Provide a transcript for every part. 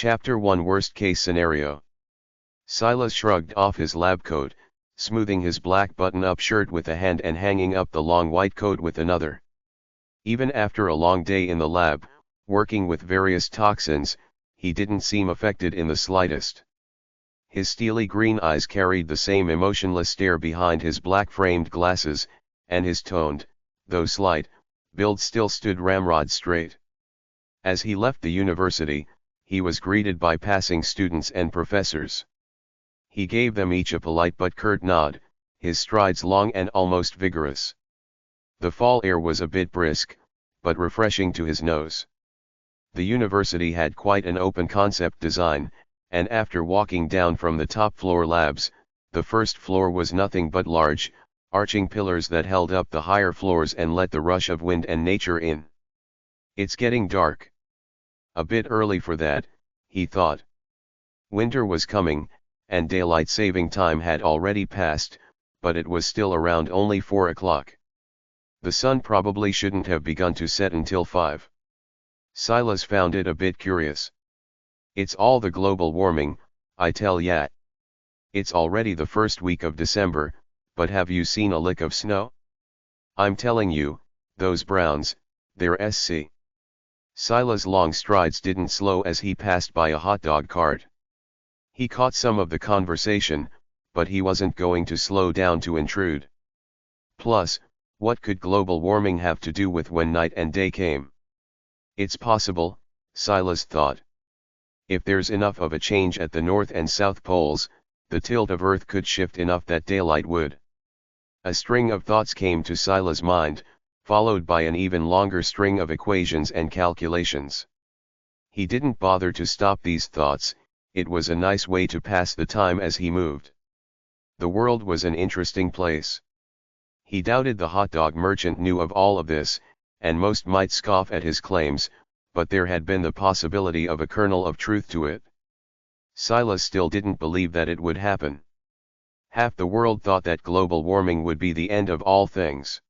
Chapter 1 Worst Case Scenario. Silas shrugged off his lab coat, smoothing his black button-up shirt with a hand and hanging up the long white coat with another. Even after a long day in the lab, working with various toxins, he didn't seem affected in the slightest. His steely green eyes carried the same emotionless stare behind his black-framed glasses, and his toned, though slight, build still stood ramrod straight. As he left the university, he was greeted by passing students and professors. He gave them each a polite but curt nod, his strides long and almost vigorous. The fall air was a bit brisk, but refreshing to his nose. The university had quite an open concept design, and after walking down from the top floor labs, the first floor was nothing but large, arching pillars that held up the higher floors and let the rush of wind and nature in. It's getting dark. A bit early for that, he thought. Winter was coming, and daylight saving time had already passed, but it was still around only 4 o'clock. The sun probably shouldn't have begun to set until 5. Silas found it a bit curious. It's all the global warming, I tell ya. It's already the first week of December, but have you seen a lick of snow? I'm telling you, those browns, they're SC. Silas' long strides didn't slow as he passed by a hot dog cart. He caught some of the conversation, but he wasn't going to slow down to intrude. Plus, what could global warming have to do with when night and day came? It's possible, Silas thought. If there's enough of a change at the North and South poles, the tilt of Earth could shift enough that daylight would. A string of thoughts came to Silas' mind, followed by an even longer string of equations and calculations. He didn't bother to stop these thoughts, it was a nice way to pass the time as he moved. The world was an interesting place. He doubted the hot dog merchant knew of all of this, and most might scoff at his claims, but there had been the possibility of a kernel of truth to it. Silas still didn't believe that it would happen. Half the world thought that global warming would be the end of all things.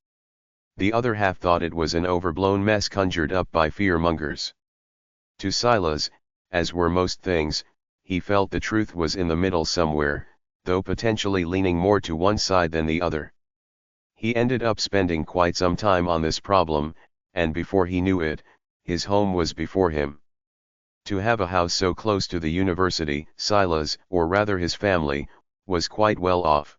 The other half thought it was an overblown mess conjured up by fearmongers. To Silas, as were most things, he felt the truth was in the middle somewhere, though potentially leaning more to one side than the other. He ended up spending quite some time on this problem, and before he knew it, his home was before him. To have a house so close to the university, Silas, or rather his family, was quite well off.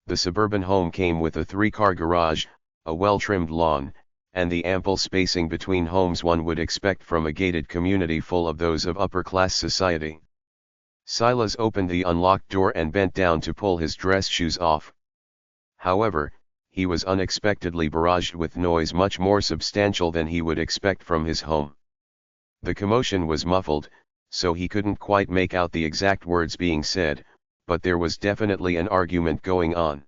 The suburban home came with a 3-car garage, a well-trimmed lawn, and the ample spacing between homes one would expect from a gated community full of those of upper-class society. Silas opened the unlocked door and bent down to pull his dress shoes off. However, he was unexpectedly barraged with noise much more substantial than he would expect from his home. The commotion was muffled, so he couldn't quite make out the exact words being said, but there was definitely an argument going on.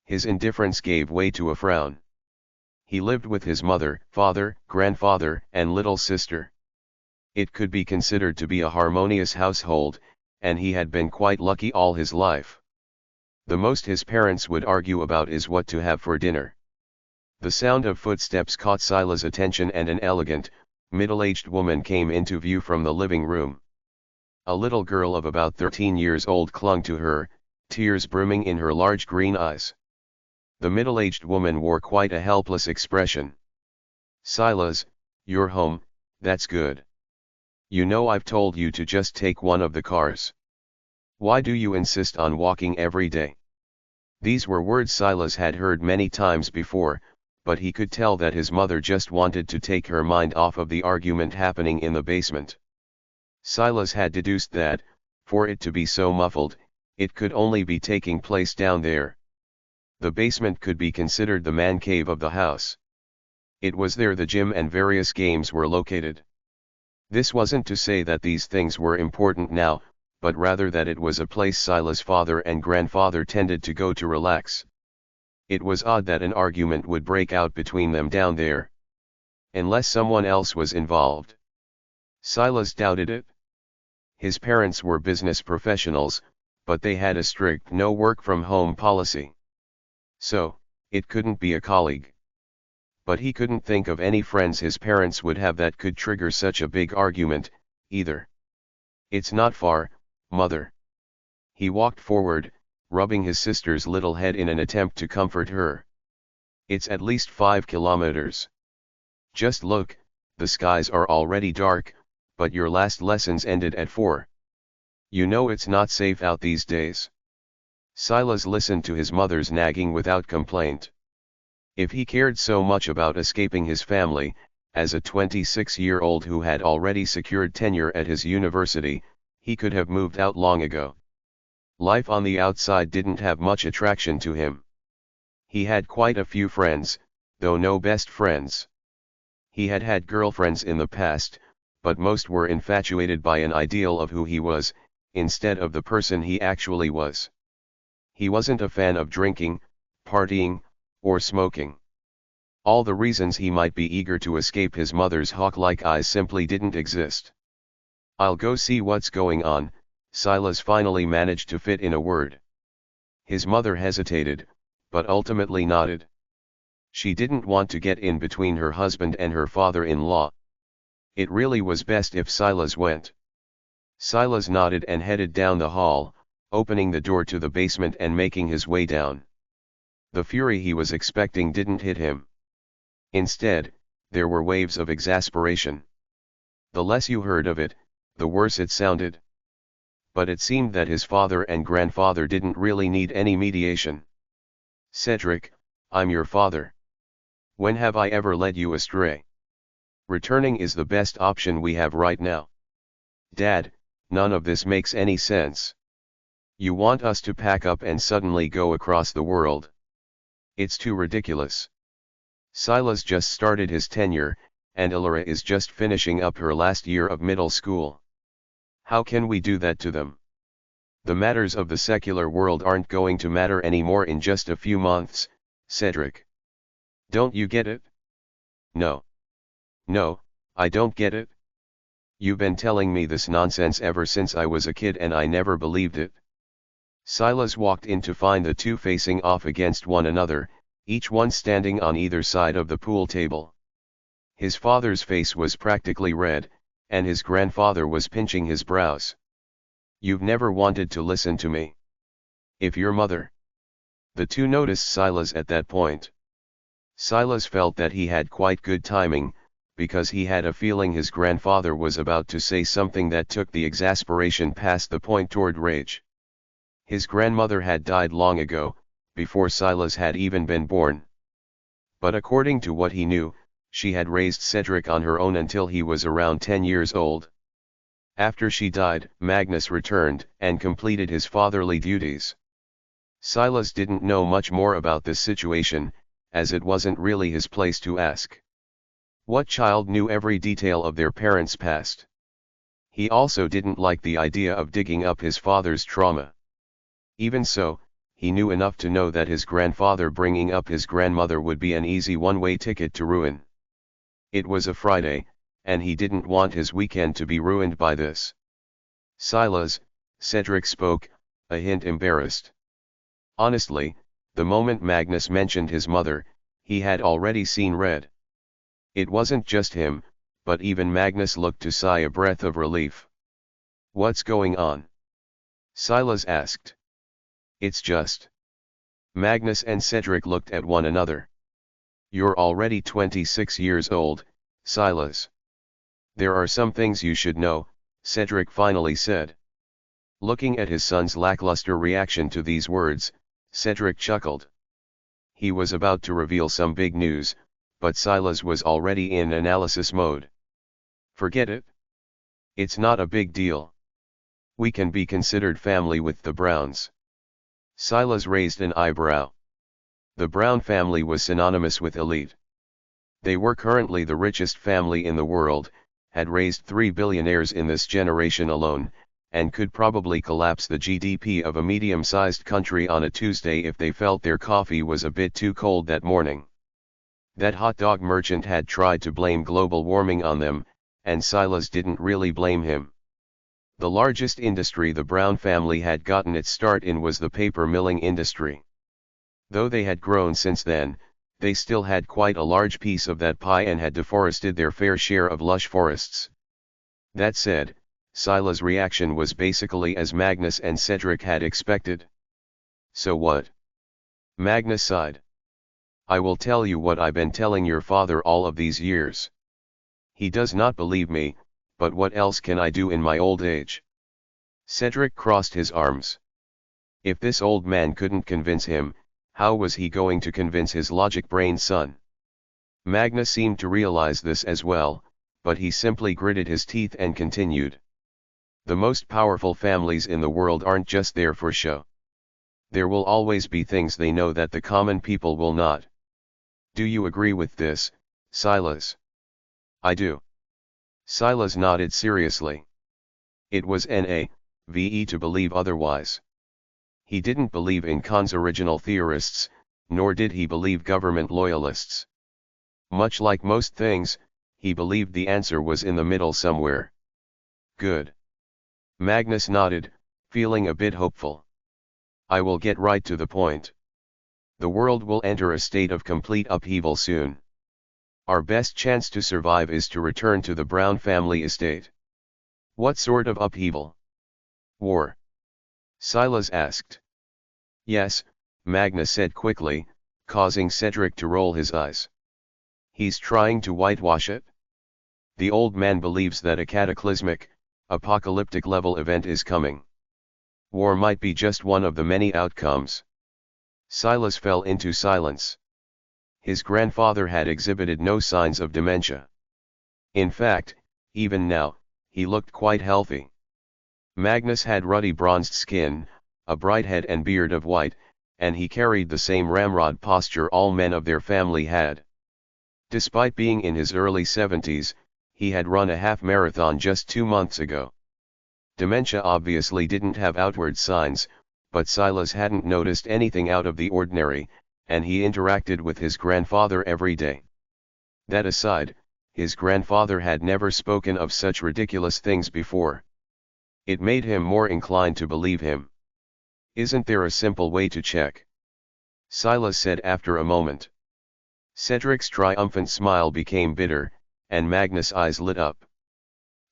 His indifference gave way to a frown. He lived with his mother, father, grandfather, and little sister. It could be considered to be a harmonious household, and he had been quite lucky all his life. The most his parents would argue about is what to have for dinner. The sound of footsteps caught Silas' attention and an elegant, middle-aged woman came into view from the living room. A little girl of about 13 years old clung to her, tears brimming in her large green eyes. The middle-aged woman wore quite a helpless expression. "Silas, you're home, that's good. You know I've told you to just take one of the cars. Why do you insist on walking every day?" These were words Silas had heard many times before, but he could tell that his mother just wanted to take her mind off of the argument happening in the basement. Silas had deduced that, for it to be so muffled, it could only be taking place down there. The basement could be considered the man cave of the house. It was there the gym and various games were located. This wasn't to say that these things were important now, but rather that it was a place Silas' father and grandfather tended to go to relax. It was odd that an argument would break out between them down there. Unless someone else was involved. Silas doubted it. His parents were business professionals, but they had a strict no work from home policy. So, it couldn't be a colleague. But he couldn't think of any friends his parents would have that could trigger such a big argument, either. It's not far, mother. He walked forward, rubbing his sister's little head in an attempt to comfort her. It's at least 5 kilometers. Just look, the skies are already dark, but your last lessons ended at 4. You know it's not safe out these days. Silas listened to his mother's nagging without complaint. If he cared so much about escaping his family, as a 26-year-old who had already secured tenure at his university, he could have moved out long ago. Life on the outside didn't have much attraction to him. He had quite a few friends, though no best friends. He had had girlfriends in the past, but most were infatuated by an ideal of who he was, instead of the person he actually was. He wasn't a fan of drinking, partying, or smoking. All the reasons he might be eager to escape his mother's hawk-like eyes simply didn't exist. "I'll go see what's going on," Silas finally managed to fit in a word. His mother hesitated, but ultimately nodded. She didn't want to get in between her husband and her father-in-law. It really was best if Silas went. Silas nodded and headed down the hall, opening the door to the basement and making his way down. The fury he was expecting didn't hit him. Instead, there were waves of exasperation. The less you heard of it, the worse it sounded. But it seemed that his father and grandfather didn't really need any mediation. "Cedric, I'm your father. When have I ever led you astray? Returning is the best option we have right now. Dad, none of this makes any sense. You want us to pack up and suddenly go across the world? It's too ridiculous. Silas just started his tenure, and Ilora is just finishing up her last year of middle school. How can we do that to them? The matters of the secular world aren't going to matter anymore in just a few months, Cedric. Don't you get it?" "No. No, I don't get it. You've been telling me this nonsense ever since I was a kid and I never believed it." Silas walked in to find the two facing off against one another, each one standing on either side of the pool table. His father's face was practically red, and his grandfather was pinching his brows. "You've never wanted to listen to me. If your mother..." The two noticed Silas at that point. Silas felt that he had quite good timing, because he had a feeling his grandfather was about to say something that took the exasperation past the point toward rage. His grandmother had died long ago, before Silas had even been born. But according to what he knew, she had raised Cedric on her own until he was around 10 years old. After she died, Magnus returned and completed his fatherly duties. Silas didn't know much more about this situation, as it wasn't really his place to ask. What child knew every detail of their parents' past? He also didn't like the idea of digging up his father's trauma. Even so, he knew enough to know that his grandfather bringing up his grandmother would be an easy one-way ticket to ruin. It was a Friday, and he didn't want his weekend to be ruined by this. "Silas," Cedric spoke, a hint embarrassed. Honestly, the moment Magnus mentioned his mother, he had already seen red. It wasn't just him, but even Magnus looked to sigh a breath of relief. "What's going on?" Silas asked. "It's just..." Magnus and Cedric looked at one another. "You're already 26 years old, Silas. There are some things you should know," Cedric finally said. Looking at his son's lackluster reaction to these words, Cedric chuckled. He was about to reveal some big news, but Silas was already in analysis mode. "Forget it. It's not a big deal. We can be considered family with the Browns." Silas raised an eyebrow. The Brown family was synonymous with elite. They were currently the richest family in the world, had raised 3 billionaires in this generation alone, and could probably collapse the GDP of a medium-sized country on a Tuesday if they felt their coffee was a bit too cold that morning. That hot dog merchant had tried to blame global warming on them, and Silas didn't really blame him. The largest industry the Brown family had gotten its start in was the paper milling industry. Though they had grown since then, they still had quite a large piece of that pie and had deforested their fair share of lush forests. That said, Sila's reaction was basically as Magnus and Cedric had expected. So what? Magnus sighed. I will tell you what I've been telling your father all of these years. He does not believe me, but what else can I do in my old age? Cedric crossed his arms. If this old man couldn't convince him, how was he going to convince his logic-brained son? Magnus seemed to realize this as well, but he simply gritted his teeth and continued. The most powerful families in the world aren't just there for show. There will always be things they know that the common people will not. Do you agree with this, Silas? I do. Silas nodded seriously. It was naive to believe otherwise. He didn't believe in Khan's original theorists, nor did he believe government loyalists. Much like most things, he believed the answer was in the middle somewhere. Good. Magnus nodded, feeling a bit hopeful. I will get right to the point. The world will enter a state of complete upheaval soon. Our best chance to survive is to return to the Brown family estate. What sort of upheaval? War? Silas asked. Yes, Magnus said quickly, causing Cedric to roll his eyes. He's trying to whitewash it? The old man believes that a cataclysmic, apocalyptic level event is coming. War might be just one of the many outcomes. Silas fell into silence. His grandfather had exhibited no signs of dementia. In fact, even now, he looked quite healthy. Magnus had ruddy bronzed skin, a bright head and beard of white, and he carried the same ramrod posture all men of their family had. Despite being in his early 70s, he had run a half marathon just 2 months ago. Dementia obviously didn't have outward signs, but Silas hadn't noticed anything out of the ordinary, and he interacted with his grandfather every day. That aside, his grandfather had never spoken of such ridiculous things before. It made him more inclined to believe him. Isn't there a simple way to check? Silas said after a moment. Cedric's triumphant smile became bitter, and Magnus' eyes lit up.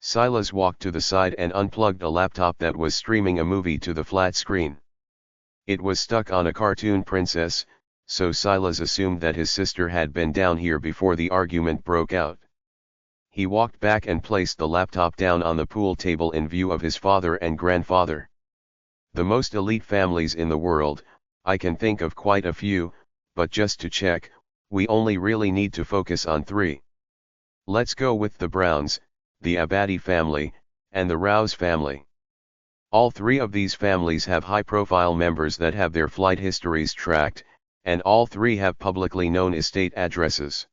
Silas walked to the side and unplugged a laptop that was streaming a movie to the flat screen. It was stuck on a cartoon princess, so Silas assumed that his sister had been down here before the argument broke out. He walked back and placed the laptop down on the pool table in view of his father and grandfather. The most elite families in the world, I can think of quite a few, but just to check, we only really need to focus on 3. Let's go with the Browns, the Abadi family, and the Rouse family. All 3 of these families have high-profile members that have their flight histories tracked, and all 3 have publicly known estate addresses.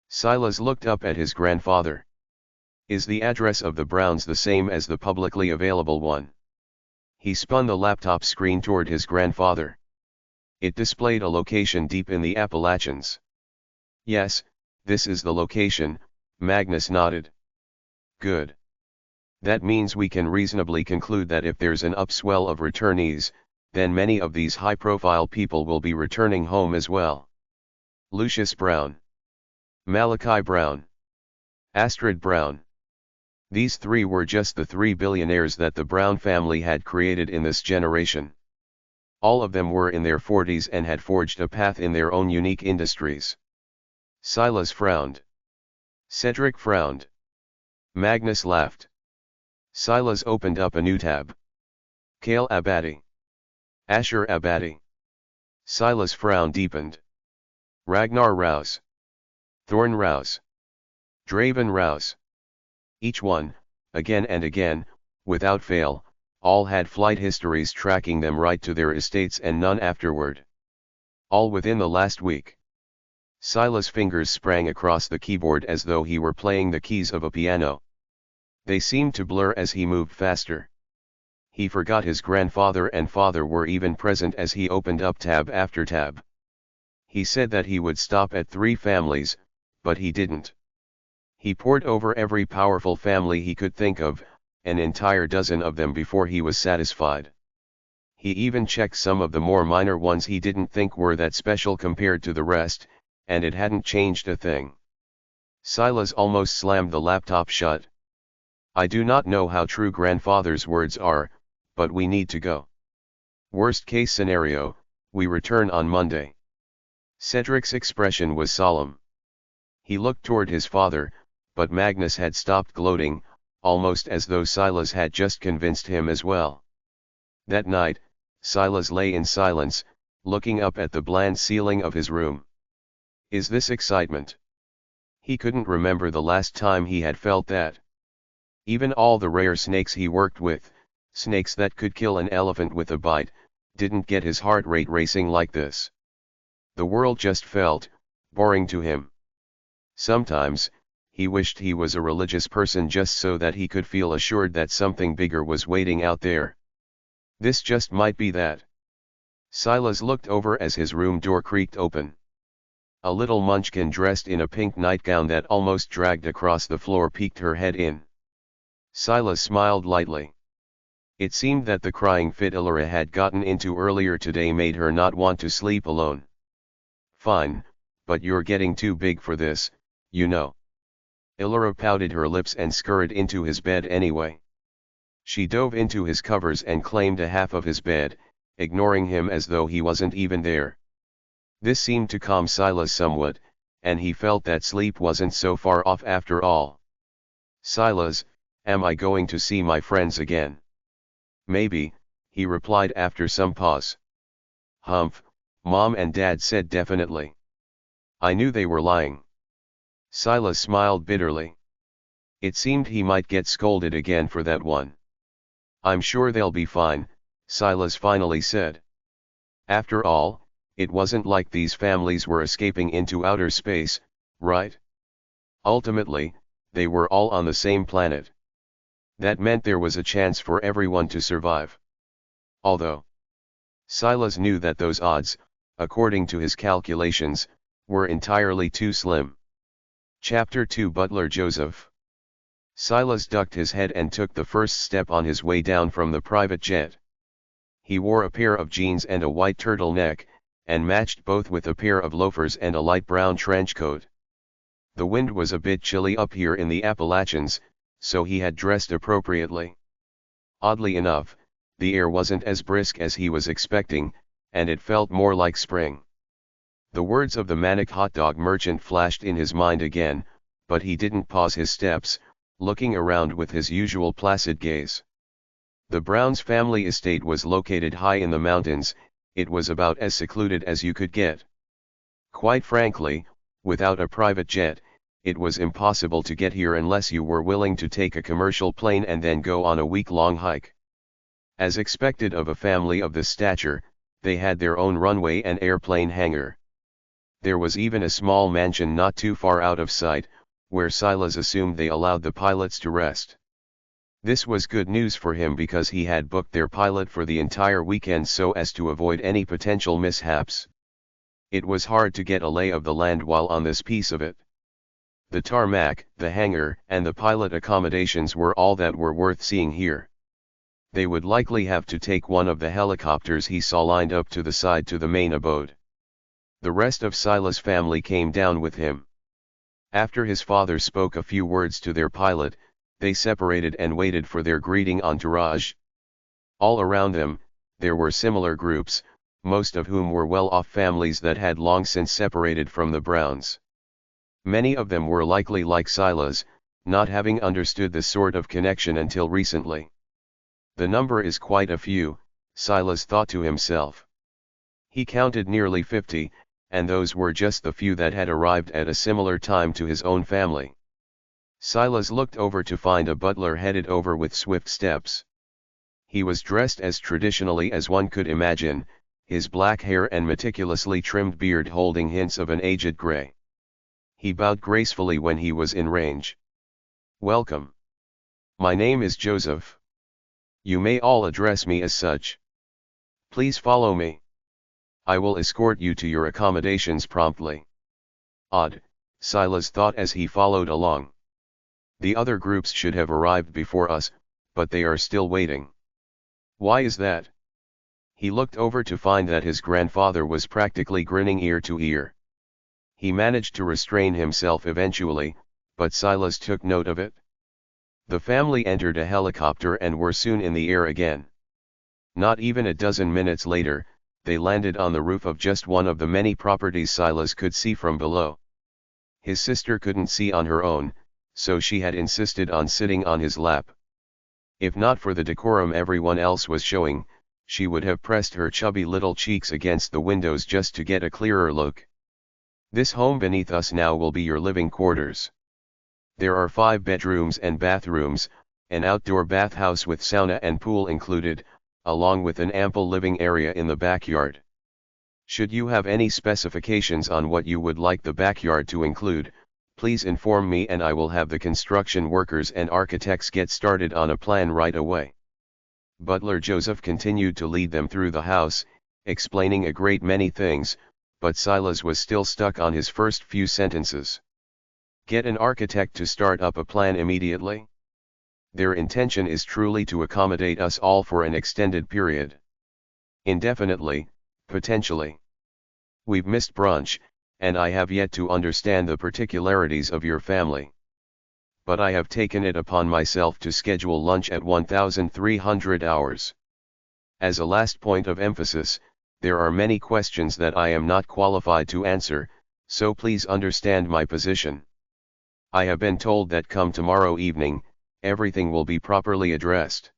Silas looked up at his grandfather. Is the address of the Browns the same as the publicly available one? He spun the laptop screen toward his grandfather. It displayed a location deep in the Appalachians. Yes, this is the location, Magnus nodded. Good. That means we can reasonably conclude that if there's an upswell of returnees, then many of these high-profile people will be returning home as well. Lucius Brown. Malachi Brown. Astrid Brown. These 3 were just the 3 billionaires that the Brown family had created in this generation. All of them were in their 40s and had forged a path in their own unique industries. Silas frowned. Cedric frowned. Magnus laughed. Silas opened up a new tab. Kale Abadi. Asher Abadi. Silas' frown deepened. Ragnar Rouse. Thorn Rouse. Draven Rouse. Each one, again and again, without fail, all had flight histories tracking them right to their estates and none afterward. All within the last week. Silas' fingers sprang across the keyboard as though he were playing the keys of a piano. They seemed to blur as he moved faster. He forgot his grandfather and father were even present as he opened up tab after tab. He said that he would stop at 3 families, but he didn't. He pored over every powerful family he could think of, an entire dozen of them before he was satisfied. He even checked some of the more minor ones he didn't think were that special compared to the rest, and it hadn't changed a thing. Silas almost slammed the laptop shut. I do not know how true grandfather's words are, but we need to go. Worst case scenario, we return on Monday. Cedric's expression was solemn. He looked toward his father, but Magnus had stopped gloating, almost as though Silas had just convinced him as well. That night, Silas lay in silence, looking up at the bland ceiling of his room. Is this excitement? He couldn't remember the last time he had felt that. Even all the rare snakes he worked with, snakes that could kill an elephant with a bite, didn't get his heart rate racing like this. The world just felt boring to him. Sometimes, he wished he was a religious person just so that he could feel assured that something bigger was waiting out there. This just might be that. Silas looked over as his room door creaked open. A little munchkin dressed in a pink nightgown that almost dragged across the floor peeked her head in. Silas smiled lightly. It seemed that the crying fit Illyra had gotten into earlier today made her not want to sleep alone. Fine, but you're getting too big for this, you know. Illyra pouted her lips and scurried into his bed anyway. She dove into his covers and claimed a half of his bed, ignoring him as though he wasn't even there. This seemed to calm Silas somewhat, and he felt that sleep wasn't so far off after all. Silas, am I going to see my friends again? Maybe, he replied after some pause. Humph, Mom and Dad said definitely. I knew they were lying. Silas smiled bitterly. It seemed he might get scolded again for that one. I'm sure they'll be fine, Silas finally said. After all, it wasn't like these families were escaping into outer space, right? Ultimately, they were all on the same planet. That meant there was a chance for everyone to survive. Although Silas knew that those odds, according to his calculations, were entirely too slim. Chapter 2 Butler Joseph. Silas ducked his head and took the first step on his way down from the private jet. He wore a pair of jeans and a white turtleneck, and matched both with a pair of loafers and a light brown trench coat. The wind was a bit chilly up here in the Appalachians, so he had dressed appropriately. Oddly enough, the air wasn't as brisk as he was expecting, and it felt more like spring. The words of the manic hot dog merchant flashed in his mind again, but he didn't pause his steps, looking around with his usual placid gaze. The Browns family estate was located high in the mountains. It was about as secluded as you could get. Quite frankly, without a private jet, it was impossible to get here unless you were willing to take a commercial plane and then go on a week-long hike. As expected of a family of this stature, they had their own runway and airplane hangar. There was even a small mansion not too far out of sight, where Silas assumed they allowed the pilots to rest. This was good news for him because he had booked their pilot for the entire weekend so as to avoid any potential mishaps. It was hard to get a lay of the land while on this piece of it. The tarmac, the hangar, and the pilot accommodations were all that were worth seeing here. They would likely have to take one of the helicopters he saw lined up to the side to the main abode. The rest of Silas' family came down with him. After his father spoke a few words to their pilot, they separated and waited for their greeting entourage. All around them, there were similar groups, most of whom were well-off families that had long since separated from the Browns. Many of them were likely like Silas, not having understood this sort of connection until recently. The number is quite a few, Silas thought to himself. He counted nearly 50, and those were just the few that had arrived at a similar time to his own family. Silas looked over to find a butler headed over with swift steps. He was dressed as traditionally as one could imagine, his black hair and meticulously trimmed beard holding hints of an aged gray. He bowed gracefully when he was in range. Welcome. My name is Joseph. You may all address me as such. Please follow me. I will escort you to your accommodations promptly. Odd, Silas thought as he followed along. The other groups should have arrived before us, but they are still waiting. Why is that? He looked over to find that his grandfather was practically grinning ear to ear. He managed to restrain himself eventually, but Silas took note of it. The family entered a helicopter and were soon in the air again. Not even a dozen minutes later, they landed on the roof of just one of the many properties Silas could see from below. His sister couldn't see on her own, so she had insisted on sitting on his lap. If not for the decorum everyone else was showing, she would have pressed her chubby little cheeks against the windows just to get a clearer look. This home beneath us now will be your living quarters. There are 5 bedrooms and bathrooms, an outdoor bathhouse with sauna and pool included, along with an ample living area in the backyard. Should you have any specifications on what you would like the backyard to include, please inform me and I will have the construction workers and architects get started on a plan right away. Butler Joseph continued to lead them through the house, explaining a great many things, but Silas was still stuck on his first few sentences. Get an architect to start up a plan immediately? Their intention is truly to accommodate us all for an extended period. Indefinitely, potentially. We've missed brunch, and I have yet to understand the particularities of your family. But I have taken it upon myself to schedule lunch at 1300 hours. As a last point of emphasis, there are many questions that I am not qualified to answer, so please understand my position. I have been told that come tomorrow evening, everything will be properly addressed.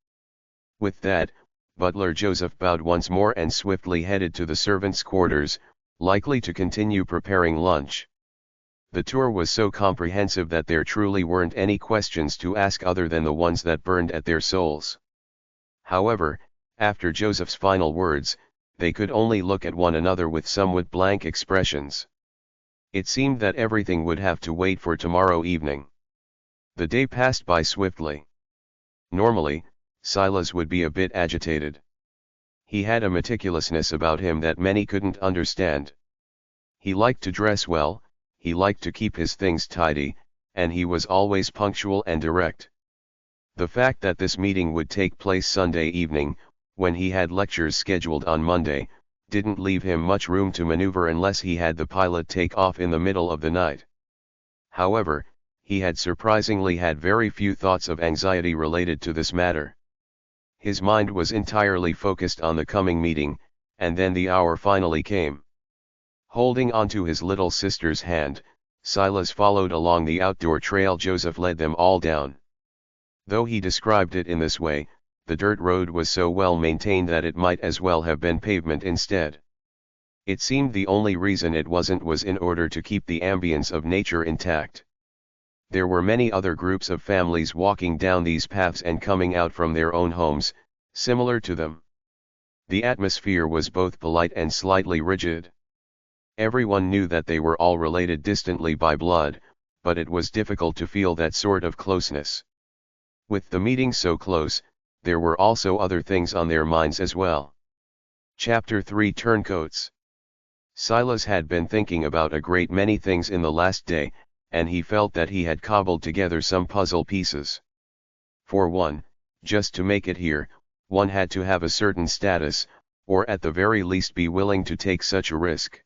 With that, Butler Joseph bowed once more and swiftly headed to the servants' quarters, likely to continue preparing lunch. The tour was so comprehensive that there truly weren't any questions to ask other than the ones that burned at their souls. However, after Joseph's final words, they could only look at one another with somewhat blank expressions. It seemed that everything would have to wait for tomorrow evening. The day passed by swiftly. Normally, Silas would be a bit agitated. He had a meticulousness about him that many couldn't understand. He liked to dress well, he liked to keep his things tidy, and he was always punctual and direct. The fact that this meeting would take place Sunday evening, when he had lectures scheduled on Monday, didn't leave him much room to maneuver unless he had the pilot take off in the middle of the night. However, he had surprisingly had very few thoughts of anxiety related to this matter. His mind was entirely focused on the coming meeting, and then the hour finally came. Holding onto his little sister's hand, Silas followed along the outdoor trail Joseph led them all down. Though he described it in this way, the dirt road was so well maintained that it might as well have been pavement instead. It seemed the only reason it wasn't was in order to keep the ambience of nature intact. There were many other groups of families walking down these paths and coming out from their own homes, similar to them. The atmosphere was both polite and slightly rigid. Everyone knew that they were all related distantly by blood, but it was difficult to feel that sort of closeness. With the meeting so close, there were also other things on their minds as well. Chapter 3 Turncoats. Silas had been thinking about a great many things in the last day, and he felt that he had cobbled together some puzzle pieces. For one, just to make it here, one had to have a certain status, or at the very least be willing to take such a risk.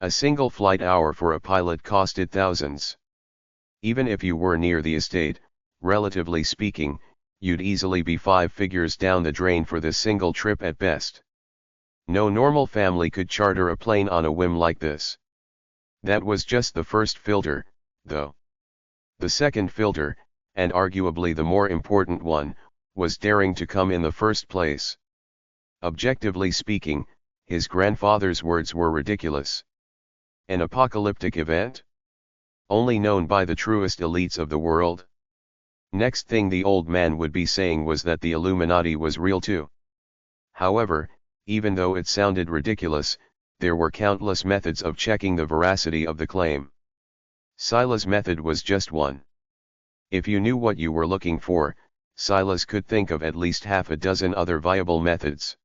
A single flight hour for a pilot costed thousands. Even if you were near the estate, relatively speaking, you'd easily be 5 figures down the drain for this single trip at best. No normal family could charter a plane on a whim like this. That was just the first filter, though. The second filter, and arguably the more important one, was daring to come in the first place. Objectively speaking, his grandfather's words were ridiculous. An apocalyptic event? Only known by the truest elites of the world? Next thing the old man would be saying was that the Illuminati was real too. However, even though it sounded ridiculous, there were countless methods of checking the veracity of the claim. Silas' method was just one. If you knew what you were looking for, Silas could think of at least half a dozen other viable methods.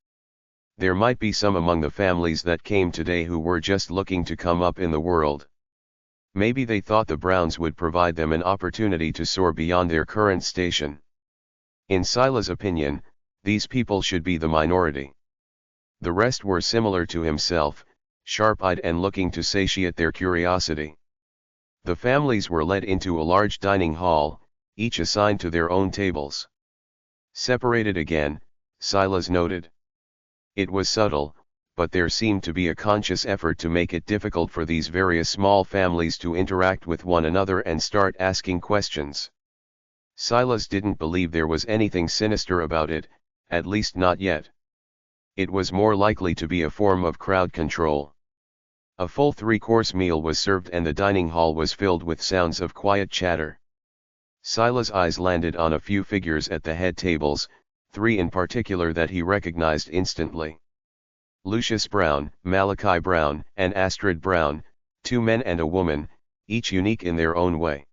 There might be some among the families that came today who were just looking to come up in the world. Maybe they thought the Browns would provide them an opportunity to soar beyond their current station. In Silas' opinion, these people should be the minority. The rest were similar to himself, sharp-eyed and looking to satiate their curiosity. The families were led into a large dining hall, each assigned to their own tables. Separated again, Silas noted. It was subtle, but there seemed to be a conscious effort to make it difficult for these various small families to interact with one another and start asking questions. Silas didn't believe there was anything sinister about it, at least not yet. It was more likely to be a form of crowd control. A full 3-course meal was served and the dining hall was filled with sounds of quiet chatter. Silas' eyes landed on a few figures at the head tables, 3 in particular that he recognized instantly. Lucius Brown, Malachi Brown, and Astrid Brown, 2 men and a woman, each unique in their own way.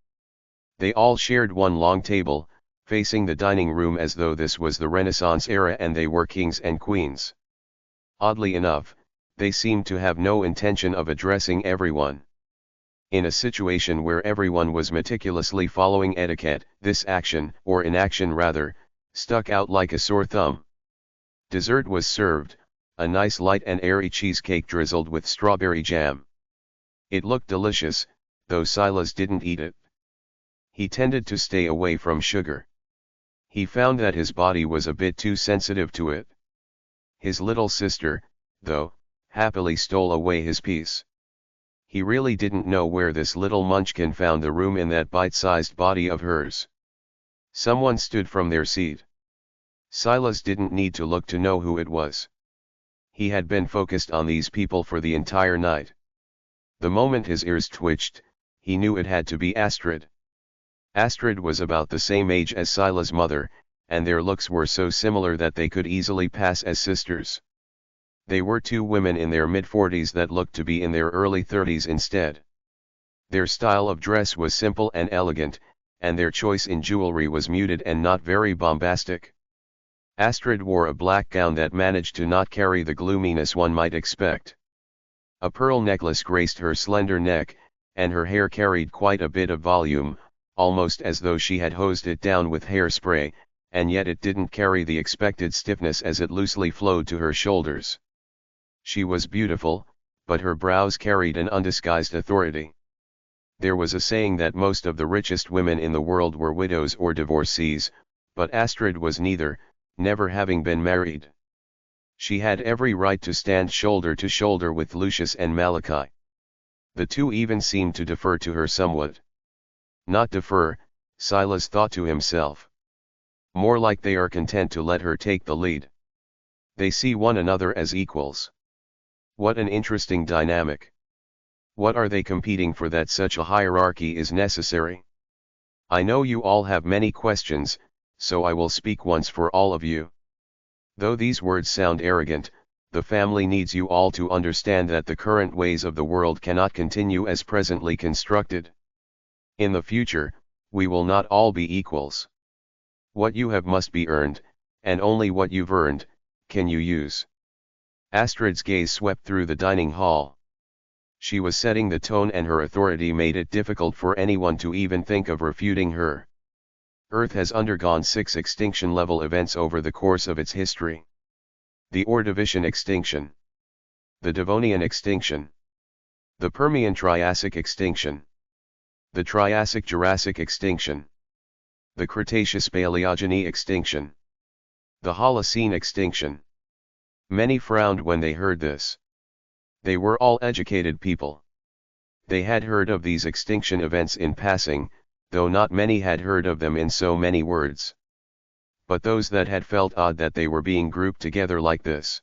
They all shared one long table, facing the dining room as though this was the Renaissance era and they were kings and queens. Oddly enough, they seemed to have no intention of addressing everyone. In a situation where everyone was meticulously following etiquette, this action, or inaction rather, stuck out like a sore thumb. Dessert was served, a nice light and airy cheesecake drizzled with strawberry jam. It looked delicious, though Silas didn't eat it. He tended to stay away from sugar. He found that his body was a bit too sensitive to it. His little sister, though, happily stole away his piece. He really didn't know where this little munchkin found the room in that bite-sized body of hers. Someone stood from their seat. Silas didn't need to look to know who it was. He had been focused on these people for the entire night. The moment his ears twitched, he knew it had to be Astrid. Astrid was about the same age as Silas' mother, and their looks were so similar that they could easily pass as sisters. They were 2 women in their mid-40s that looked to be in their early 30s instead. Their style of dress was simple and elegant, and their choice in jewelry was muted and not very bombastic. Astrid wore a black gown that managed to not carry the gloominess one might expect. A pearl necklace graced her slender neck, and her hair carried quite a bit of volume, almost as though she had hosed it down with hairspray, and yet it didn't carry the expected stiffness as it loosely flowed to her shoulders. She was beautiful, but her brows carried an undisguised authority. There was a saying that most of the richest women in the world were widows or divorcees, but Astrid was neither, never having been married. She had every right to stand shoulder to shoulder with Lucius and Malachi. The 2 even seemed to defer to her somewhat. Not defer, Silas thought to himself. More like they are content to let her take the lead. They see one another as equals. What an interesting dynamic. What are they competing for that such a hierarchy is necessary? I know you all have many questions, so I will speak once for all of you. Though these words sound arrogant, the family needs you all to understand that the current ways of the world cannot continue as presently constructed. In the future, we will not all be equals. What you have must be earned, and only what you've earned, can you use. Astrid's gaze swept through the dining hall. She was setting the tone and her authority made it difficult for anyone to even think of refuting her. Earth has undergone 6 extinction-level events over the course of its history. The Ordovician extinction. The Devonian extinction. The Permian-Triassic extinction. The Triassic-Jurassic extinction. The Cretaceous-Paleogene extinction. The Holocene extinction. Many frowned when they heard this. They were all educated people. They had heard of these extinction events in passing, though not many had heard of them in so many words. But those that had felt odd that they were being grouped together like this.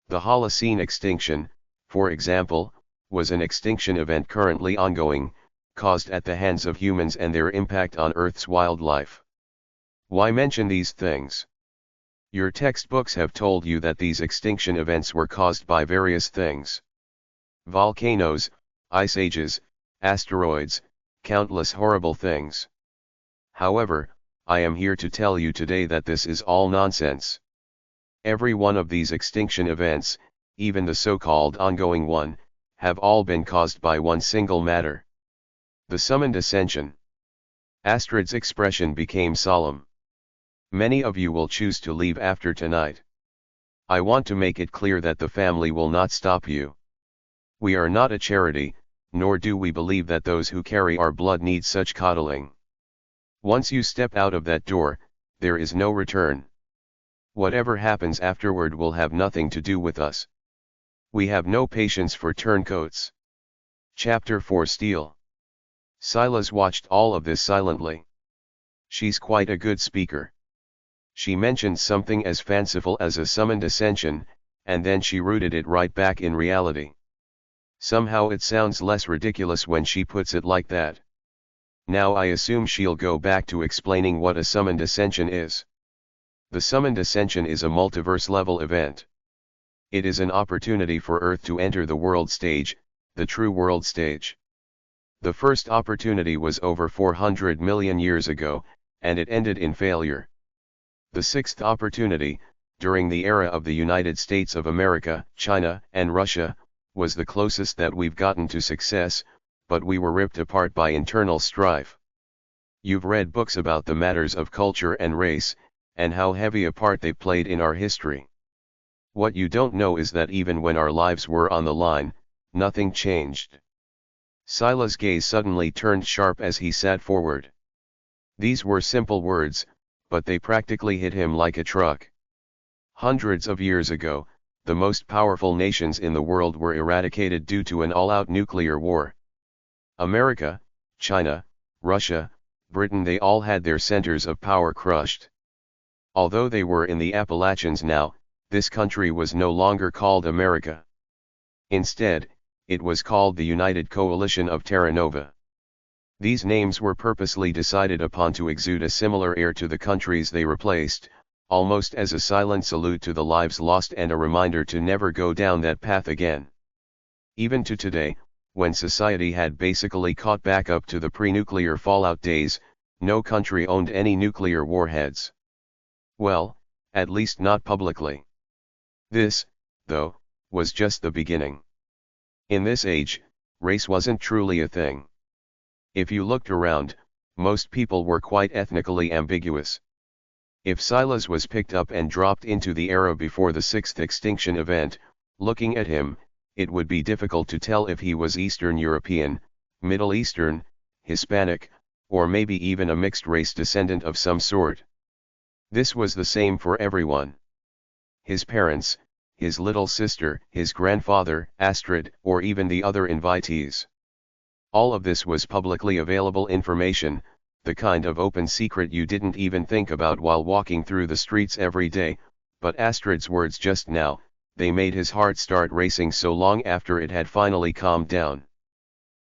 The Holocene extinction, for example, was an extinction event currently ongoing, caused at the hands of humans and their impact on Earth's wildlife. Why mention these things? Your textbooks have told you that these extinction events were caused by various things. Volcanoes, ice ages, asteroids, countless horrible things. However, I am here to tell you today that this is all nonsense. Every one of these extinction events, even the so-called ongoing one, have all been caused by one single matter. The summoned Ascension. Astrid's expression became solemn. Many of you will choose to leave after tonight. I want to make it clear that the family will not stop you. We are not a charity, nor do we believe that those who carry our blood need such coddling. Once you step out of that door, there is no return. Whatever happens afterward will have nothing to do with us. We have no patience for turncoats. Chapter 4 Steel. Silas watched all of this silently. She's quite a good speaker. She mentioned something as fanciful as a summoned ascension, and then she rooted it right back in reality. Somehow it sounds less ridiculous when she puts it like that. Now I assume she'll go back to explaining what a summoned ascension is. The summoned ascension is a multiverse-level event. It is an opportunity for Earth to enter the world stage, the true world stage. The first opportunity was over 400 million years ago, and it ended in failure. The sixth opportunity, during the era of the United States of America, China, and Russia, was the closest that we've gotten to success, but we were ripped apart by internal strife. You've read books about the matters of culture and race, and how heavy a part they played in our history. What you don't know is that even when our lives were on the line, nothing changed. Silas' gaze suddenly turned sharp as he sat forward. These were simple words, but they practically hit him like a truck. Hundreds of years ago, the most powerful nations in the world were eradicated due to an all-out nuclear war. America, China, Russia, Britain, they all had their centers of power crushed. Although they were in the Appalachians now, this country was no longer called America. Instead, it was called the United Coalition of Terra Nova. These names were purposely decided upon to exude a similar air to the countries they replaced, almost as a silent salute to the lives lost and a reminder to never go down that path again. Even to today, when society had basically caught back up to the pre-nuclear fallout days, no country owned any nuclear warheads. Well, at least not publicly. This, though, was just the beginning. In this age, race wasn't truly a thing. If you looked around, most people were quite ethnically ambiguous. If Silas was picked up and dropped into the era before the sixth extinction event, looking at him, it would be difficult to tell if he was Eastern European, Middle Eastern, Hispanic, or maybe even a mixed-race descendant of some sort. This was the same for everyone. His parents, his little sister, his grandfather, Astrid, or even the other invitees. All of this was publicly available information, the kind of open secret you didn't even think about while walking through the streets every day, but Astrid's words just now, they made his heart start racing so long after it had finally calmed down.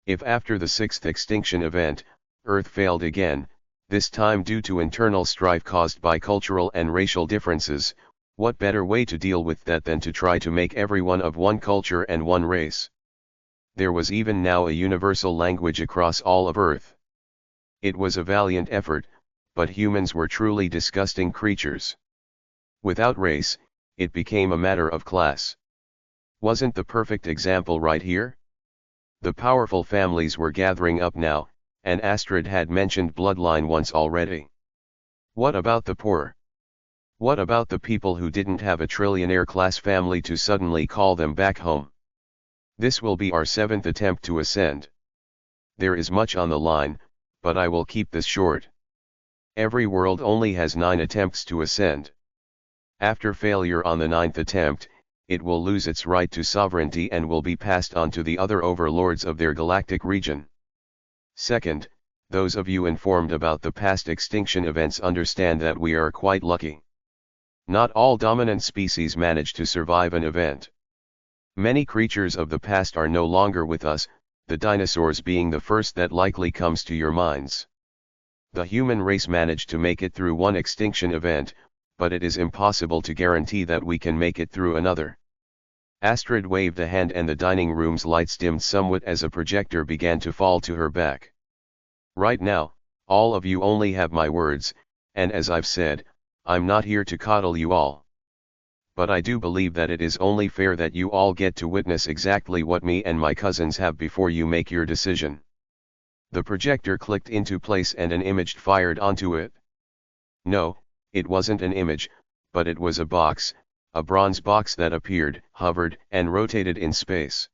If after the sixth extinction event, Earth failed again, this time due to internal strife caused by cultural and racial differences, what better way to deal with that than to try to make everyone of one culture and one race? There was even now a universal language across all of Earth. It was a valiant effort, but humans were truly disgusting creatures. Without race, it became a matter of class. Wasn't the perfect example right here? The powerful families were gathering up now, and Astrid had mentioned bloodline once already. What about the poor? What about the people who didn't have a trillionaire-class family to suddenly call them back home? This will be our seventh attempt to ascend. There is much on the line, but I will keep this short. Every world only has 9 attempts to ascend. After failure on the 9th attempt, it will lose its right to sovereignty and will be passed on to the other overlords of their galactic region. Second, those of you informed about the past extinction events understand that we are quite lucky. Not all dominant species manage to survive an event. Many creatures of the past are no longer with us, the dinosaurs being the first that likely comes to your minds. The human race managed to make it through one extinction event, but it is impossible to guarantee that we can make it through another. Astrid waved a hand and the dining room's lights dimmed somewhat as a projector began to fall to her back. Right now, all of you only have my words, and as I've said, I'm not here to coddle you all. But I do believe that it is only fair that you all get to witness exactly what me and my cousins have before you make your decision. The projector clicked into place and an image fired onto it. No, it wasn't an image, but it was a box, a bronze box that appeared, hovered, and rotated in space.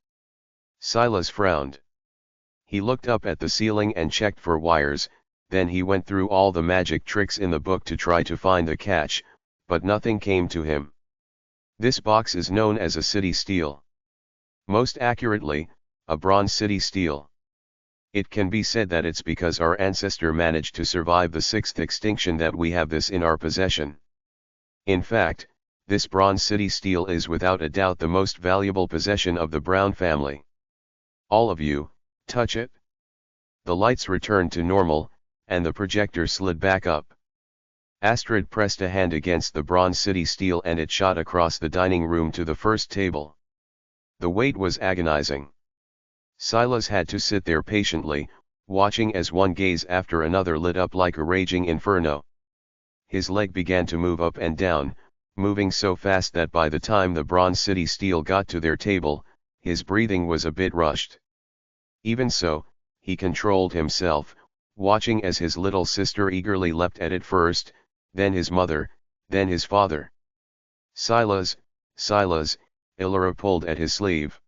Silas frowned. He looked up at the ceiling and checked for wires, then he went through all the magic tricks in the book to try to find the catch, but nothing came to him. This box is known as a city stele. Most accurately, a bronze city stele. It can be said that it's because our ancestor managed to survive the sixth extinction that we have this in our possession. In fact, this bronze city stele is without a doubt the most valuable possession of the Brown family. All of you, touch it. The lights returned to normal, and the projector slid back up. Astrid pressed a hand against the bronze city stele and it shot across the dining room to the first table. The weight was agonizing. Silas had to sit there patiently, watching as one gaze after another lit up like a raging inferno. His leg began to move up and down, moving so fast that by the time the bronze city stele got to their table, his breathing was a bit rushed. Even so, he controlled himself, watching as his little sister eagerly leapt at it first, then his mother, then his father. Silas, Silas, Illyra pulled at his sleeve.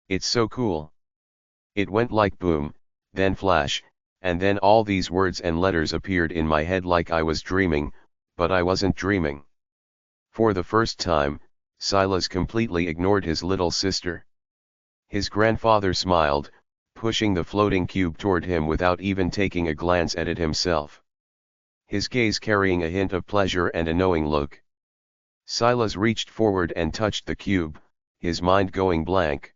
It's so cool. It went like boom, then flash, and then all these words and letters appeared in my head like I was dreaming, but I wasn't dreaming. For the first time, Silas completely ignored his little sister. His grandfather smiled, pushing the floating cube toward him without even taking a glance at it himself. His gaze carrying a hint of pleasure and a knowing look. Silas reached forward and touched the cube, his mind going blank.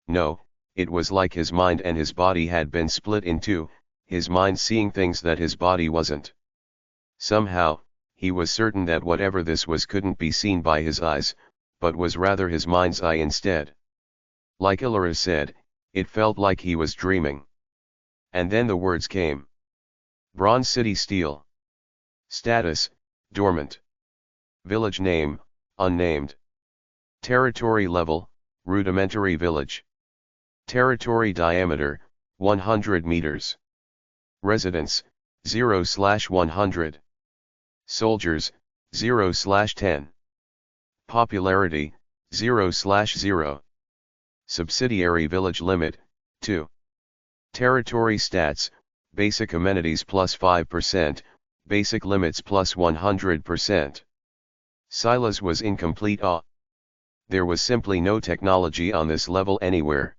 No, it was like his mind and his body had been split in two, his mind seeing things that his body wasn't. Somehow, he was certain that whatever this was couldn't be seen by his eyes, but was rather his mind's eye instead. Like Illyra said, it felt like he was dreaming. And then the words came. Bronze City Stele. Status, dormant. Village name, unnamed. Territory level, rudimentary village. Territory diameter, 100 meters. Residents, 0/100. Soldiers, 0/10. Popularity, 0/0. Subsidiary village limit, 2. Territory stats, basic amenities plus 5%, basic limits plus 100%. Silas was in complete awe. There was simply no technology on this level anywhere.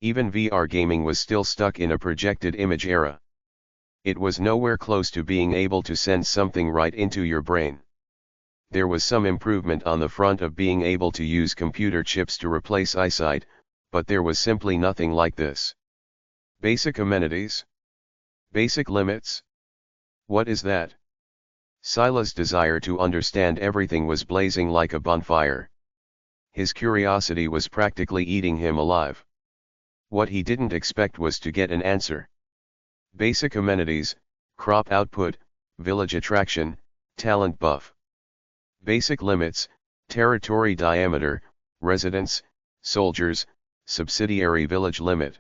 Even VR gaming was still stuck in a projected image era. It was nowhere close to being able to send something right into your brain. There was some improvement on the front of being able to use computer chips to replace eyesight, but there was simply nothing like this. Basic amenities? Basic limits? What is that? Silas' desire to understand everything was blazing like a bonfire. His curiosity was practically eating him alive. What he didn't expect was to get an answer. Basic amenities, crop output, village attraction, talent buff. Basic limits, territory diameter, residents, soldiers, subsidiary village limit.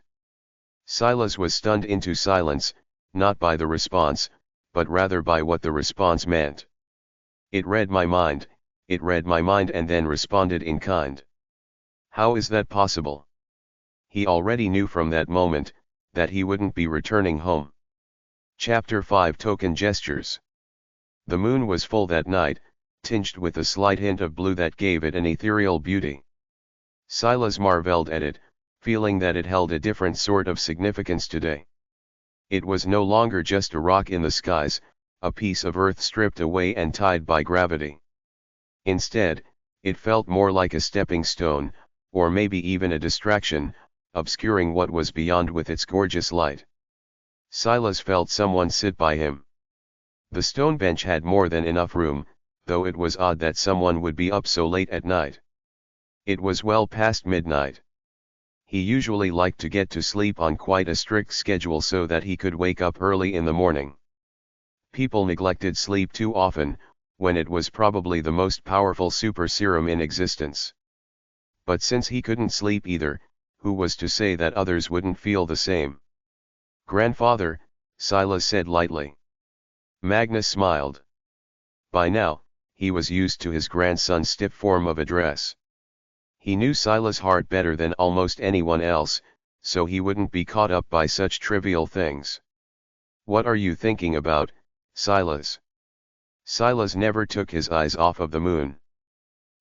Silas was stunned into silence, not by the response, but rather by what the response meant. It read my mind and then responded in kind. How is that possible? He already knew from that moment, that he wouldn't be returning home. Chapter 5 Token Gestures. The moon was full that night, tinged with a slight hint of blue that gave it an ethereal beauty. Silas marveled at it, feeling that it held a different sort of significance today. It was no longer just a rock in the skies, a piece of earth stripped away and tied by gravity. Instead, it felt more like a stepping stone, or maybe even a distraction, obscuring what was beyond with its gorgeous light. Silas felt someone sit by him. The stone bench had more than enough room, though it was odd that someone would be up so late at night. It was well past midnight. He usually liked to get to sleep on quite a strict schedule so that he could wake up early in the morning. People neglected sleep too often, when it was probably the most powerful super serum in existence. But since he couldn't sleep either, who was to say that others wouldn't feel the same? Grandfather, Silas said lightly. Magnus smiled. By now, he was used to his grandson's stiff form of address. He knew Silas' heart better than almost anyone else, so he wouldn't be caught up by such trivial things. What are you thinking about, Silas? Silas never took his eyes off of the moon.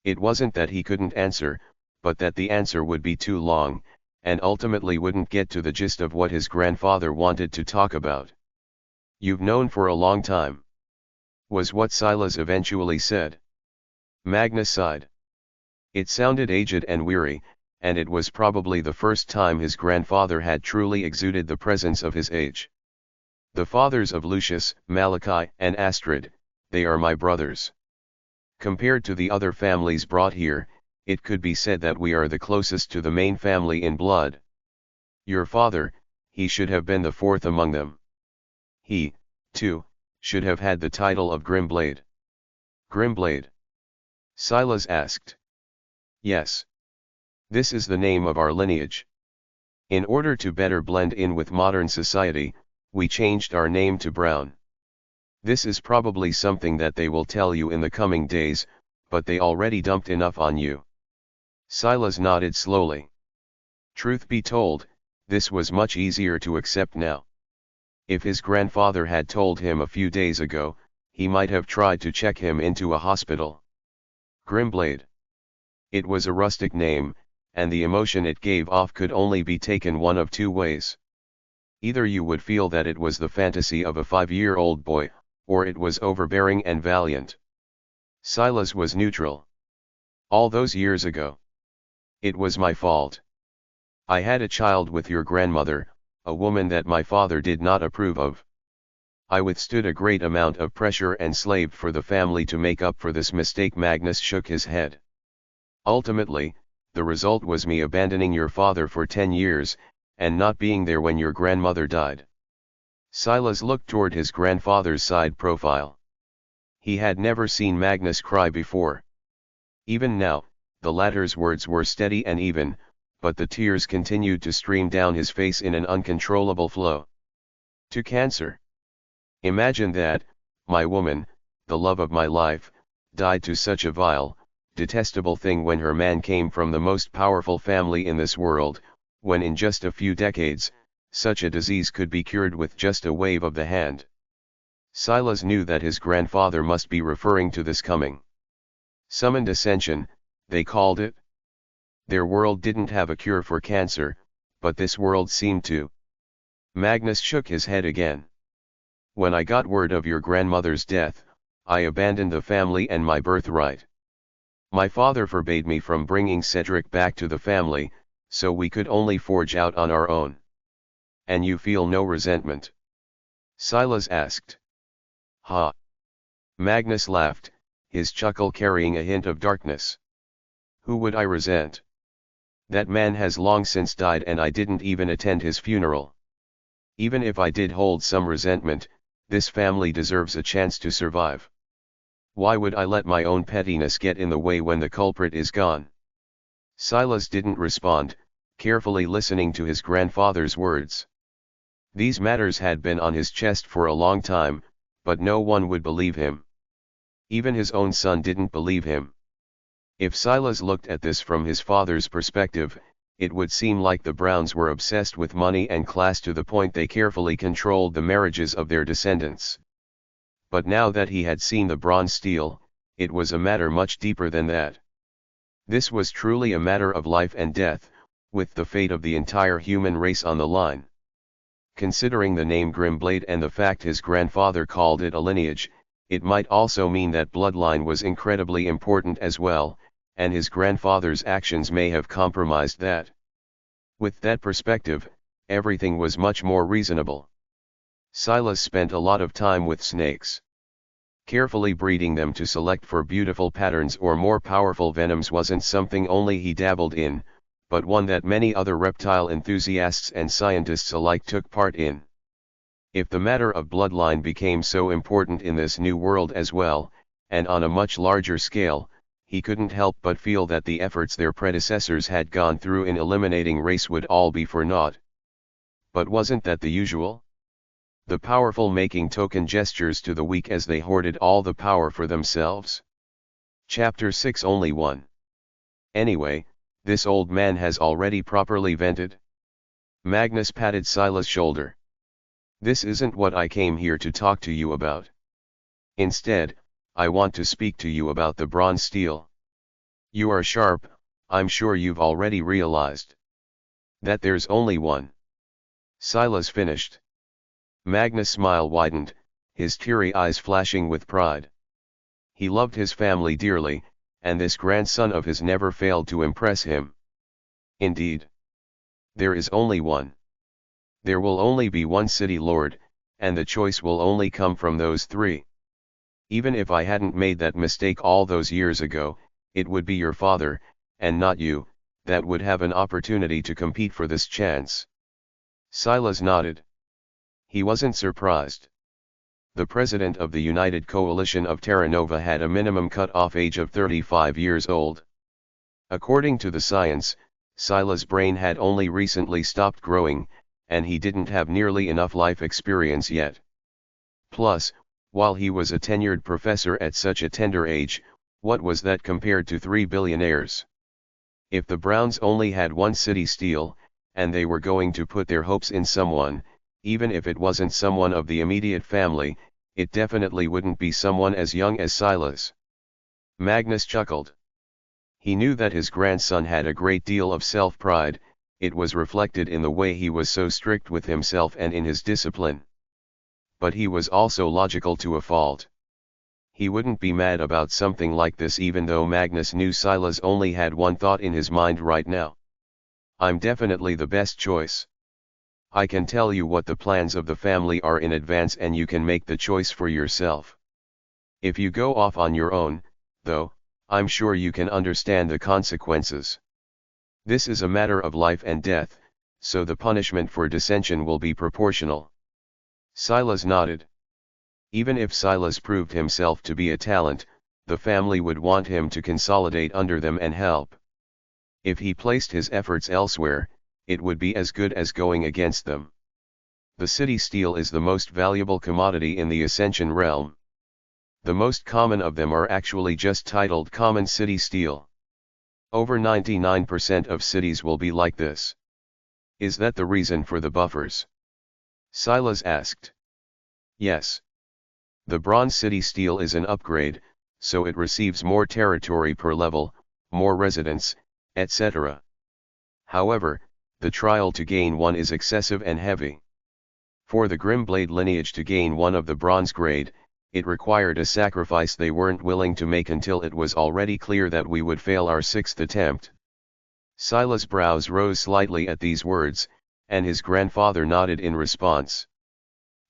It wasn't that he couldn't answer, but that the answer would be too long, and ultimately wouldn't get to the gist of what his grandfather wanted to talk about. You've known for a long time, was what Silas eventually said. Magnus sighed. It sounded aged and weary, and it was probably the first time his grandfather had truly exuded the presence of his age. The fathers of Lucius, Malachi, and Astrid, they are my brothers. Compared to the other families brought here, it could be said that we are the closest to the main family in blood. Your father, he should have been the fourth among them. He, too, should have had the title of Grimblade. Grimblade? Silas asked. Yes. This is the name of our lineage. In order to better blend in with modern society, we changed our name to Brown. This is probably something that they will tell you in the coming days, but they already dumped enough on you. Silas nodded slowly. Truth be told, this was much easier to accept now. If his grandfather had told him a few days ago, he might have tried to check him into a hospital. Grimblade. It was a rustic name, and the emotion it gave off could only be taken one of two ways. Either you would feel that it was the fantasy of a 5-year-old boy, or it was overbearing and valiant. Silas was neutral. All those years ago. It was my fault. I had a child with your grandmother, a woman that my father did not approve of. I withstood a great amount of pressure and slaved for the family to make up for this mistake. Magnus shook his head. Ultimately, the result was me abandoning your father for 10 years, and not being there when your grandmother died. Silas looked toward his grandfather's side profile. He had never seen Magnus cry before. Even now, the latter's words were steady and even, but the tears continued to stream down his face in an uncontrollable flow. To cancer. Imagine that, my woman, the love of my life, died to such a vile, detestable thing when her man came from the most powerful family in this world, when in just a few decades, such a disease could be cured with just a wave of the hand. Silas knew that his grandfather must be referring to this coming. Summoned Ascension, they called it. Their world didn't have a cure for cancer, but this world seemed to. Magnus shook his head again. When I got word of your grandmother's death, I abandoned the family and my birthright. My father forbade me from bringing Cedric back to the family, so we could only forge out on our own. And you feel no resentment? Silas asked. Ha! Magnus laughed, his chuckle carrying a hint of darkness. Who would I resent? That man has long since died and I didn't even attend his funeral. Even if I did hold some resentment, this family deserves a chance to survive. Why would I let my own pettiness get in the way when the culprit is gone? Silas didn't respond, carefully listening to his grandfather's words. These matters had been on his chest for a long time, but no one would believe him. Even his own son didn't believe him. If Silas looked at this from his father's perspective, it would seem like the Browns were obsessed with money and class to the point they carefully controlled the marriages of their descendants. But now that he had seen the bronze steel, it was a matter much deeper than that. This was truly a matter of life and death, with the fate of the entire human race on the line. Considering the name Grimblade and the fact his grandfather called it a lineage, it might also mean that bloodline was incredibly important as well, and his grandfather's actions may have compromised that. With that perspective, everything was much more reasonable. Silas spent a lot of time with snakes. Carefully breeding them to select for beautiful patterns or more powerful venoms wasn't something only he dabbled in, but one that many other reptile enthusiasts and scientists alike took part in. If the matter of bloodline became so important in this new world as well, and on a much larger scale, he couldn't help but feel that the efforts their predecessors had gone through in eliminating race would all be for naught. But wasn't that the usual? The powerful making token gestures to the weak as they hoarded all the power for themselves? Chapter 6 Only one. Anyway, this old man has already properly vented. Magnus patted Silas' shoulder. This isn't what I came here to talk to you about. Instead, I want to speak to you about the bronze steel. You are sharp, I'm sure you've already realized that there's only one. Silas finished. Magnus' smile widened, his teary eyes flashing with pride. He loved his family dearly, and this grandson of his never failed to impress him. Indeed, there is only one. There will only be one city lord, and the choice will only come from those three. Even if I hadn't made that mistake all those years ago, it would be your father, and not you, that would have an opportunity to compete for this chance. Silas nodded. He wasn't surprised. The president of the United Coalition of Terra Nova had a minimum cut-off age of 35 years old. According to the science, Silas' brain had only recently stopped growing, and he didn't have nearly enough life experience yet. Plus, while he was a tenured professor at such a tender age, what was that compared to 3 billionaires? If the Browns only had one city steel, and they were going to put their hopes in someone, even if it wasn't someone of the immediate family, it definitely wouldn't be someone as young as Silas. Magnus chuckled. He knew that his grandson had a great deal of self-pride, it was reflected in the way he was so strict with himself and in his discipline. But he was also logical to a fault. He wouldn't be mad about something like this even though Magnus knew Silas only had one thought in his mind right now. I'm definitely the best choice. I can tell you what the plans of the family are in advance and you can make the choice for yourself. If you go off on your own, though, I'm sure you can understand the consequences. This is a matter of life and death, so the punishment for dissension will be proportional. Silas nodded. Even if Silas proved himself to be a talent, the family would want him to consolidate under them and help. If he placed his efforts elsewhere, it would be as good as going against them. The city steel is the most valuable commodity in the Ascension realm. The most common of them are actually just titled common city steel. Over 99% of cities will be like this. Is that the reason for the buffers? Silas asked. Yes. The bronze city steel is an upgrade, so it receives more territory per level, more residents, etc. However, the trial to gain one is excessive and heavy. For the Grimblade lineage to gain one of the bronze grade, it required a sacrifice they weren't willing to make until it was already clear that we would fail our sixth attempt. Silas' brows rose slightly at these words, and his grandfather nodded in response.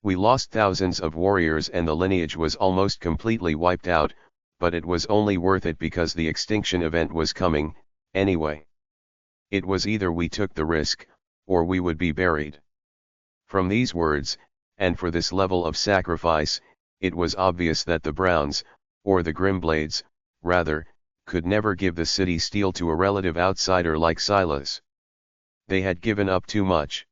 We lost thousands of warriors and the lineage was almost completely wiped out, but it was only worth it because the extinction event was coming, anyway. It was either we took the risk, or we would be buried. From these words, and for this level of sacrifice, it was obvious that the Browns, or the Grimblades, rather, could never give the city steel to a relative outsider like Silas. They had given up too much.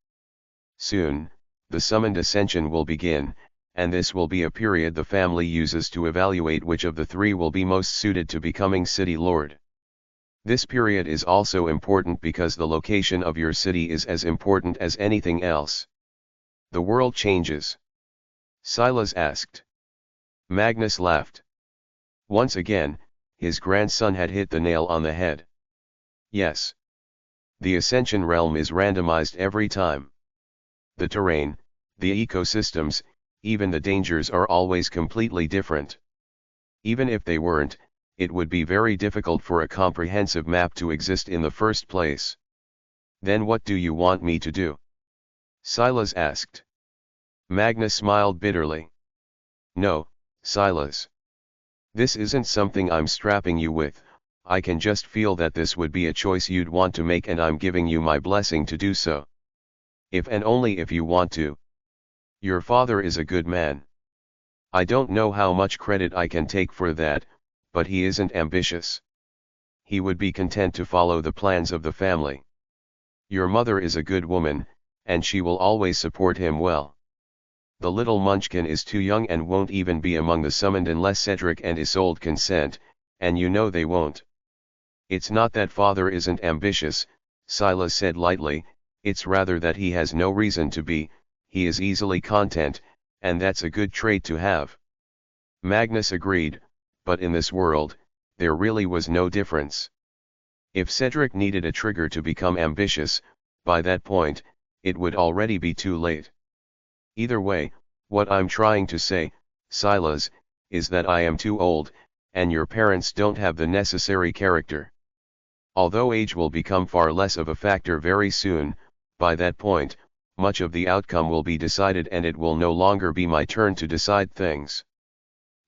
Soon, the summoned ascension will begin, and this will be a period the family uses to evaluate which of the three will be most suited to becoming city lord. This period is also important because the location of your city is as important as anything else. The world changes. Silas asked. Magnus laughed. Once again, his grandson had hit the nail on the head. Yes. The Ascension realm is randomized every time. The terrain, the ecosystems, even the dangers are always completely different. Even if they weren't, it would be very difficult for a comprehensive map to exist in the first place. Then what do you want me to do? Silas asked. Magnus smiled bitterly. No, Silas. This isn't something I'm strapping you with, I can just feel that this would be a choice you'd want to make and I'm giving you my blessing to do so. If and only if you want to. Your father is a good man. I don't know how much credit I can take for that, but he isn't ambitious. He would be content to follow the plans of the family. Your mother is a good woman, and she will always support him well. The little munchkin is too young and won't even be among the summoned unless Cedric and Isolde consent, and you know they won't. It's not that father isn't ambitious, Silas said lightly, it's rather that he has no reason to be, he is easily content, and that's a good trait to have. Magnus agreed, but in this world, there really was no difference. If Cedric needed a trigger to become ambitious, by that point, it would already be too late. Either way, what I'm trying to say, Silas, is that I am too old, and your parents don't have the necessary character. Although age will become far less of a factor very soon, by that point, much of the outcome will be decided and it will no longer be my turn to decide things.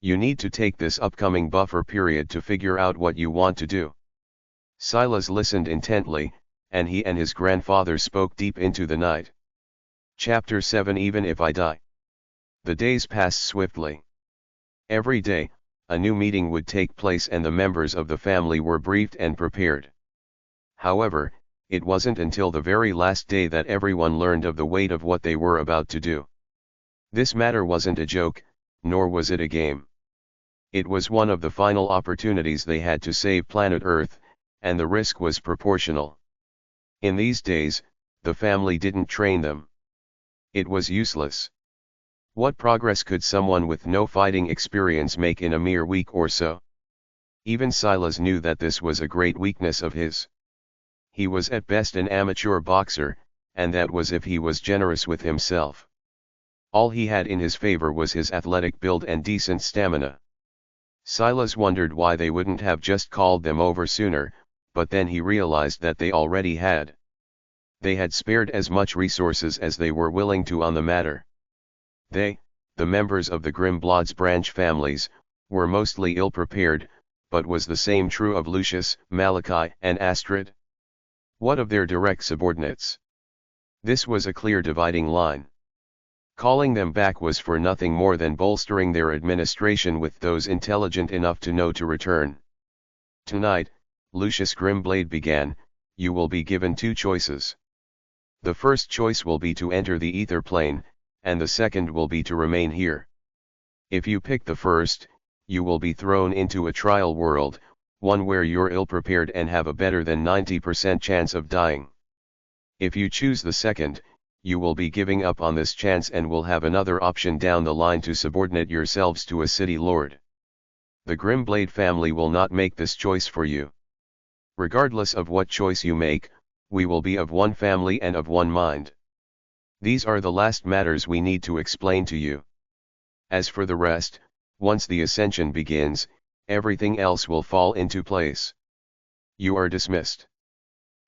You need to take this upcoming buffer period to figure out what you want to do. Silas listened intently, and he and his grandfather spoke deep into the night. Chapter 7 Even If I Die. The days passed swiftly. Every day, a new meeting would take place and the members of the family were briefed and prepared. However, it wasn't until the very last day that everyone learned of the weight of what they were about to do. This matter wasn't a joke, nor was it a game. It was one of the final opportunities they had to save planet Earth, and the risk was proportional. In these days, the family didn't train them. It was useless. What progress could someone with no fighting experience make in a mere week or so? Even Silas knew that this was a great weakness of his. He was at best an amateur boxer, and that was if he was generous with himself. All he had in his favor was his athletic build and decent stamina. Silas wondered why they wouldn't have just called them over sooner, but then he realized that they already had. They had spared as much resources as they were willing to on the matter. They, the members of the Grimbloods branch families, were mostly ill-prepared, but was the same true of Lucius, Malachi, and Astrid? What of their direct subordinates? This was a clear dividing line. Calling them back was for nothing more than bolstering their administration with those intelligent enough to know to return. Tonight, Lucius Grimblade began, you will be given two choices. The first choice will be to enter the ether plane, and the second will be to remain here. If you pick the first, you will be thrown into a trial world, one where you're ill-prepared and have a better than 90% chance of dying. If you choose the second, you will be giving up on this chance and will have another option down the line to subordinate yourselves to a city lord. The Grimblade family will not make this choice for you. Regardless of what choice you make, we will be of one family and of one mind. These are the last matters we need to explain to you. As for the rest, once the ascension begins, everything else will fall into place. You are dismissed.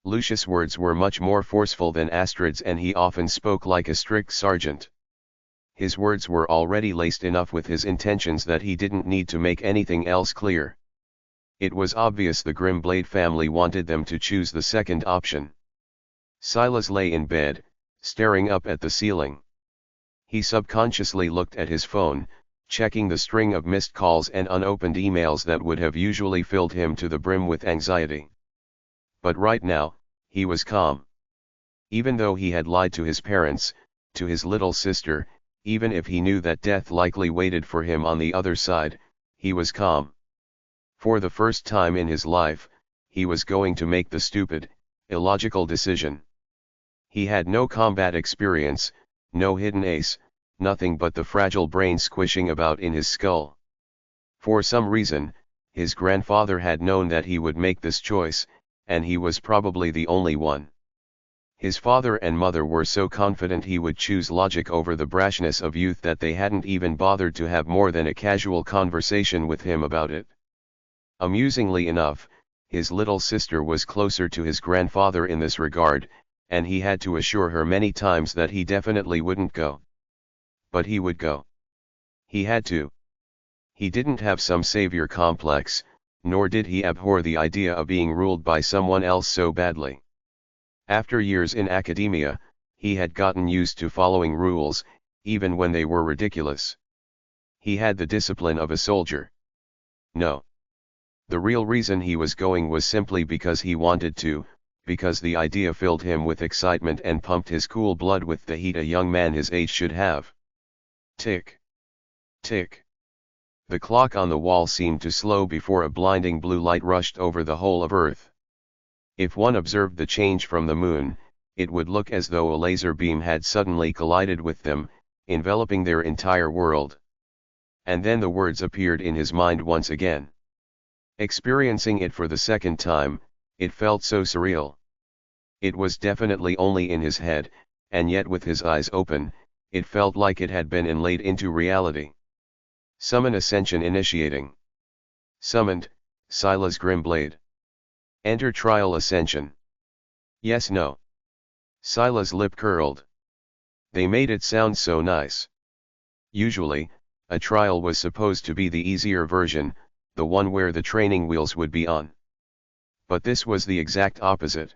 Lucius' words were much more forceful than Astrid's and he often spoke like a strict sergeant. His words were already laced enough with his intentions that he didn't need to make anything else clear. It was obvious the Grimblade family wanted them to choose the second option. Silas lay in bed, staring up at the ceiling. He subconsciously looked at his phone, checking the string of missed calls and unopened emails that would have usually filled him to the brim with anxiety. But right now, he was calm. Even though he had lied to his parents, to his little sister, even if he knew that death likely waited for him on the other side, he was calm. For the first time in his life, he was going to make the stupid, illogical decision. He had no combat experience, no hidden ace, nothing but the fragile brain squishing about in his skull. For some reason, his grandfather had known that he would make this choice, and he was probably the only one. His father and mother were so confident he would choose logic over the brashness of youth that they hadn't even bothered to have more than a casual conversation with him about it. Amusingly enough, his little sister was closer to his grandfather in this regard, and he had to assure her many times that he definitely wouldn't go. But he would go. He had to. He didn't have some savior complex, nor did he abhor the idea of being ruled by someone else so badly. After years in academia, he had gotten used to following rules, even when they were ridiculous. He had the discipline of a soldier. No. The real reason he was going was simply because he wanted to, because the idea filled him with excitement and pumped his cool blood with the heat a young man his age should have. Tick. Tick. The clock on the wall seemed to slow before a blinding blue light rushed over the whole of Earth. If one observed the change from the moon, it would look as though a laser beam had suddenly collided with them, enveloping their entire world. And then the words appeared in his mind once again. Experiencing it for the second time, it felt so surreal. It was definitely only in his head, and yet with his eyes open, it felt like it had been inlaid into reality. Summon Ascension initiating. Summoned, Silas Grimblade. Enter trial Ascension. Yes, no. Silas lip curled. They made it sound so nice. Usually, a trial was supposed to be the easier version, the one where the training wheels would be on. But this was the exact opposite.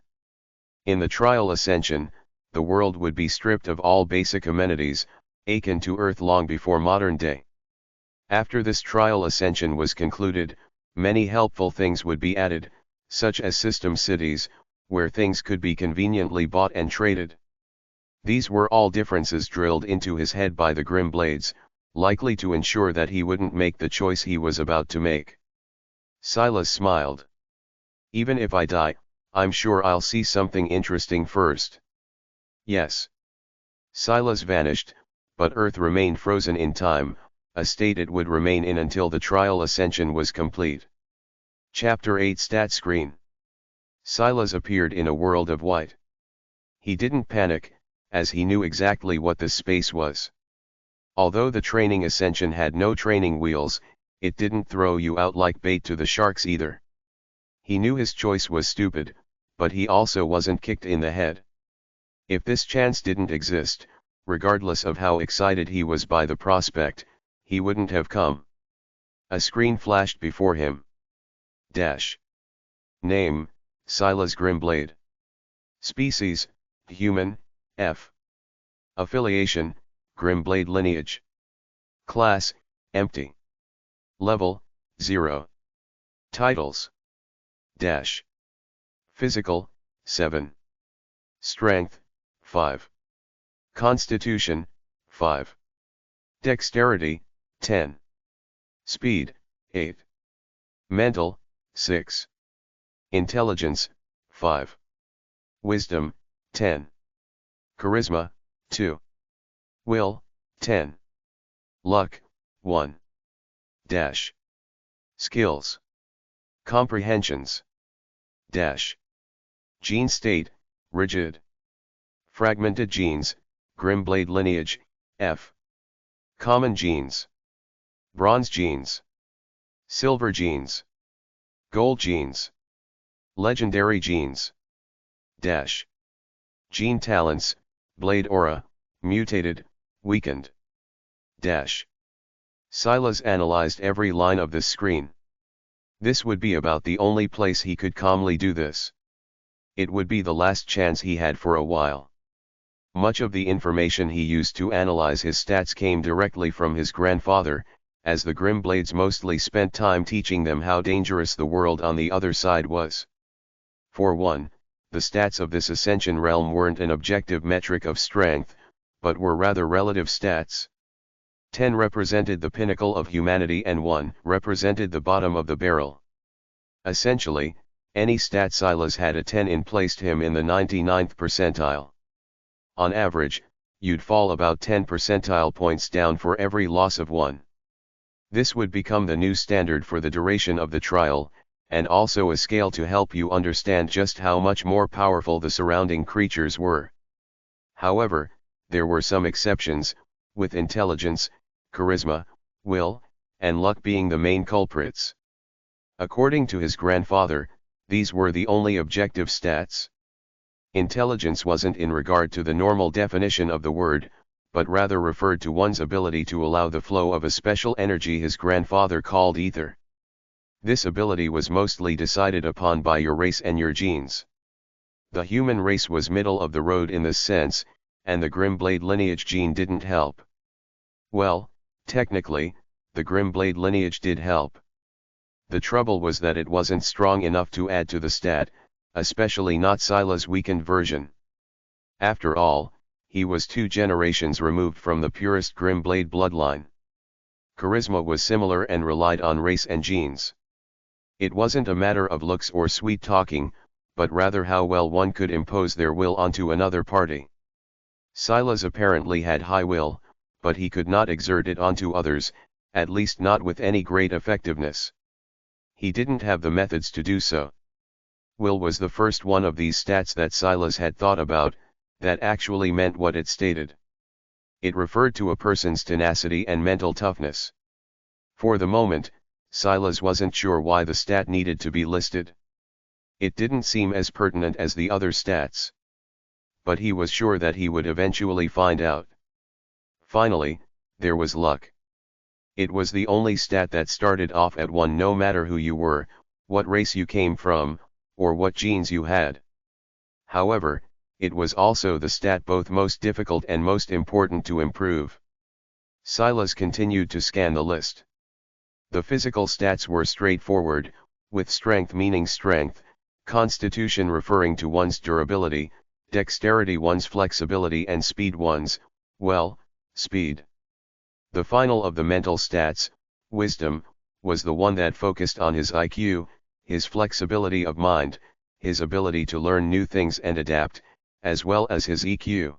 In the trial Ascension, the world would be stripped of all basic amenities, akin to Earth long before modern day. After this trial Ascension was concluded, many helpful things would be added, such as system cities, where things could be conveniently bought and traded. These were all differences drilled into his head by the Grimblades, likely to ensure that he wouldn't make the choice he was about to make. Silas smiled. Even if I die, I'm sure I'll see something interesting first. Yes. Silas vanished, but Earth remained frozen in time, a state it would remain in until the trial Ascension was complete. Chapter 8 Stat Screen. Silas appeared in a world of white. He didn't panic, as he knew exactly what this space was. Although the training Ascension had no training wheels, it didn't throw you out like bait to the sharks either. He knew his choice was stupid, but he also wasn't kicked in the head. If this chance didn't exist, regardless of how excited he was by the prospect, he wouldn't have come. A screen flashed before him. Name, Silas Grimblade. Species, human, F. Affiliation, Grimblade lineage. Class, empty. Level, 0. Titles. Physical, 7. Strength, 5. Constitution, 5. Dexterity, 10. Speed, 8. Mental, 6. Intelligence, 5. Wisdom, 10. Charisma, 2. Will, 10. Luck, 1. Skills. Comprehensions. Gene state, rigid. Fragmented genes, Grimblade lineage, F. Common genes. Bronze genes. Silver genes. Gold genes. Legendary genes. Gene talents, Blade aura, mutated, weakened. Silas analyzed every line of this screen. This would be about the only place he could calmly do this. It would be the last chance he had for a while. Much of the information he used to analyze his stats came directly from his grandfather, as the Grimblades mostly spent time teaching them how dangerous the world on the other side was. For one, the stats of this Ascension realm weren't an objective metric of strength, but were rather relative stats. 10 represented the pinnacle of humanity and 1 represented the bottom of the barrel. Essentially, any stat Silas had a 10 in placed him in the 99th percentile. On average, you'd fall about 10 percentile points down for every loss of 1. This would become the new standard for the duration of the trial, and also a scale to help you understand just how much more powerful the surrounding creatures were. However, there were some exceptions, with intelligence, charisma, will, and luck being the main culprits. According to his grandfather, these were the only objective stats. Intelligence wasn't in regard to the normal definition of the word, but rather referred to one's ability to allow the flow of a special energy his grandfather called ether. This ability was mostly decided upon by your race and your genes. The human race was middle of the road in this sense, and the Grimblade lineage gene didn't help. Well, technically, the Grimblade lineage did help. The trouble was that it wasn't strong enough to add to the stat, especially not Silas' weakened version. After all, he was 2 generations removed from the purest Grimblade bloodline. Charisma was similar and relied on race and genes. It wasn't a matter of looks or sweet talking, but rather how well one could impose their will onto another party. Silas apparently had high will, but he could not exert it onto others, at least not with any great effectiveness. He didn't have the methods to do so. Will was the first one of these stats that Silas had thought about, that actually meant what it stated. It referred to a person's tenacity and mental toughness. For the moment, Silas wasn't sure why the stat needed to be listed. It didn't seem as pertinent as the other stats. But he was sure that he would eventually find out. Finally, there was luck. It was the only stat that started off at 1 no matter who you were, what race you came from, or what genes you had. However, it was also the stat both most difficult and most important to improve. Silas continued to scan the list. The physical stats were straightforward, with strength meaning strength, constitution referring to one's durability, dexterity one's flexibility and speed one's, well, speed. The final of the mental stats, wisdom, was the one that focused on his IQ, his flexibility of mind, his ability to learn new things and adapt, as well as his EQ.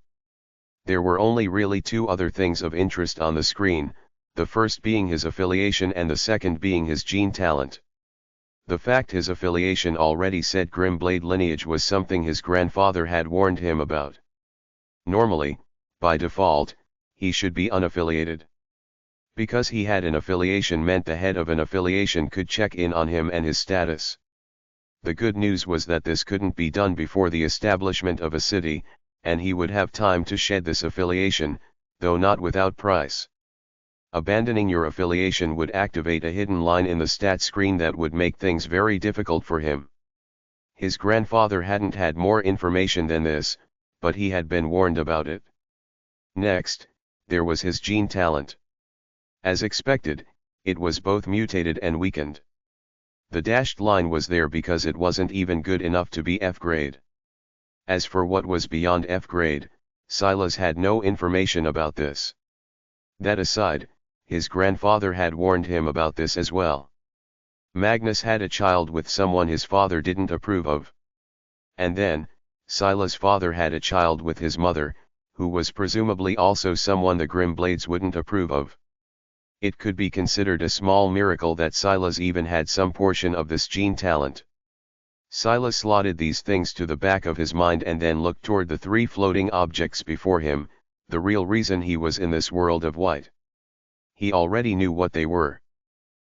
There were only really 2 other things of interest on the screen, the first being his affiliation and the second being his gene talent. The fact his affiliation already said Grimblade lineage was something his grandfather had warned him about. Normally, by default, he should be unaffiliated. Because he had an affiliation meant the head of an affiliation could check in on him and his status. The good news was that this couldn't be done before the establishment of a city, and he would have time to shed this affiliation, though not without price. Abandoning your affiliation would activate a hidden line in the stat screen that would make things very difficult for him. His grandfather hadn't had more information than this, but he had been warned about it. Next, there was his gene talent. As expected, it was both mutated and weakened. The dashed line was there because it wasn't even good enough to be F grade. As for what was beyond F grade, Silas had no information about this. That aside, his grandfather had warned him about this as well. Magnus had a child with someone his father didn't approve of. And then, Silas' father had a child with his mother, who was presumably also someone the Grimblades wouldn't approve of. It could be considered a small miracle that Silas even had some portion of this gene talent. Silas slotted these things to the back of his mind and then looked toward the 3 floating objects before him, the real reason he was in this world of white. He already knew what they were.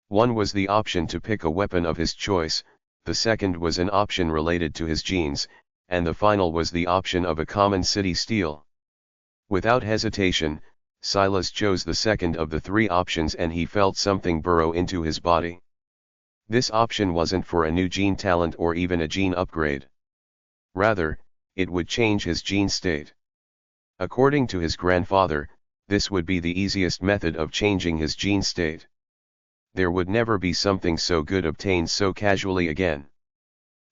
One was the option to pick a weapon of his choice, the second was an option related to his genes, and the final was the option of a common city steal. Without hesitation, Silas chose the second of the 3 options and he felt something burrow into his body. This option wasn't for a new gene talent or even a gene upgrade. Rather, it would change his gene state. According to his grandfather, this would be the easiest method of changing his gene state. There would never be something so good obtained so casually again.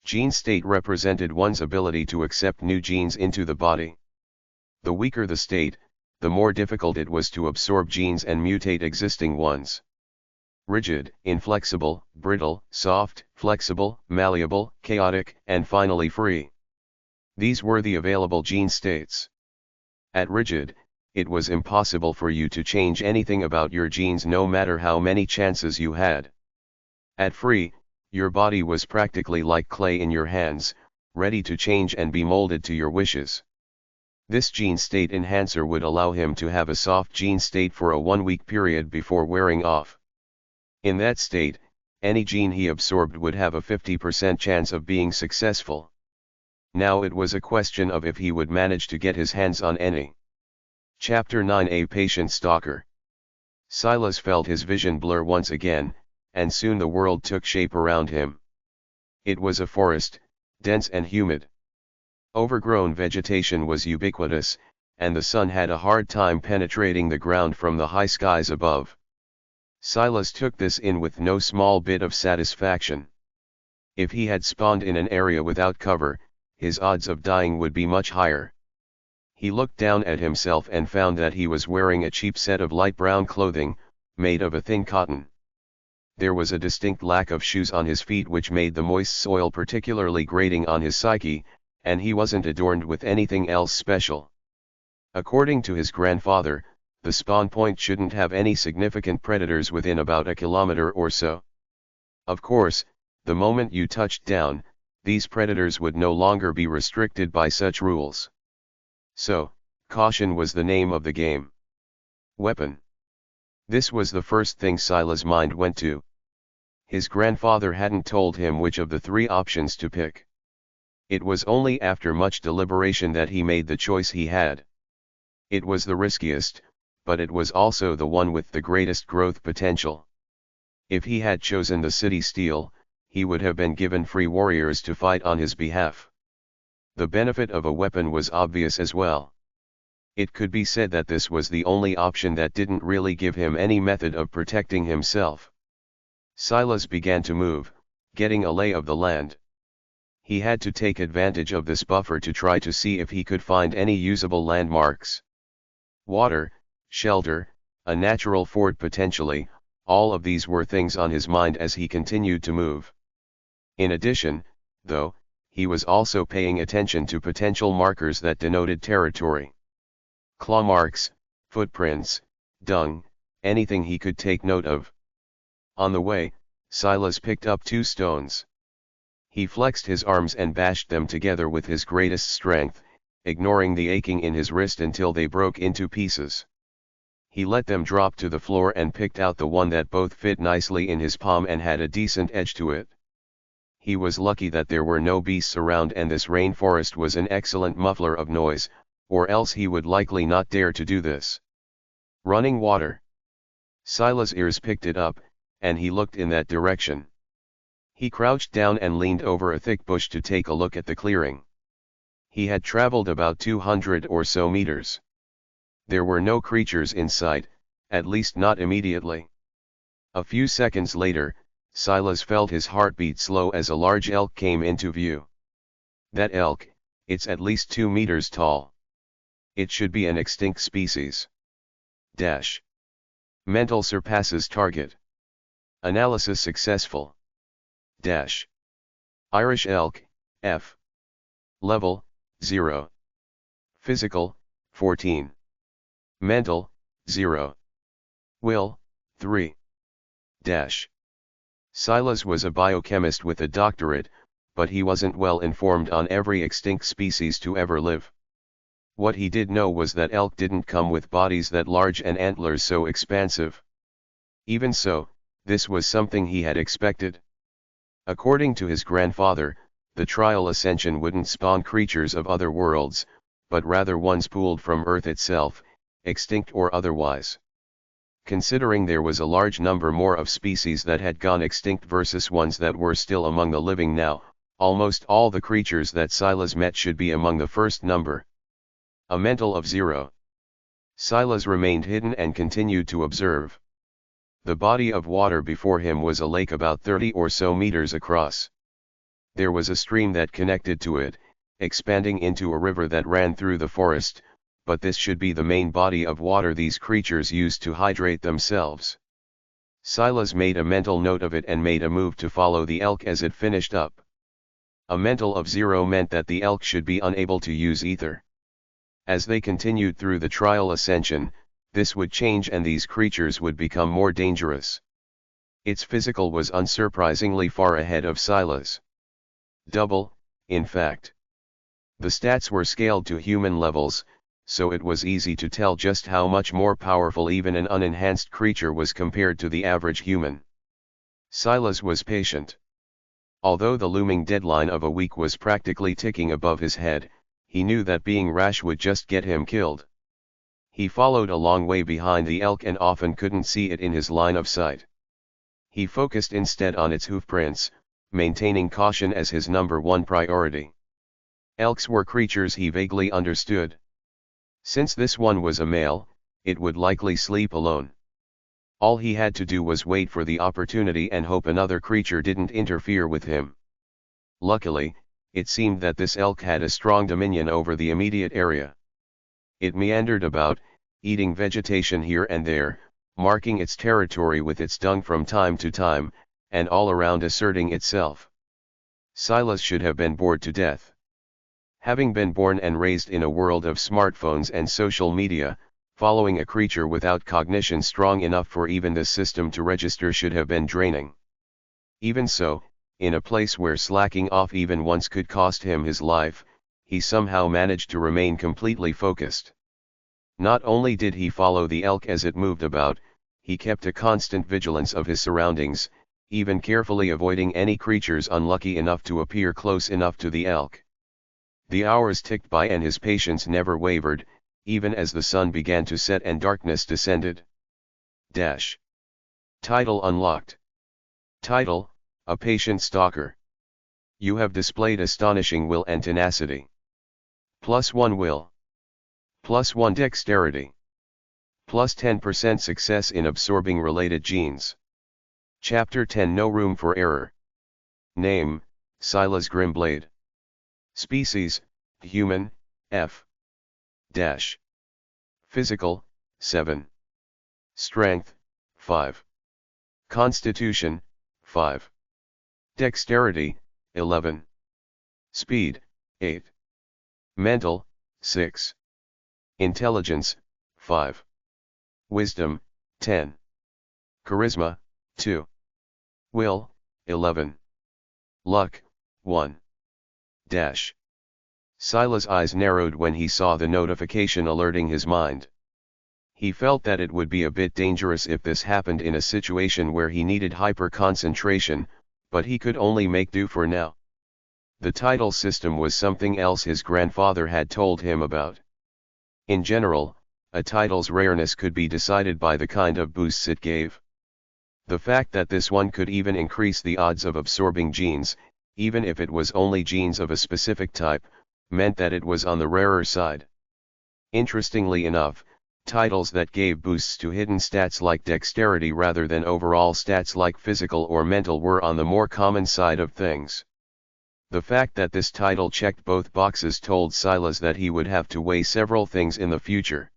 Gene state represented one's ability to accept new genes into the body. The weaker the state, the more difficult it was to absorb genes and mutate existing ones. Rigid, inflexible, brittle, soft, flexible, malleable, chaotic, and finally free. These were the available gene states. At rigid, it was impossible for you to change anything about your genes no matter how many chances you had. At free, your body was practically like clay in your hands, ready to change and be molded to your wishes. This gene state enhancer would allow him to have a soft gene state for a 1-week period before wearing off. In that state, any gene he absorbed would have a 50% chance of being successful. Now it was a question of if he would manage to get his hands on any. Chapter 9: A Patient Stalker. Silas felt his vision blur once again, and soon the world took shape around him. It was a forest, dense and humid. Overgrown vegetation was ubiquitous, and the sun had a hard time penetrating the ground from the high skies above. Silas took this in with no small bit of satisfaction. If he had spawned in an area without cover, his odds of dying would be much higher. He looked down at himself and found that he was wearing a cheap set of light brown clothing, made of a thin cotton. there was a distinct lack of shoes on his feet which made the moist soil particularly grating on his psyche, and he wasn't adorned with anything else special. According to his grandfather, the spawn point shouldn't have any significant predators within about a kilometer or so. Of course, the moment you touched down, these predators would no longer be restricted by such rules. So, caution was the name of the game. Weapon. This was the first thing Silas' mind went to. His grandfather hadn't told him which of the three options to pick. It was only after much deliberation that he made the choice he had. It was the riskiest, but it was also the one with the greatest growth potential. If he had chosen the city steel, he would have been given free warriors to fight on his behalf. The benefit of a weapon was obvious as well. It could be said that this was the only option that didn't really give him any method of protecting himself. Silas began to move, getting a lay of the land. He had to take advantage of this buffer to try to see if he could find any usable landmarks. Water, shelter, a natural ford potentially, all of these were things on his mind as he continued to move. In addition, though, he was also paying attention to potential markers that denoted territory. Claw marks, footprints, dung, anything he could take note of. On the way, Silas picked up 2 stones. He flexed his arms and bashed them together with his greatest strength, ignoring the aching in his wrist until they broke into pieces. He let them drop to the floor and picked out the one that both fit nicely in his palm and had a decent edge to it. He was lucky that there were no beasts around and this rainforest was an excellent muffler of noise, or else he would likely not dare to do this. Running water. Silas' ears picked it up, and he looked in that direction. He crouched down and leaned over a thick bush to take a look at the clearing. He had traveled about 200 or so meters. There were no creatures in sight, at least not immediately. A few seconds later, Silas felt his heartbeat slow as a large elk came into view. That elk, it's at least 2 meters tall. It should be an extinct species. Dash. Mental surpasses target. Analysis successful. Dash. Irish elk, F. Level, 0. Physical, 14. Mental, 0. Will, 3. Dash. Silas was a biochemist with a doctorate, but he wasn't well informed on every extinct species to ever live. What he did know was that elk didn't come with bodies that large and antlers so expansive. Even so, this was something he had expected. According to his grandfather, the trial Ascension wouldn't spawn creatures of other worlds, but rather ones pulled from Earth itself, extinct or otherwise. Considering there was a large number more of species that had gone extinct versus ones that were still among the living now, almost all the creatures that Silas met should be among the first number. A mental of 0. Silas remained hidden and continued to observe. The body of water before him was a lake about 30 or so meters across. There was a stream that connected to it, expanding into a river that ran through the forest, but this should be the main body of water these creatures used to hydrate themselves. Silas made a mental note of it and made a move to follow the elk as it finished up. A mental of 0 meant that the elk should be unable to use ether. As they continued through the trial Ascension, this would change and these creatures would become more dangerous. Its physical was unsurprisingly far ahead of Silas. Double, in fact. The stats were scaled to human levels, so it was easy to tell just how much more powerful even an unenhanced creature was compared to the average human. Silas was patient. Although the looming deadline of a week was practically ticking above his head, he knew that being rash would just get him killed. He followed a long way behind the elk and often couldn't see it in his line of sight. He focused instead on its hoofprints, maintaining caution as his #1 priority. Elks were creatures he vaguely understood. Since this one was a male, it would likely sleep alone. All he had to do was wait for the opportunity and hope another creature didn't interfere with him. Luckily, it seemed that this elk had a strong dominion over the immediate area. It meandered about, eating vegetation here and there, marking its territory with its dung from time to time, and all around asserting itself. Silas should have been bored to death. Having been born and raised in a world of smartphones and social media, following a creature without cognition strong enough for even the system to register should have been draining. Even so, in a place where slacking off even once could cost him his life, he somehow managed to remain completely focused. Not only did he follow the elk as it moved about, he kept a constant vigilance of his surroundings, even carefully avoiding any creatures unlucky enough to appear close enough to the elk. The hours ticked by and his patience never wavered, even as the sun began to set and darkness descended. Title unlocked. Title, A Patient Stalker. You have displayed astonishing will and tenacity. +1 will. +1 dexterity. +10% success in absorbing related genes. Chapter 10 No Room for Error. Name, Silas Grimblade. Species, Human, F. Physical, 7. Strength, 5. Constitution, 5. Dexterity, 11. Speed, 8. Mental, 6. Intelligence, 5. Wisdom, 10. Charisma, 2. Will, 11. Luck, 1. Silas' eyes narrowed when he saw the notification alerting his mind. He felt that it would be a bit dangerous if this happened in a situation where he needed hyper-concentration, but he could only make do for now. The title system was something else his grandfather had told him about. In general, a title's rareness could be decided by the kind of boosts it gave. The fact that this one could even increase the odds of absorbing genes, even if it was only genes of a specific type, meant that it was on the rarer side. Interestingly enough, titles that gave boosts to hidden stats like dexterity rather than overall stats like physical or mental were on the more common side of things. The fact that this title checked both boxes told Silas that he would have to weigh several things in the future.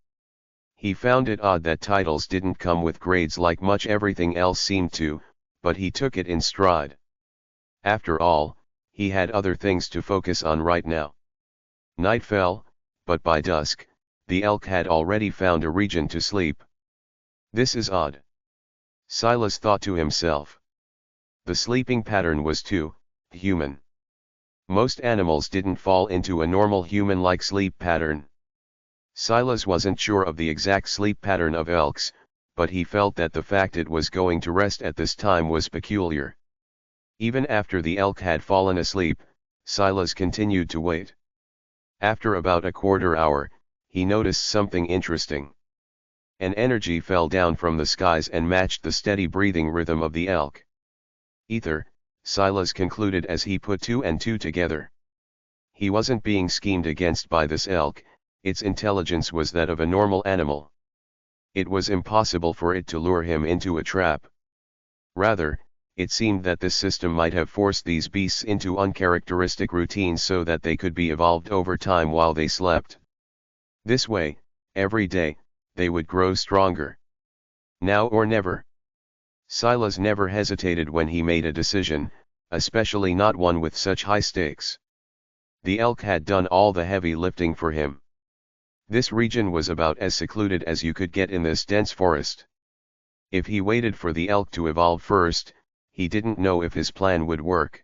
He found it odd that titles didn't come with grades like much everything else seemed to, but he took it in stride. After all, he had other things to focus on right now. Night fell, but by dusk, the elk had already found a region to sleep. This is odd, Silas thought to himself. The sleeping pattern was too human. Most animals didn't fall into a normal human-like sleep pattern. Silas wasn't sure of the exact sleep pattern of elks, but he felt that the fact it was going to rest at this time was peculiar. Even after the elk had fallen asleep, Silas continued to wait. After about a quarter hour, he noticed something interesting. An energy fell down from the skies and matched the steady breathing rhythm of the elk. Ether, Silas concluded as he put two and two together. He wasn't being schemed against by this elk, its intelligence was that of a normal animal. It was impossible for it to lure him into a trap. Rather, it seemed that this system might have forced these beasts into uncharacteristic routines so that they could be evolved over time while they slept. This way, every day, they would grow stronger. Now or never. Silas never hesitated when he made a decision, especially not one with such high stakes. The elk had done all the heavy lifting for him. This region was about as secluded as you could get in this dense forest. If he waited for the elk to evolve first, he didn't know if his plan would work.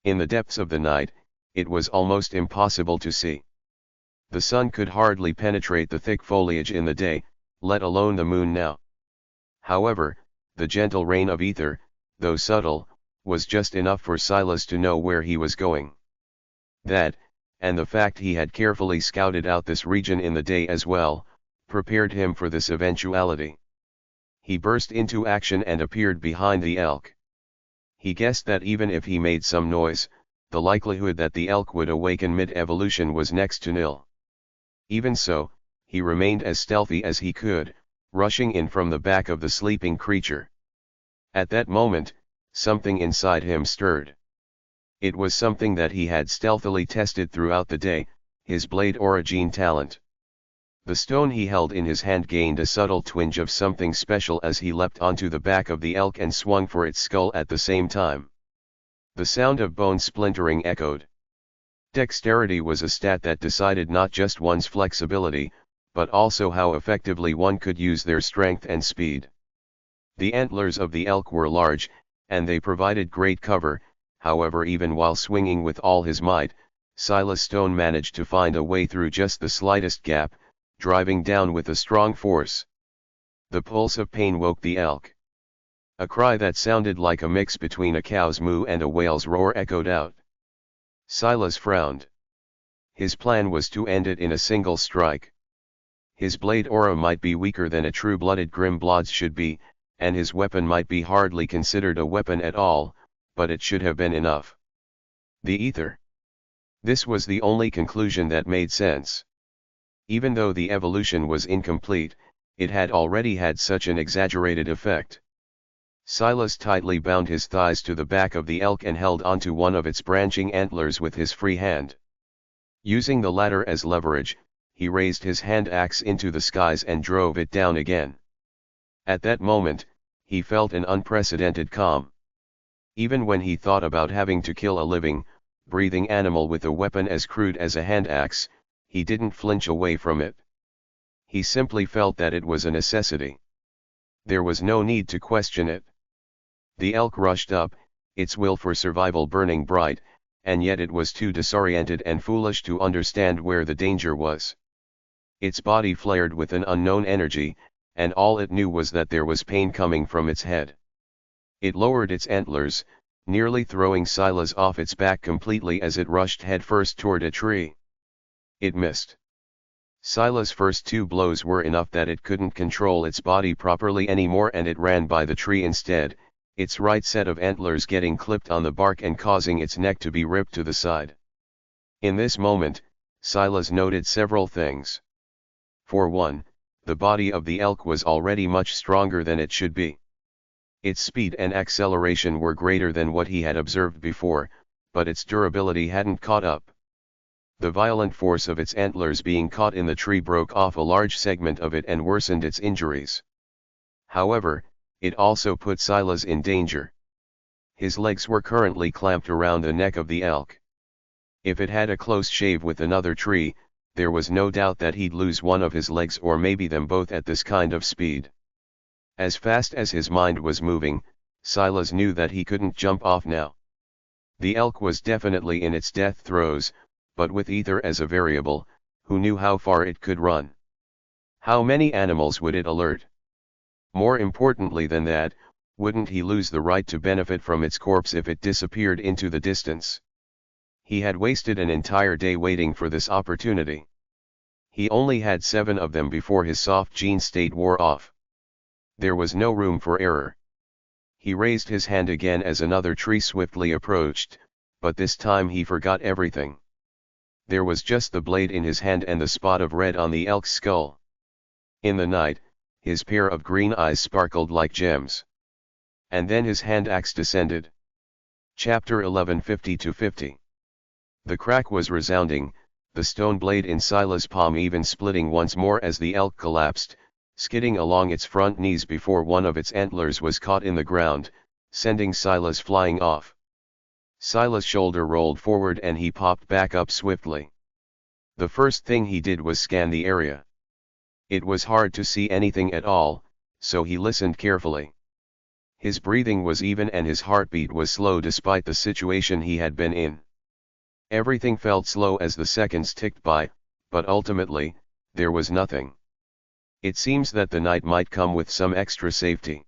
In the depths of the night, it was almost impossible to see. The sun could hardly penetrate the thick foliage in the day, let alone the moon now. However, the gentle rain of ether, though subtle, was just enough for Silas to know where he was going. That, and the fact he had carefully scouted out this region in the day as well, prepared him for this eventuality. He burst into action and appeared behind the elk. He guessed that even if he made some noise, the likelihood that the elk would awaken mid-evolution was next to nil. Even so, he remained as stealthy as he could, rushing in from the back of the sleeping creature. At that moment, something inside him stirred. It was something that he had stealthily tested throughout the day, his blade origin talent. The stone he held in his hand gained a subtle twinge of something special as he leapt onto the back of the elk and swung for its skull at the same time. The sound of bone splintering echoed. Dexterity was a stat that decided not just one's flexibility, but also how effectively one could use their strength and speed. The antlers of the elk were large, and they provided great cover. However, even while swinging with all his might, Silas Stone managed to find a way through just the slightest gap, driving down with a strong force. The pulse of pain woke the elk. A cry that sounded like a mix between a cow's moo and a whale's roar echoed out. Silas frowned. His plan was to end it in a single strike. His blade aura might be weaker than a true-blooded Grimblood's should be, and his weapon might be hardly considered a weapon at all, but it should have been enough. The ether. This was the only conclusion that made sense. Even though the evolution was incomplete, it had already had such an exaggerated effect. Silas tightly bound his thighs to the back of the elk and held onto one of its branching antlers with his free hand. Using the latter as leverage, he raised his hand axe into the skies and drove it down again. At that moment, he felt an unprecedented calm. Even when he thought about having to kill a living, breathing animal with a weapon as crude as a hand axe, he didn't flinch away from it. He simply felt that it was a necessity. There was no need to question it. The elk rushed up, its will for survival burning bright, and yet it was too disoriented and foolish to understand where the danger was. Its body flared with an unknown energy, and all it knew was that there was pain coming from its head. It lowered its antlers, nearly throwing Silas off its back completely as it rushed headfirst toward a tree. It missed. Silas' first two blows were enough that it couldn't control its body properly anymore, and it ran by the tree instead, its right set of antlers getting clipped on the bark and causing its neck to be ripped to the side. In this moment, Silas noted several things. For one, the body of the elk was already much stronger than it should be. Its speed and acceleration were greater than what he had observed before, but its durability hadn't caught up. The violent force of its antlers being caught in the tree broke off a large segment of it and worsened its injuries. However, it also put Silas in danger. His legs were currently clamped around the neck of the elk. If it had a close shave with another tree, there was no doubt that he'd lose one of his legs or maybe them both at this kind of speed. As fast as his mind was moving, Silas knew that he couldn't jump off now. The elk was definitely in its death throes, but with ether as a variable, who knew how far it could run? How many animals would it alert? More importantly than that, wouldn't he lose the right to benefit from its corpse if it disappeared into the distance? He had wasted an entire day waiting for this opportunity. He only had 7 of them before his soft gene state wore off. There was no room for error. He raised his hand again as another tree swiftly approached, but this time he forgot everything. There was just the blade in his hand and the spot of red on the elk's skull. In the night, his pair of green eyes sparkled like gems. And then his hand axe descended. Chapter 11 50-50. The crack was resounding, the stone blade in Silas' palm even splitting once more as the elk collapsed, skidding along its front knees before one of its antlers was caught in the ground, sending Silas flying off. Silas' shoulder rolled forward and he popped back up swiftly. The first thing he did was scan the area. It was hard to see anything at all, so he listened carefully. His breathing was even and his heartbeat was slow despite the situation he had been in. Everything felt slow as the seconds ticked by, but ultimately, there was nothing. It seems that the night might come with some extra safety.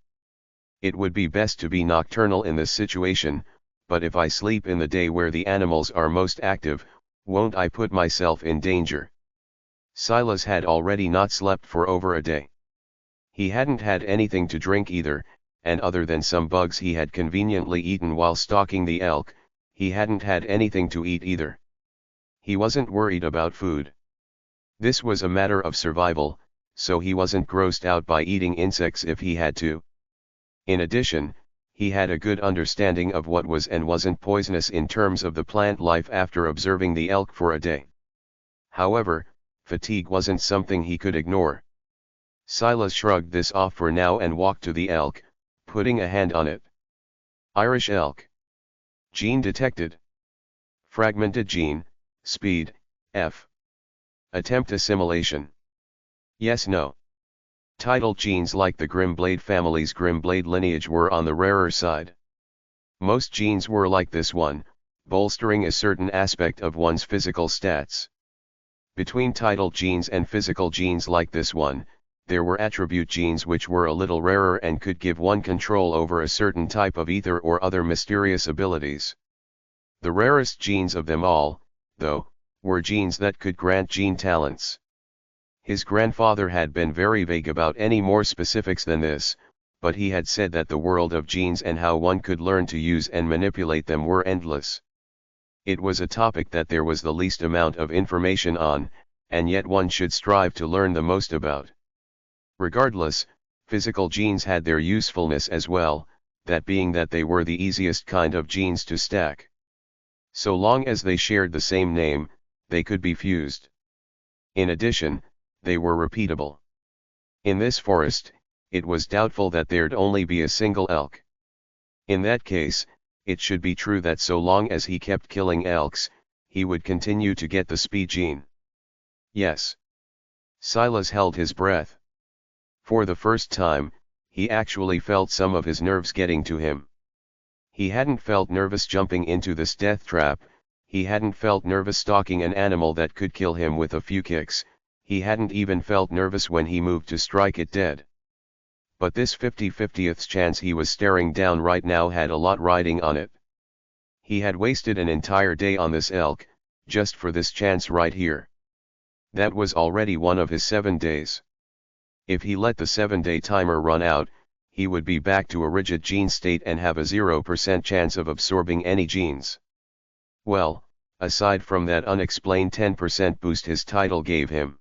It would be best to be nocturnal in this situation, but if I sleep in the day where the animals are most active, won't I put myself in danger? Silas had already not slept for over a day. He hadn't had anything to drink either, and other than some bugs he had conveniently eaten while stalking the elk, he hadn't had anything to eat either. He wasn't worried about food. This was a matter of survival, so he wasn't grossed out by eating insects if he had to. In addition, he had a good understanding of what was and wasn't poisonous in terms of the plant life after observing the elk for a day. However, fatigue wasn't something he could ignore. Silas shrugged this off for now and walked to the elk, putting a hand on it. Irish elk. Gene detected. Fragmented gene, speed, F. Attempt assimilation. Yes, no. Titled genes like the Grimblade family's Grimblade lineage were on the rarer side. Most genes were like this one, bolstering a certain aspect of one's physical stats. Between titled genes and physical genes like this one, there were attribute genes which were a little rarer and could give one control over a certain type of ether or other mysterious abilities. The rarest genes of them all, though, were genes that could grant gene talents. His grandfather had been very vague about any more specifics than this, but he had said that the world of genes and how one could learn to use and manipulate them were endless. It was a topic that there was the least amount of information on, and yet one should strive to learn the most about. Regardless, physical genes had their usefulness as well, that being that they were the easiest kind of genes to stack. So long as they shared the same name, they could be fused. In addition, they were repeatable. In this forest, it was doubtful that there'd only be a single elk. In that case, it should be true that so long as he kept killing elks, he would continue to get the speed gene. Yes. Silas held his breath. For the first time, he actually felt some of his nerves getting to him. He hadn't felt nervous jumping into this death trap, he hadn't felt nervous stalking an animal that could kill him with a few kicks, he hadn't even felt nervous when he moved to strike it dead. But this 50/50th chance he was staring down right now had a lot riding on it. He had wasted an entire day on this elk, just for this chance right here. That was already one of his 7 days. If he let the 7-day timer run out, he would be back to a rigid gene state and have a 0% chance of absorbing any genes. Well, aside from that unexplained 10% boost his title gave him.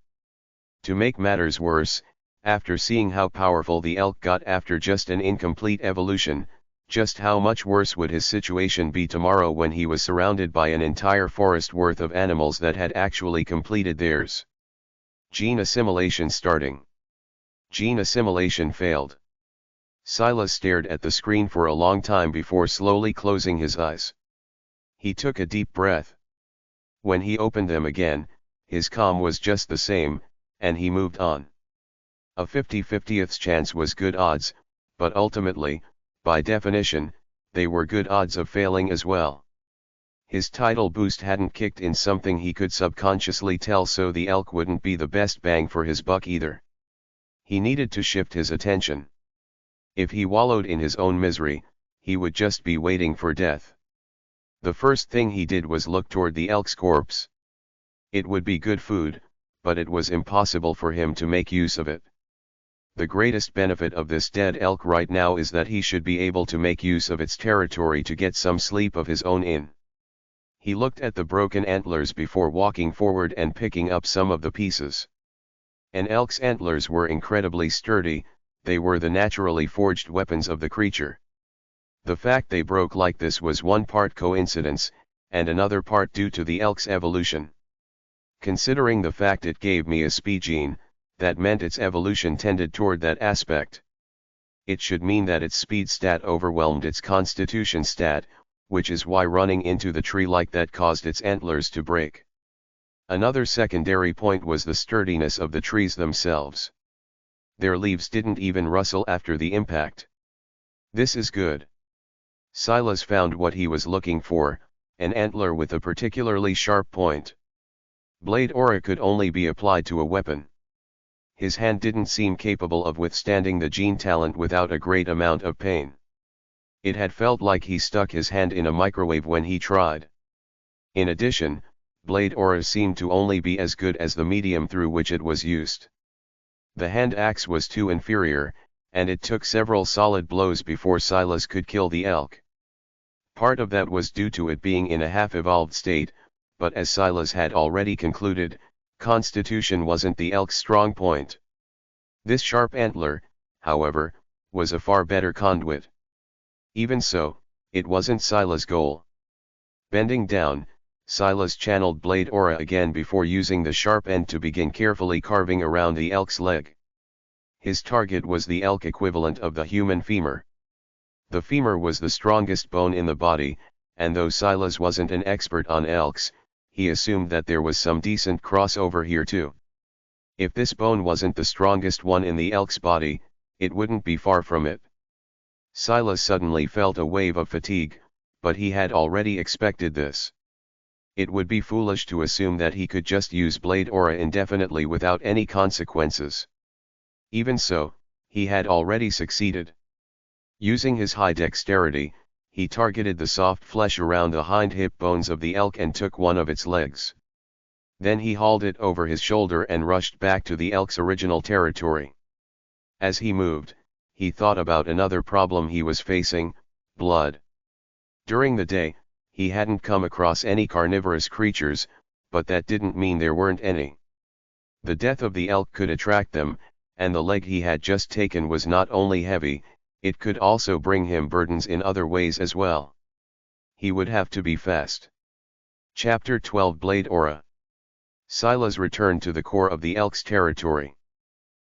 To make matters worse, after seeing how powerful the elk got after just an incomplete evolution, just how much worse would his situation be tomorrow when he was surrounded by an entire forest worth of animals that had actually completed theirs? Gene assimilation starting. Gene assimilation failed. Silas stared at the screen for a long time before slowly closing his eyes. He took a deep breath. When he opened them again, his calm was just the same, and he moved on. A 50/50th chance was good odds, but ultimately, by definition, they were good odds of failing as well. His title boost hadn't kicked in something he could subconsciously tell, so the elk wouldn't be the best bang for his buck either. He needed to shift his attention. If he wallowed in his own misery, he would just be waiting for death. The first thing he did was look toward the elk's corpse. It would be good food, but it was impossible for him to make use of it. The greatest benefit of this dead elk right now is that he should be able to make use of its territory to get some sleep of his own in. He looked at the broken antlers before walking forward and picking up some of the pieces. An elk's antlers were incredibly sturdy, they were the naturally forged weapons of the creature. The fact they broke like this was one part coincidence, and another part due to the elk's evolution. Considering the fact it gave me a speed gene, that meant its evolution tended toward that aspect. It should mean that its speed stat overwhelmed its constitution stat, which is why running into the tree like that caused its antlers to break. Another secondary point was the sturdiness of the trees themselves. Their leaves didn't even rustle after the impact. This is good. Silas found what he was looking for, an antler with a particularly sharp point. Blade aura could only be applied to a weapon. His hand didn't seem capable of withstanding the gene talent without a great amount of pain. It had felt like he stuck his hand in a microwave when he tried. In addition, blade aura seemed to only be as good as the medium through which it was used. The hand axe was too inferior, and it took several solid blows before Silas could kill the elk. Part of that was due to it being in a half-evolved state, but as Silas had already concluded, constitution wasn't the elk's strong point. This sharp antler, however, was a far better conduit. Even so, it wasn't Silas' goal. Bending down, Silas channeled blade aura again before using the sharp end to begin carefully carving around the elk's leg. His target was the elk equivalent of the human femur. The femur was the strongest bone in the body, and though Silas wasn't an expert on elks, he assumed that there was some decent crossover here too. If this bone wasn't the strongest one in the elk's body, it wouldn't be far from it. Silas suddenly felt a wave of fatigue, but he had already expected this. It would be foolish to assume that he could just use blade aura indefinitely without any consequences. Even so, he had already succeeded. Using his high dexterity, he targeted the soft flesh around the hind hip bones of the elk and took one of its legs. Then he hauled it over his shoulder and rushed back to the elk's original territory. As he moved, he thought about another problem he was facing: blood. During the day, he hadn't come across any carnivorous creatures, but that didn't mean there weren't any. The death of the elk could attract them, and the leg he had just taken was not only heavy, it could also bring him burdens in other ways as well. He would have to be fast. Chapter 12 Blade Aura. Silas returned to the core of the elk's territory.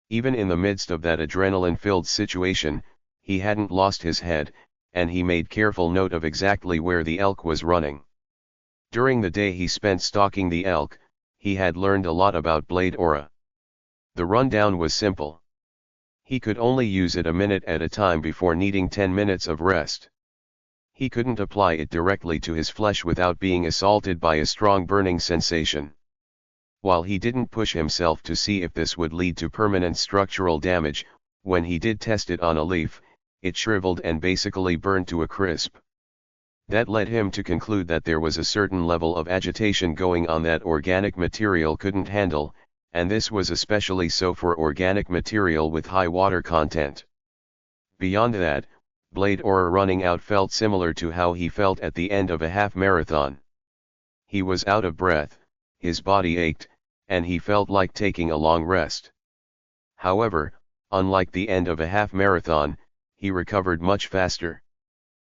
Even in the midst of that adrenaline-filled situation, he hadn't lost his head, and he made careful note of exactly where the elk was running. During the day he spent stalking the elk, he had learned a lot about blade aura. The rundown was simple. He could only use it a minute at a time before needing 10 minutes of rest. He couldn't apply it directly to his flesh without being assaulted by a strong burning sensation. While he didn't push himself to see if this would lead to permanent structural damage, when he did test it on a leaf, it shriveled and basically burned to a crisp. That led him to conclude that there was a certain level of agitation going on that organic material couldn't handle, and this was especially so for organic material with high water content. Beyond that, blade aura running out felt similar to how he felt at the end of a half marathon. He was out of breath, his body ached, and he felt like taking a long rest. However, unlike the end of a half marathon, he recovered much faster.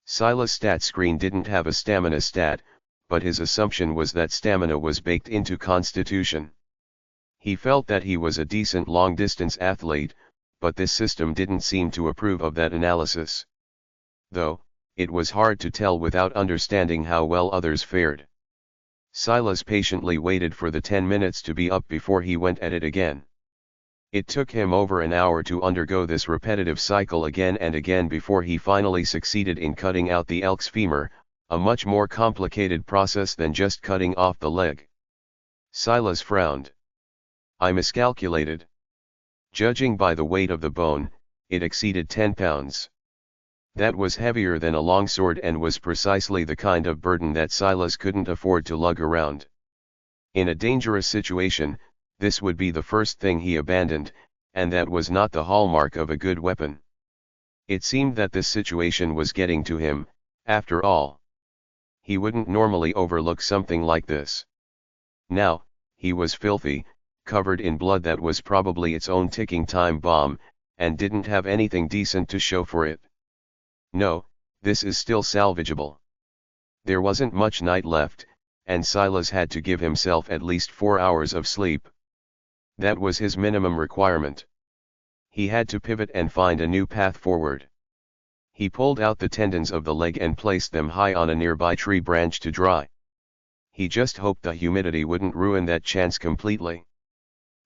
Silas' stat screen didn't have a stamina stat, but his assumption was that stamina was baked into constitution. He felt that he was a decent long-distance athlete, but this system didn't seem to approve of that analysis. Though, it was hard to tell without understanding how well others fared. Silas patiently waited for the 10 minutes to be up before he went at it again. It took him over an hour to undergo this repetitive cycle again and again before he finally succeeded in cutting out the elk's femur, a much more complicated process than just cutting off the leg. Silas frowned. I miscalculated. Judging by the weight of the bone, it exceeded 10 pounds. That was heavier than a longsword and was precisely the kind of burden that Silas couldn't afford to lug around. In a dangerous situation, this would be the first thing he abandoned, and that was not the hallmark of a good weapon. It seemed that this situation was getting to him, after all. He wouldn't normally overlook something like this. Now, he was filthy, covered in blood that was probably its own ticking time bomb, and didn't have anything decent to show for it. No, this is still salvageable. There wasn't much night left, and Silas had to give himself at least 4 hours of sleep. That was his minimum requirement. He had to pivot and find a new path forward. He pulled out the tendons of the leg and placed them high on a nearby tree branch to dry. He just hoped the humidity wouldn't ruin that chance completely.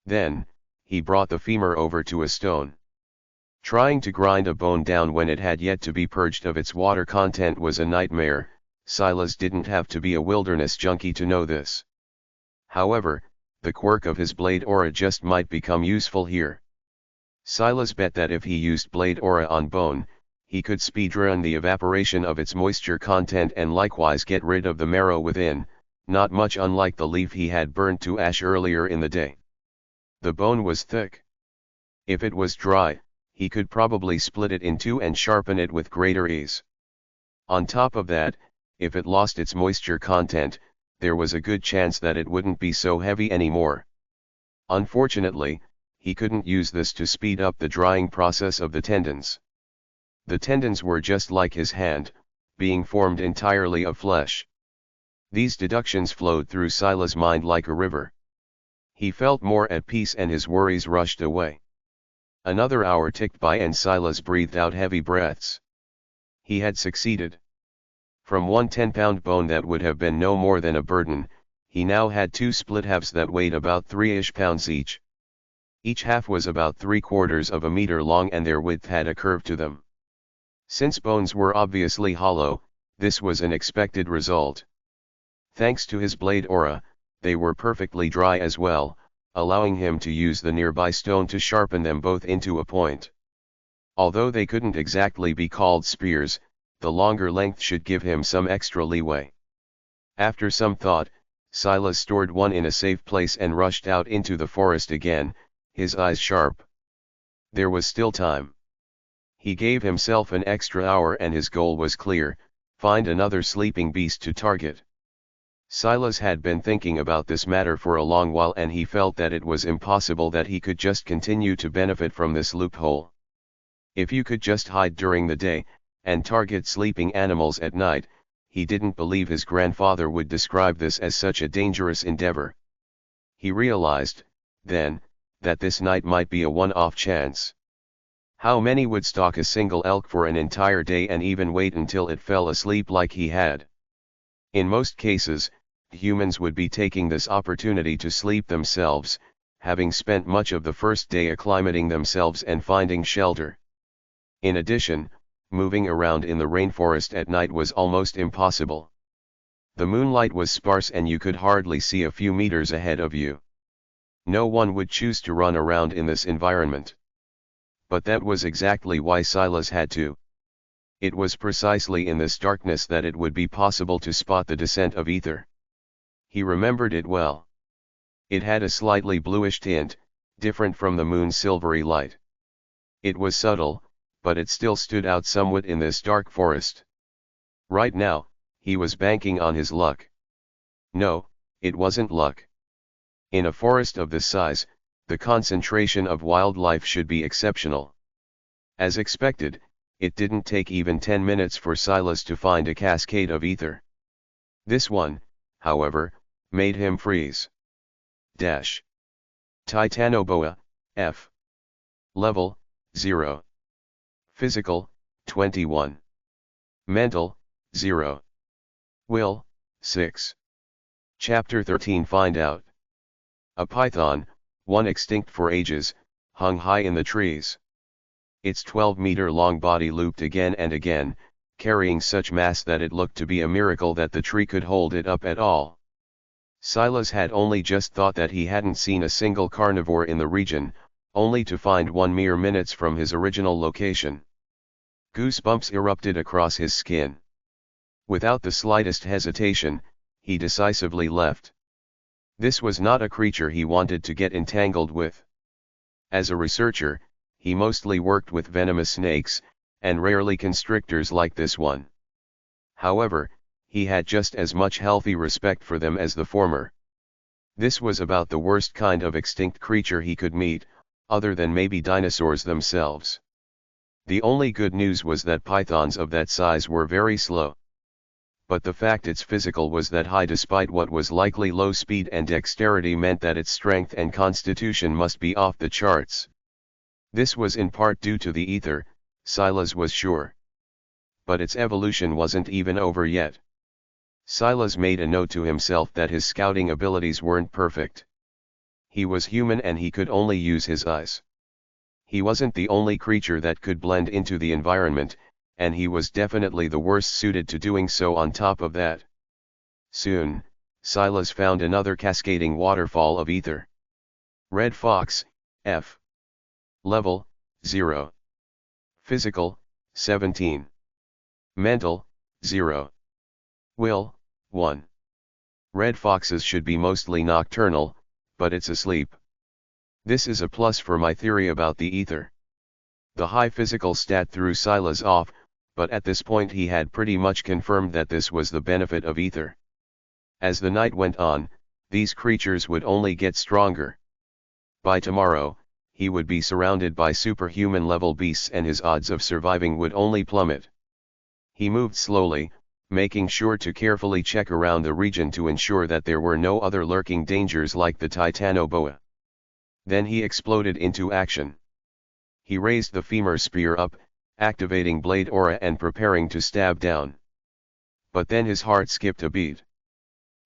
Then, he brought the femur over to a stone. Trying to grind a bone down when it had yet to be purged of its water content was a nightmare. Silas didn't have to be a wilderness junkie to know this. However, the quirk of his blade aura just might become useful here. Silas bet that if he used blade aura on bone, he could speedrun the evaporation of its moisture content and likewise get rid of the marrow within, not much unlike the leaf he had burned to ash earlier in the day. The bone was thick. If it was dry, he could probably split it in two and sharpen it with greater ease. On top of that, if it lost its moisture content, there was a good chance that it wouldn't be so heavy anymore. Unfortunately, he couldn't use this to speed up the drying process of the tendons. The tendons were just like his hand, being formed entirely of flesh. These deductions flowed through Silas' mind like a river. He felt more at peace and his worries rushed away. Another hour ticked by and Silas breathed out heavy breaths. He had succeeded. From one 10-pound bone that would have been no more than a burden, he now had two split halves that weighed about 3-ish pounds each. Each half was about 3/4 of a meter long and their width had a curve to them. Since bones were obviously hollow, this was an expected result. Thanks to his blade aura, they were perfectly dry as well, allowing him to use the nearby stone to sharpen them both into a point. Although they couldn't exactly be called spears, the longer length should give him some extra leeway. After some thought, Silas stored one in a safe place and rushed out into the forest again, his eyes sharp. There was still time. He gave himself an extra hour and his goal was clear: find another sleeping beast to target. Silas had been thinking about this matter for a long while and he felt that it was impossible that he could just continue to benefit from this loophole. If you could just hide during the day, and target sleeping animals at night, he didn't believe his grandfather would describe this as such a dangerous endeavor. He realized, then, that this night might be a one-off chance. How many would stalk a single elk for an entire day and even wait until it fell asleep like he had? In most cases, humans would be taking this opportunity to sleep themselves, having spent much of the first day acclimating themselves and finding shelter. In addition, moving around in the rainforest at night was almost impossible. The moonlight was sparse and you could hardly see a few meters ahead of you. No one would choose to run around in this environment. But that was exactly why Silas had to. It was precisely in this darkness that it would be possible to spot the descent of ether. He remembered it well. It had a slightly bluish tint, different from the moon's silvery light. It was subtle, but it still stood out somewhat in this dark forest. Right now, he was banking on his luck. No, it wasn't luck. In a forest of this size, the concentration of wildlife should be exceptional. As expected, it didn't take even 10 minutes for Silas to find a cascade of ether. This one, however, made him freeze. Titanoboa, F. Level, 0. Physical, 21. Mental, 0. Will, 6. Chapter 13. Find out. A python, one extinct for ages, hung high in the trees. Its 12-meter-long body looped again and again, carrying such mass that it looked to be a miracle that the tree could hold it up at all. Silas had only just thought that he hadn't seen a single carnivore in the region, only to find one mere minutes from his original location. Goosebumps erupted across his skin. Without the slightest hesitation, he decisively left. This was not a creature he wanted to get entangled with. As a researcher, he mostly worked with venomous snakes, and rarely constrictors like this one. However, he had just as much healthy respect for them as the former. This was about the worst kind of extinct creature he could meet, other than maybe dinosaurs themselves. The only good news was that pythons of that size were very slow. But the fact its physical was that high despite what was likely low speed and dexterity meant that its strength and constitution must be off the charts. This was in part due to the ether, Silas was sure. But its evolution wasn't even over yet. Silas made a note to himself that his scouting abilities weren't perfect. He was human and he could only use his eyes. He wasn't the only creature that could blend into the environment, and he was definitely the worst suited to doing so on top of that. Soon, Silas found another cascading waterfall of ether. Red fox, F. Level, 0. Physical, 17. Mental, 0. Will, 1. Red foxes should be mostly nocturnal, but it's asleep. This is a plus for my theory about the ether. The high physical stat threw Silas off, but at this point he had pretty much confirmed that this was the benefit of ether. As the night went on, these creatures would only get stronger. By tomorrow, he would be surrounded by superhuman level beasts and his odds of surviving would only plummet. He moved slowly, making sure to carefully check around the region to ensure that there were no other lurking dangers like the titanoboa. Then he exploded into action. He raised the femur spear up, activating blade aura and preparing to stab down. But then his heart skipped a beat.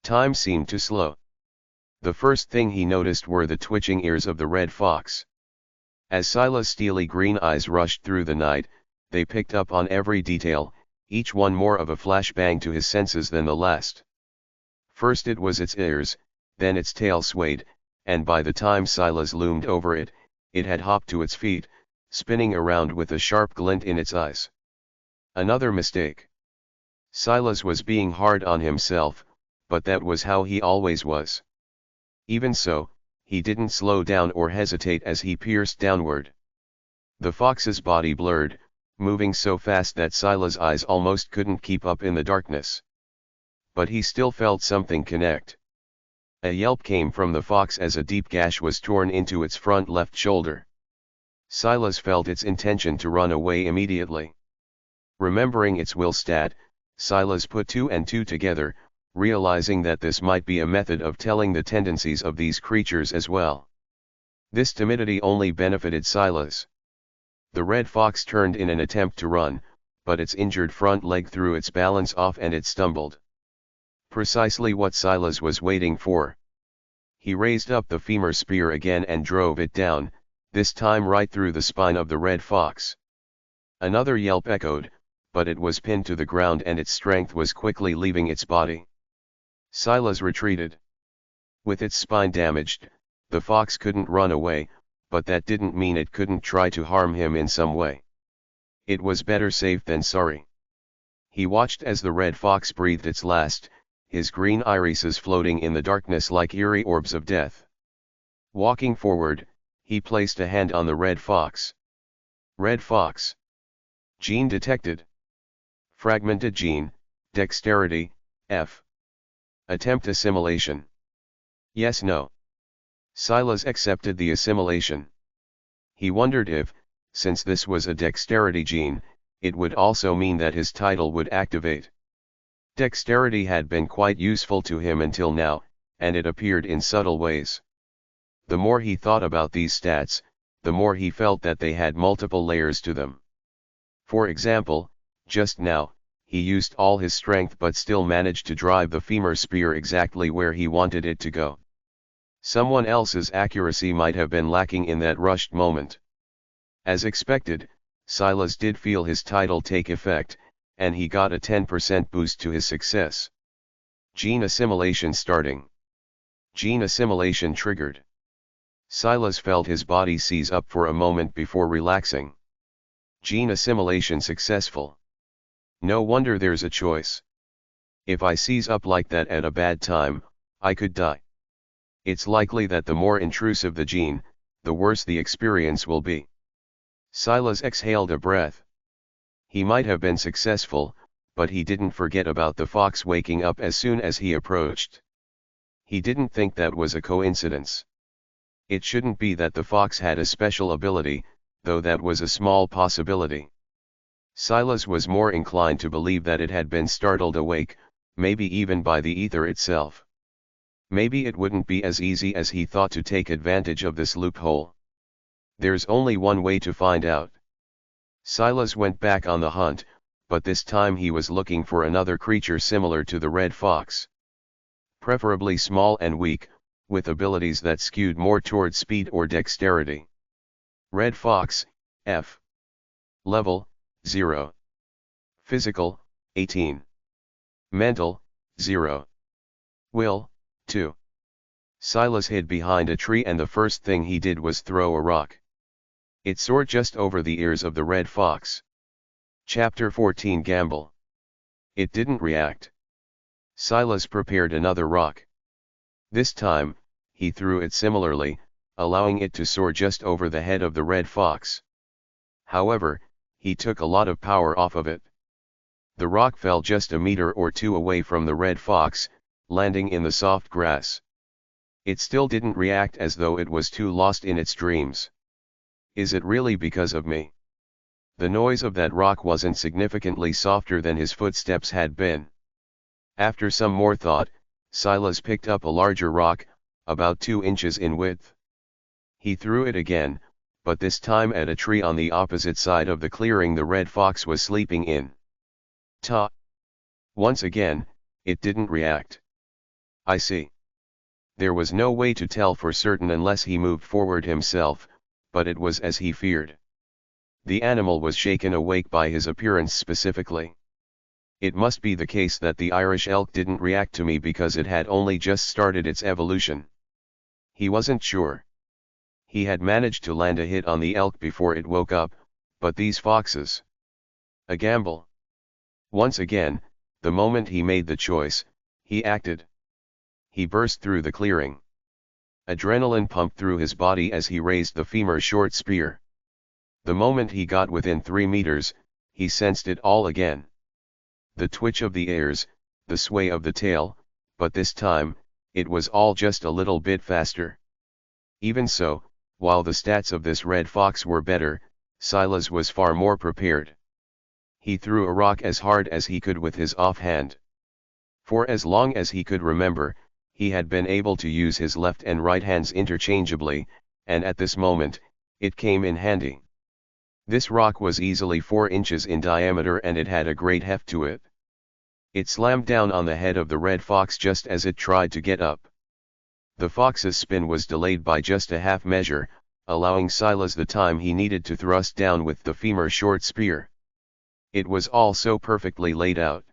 Time seemed to slow. The first thing he noticed were the twitching ears of the red fox. As Sila's steely green eyes rushed through the night, they picked up on every detail, each one more of a flashbang to his senses than the last. First it was its ears, then its tail swayed, and by the time Silas loomed over it, it had hopped to its feet, spinning around with a sharp glint in its eyes. Another mistake. Silas was being hard on himself, but that was how he always was. Even so, he didn't slow down or hesitate as he pierced downward. The fox's body blurred, moving so fast that Silas' eyes almost couldn't keep up in the darkness. But he still felt something connect. A yelp came from the fox as a deep gash was torn into its front left shoulder. Silas felt its intention to run away immediately. Remembering its will stat, Silas put 2 and 2 together, realizing that this might be a method of telling the tendencies of these creatures as well. This timidity only benefited Silas. The red fox turned in an attempt to run, but its injured front leg threw its balance off and it stumbled. Precisely what Silas was waiting for. He raised up the femur spear again and drove it down, this time right through the spine of the red fox. Another yelp echoed, but it was pinned to the ground and its strength was quickly leaving its body. Silas retreated. With its spine damaged, the fox couldn't run away, but that didn't mean it couldn't try to harm him in some way. It was better safe than sorry. He watched as the red fox breathed its last, his green irises floating in the darkness like eerie orbs of death. Walking forward, he placed a hand on the red fox. Red fox. Gene detected. Fragmented gene, dexterity, F. Attempt assimilation. Yes, no. Silas accepted the assimilation. He wondered if, since this was a dexterity gene, it would also mean that his title would activate. Dexterity had been quite useful to him until now, and it appeared in subtle ways. The more he thought about these stats, the more he felt that they had multiple layers to them. For example, just now, he used all his strength but still managed to drive the femur spear exactly where he wanted it to go. Someone else's accuracy might have been lacking in that rushed moment. As expected, Silas did feel his title take effect, and he got a 10% boost to his success. Gene assimilation starting. Gene assimilation triggered. Silas felt his body seize up for a moment before relaxing. Gene assimilation successful. No wonder there's a choice. If I seize up like that at a bad time, I could die. It's likely that the more intrusive the gene, the worse the experience will be. Silas exhaled a breath. He might have been successful, but he didn't forget about the fox waking up as soon as he approached. He didn't think that was a coincidence. It shouldn't be that the fox had a special ability, though that was a small possibility. Silas was more inclined to believe that it had been startled awake, maybe even by the ether itself. Maybe it wouldn't be as easy as he thought to take advantage of this loophole. There's only one way to find out. Silas went back on the hunt, but this time he was looking for another creature similar to the red fox. Preferably small and weak, with abilities that skewed more toward speed or dexterity. Red fox, F. Level, 0. Physical, 18. Mental, 0. Will, 2. Silas hid behind a tree and the first thing he did was throw a rock. It soared just over the ears of the red fox. Chapter 14 Gamble. It didn't react. Silas prepared another rock. This time, he threw it similarly, allowing it to soar just over the head of the red fox. However, he took a lot of power off of it. The rock fell just a meter or two away from the red fox, landing in the soft grass. It still didn't react, as though it was too lost in its dreams. Is it really because of me? The noise of that rock wasn't significantly softer than his footsteps had been. After some more thought, Silas picked up a larger rock, about 2 inches in width. He threw it again, but this time at a tree on the opposite side of the clearing the red fox was sleeping in. Ta! Once again, it didn't react. I see. There was no way to tell for certain unless he moved forward himself, but it was as he feared. The animal was shaken awake by his appearance specifically. It must be the case that the Irish elk didn't react to me because it had only just started its evolution. He wasn't sure. He had managed to land a hit on the elk before it woke up, but these foxes. A gamble. Once again, the moment he made the choice, he acted. He burst through the clearing. Adrenaline pumped through his body as he raised the femur short spear. The moment he got within 3 meters, he sensed it all again. The twitch of the ears, the sway of the tail, but this time, it was all just a little bit faster. Even so, while the stats of this red fox were better, Silas was far more prepared. He threw a rock as hard as he could with his offhand. For as long as he could remember, he had been able to use his left and right hands interchangeably, and at this moment, it came in handy. This rock was easily 4 inches in diameter and it had a great heft to it. It slammed down on the head of the red fox just as it tried to get up. The fox's spin was delayed by just a half measure, allowing Silas the time he needed to thrust down with the femur short spear. It was all so perfectly laid out.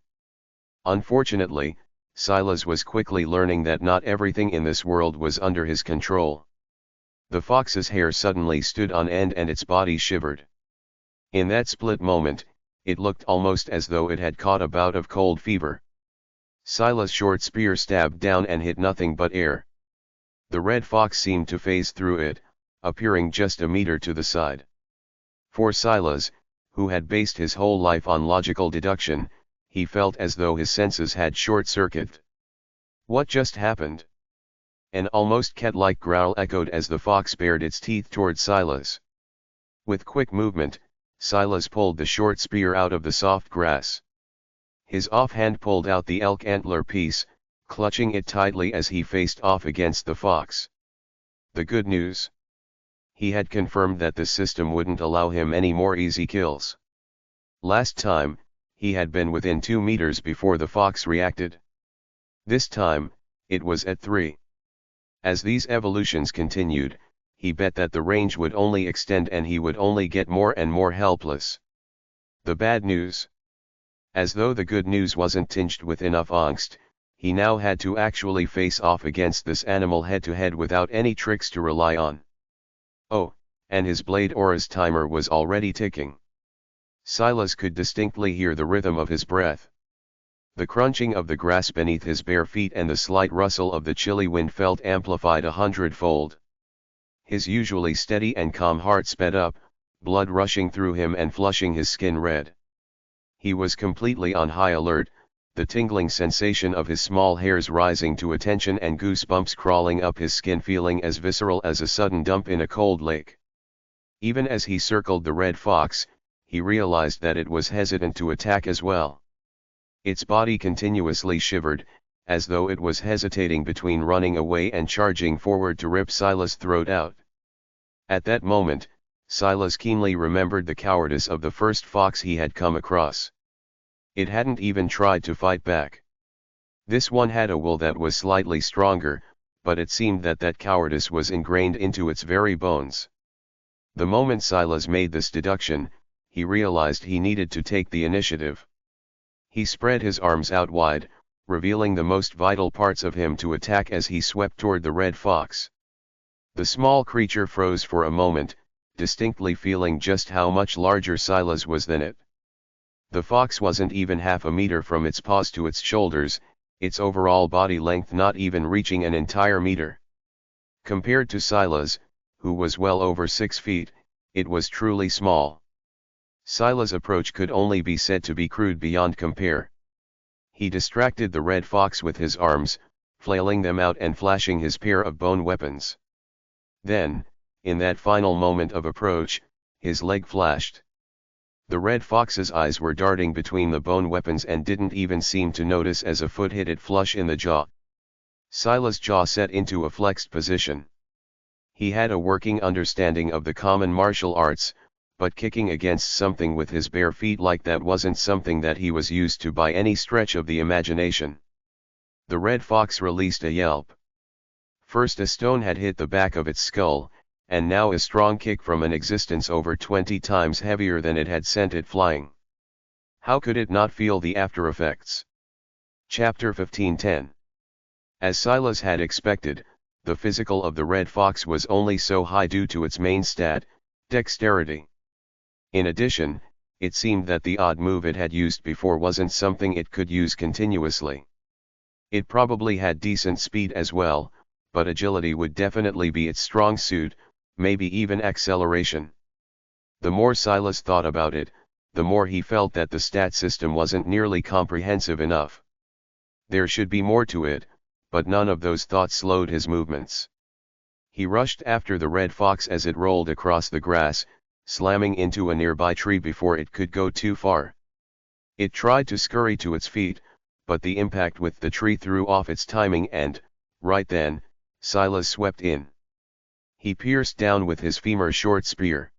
Unfortunately, Silas was quickly learning that not everything in this world was under his control. The fox's hair suddenly stood on end and its body shivered. In that split moment, it looked almost as though it had caught a bout of cold fever. Silas' short spear stabbed down and hit nothing but air. The red fox seemed to phase through it, appearing just a meter to the side. For Silas, who had based his whole life on logical deduction, he felt as though his senses had short-circuited. What just happened? An almost cat-like growl echoed as the fox bared its teeth toward Silas. With quick movement, Silas pulled the short spear out of the soft grass. His offhand pulled out the elk antler piece, clutching it tightly as he faced off against the fox. The good news? He had confirmed that the system wouldn't allow him any more easy kills. Last time, he had been within 2 meters before the fox reacted. This time, it was at 3. As these evolutions continued, he bet that the range would only extend and he would only get more and more helpless. The bad news? As though the good news wasn't tinged with enough angst, he now had to actually face off against this animal head-to-head without any tricks to rely on. Oh, and his blade aura's timer was already ticking. Silas could distinctly hear the rhythm of his breath. The crunching of the grass beneath his bare feet and the slight rustle of the chilly wind felt amplified 100-fold. His usually steady and calm heart sped up, blood rushing through him and flushing his skin red. He was completely on high alert, the tingling sensation of his small hairs rising to attention and goosebumps crawling up his skin feeling as visceral as a sudden dump in a cold lake. Even as he circled the red fox, he realized that it was hesitant to attack as well. Its body continuously shivered, as though it was hesitating between running away and charging forward to rip Silas' throat out. At that moment, Silas keenly remembered the cowardice of the first fox he had come across. It hadn't even tried to fight back. This one had a will that was slightly stronger, but it seemed that that cowardice was ingrained into its very bones. The moment Silas made this deduction, he realized he needed to take the initiative. He spread his arms out wide, revealing the most vital parts of him to attack as he swept toward the red fox. The small creature froze for a moment, distinctly feeling just how much larger Silas was than it. The fox wasn't even half a meter from its paws to its shoulders, its overall body length not even reaching an entire meter. Compared to Silas, who was well over 6 feet, it was truly small. Silas' approach could only be said to be crude beyond compare. He distracted the red fox with his arms, flailing them out and flashing his pair of bone weapons. Then, in that final moment of approach, his leg flashed. The red fox's eyes were darting between the bone weapons and didn't even seem to notice as a foot hit it flush in the jaw. Silas' jaw set into a flexed position. He had a working understanding of the common martial arts, but kicking against something with his bare feet like that wasn't something that he was used to by any stretch of the imagination. The red fox released a yelp. First a stone had hit the back of its skull, and now a strong kick from an existence over 20 times heavier than it had sent it flying. How could it not feel the after effects? Chapter 15:10. As Silas had expected, the physical of the red fox was only so high due to its main stat, dexterity. In addition, it seemed that the odd move it had used before wasn't something it could use continuously. It probably had decent speed as well, but agility would definitely be its strong suit, maybe even acceleration. The more Silas thought about it, the more he felt that the stat system wasn't nearly comprehensive enough. There should be more to it, but none of those thoughts slowed his movements. He rushed after the red fox as it rolled across the grass, slamming into a nearby tree before it could go too far. It tried to scurry to its feet, but the impact with the tree threw off its timing and, right then, Silas swept in. He pierced down with his femur short spear.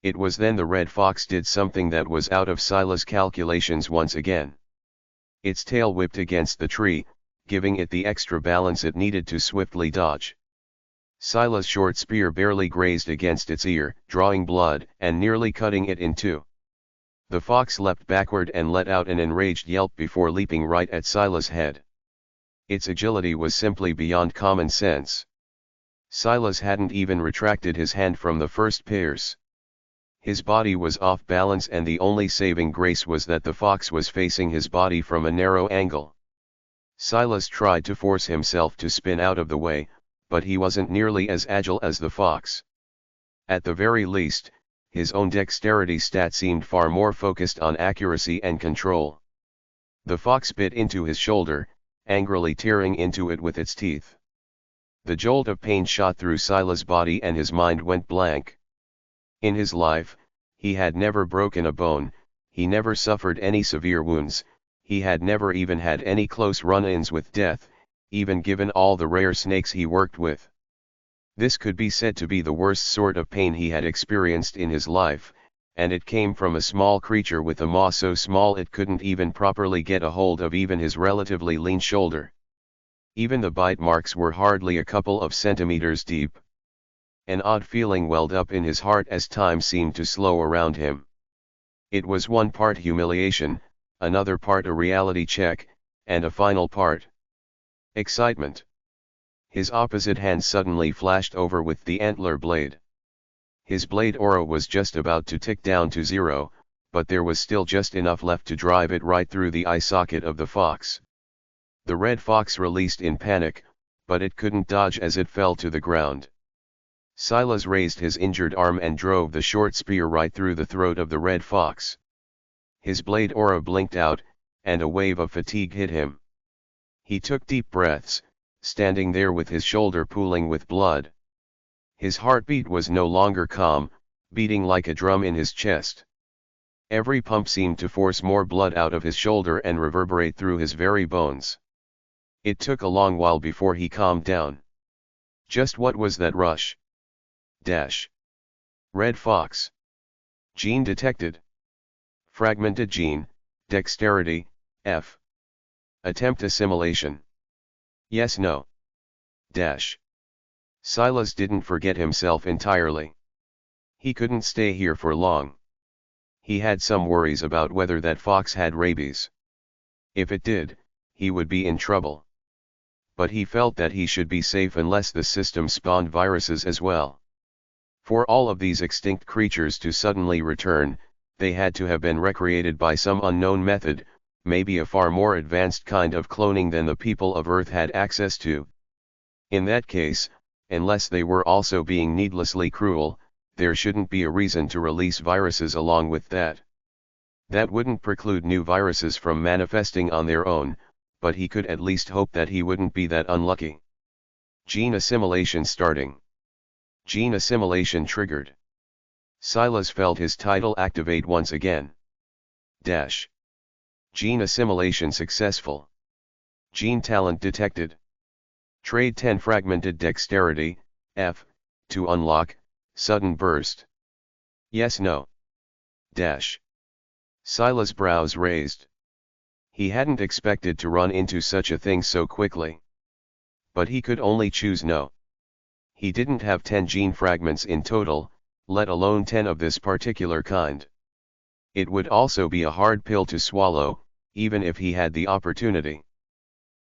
It was then the red fox did something that was out of Silas' calculations once again. Its tail whipped against the tree, giving it the extra balance it needed to swiftly dodge. Silas' short spear barely grazed against its ear, drawing blood and nearly cutting it in two. The fox leapt backward and let out an enraged yelp before leaping right at Silas' head. Its agility was simply beyond common sense. Silas hadn't even retracted his hand from the first pierce. His body was off balance and the only saving grace was that the fox was facing his body from a narrow angle. Silas tried to force himself to spin out of the way, but he wasn't nearly as agile as the fox. At the very least, his own dexterity stat seemed far more focused on accuracy and control. The fox bit into his shoulder, angrily tearing into it with its teeth. The jolt of pain shot through Silas' body and his mind went blank. In his life, he had never broken a bone, he never suffered any severe wounds, he had never even had any close run-ins with death, even given all the rare snakes he worked with. This could be said to be the worst sort of pain he had experienced in his life, and it came from a small creature with a maw so small it couldn't even properly get a hold of even his relatively lean shoulder. Even the bite marks were hardly a couple of centimeters deep. An odd feeling welled up in his heart as time seemed to slow around him. It was one part humiliation, another part a reality check, and a final part excitement. His opposite hand suddenly flashed over with the antler blade. His blade aura was just about to tick down to 0, but there was still just enough left to drive it right through the eye socket of the fox. The red fox released in panic, but it couldn't dodge as it fell to the ground. Silas raised his injured arm and drove the short spear right through the throat of the red fox. His blade aura blinked out, and a wave of fatigue hit him. He took deep breaths, standing there with his shoulder pooling with blood. His heartbeat was no longer calm, beating like a drum in his chest. Every pump seemed to force more blood out of his shoulder and reverberate through his very bones. It took a long while before he calmed down. Just what was that rush? Dash. Red fox. Gene detected. Fragmented gene, dexterity, F. Attempt assimilation. Yes no. Dash. Silas didn't forget himself entirely. He couldn't stay here for long. He had some worries about whether that fox had rabies. If it did, he would be in trouble. But he felt that he should be safe unless the system spawned viruses as well. For all of these extinct creatures to suddenly return, they had to have been recreated by some unknown method, maybe a far more advanced kind of cloning than the people of Earth had access to. In that case, unless they were also being needlessly cruel, there shouldn't be a reason to release viruses along with that. That wouldn't preclude new viruses from manifesting on their own, but he could at least hope that he wouldn't be that unlucky. Gene assimilation starting. Gene assimilation triggered. Silas felt his title activate once again. Dash. Gene assimilation successful. Gene talent detected. Trade 10 fragmented dexterity, F, to unlock, sudden burst. Yes no. Dash. Silas' brows raised. He hadn't expected to run into such a thing so quickly. But he could only choose no. He didn't have 10 gene fragments in total, let alone 10 of this particular kind. It would also be a hard pill to swallow, even if he had the opportunity.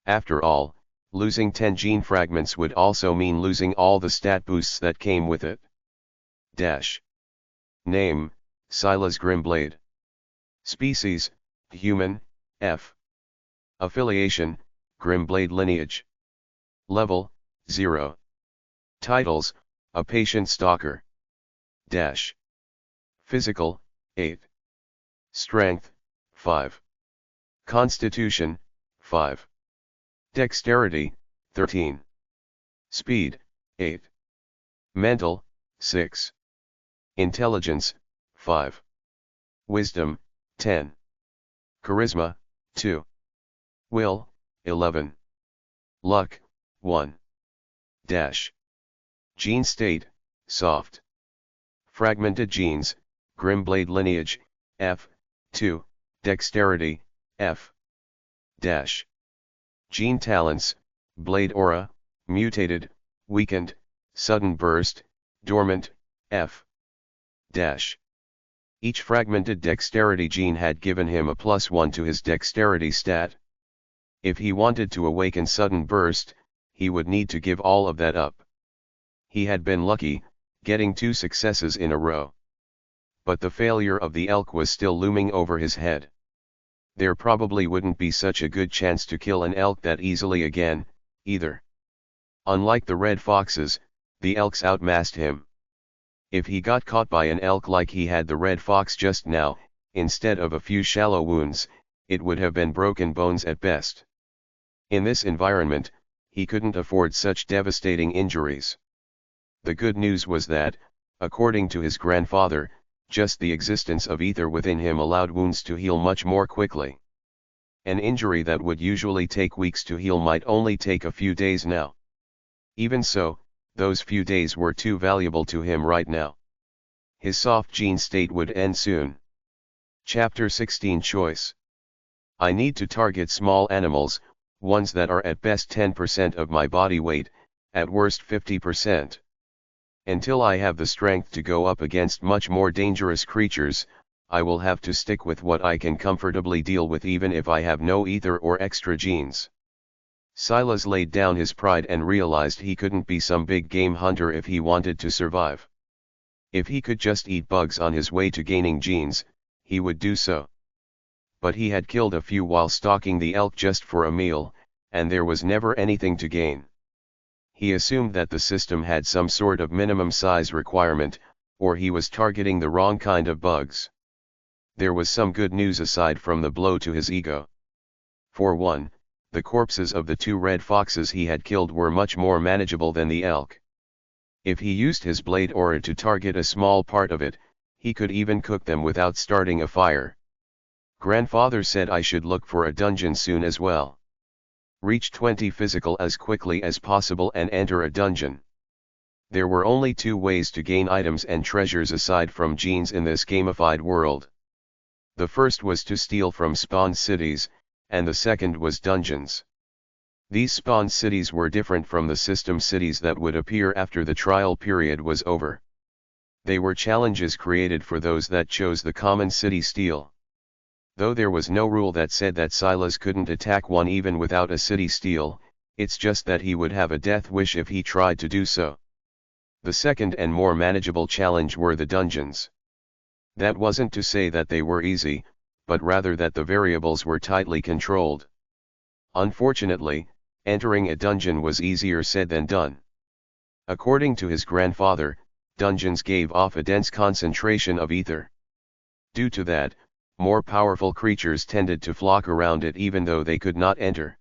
After all, losing 10 gene fragments would also mean losing all the stat boosts that came with it. Dash. Name, Silas Grimblade. Species, human, F. Affiliation, Grimblade lineage. Level, 0. Titles, a patient stalker. Dash. Physical, 8. Strength, 5. Constitution, 5. Dexterity, 13. Speed, 8. Mental, 6. Intelligence, 5. Wisdom, 10. Charisma, 2. Will, 11. Luck, 1. Dash. Gene state, soft. Fragmented genes, Grimblade lineage, F, 2, dexterity, F. Dash. Gene talents, blade aura, mutated, weakened, sudden burst, dormant, F. Dash. Each fragmented dexterity gene had given him a +1 to his dexterity stat. If he wanted to awaken sudden burst, he would need to give all of that up. He had been lucky, getting 2 successes in a row. But the failure of the elk was still looming over his head. There probably wouldn't be such a good chance to kill an elk that easily again, either. Unlike the red foxes, the elks outmassed him. If he got caught by an elk like he had the red fox just now, instead of a few shallow wounds, it would have been broken bones at best. In this environment, he couldn't afford such devastating injuries. The good news was that, according to his grandfather, just the existence of ether within him allowed wounds to heal much more quickly. An injury that would usually take weeks to heal might only take a few days now. Even so, those few days were too valuable to him right now. His soft gene state would end soon. Chapter 16 Choice. I need to target small animals, ones that are at best 10% of my body weight, at worst 50%. Until I have the strength to go up against much more dangerous creatures, I will have to stick with what I can comfortably deal with even if I have no ether or extra genes. Silas laid down his pride and realized he couldn't be some big game hunter if he wanted to survive. If he could just eat bugs on his way to gaining genes, he would do so. But he had killed a few while stalking the elk just for a meal, and there was never anything to gain. He assumed that the system had some sort of minimum size requirement, or he was targeting the wrong kind of bugs. There was some good news aside from the blow to his ego. For one, the corpses of the 2 red foxes he had killed were much more manageable than the elk. If he used his blade aura to target a small part of it, he could even cook them without starting a fire. Grandfather said I should look for a dungeon soon as well. Reach 20 physical as quickly as possible and enter a dungeon. There were only 2 ways to gain items and treasures aside from genes in this gamified world. The first was to steal from spawn cities, and the second was dungeons. These spawn cities were different from the system cities that would appear after the trial period was over. They were challenges created for those that chose the common city steal. Though there was no rule that said that Silas couldn't attack one even without a city steal, it's just that he would have a death wish if he tried to do so. The second and more manageable challenge were the dungeons. That wasn't to say that they were easy, but rather that the variables were tightly controlled. Unfortunately, entering a dungeon was easier said than done. According to his grandfather, dungeons gave off a dense concentration of ether. Due to that, more powerful creatures tended to flock around it even though they could not enter.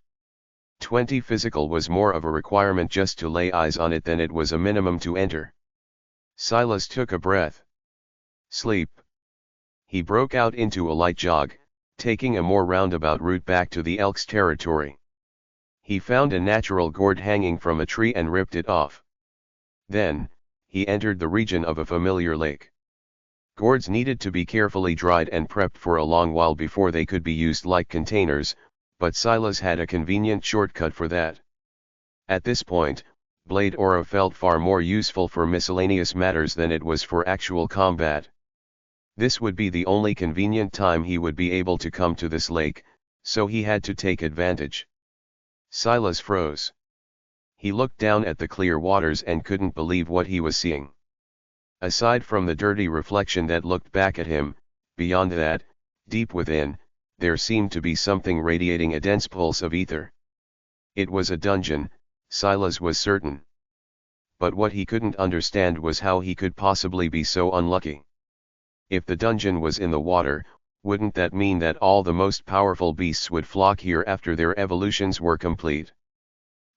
20 physical was more of a requirement just to lay eyes on it than it was a minimum to enter. Silas took a breath. Sleep. He broke out into a light jog, taking a more roundabout route back to the elk's territory. He found a natural gourd hanging from a tree and ripped it off. Then, he entered the region of a familiar lake. Gourds needed to be carefully dried and prepped for a long while before they could be used like containers, but Silas had a convenient shortcut for that. At this point, blade aura felt far more useful for miscellaneous matters than it was for actual combat. This would be the only convenient time he would be able to come to this lake, so he had to take advantage. Silas froze. He looked down at the clear waters and couldn't believe what he was seeing. Aside from the dirty reflection that looked back at him, beyond that, deep within, there seemed to be something radiating a dense pulse of ether. It was a dungeon, Silas was certain. But what he couldn't understand was how he could possibly be so unlucky. If the dungeon was in the water, wouldn't that mean that all the most powerful beasts would flock here after their evolutions were complete?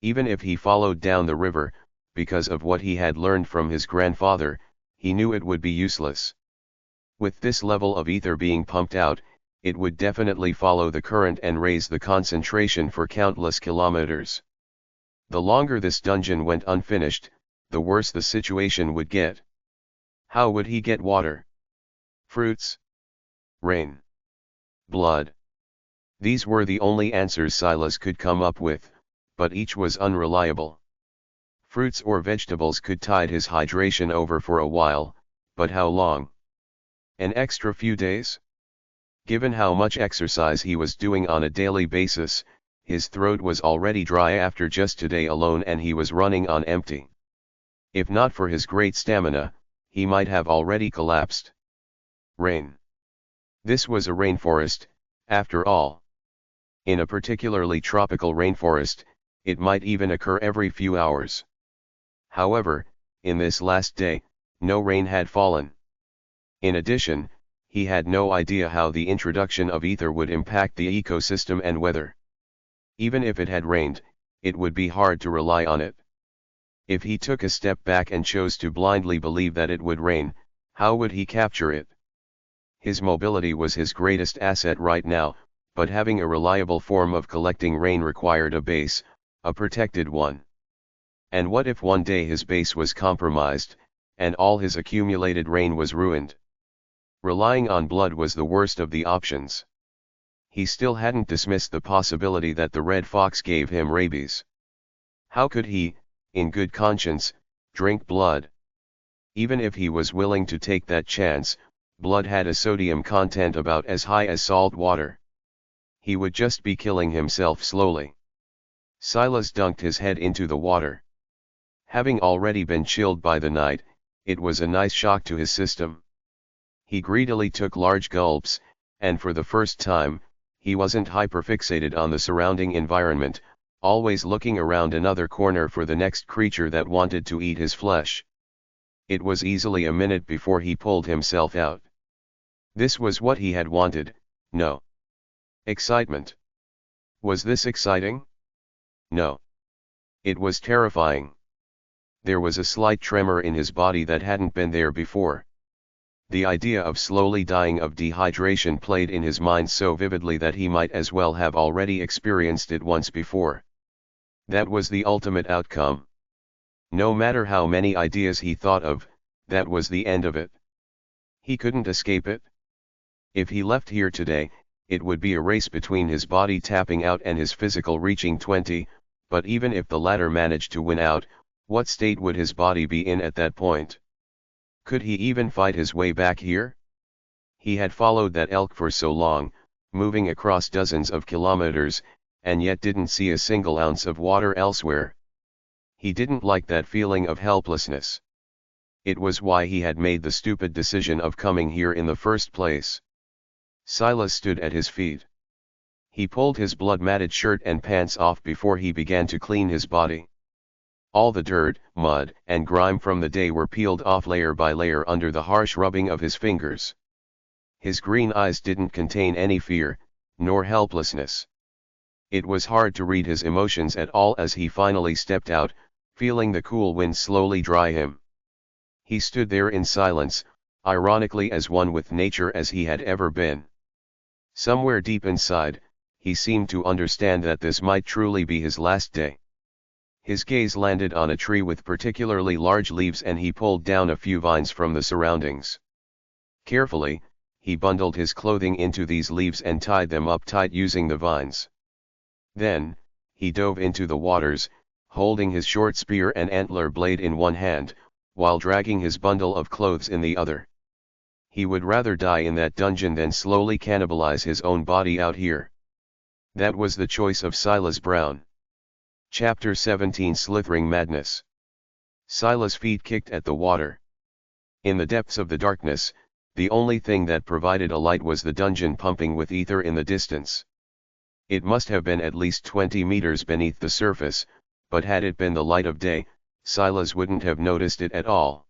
Even if he followed down the river, because of what he had learned from his grandfather, he knew it would be useless. With this level of ether being pumped out, it would definitely follow the current and raise the concentration for countless kilometers. The longer this dungeon went unfinished, the worse the situation would get. How would he get water? Fruits? Rain? Blood? These were the only answers Silas could come up with, but each was unreliable. Fruits or vegetables could tide his hydration over for a while, but how long? An extra few days? Given how much exercise he was doing on a daily basis, his throat was already dry after just today alone and he was running on empty. If not for his great stamina, he might have already collapsed. Rain. This was a rainforest, after all. In a particularly tropical rainforest, it might even occur every few hours. However, in this last day, no rain had fallen. In addition, he had no idea how the introduction of ether would impact the ecosystem and weather. Even if it had rained, it would be hard to rely on it. If he took a step back and chose to blindly believe that it would rain, how would he capture it? His mobility was his greatest asset right now, but having a reliable form of collecting rain required a base, a protected one. And what if one day his base was compromised, and all his accumulated rain was ruined? Relying on blood was the worst of the options. He still hadn't dismissed the possibility that the red fox gave him rabies. How could he, in good conscience, drink blood? Even if he was willing to take that chance, blood had a sodium content about as high as salt water. He would just be killing himself slowly. Silas dunked his head into the water. Having already been chilled by the night, it was a nice shock to his system. He greedily took large gulps, and for the first time, he wasn't hyperfixated on the surrounding environment, always looking around another corner for the next creature that wanted to eat his flesh. It was easily a minute before he pulled himself out. This was what he had wanted, no. Excitement. Was this exciting? No. It was terrifying. There was a slight tremor in his body that hadn't been there before. The idea of slowly dying of dehydration played in his mind so vividly that he might as well have already experienced it once before. That was the ultimate outcome. No matter how many ideas he thought of, that was the end of it. He couldn't escape it. If he left here today, it would be a race between his body tapping out and his physical reaching 20, but even if the latter managed to win out, what state would his body be in at that point? Could he even fight his way back here? He had followed that elk for so long, moving across dozens of kilometers, and yet didn't see a single ounce of water elsewhere. He didn't like that feeling of helplessness. It was why he had made the stupid decision of coming here in the first place. Silas stood at his feet. He pulled his blood-matted shirt and pants off before he began to clean his body. All the dirt, mud, and grime from the day were peeled off layer by layer under the harsh rubbing of his fingers. His green eyes didn't contain any fear, nor helplessness. It was hard to read his emotions at all as he finally stepped out, feeling the cool wind slowly dry him. He stood there in silence, ironically as one with nature as he had ever been. Somewhere deep inside, he seemed to understand that this might truly be his last day. His gaze landed on a tree with particularly large leaves and he pulled down a few vines from the surroundings. Carefully, he bundled his clothing into these leaves and tied them up tight using the vines. Then, he dove into the waters, holding his short spear and antler blade in one hand, while dragging his bundle of clothes in the other. He would rather die in that dungeon than slowly cannibalize his own body out here. That was the choice of Silas Brown. Chapter 17 Slithering Madness. Silas' feet kicked at the water. In the depths of the darkness, the only thing that provided a light was the dungeon pumping with ether in the distance. It must have been at least 20 meters beneath the surface, but had it been the light of day, Silas wouldn't have noticed it at all.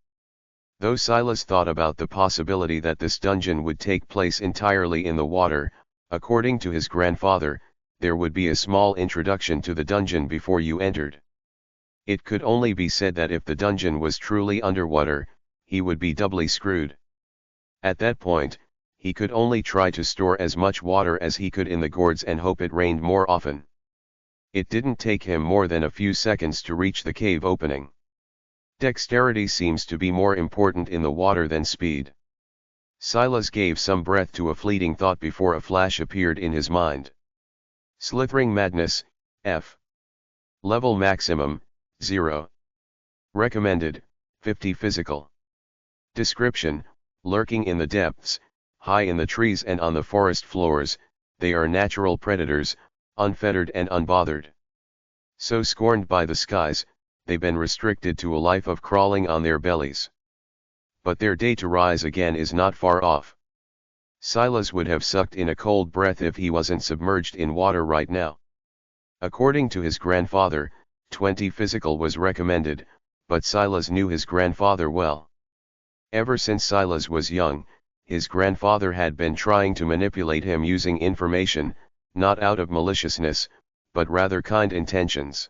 Though Silas thought about the possibility that this dungeon would take place entirely in the water, according to his grandfather, there would be a small introduction to the dungeon before you entered. It could only be said that if the dungeon was truly underwater, he would be doubly screwed. At that point, he could only try to store as much water as he could in the gourds and hope it rained more often. It didn't take him more than a few seconds to reach the cave opening. Dexterity seems to be more important in the water than speed. Silas gave some breath to a fleeting thought before a flash appeared in his mind. Slithering Madness, F. Level Maximum, 0. Recommended, 50 Physical. Description: lurking in the depths, high in the trees and on the forest floors, they are natural predators, unfettered and unbothered. So scorned by the skies, they've been restricted to a life of crawling on their bellies. But their day to rise again is not far off. Silas would have sucked in a cold breath if he wasn't submerged in water right now. According to his grandfather, 20 Physical was recommended, but Silas knew his grandfather well. Ever since Silas was young, his grandfather had been trying to manipulate him using information, not out of maliciousness, but rather kind intentions.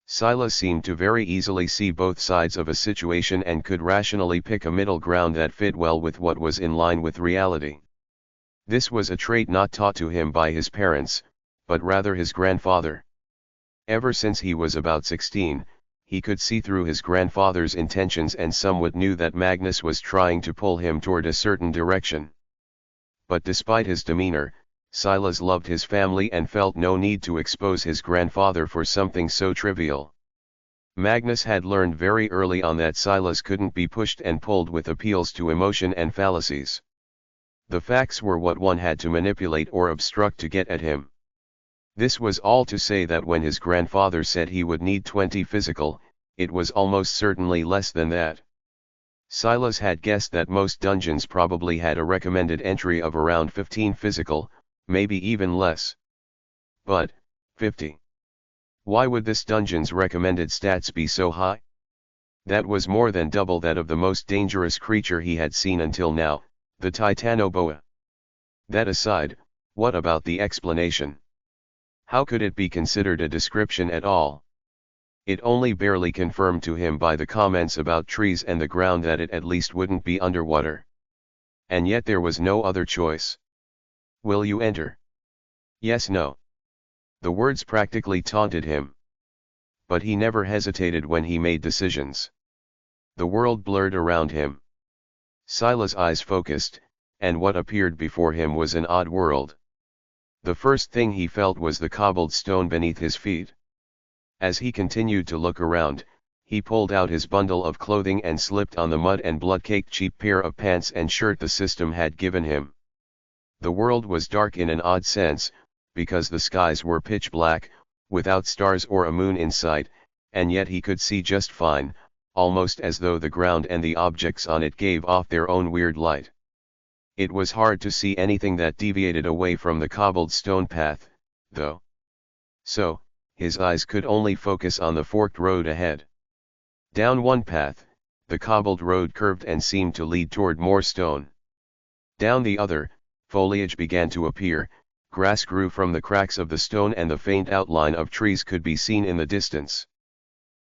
Silas seemed to very easily see both sides of a situation and could rationally pick a middle ground that fit well with what was in line with reality. This was a trait not taught to him by his parents, but rather his grandfather. Ever since he was about 16, he could see through his grandfather's intentions and somewhat knew that Magnus was trying to pull him toward a certain direction. But despite his demeanor, Silas loved his family and felt no need to expose his grandfather for something so trivial. Magnus had learned very early on that Silas couldn't be pushed and pulled with appeals to emotion and fallacies. The facts were what one had to manipulate or obstruct to get at him. This was all to say that when his grandfather said he would need 20 Physical, it was almost certainly less than that. Silas had guessed that most dungeons probably had a recommended entry of around 15 Physical, maybe even less. But, 50. Why would this dungeon's recommended stats be so high? That was more than double that of the most dangerous creature he had seen until now, the Titanoboa. That aside, what about the explanation? How could it be considered a description at all? It only barely confirmed to him by the comments about trees and the ground that it at least wouldn't be underwater. And yet there was no other choice. Will you enter? Yes, no. The words practically taunted him. But he never hesitated when he made decisions. The world blurred around him. Silas' eyes focused, and what appeared before him was an odd world. The first thing he felt was the cobbled stone beneath his feet. As he continued to look around, he pulled out his bundle of clothing and slipped on the mud and blood-caked cheap pair of pants and shirt the system had given him. The world was dark in an odd sense, because the skies were pitch black, without stars or a moon in sight, and yet he could see just fine, almost as though the ground and the objects on it gave off their own weird light. It was hard to see anything that deviated away from the cobbled stone path, though. So, his eyes could only focus on the forked road ahead. Down one path, the cobbled road curved and seemed to lead toward more stone. Down the other, foliage began to appear, grass grew from the cracks of the stone and the faint outline of trees could be seen in the distance.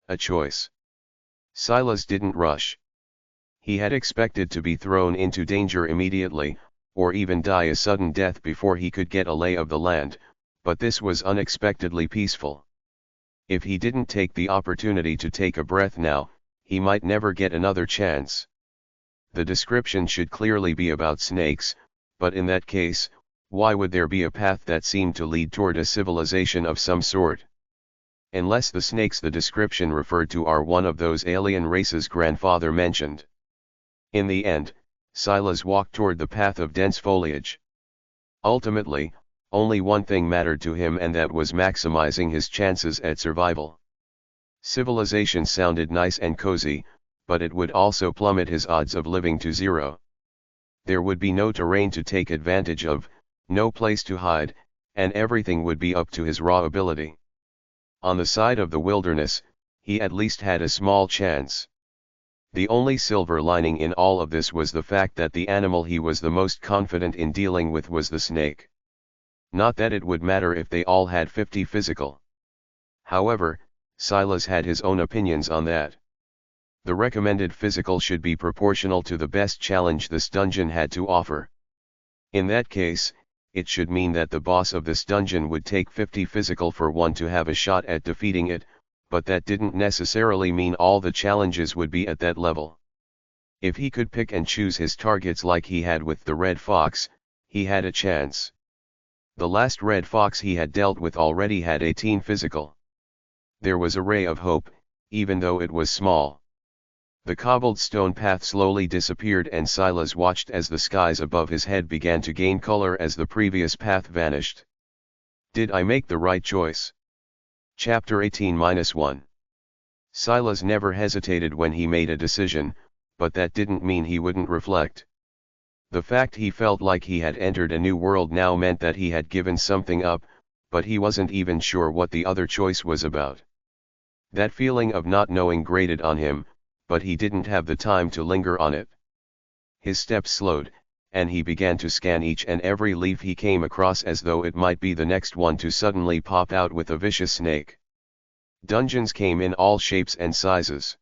A choice. Silas didn't rush. He had expected to be thrown into danger immediately, or even die a sudden death before he could get a lay of the land, but this was unexpectedly peaceful. If he didn't take the opportunity to take a breath now, he might never get another chance. The description should clearly be about snakes, but in that case, why would there be a path that seemed to lead toward a civilization of some sort? Unless the snakes the description referred to are one of those alien races grandfather mentioned. In the end, Silas walked toward the path of dense foliage. Ultimately, only one thing mattered to him, and that was maximizing his chances at survival. Civilization sounded nice and cozy, but it would also plummet his odds of living to zero. There would be no terrain to take advantage of, no place to hide, and everything would be up to his raw ability. On the side of the wilderness, he at least had a small chance. The only silver lining in all of this was the fact that the animal he was the most confident in dealing with was the snake. Not that it would matter if they all had 50 physical. However, Silas had his own opinions on that. The recommended physical should be proportional to the best challenge this dungeon had to offer. In that case, it should mean that the boss of this dungeon would take 50 physical for one to have a shot at defeating it, but that didn't necessarily mean all the challenges would be at that level. If he could pick and choose his targets like he had with the red fox, he had a chance. The last red fox he had dealt with already had 18 physical. There was a ray of hope, even though it was small. The cobbled stone path slowly disappeared, and Silas watched as the skies above his head began to gain color as the previous path vanished. Did I make the right choice? Chapter 18-1. Silas never hesitated when he made a decision, but that didn't mean he wouldn't reflect. The fact he felt like he had entered a new world now meant that he had given something up, but he wasn't even sure what the other choice was about. That feeling of not knowing grated on him, but he didn't have the time to linger on it. His steps slowed, and he began to scan each and every leaf he came across as though it might be the next one to suddenly pop out with a vicious snake. Dungeons came in all shapes and sizes.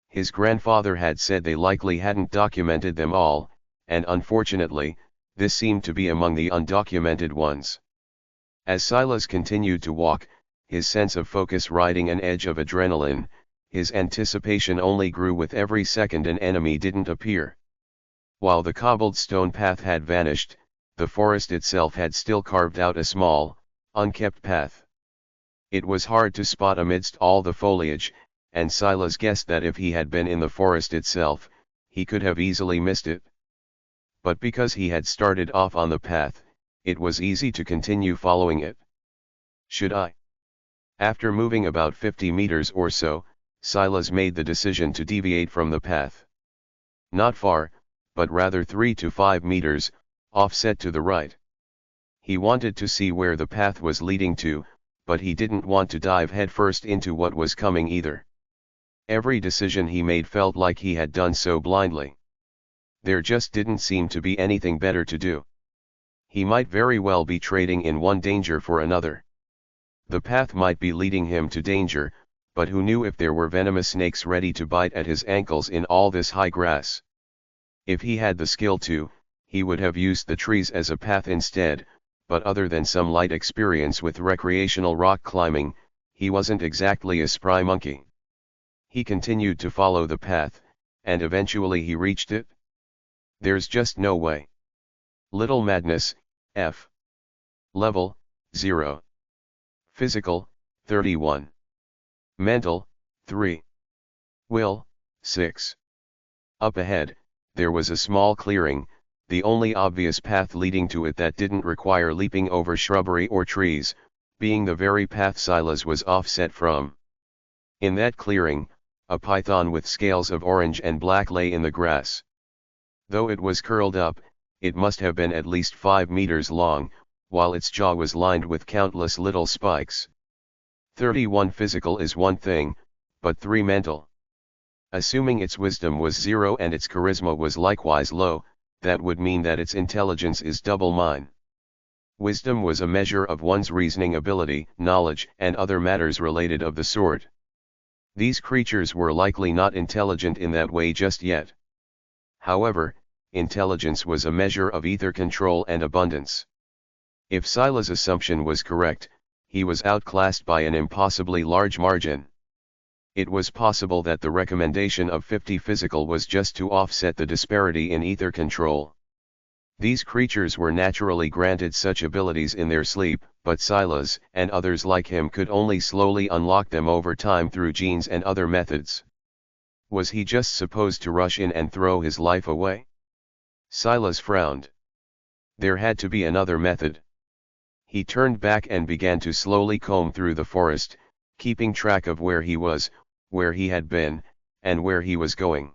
His grandfather had said they likely hadn't documented them all, and unfortunately, this seemed to be among the undocumented ones. As Silas continued to walk, his sense of focus riding an edge of adrenaline, his anticipation only grew with every second an enemy didn't appear. While the cobbled stone path had vanished, the forest itself had still carved out a small, unkept path. It was hard to spot amidst all the foliage, and Silas guessed that if he had been in the forest itself, he could have easily missed it. But because he had started off on the path, it was easy to continue following it. Should I? After moving about 50 meters or so, Silas made the decision to deviate from the path. Not far, but rather 3 to 5 meters, offset to the right. He wanted to see where the path was leading to, but he didn't want to dive headfirst into what was coming either. Every decision he made felt like he had done so blindly. There just didn't seem to be anything better to do. He might very well be trading in one danger for another. The path might be leading him to danger, but who knew if there were venomous snakes ready to bite at his ankles in all this high grass? If he had the skill to, he would have used the trees as a path instead, but other than some light experience with recreational rock climbing, he wasn't exactly a spry monkey. He continued to follow the path, and eventually he reached it. There's just no way. Little madness, F. Level, 0. Physical, 31. Mental, 3. Will, 6. Up ahead, there was a small clearing, the only obvious path leading to it that didn't require leaping over shrubbery or trees, being the very path Silas was offset from. In that clearing, a python with scales of orange and black lay in the grass. Though it was curled up, it must have been at least 5 meters long, while its jaw was lined with countless little spikes. 31 physical is one thing, but 3 mental. Assuming its wisdom was 0 and its charisma was likewise low, that would mean that its intelligence is double mine. Wisdom was a measure of one's reasoning ability, knowledge, and other matters related of the sort. These creatures were likely not intelligent in that way just yet. However, intelligence was a measure of ether control and abundance. If Sila's assumption was correct, he was outclassed by an impossibly large margin. It was possible that the recommendation of 50 physical was just to offset the disparity in ether control. These creatures were naturally granted such abilities in their sleep, but Silas and others like him could only slowly unlock them over time through genes and other methods. Was he just supposed to rush in and throw his life away? Silas frowned. There had to be another method. He turned back and began to slowly comb through the forest, keeping track of where he was, where he had been, and where he was going.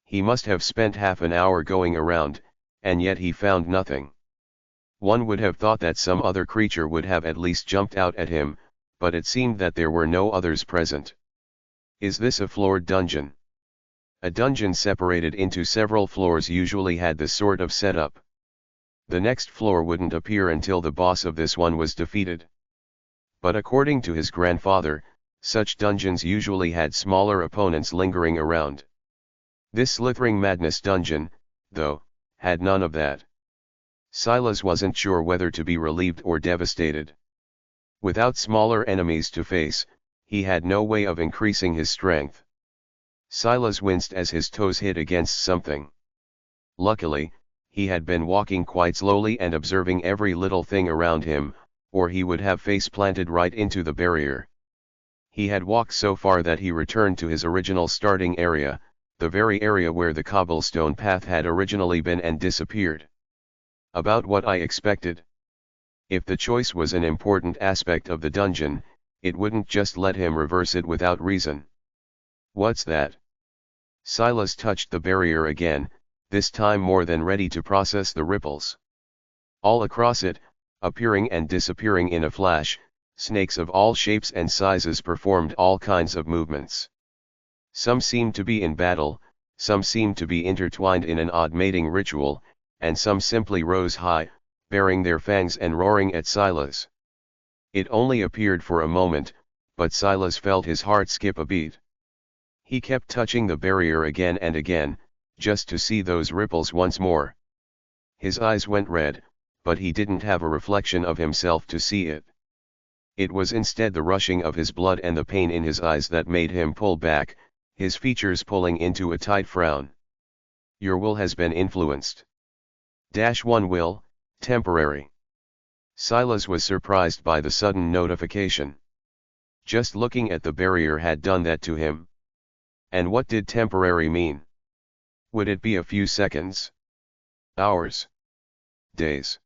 He must have spent half an hour going around, and yet he found nothing. One would have thought that some other creature would have at least jumped out at him, but it seemed that there were no others present. Is this a floored dungeon? A dungeon separated into several floors usually had this sort of setup. The next floor wouldn't appear until the boss of this one was defeated. But according to his grandfather, such dungeons usually had smaller opponents lingering around. This slithering madness dungeon, though, had none of that. Silas wasn't sure whether to be relieved or devastated. Without smaller enemies to face, he had no way of increasing his strength. Silas winced as his toes hit against something. Luckily, he had been walking quite slowly and observing every little thing around him, or he would have face planted right into the barrier. He had walked so far that he returned to his original starting area, the very area where the cobblestone path had originally been, and disappeared. About what I expected. If the choice was an important aspect of the dungeon, it wouldn't just let him reverse it without reason. What's that? Silas touched the barrier again, this time more than ready to process the ripples. All across it, appearing and disappearing in a flash, snakes of all shapes and sizes performed all kinds of movements. Some seemed to be in battle, some seemed to be intertwined in an odd mating ritual, and some simply rose high, baring their fangs and roaring at Silas. It only appeared for a moment, but Silas felt his heart skip a beat. He kept touching the barrier again and again, just to see those ripples once more. His eyes went red, but he didn't have a reflection of himself to see it. It was instead the rushing of his blood and the pain in his eyes that made him pull back, his features pulling into a tight frown. Your will has been influenced. -1 will, temporary. Silas was surprised by the sudden notification. Just looking at the barrier had done that to him. And what did temporary mean? Would it be a few seconds? Hours? Days?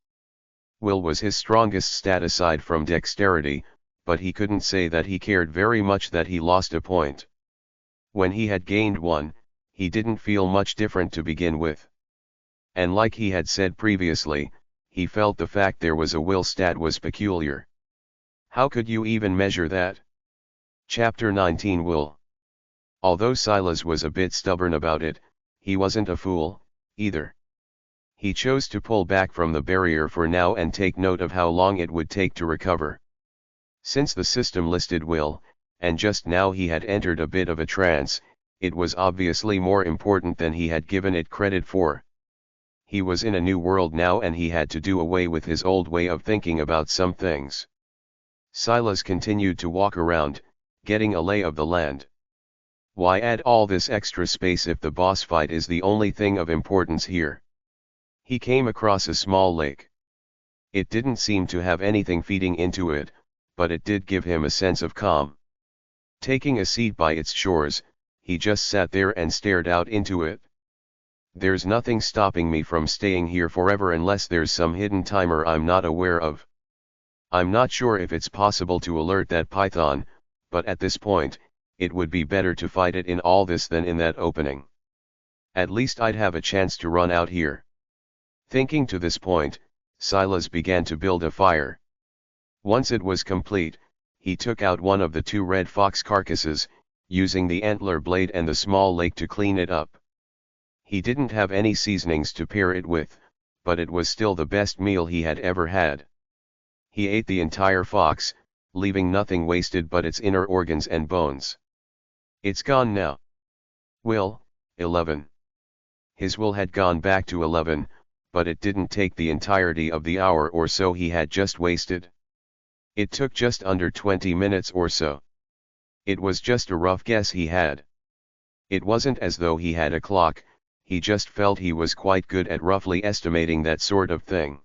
Will was his strongest stat aside from dexterity, but he couldn't say that he cared very much that he lost a point. When he had gained one, he didn't feel much different to begin with. And like he had said previously, he felt the fact there was a will stat was peculiar. How could you even measure that? Chapter 19 Will. Although Silas was a bit stubborn about it, he wasn't a fool, either. He chose to pull back from the barrier for now and take note of how long it would take to recover. Since the system listed will, and just now he had entered a bit of a trance, it was obviously more important than he had given it credit for. He was in a new world now and he had to do away with his old way of thinking about some things. Silas continued to walk around, getting a lay of the land. Why add all this extra space if the boss fight is the only thing of importance here? He came across a small lake. It didn't seem to have anything feeding into it, but it did give him a sense of calm. Taking a seat by its shores, he just sat there and stared out into it. There's nothing stopping me from staying here forever unless there's some hidden timer I'm not aware of. I'm not sure if it's possible to alert that python, but at this point, it would be better to fight it in all this than in that opening. At least I'd have a chance to run out here. Thinking to this point, Silas began to build a fire. Once it was complete, he took out one of the 2 red fox carcasses, using the antler blade and the small lake to clean it up. He didn't have any seasonings to pair it with, but it was still the best meal he had ever had. He ate the entire fox, leaving nothing wasted but its inner organs and bones. It's gone now. Will, 11. His will had gone back to 11, but it didn't take the entirety of the hour or so he had just wasted. It took just under 20 minutes or so. It was just a rough guess he had. It wasn't as though he had a clock, he just felt he was quite good at roughly estimating that sort of thing.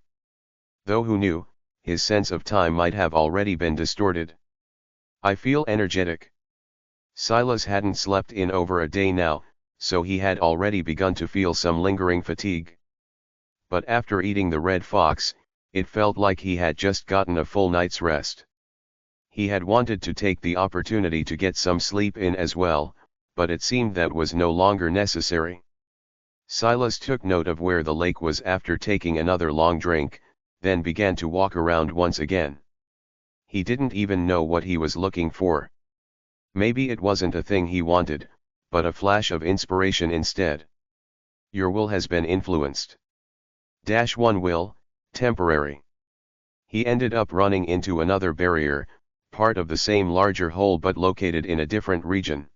Though who knew, his sense of time might have already been distorted. I feel energetic. Silas hadn't slept in over a day now, so he had already begun to feel some lingering fatigue. But after eating the red fox, it felt like he had just gotten a full night's rest. He had wanted to take the opportunity to get some sleep in as well, but it seemed that was no longer necessary. Silas took note of where the lake was after taking another long drink, then began to walk around once again. He didn't even know what he was looking for. Maybe it wasn't a thing he wanted, but a flash of inspiration instead. Your will has been influenced. -1 will, temporary. He ended up running into another barrier, part of the same larger whole but located in a different region.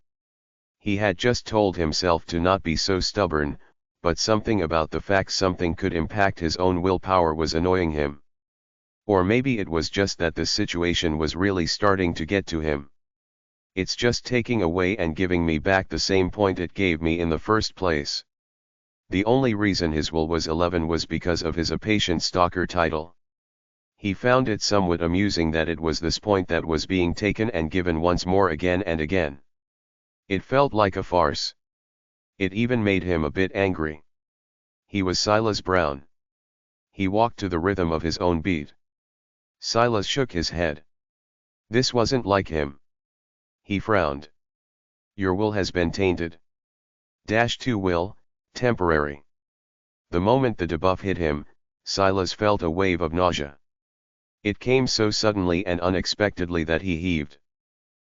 He had just told himself to not be so stubborn, but something about the fact something could impact his own willpower was annoying him. Or maybe it was just that the situation was really starting to get to him. It's just taking away and giving me back the same point it gave me in the first place. The only reason his will was 11 was because of his A Patient Stalker title. He found it somewhat amusing that it was this point that was being taken and given once more again and again. It felt like a farce. It even made him a bit angry. He was Silas Brown. He walked to the rhythm of his own beat. Silas shook his head. This wasn't like him. He frowned. Your will has been tainted. -2 will, temporary. The moment the debuff hit him, Silas felt a wave of nausea. It came so suddenly and unexpectedly that he heaved.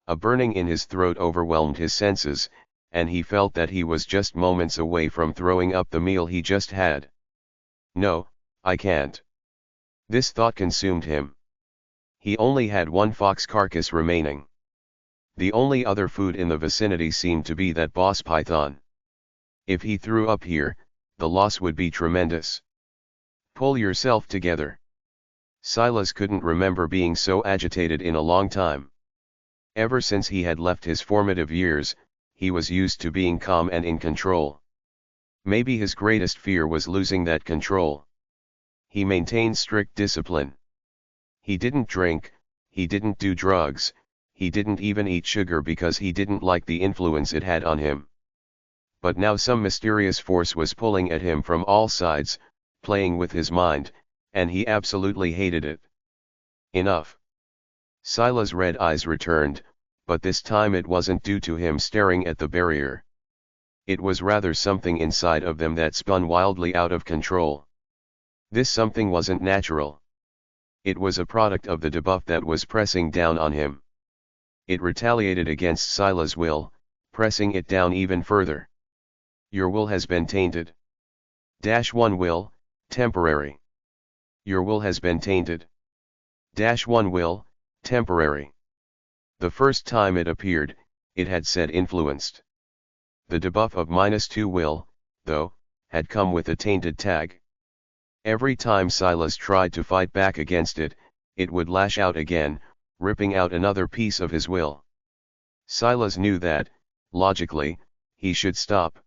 A burning in his throat overwhelmed his senses, and he felt that he was just moments away from throwing up the meal he just had. No, I can't. This thought consumed him. He only had one fox carcass remaining. The only other food in the vicinity seemed to be that boss python. If he threw up here, the loss would be tremendous. Pull yourself together. Silas couldn't remember being so agitated in a long time. Ever since he had left his formative years, he was used to being calm and in control. Maybe his greatest fear was losing that control. He maintained strict discipline. He didn't drink, he didn't do drugs, he didn't even eat sugar because he didn't like the influence it had on him. But now some mysterious force was pulling at him from all sides, playing with his mind, and he absolutely hated it. Enough. Silas' red eyes returned, but this time it wasn't due to him staring at the barrier. It was rather something inside of them that spun wildly out of control. This something wasn't natural. It was a product of the debuff that was pressing down on him. It retaliated against Silas' will, pressing it down even further. Your will has been tainted. -1 will, temporary. Your will has been tainted. -1 will, temporary. The first time it appeared, it had said influenced. The debuff of -2 will, though, had come with a tainted tag. Every time Silas tried to fight back against it, it would lash out again, ripping out another piece of his will. Silas knew that, logically, he should stop.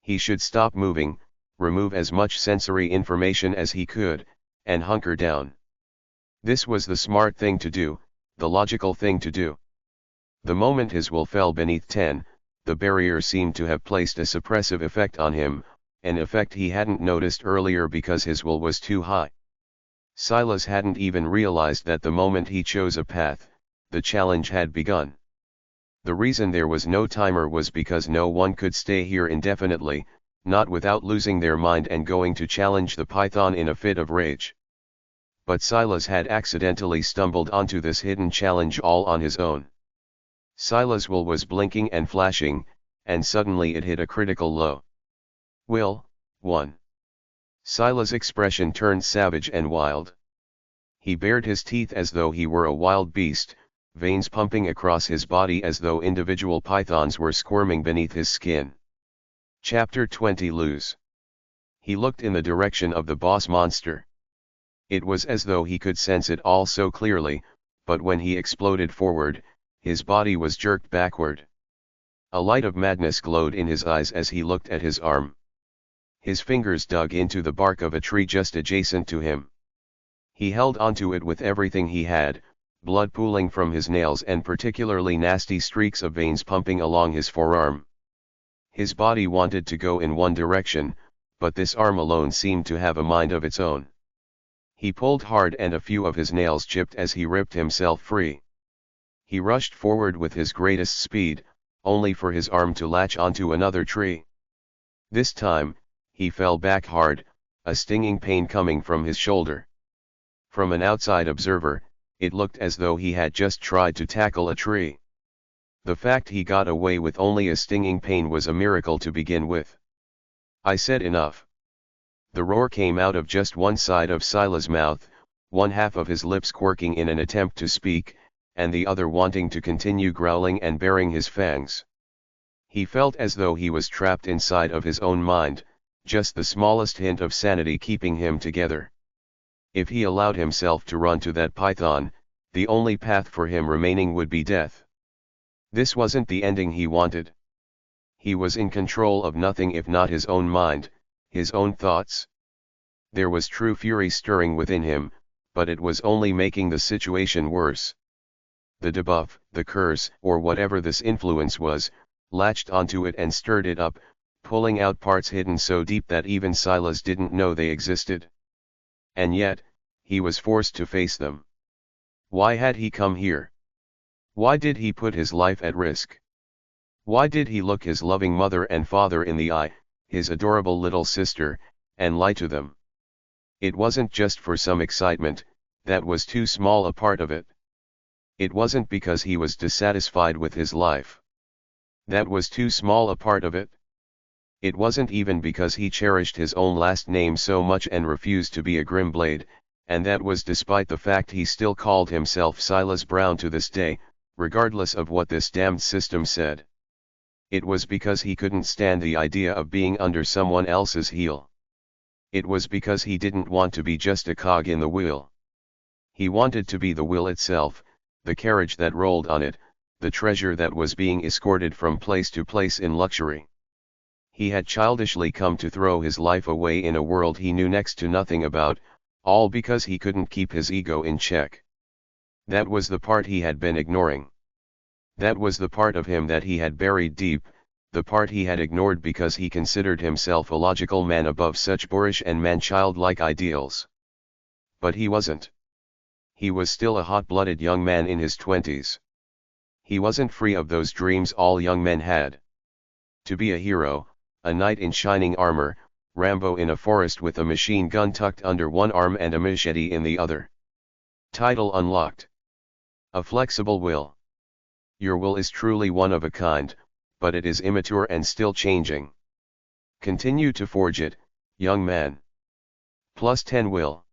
He should stop moving, remove as much sensory information as he could, and hunker down. This was the smart thing to do, the logical thing to do. The moment his will fell beneath 10, the barrier seemed to have placed a suppressive effect on him, an effect he hadn't noticed earlier because his will was too high. Silas hadn't even realized that the moment he chose a path, the challenge had begun. The reason there was no timer was because no one could stay here indefinitely, not without losing their mind and going to challenge the python in a fit of rage. But Silas had accidentally stumbled onto this hidden challenge all on his own. Silas' will was blinking and flashing, and suddenly it hit a critical low. Will, 1. Silas' expression turned savage and wild. He bared his teeth as though he were a wild beast, veins pumping across his body as though individual pythons were squirming beneath his skin. Chapter 20 Lose. He looked in the direction of the boss monster. It was as though he could sense it all so clearly, but when he exploded forward, his body was jerked backward. A light of madness glowed in his eyes as he looked at his arm. His fingers dug into the bark of a tree just adjacent to him. He held onto it with everything he had, blood pooling from his nails and particularly nasty streaks of veins pumping along his forearm. His body wanted to go in one direction, but this arm alone seemed to have a mind of its own. He pulled hard and a few of his nails chipped as he ripped himself free. He rushed forward with his greatest speed, only for his arm to latch onto another tree. This time, he fell back hard, a stinging pain coming from his shoulder. From an outside observer, it looked as though he had just tried to tackle a tree. The fact he got away with only a stinging pain was a miracle to begin with. I said enough. The roar came out of just one side of Silas' mouth, one half of his lips quirking in an attempt to speak, and the other wanting to continue growling and baring his fangs. He felt as though he was trapped inside of his own mind, just the smallest hint of sanity keeping him together. If he allowed himself to run to that python, the only path for him remaining would be death. This wasn't the ending he wanted. He was in control of nothing if not his own mind, his own thoughts. There was true fury stirring within him, but it was only making the situation worse. The debuff, the curse, or whatever this influence was, latched onto it and stirred it up, pulling out parts hidden so deep that even Silas didn't know they existed. And yet, he was forced to face them. Why had he come here? Why did he put his life at risk? Why did he look his loving mother and father in the eye, his adorable little sister, and lie to them? It wasn't just for some excitement, that was too small a part of it. It wasn't because he was dissatisfied with his life. That was too small a part of it. It wasn't even because he cherished his own last name so much and refused to be a Grimblade, and that was despite the fact he still called himself Silas Brown to this day, regardless of what this damned system said. It was because he couldn't stand the idea of being under someone else's heel. It was because he didn't want to be just a cog in the wheel. He wanted to be the wheel itself, the carriage that rolled on it, the treasure that was being escorted from place to place in luxury. He had childishly come to throw his life away in a world he knew next to nothing about, all because he couldn't keep his ego in check. That was the part he had been ignoring. That was the part of him that he had buried deep, the part he had ignored because he considered himself a logical man above such boorish and man-childlike ideals. But he wasn't. He was still a hot-blooded young man in his 20s. He wasn't free of those dreams all young men had. To be a hero, a knight in shining armor, Rambo in a forest with a machine gun tucked under one arm and a machete in the other. Title unlocked. A flexible will. Your will is truly one of a kind, but it is immature and still changing. Continue to forge it, young man. Plus 10 will.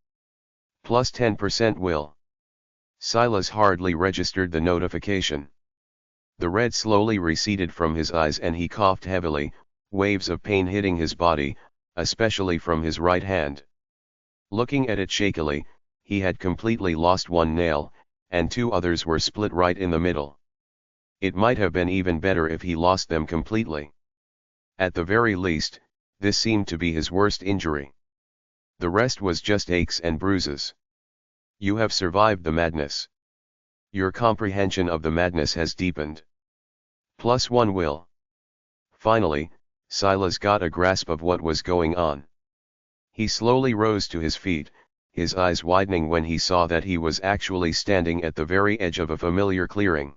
Plus 10% will. Silas hardly registered the notification. The red slowly receded from his eyes and he coughed heavily, waves of pain hitting his body, especially from his right hand. Looking at it shakily, he had completely lost one nail, and two others were split right in the middle. It might have been even better if he lost them completely. At the very least, this seemed to be his worst injury. The rest was just aches and bruises. You have survived the madness. Your comprehension of the madness has deepened. Plus 1 will. Finally, Silas got a grasp of what was going on. He slowly rose to his feet, his eyes widening when he saw that he was actually standing at the very edge of a familiar clearing.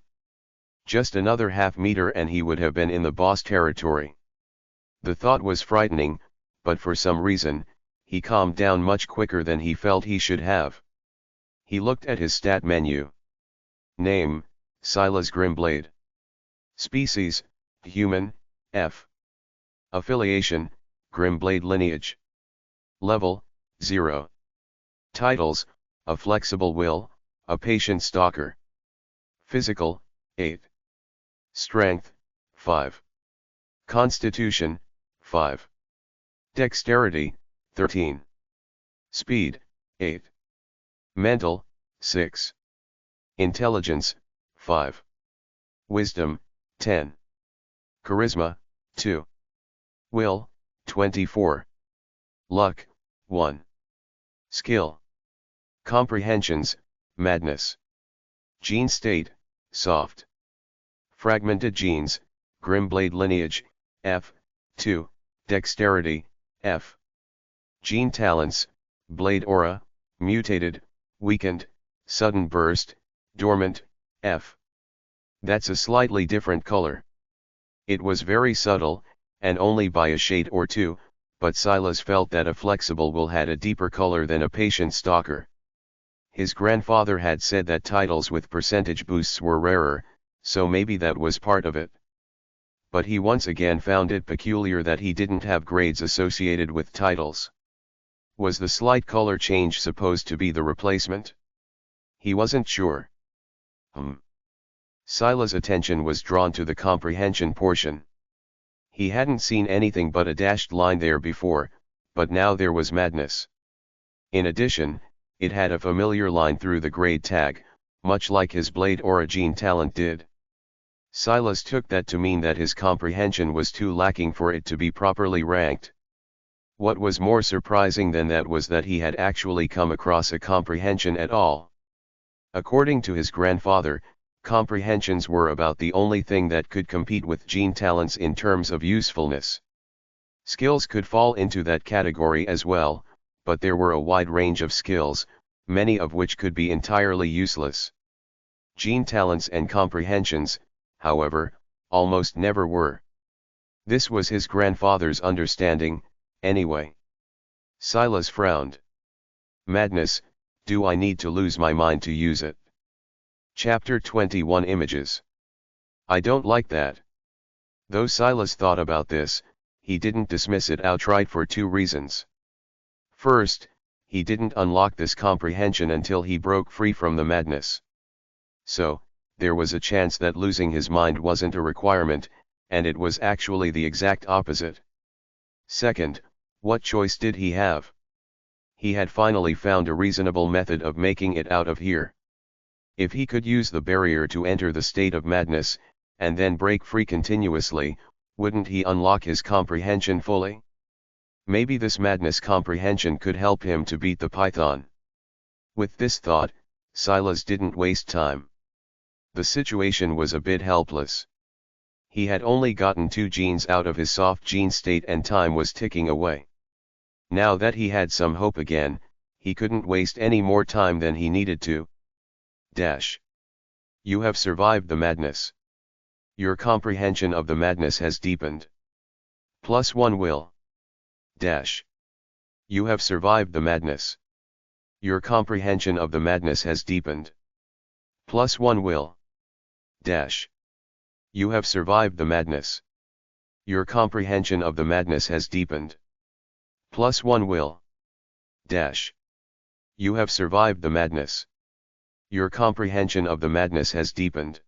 Just another half-meter and he would have been in the boss territory. The thought was frightening, but for some reason, he calmed down much quicker than he felt he should have. He looked at his stat menu. Name, Silas Grimblade. Species, human, F. Affiliation, Grimblade lineage. Level, 0. Titles, a flexible will, a patient stalker. Physical, 8. Strength, 5. Constitution, 5. Dexterity, 13. Speed, 8. Mental, 6. Intelligence, 5. Wisdom, 10. Charisma, 2. Will, 24. Luck, 1. Skill. Comprehensions, madness. Gene state, soft. Fragmented genes, Grimblade lineage, F, 2, dexterity, F. Gene talents, blade aura, mutated, weakened, sudden burst, dormant, F. That's a slightly different color. It was very subtle, and only by a shade or two, but Silas felt that a flexible will had a deeper color than a patient stalker. His grandfather had said that titles with percentage boosts were rarer, so maybe that was part of it. But he once again found it peculiar that he didn't have grades associated with titles. Was the slight color change supposed to be the replacement? He wasn't sure. Silas' attention was drawn to the comprehension portion. He hadn't seen anything but a dashed line there before, but now there was madness. In addition, it had a familiar line through the grade tag, much like his blade aura gene talent did. Silas took that to mean that his comprehension was too lacking for it to be properly ranked. What was more surprising than that was that he had actually come across a comprehension at all. According to his grandfather, comprehensions were about the only thing that could compete with gene talents in terms of usefulness. Skills could fall into that category as well, but there were a wide range of skills, many of which could be entirely useless. Gene talents and comprehensions, however, almost never were. This was his grandfather's understanding, anyway. Silas frowned. Madness, do I need to lose my mind to use it? Chapter 21 Images. I don't like that. Though Silas thought about this, he didn't dismiss it outright for two reasons. First, he didn't unlock this comprehension until he broke free from the madness. So, there was a chance that losing his mind wasn't a requirement, and it was actually the exact opposite. Second, what choice did he have? He had finally found a reasonable method of making it out of here. If he could use the barrier to enter the state of madness, and then break free continuously, wouldn't he unlock his comprehension fully? Maybe this madness comprehension could help him to beat the python. With this thought, Silas didn't waste time. The situation was a bit helpless. He had only gotten 2 genes out of his soft gene state and time was ticking away. Now that he had some hope again, he couldn't waste any more time than he needed to. You have survived the madness. Your comprehension of the madness has deepened. +1 will. You have survived the madness. Your comprehension of the madness has deepened. +1 will. You have survived the madness. Your comprehension of the madness has deepened. +1 will. You have survived the madness. Your comprehension of the madness has deepened.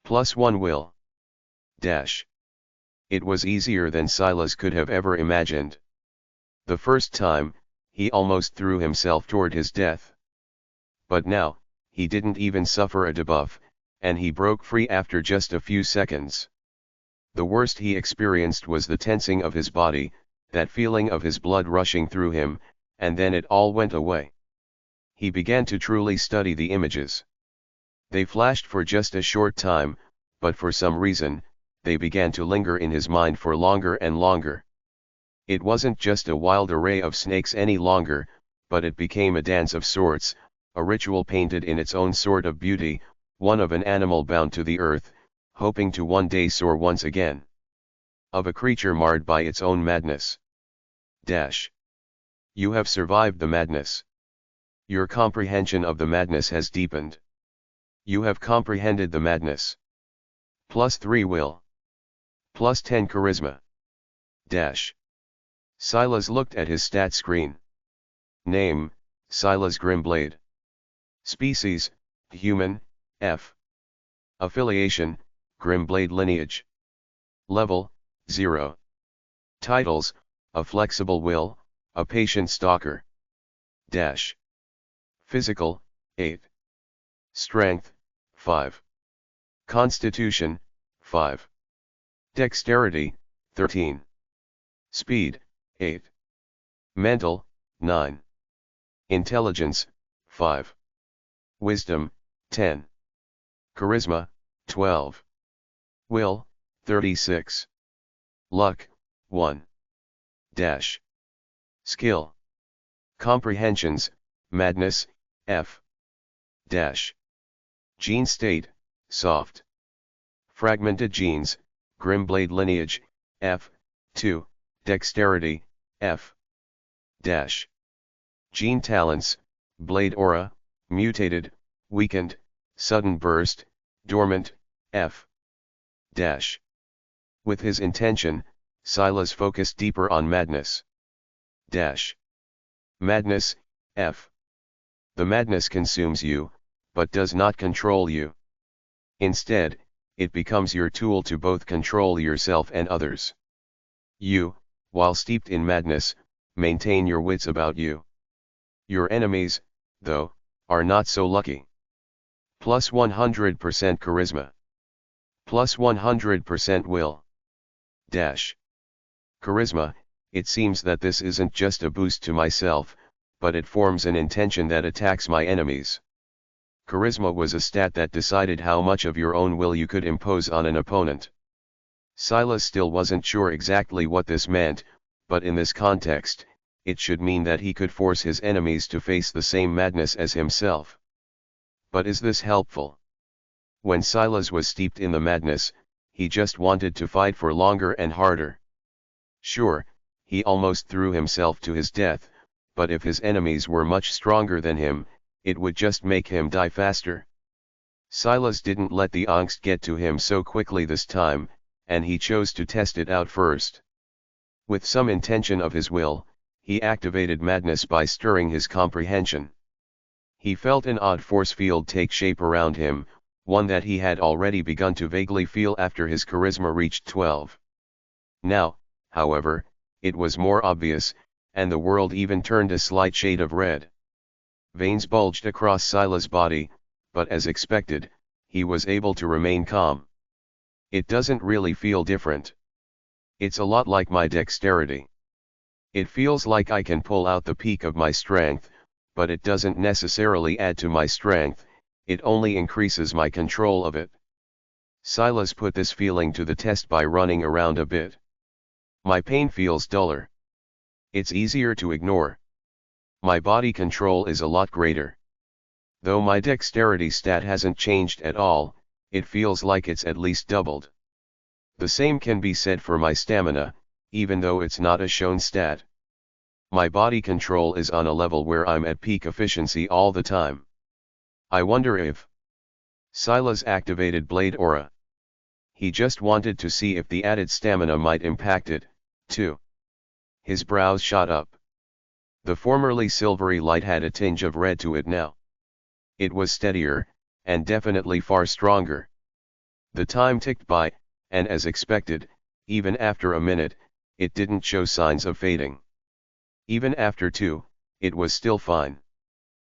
+1 will. It was easier than Silas could have ever imagined. The first time, he almost threw himself toward his death. But now, he didn't even suffer a debuff, and he broke free after just a few seconds. The worst he experienced was the tensing of his body, that feeling of his blood rushing through him, and then it all went away. He began to truly study the images. They flashed for just a short time, but for some reason, they began to linger in his mind for longer and longer. It wasn't just a wild array of snakes any longer, but it became a dance of sorts, a ritual painted in its own sort of beauty, one of an animal bound to the earth, hoping to one day soar once again. Of a creature marred by its own madness. You have survived the madness. Your comprehension of the madness has deepened. You have comprehended the madness. +3 will. +10 charisma. Silas looked at his stat screen. Name, Silas Grimblade. Species, human, F. Affiliation, Grimblade lineage. Level, 0. Titles: a flexible will, a patient stalker. Dash. Physical, 8. Strength, 5. Constitution, 5. Dexterity, 13. Speed, 8. Mental, 9. Intelligence, 5. Wisdom, 10. Charisma, 12. Will, 36. Luck, 1. Dash. Skill. Comprehensions, madness, F. Dash. Gene state, soft. Fragmented genes, Grimblade lineage, F. 2. Dexterity, F. Dash. Gene talents, Blade aura, mutated, weakened, sudden burst, dormant, F. Dash. With his intention, Silas focused deeper on madness. Dash. Madness, F. The madness consumes you, but does not control you. Instead, it becomes your tool to both control yourself and others. You, while steeped in madness, maintain your wits about you. Your enemies, though, are not so lucky. Plus 100% charisma. Plus 100% will. Dash. Charisma, it seems that this isn't just a boost to myself, but it forms an intention that attacks my enemies. Charisma was a stat that decided how much of your own will you could impose on an opponent. Silas still wasn't sure exactly what this meant, but in this context, it should mean that he could force his enemies to face the same madness as himself. But is this helpful? When Silas was steeped in the madness, he just wanted to fight for longer and harder. Sure, he almost threw himself to his death, but if his enemies were much stronger than him, it would just make him die faster. Silas didn't let the angst get to him so quickly this time, and he chose to test it out first. With some intention of his will, he activated madness by stirring his comprehension. He felt an odd force field take shape around him, one that he had already begun to vaguely feel after his charisma reached 12. Now, however, it was more obvious, and the world even turned a slight shade of red. Veins bulged across Silas' body, but as expected, he was able to remain calm. It doesn't really feel different. It's a lot like my dexterity. It feels like I can pull out the peak of my strength, but it doesn't necessarily add to my strength, it only increases my control of it. Silas put this feeling to the test by running around a bit. My pain feels duller. It's easier to ignore. My body control is a lot greater. Though my dexterity stat hasn't changed at all, it feels like it's at least doubled. The same can be said for my stamina, even though it's not a shown stat. My body control is on a level where I'm at peak efficiency all the time. I wonder if Silas activated Blade aura. He just wanted to see if the added stamina might impact it, too. His brows shot up. The formerly silvery light had a tinge of red to it now. It was steadier, and definitely far stronger. The time ticked by, and as expected, even after a minute, it didn't show signs of fading. Even after 2, it was still fine.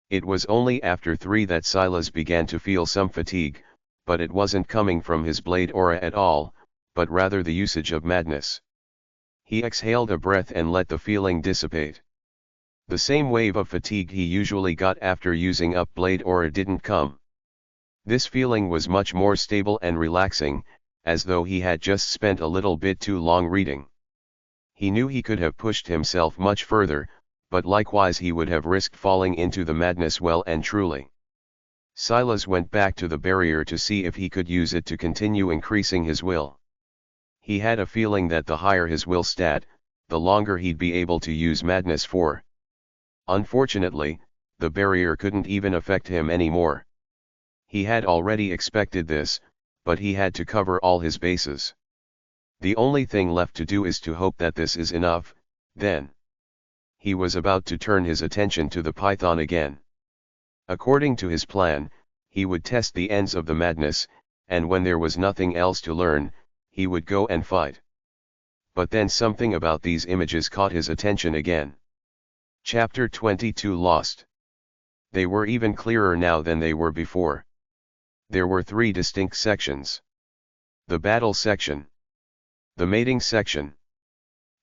It was only after 3 that Silas began to feel some fatigue, but it wasn't coming from his blade aura at all, but rather the usage of madness. He exhaled a breath and let the feeling dissipate. The same wave of fatigue he usually got after using up blade aura didn't come. This feeling was much more stable and relaxing, as though he had just spent a little bit too long reading. He knew he could have pushed himself much further, but likewise he would have risked falling into the madness well and truly. Silas went back to the barrier to see if he could use it to continue increasing his will. He had a feeling that the higher his will stat, the longer he'd be able to use madness for. Unfortunately, the barrier couldn't even affect him anymore. He had already expected this, but he had to cover all his bases. The only thing left to do is to hope that this is enough, then. He was about to turn his attention to the python again. According to his plan, he would test the ends of the madness, and when there was nothing else to learn, he would go and fight. But then something about these images caught his attention again. Chapter 22 Lost. They were even clearer now than they were before. There were 3 distinct sections. The battle section, the mating section,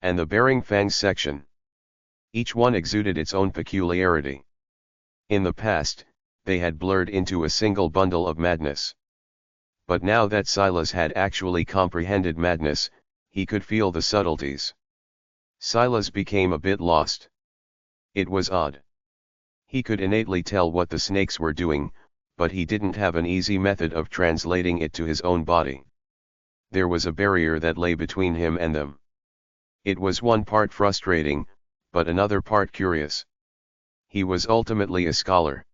and the bearing fangs section. Each one exuded its own peculiarity. In the past, they had blurred into a single bundle of madness. But now that Silas had actually comprehended madness, he could feel the subtleties. Silas became a bit lost. It was odd. He could innately tell what the snakes were doing, but he didn't have an easy method of translating it to his own body. There was a barrier that lay between him and them. It was one part frustrating, but another part curious. He was ultimately a scholar.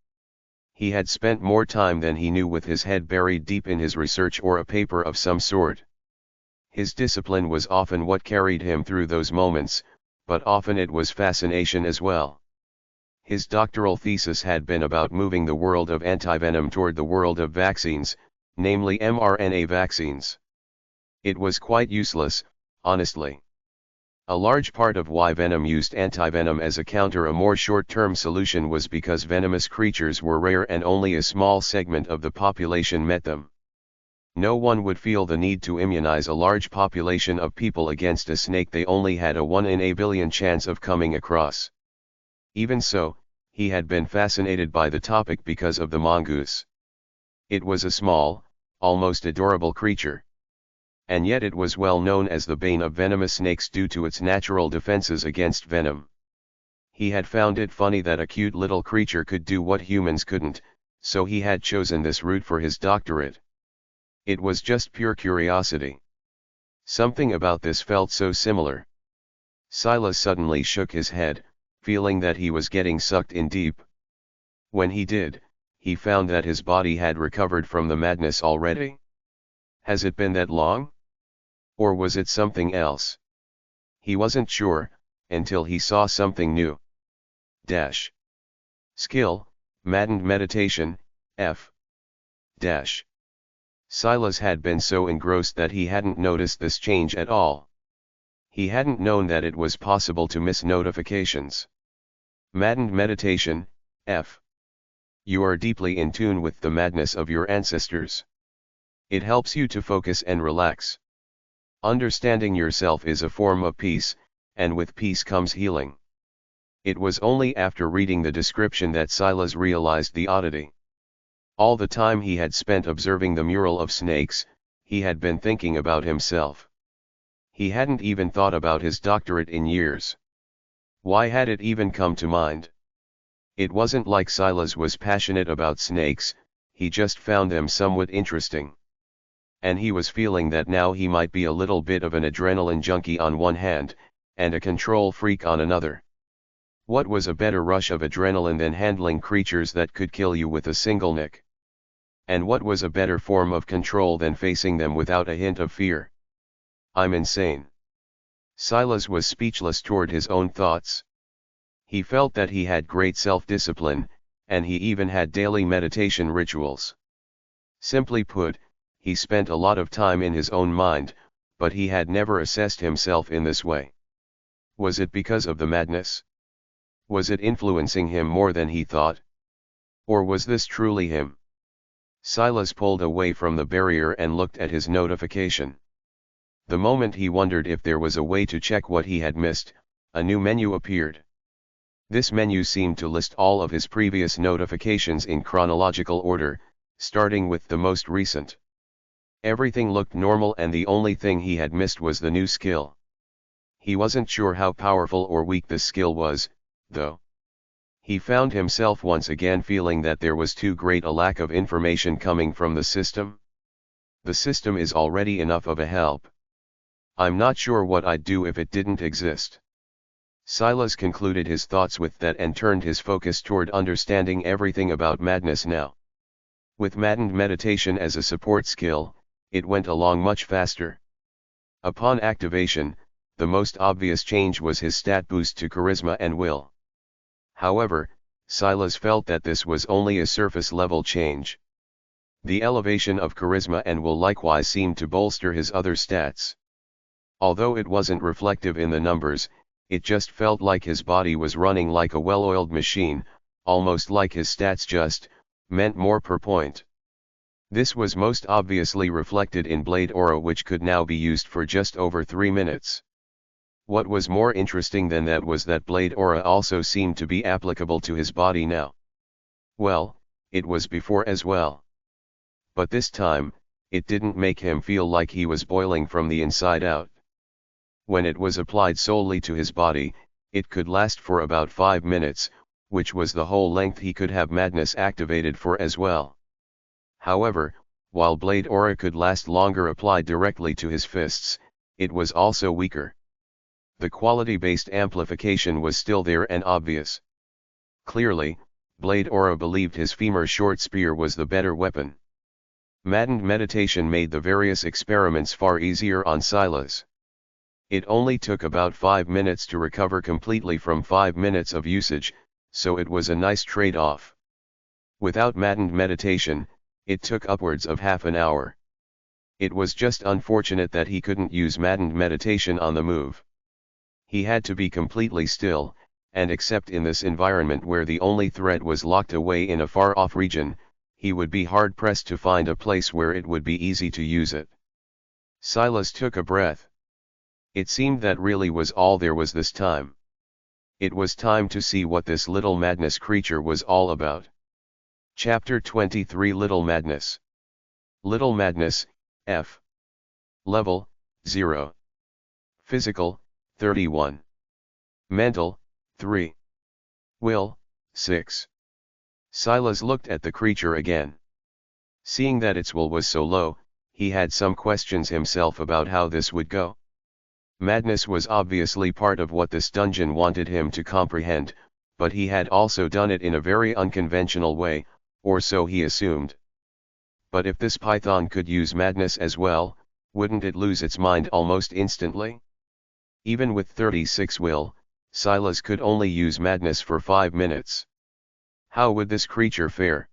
He had spent more time than he knew with his head buried deep in his research or a paper of some sort. His discipline was often what carried him through those moments, but often it was fascination as well. His doctoral thesis had been about moving the world of antivenom toward the world of vaccines, namely mRNA vaccines. It was quite useless, honestly. A large part of why venom used antivenom as a more short-term solution was because venomous creatures were rare and only a small segment of the population met them. No one would feel the need to immunize a large population of people against a snake they only had a 1 in a billion chance of coming across. Even so, he had been fascinated by the topic because of the mongoose. It was a small, almost adorable creature. And yet it was well known as the bane of venomous snakes due to its natural defenses against venom. He had found it funny that a cute little creature could do what humans couldn't, so he had chosen this route for his doctorate. It was just pure curiosity. Something about this felt so similar. Silas suddenly shook his head, feeling that he was getting sucked in deep. When he did, he found that his body had recovered from the madness already. Has it been that long? Or was it something else? He wasn't sure, until he saw something new. Dash. Skill, Maddened Meditation, F. Dash. Silas had been so engrossed that he hadn't noticed this change at all. He hadn't known that it was possible to miss notifications. Maddened Meditation, F. You are deeply in tune with the madness of your ancestors. It helps you to focus and relax. Understanding yourself is a form of peace, and with peace comes healing. It was only after reading the description that Silas realized the oddity. All the time he had spent observing the mural of snakes, he had been thinking about himself. He hadn't even thought about his doctorate in years. Why had it even come to mind? It wasn't like Silas was passionate about snakes, he just found them somewhat interesting. And he was feeling that now he might be a little bit of an adrenaline junkie on one hand, and a control freak on another. What was a better rush of adrenaline than handling creatures that could kill you with a single nick? And what was a better form of control than facing them without a hint of fear? I'm insane. Silas was speechless toward his own thoughts. He felt that he had great self-discipline, and he even had daily meditation rituals. Simply put, he spent a lot of time in his own mind, but he had never assessed himself in this way. Was it because of the madness? Was it influencing him more than he thought? Or was this truly him? Silas pulled away from the barrier and looked at his notification. The moment he wondered if there was a way to check what he had missed, a new menu appeared. This menu seemed to list all of his previous notifications in chronological order, starting with the most recent. Everything looked normal and the only thing he had missed was the new skill. He wasn't sure how powerful or weak this skill was, though. He found himself once again feeling that there was too great a lack of information coming from the system. The system is already enough of a help. I'm not sure what I'd do if it didn't exist. Silas concluded his thoughts with that and turned his focus toward understanding everything about madness now. With Maddened Meditation as a support skill, it went along much faster. Upon activation, the most obvious change was his stat boost to charisma and will. However, Silas felt that this was only a surface-level change. The elevation of charisma and will likewise seemed to bolster his other stats. Although it wasn't reflective in the numbers, it just felt like his body was running like a well-oiled machine, almost like his stats just meant more per point. This was most obviously reflected in Blade Aura, which could now be used for just over 3 minutes. What was more interesting than that was that Blade Aura also seemed to be applicable to his body now. Well, it was before as well. But this time, it didn't make him feel like he was boiling from the inside out. When it was applied solely to his body, it could last for about 5 minutes, which was the whole length he could have Madness activated for as well. However, while Blade Aura could last longer applied directly to his fists, it was also weaker. The quality-based amplification was still there and obvious. Clearly, Blade Aura believed his femur short spear was the better weapon. Maddened meditation made the various experiments far easier on Silas. It only took about 5 minutes to recover completely from 5 minutes of usage, so it was a nice trade-off. Without maddened meditation, it took upwards of half an hour. It was just unfortunate that he couldn't use maddened meditation on the move. He had to be completely still, and except in this environment where the only threat was locked away in a far-off region, he would be hard-pressed to find a place where it would be easy to use it. Silas took a breath. It seemed that really was all there was this time. It was time to see what this little madness creature was all about. Chapter 23 Little Madness. Little Madness, F. Level, 0. Physical, 31. Mental, 3. Will, 6. Silas looked at the creature again. Seeing that its will was so low, he had some questions himself about how this would go. Madness was obviously part of what this dungeon wanted him to comprehend, but he had also done it in a very unconventional way, or so he assumed. But if this python could use madness as well, wouldn't it lose its mind almost instantly? Even with 36 will, Silas could only use madness for 5 minutes. How would this creature fare?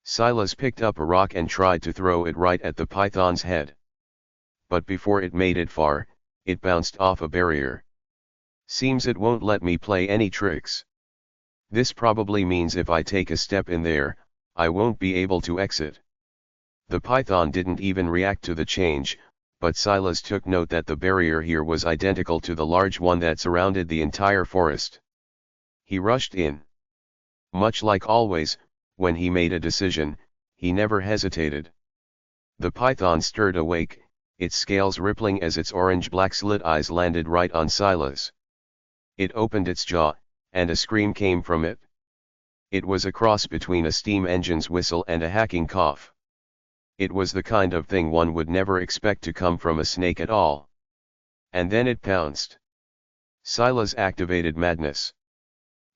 Silas picked up a rock and tried to throw it right at the python's head. But before it made it far, it bounced off a barrier. Seems it won't let me play any tricks. This probably means if I take a step in there, I won't be able to exit. The python didn't even react to the change, but Silas took note that the barrier here was identical to the large one that surrounded the entire forest. He rushed in. Much like always, when he made a decision, he never hesitated. The python stirred awake, its scales rippling as its orange-black slit eyes landed right on Silas. It opened its jaw, and a scream came from it. It was a cross between a steam engine's whistle and a hacking cough. It was the kind of thing one would never expect to come from a snake at all. And then it pounced. Silas activated madness.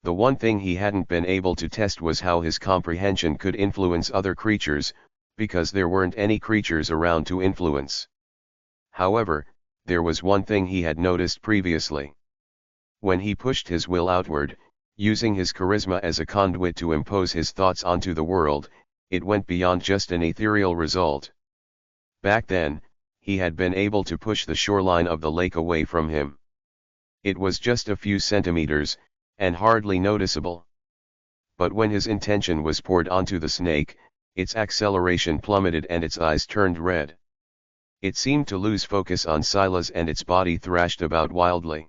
The one thing he hadn't been able to test was how his comprehension could influence other creatures, because there weren't any creatures around to influence. However, there was one thing he had noticed previously. When he pushed his will outward, using his charisma as a conduit to impose his thoughts onto the world, it went beyond just an ethereal result. Back then, he had been able to push the shoreline of the lake away from him. It was just a few centimeters, and hardly noticeable. But when his intention was poured onto the snake, its acceleration plummeted and its eyes turned red. It seemed to lose focus on Silas and its body thrashed about wildly.